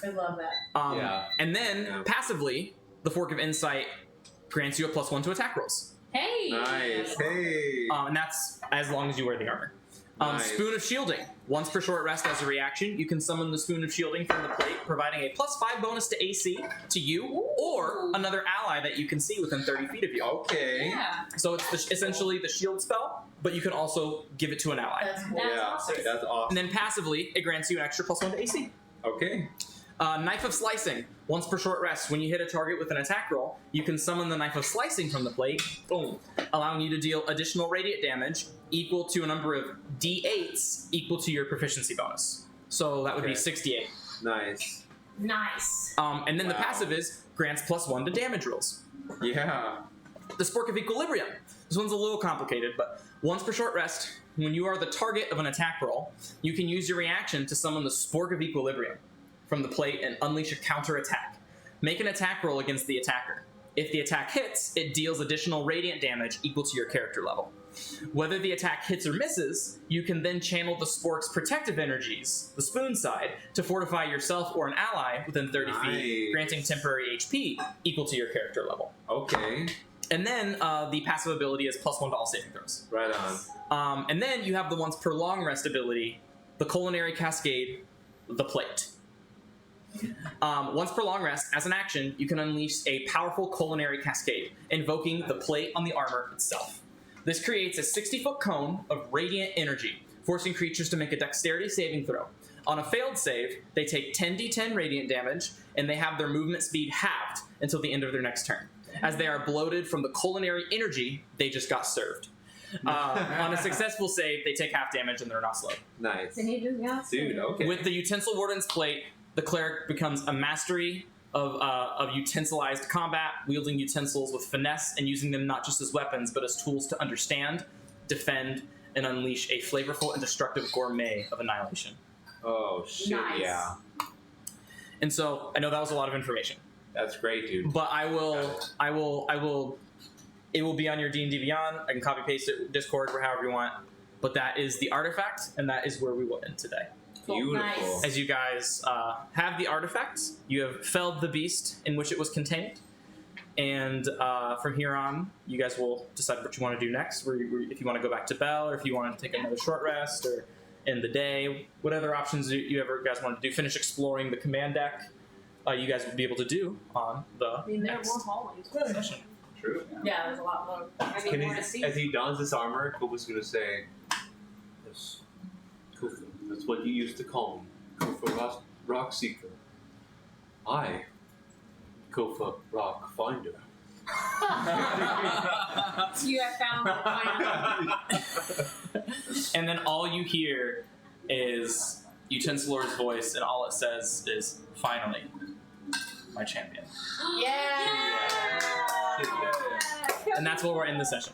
I love that. Yeah. And then, Yeah. passively, the Fork of Insight grants you a +1 to attack rolls. Hey. Nice. Hey. And that's as long as you wear the armor. Nice. Spoon of Shielding. Once per short rest as a reaction, you can summon the Spoon of Shielding from the plate, providing a +5 bonus to AC to you or another ally that you can see within 30 feet of you. Okay. Yeah. So it's essentially the shield spell, but you can also give it to an ally. That's cool. That's Yeah. awesome. That's awesome. And then passively, it grants you an extra +1 to AC. Okay. Knife of Slicing. Once per short rest, when you hit a target with an attack roll, you can summon the Knife of Slicing from the plate, boom, allowing you to deal additional radiant damage equal to a number of D8s equal to your proficiency bonus. So that would be Okay. 68. Nice. Nice. And then the Wow. passive is grants +1 to damage rolls. Yeah. The Spork of Equilibrium. This one's a little complicated, but once per short rest, when you are the target of an attack roll, you can use your reaction to summon the Spork of Equilibrium from the plate and unleash a counter attack. Make an attack roll against the attacker. If the attack hits, it deals additional radiant damage equal to your character level. Whether the attack hits or misses, you can then channel the Spork's protective energies, the spoon side, to fortify yourself or an ally within 30 feet, Nice. granting temporary HP equal to your character level. Okay. And then the passive ability is +1 to all saving throws. Right on. And then you have the once per long rest ability, the Culinary Cascade, the Plate. Once per long rest, as an action, you can unleash a powerful Culinary Cascade, invoking the plate on the armor itself. This creates a 60-foot cone of radiant energy, forcing creatures to make a dexterity saving throw. On a failed save, they take 10d10 radiant damage, and they have their movement speed halved until the end of their next turn, as they are bloated from the culinary energy they just got served. On a successful save, they take half damage and they're not slowed. Nice. Dude, Okay. With the Utensil Warden's Plate, the cleric becomes a mastery of utensilized combat, wielding utensils with finesse and using them not just as weapons, but as tools to understand, defend, and unleash a flavorful and destructive gourmet of annihilation. Oh shit. Nice. Yeah. And so I know that was a lot of information, That's great, dude. but I will It will be on your D&D Beyond. I can copy paste it, Discord, or however you want. But that is the artifact, and that is where we will end today. Beautiful. Nice. As you guys have the artifacts, you have felled the beast in which it was contained. And from here on, you guys will decide what you want to do next. If you want to go back to Bell, or if you want to take another short rest, or end the day, whatever options you guys want to do. Finish exploring the command deck. You guys will be able to do on the I mean, there are next more hallways. session. True. Yeah, there's a lot more. I mean, more to see. As he dons his armor, Kofa's going to say, "Yes, Kofa, that's what you used to call me. Kofa Rock Seeker. I, Kofa Rock Finder." You have found the final. And then all you hear is Utensilor's voice, and all it says is, "Finally, my champion." And that's where we're in the session.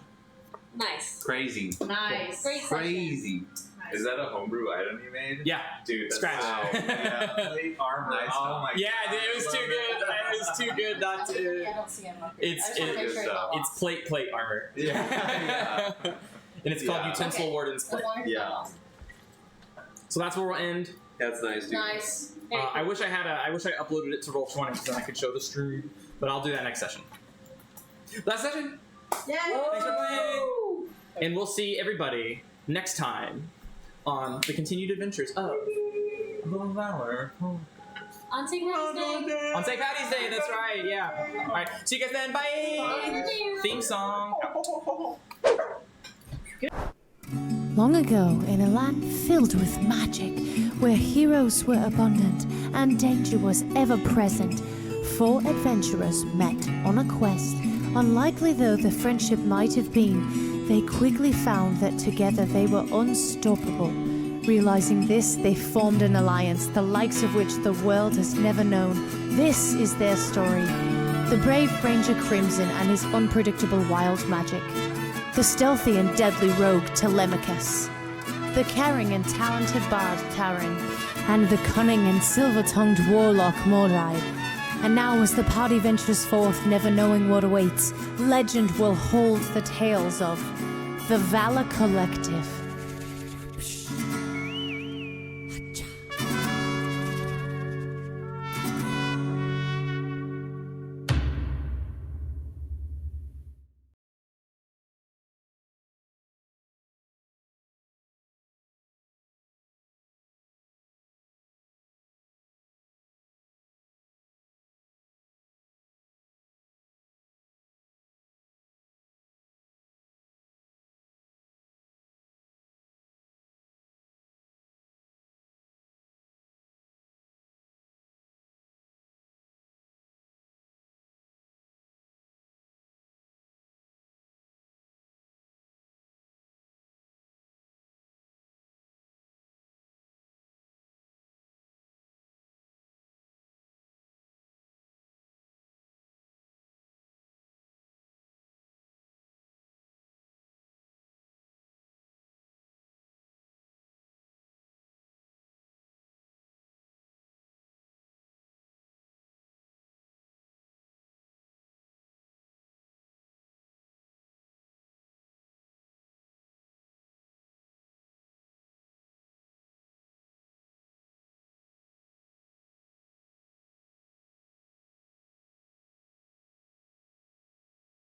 Nice. Crazy. Nice. Great session. Crazy. Is that a homebrew item you made? Yeah. Dude, that's Scratch. Wow. Yeah, plate armor. Nice Oh my Yeah, god. dude, it was too good. It was too good not to. Yeah, I don't see him up here. It's- I just wanna make it's, sure it's not It's lost. plate armor. Yeah. And it's called Yeah. Utensil Okay. Warden's As Plate. long as it's Yeah. not lost. So that's where we'll end. That's nice, dude. Nice. I wish I uploaded it to Roll20 because then I could show the stream. But I'll do that next session. Last session. Yay! Thanks for playing. And we'll see everybody next time on the continued adventures of Little Valor. On St. Patty's Day. On St. Patty's Day, that's right, yeah. Alright, see you guys then, bye! Theme song. Long ago, in a land filled with magic, where heroes were abundant and danger was ever present, 4 adventurers met on a quest. Unlikely though the friendship might have been, they quickly found that together they were unstoppable. Realizing this, they formed an alliance, the likes of which the world has never known. This is their story. The brave Ranger Crimson and his unpredictable wild magic. The stealthy and deadly rogue Telemachus. The caring and talented bard Taran. And the cunning and silver-tongued warlock Mordai. And now as the party ventures forth, never knowing what awaits, legend will hold the tales of the Valor Collective.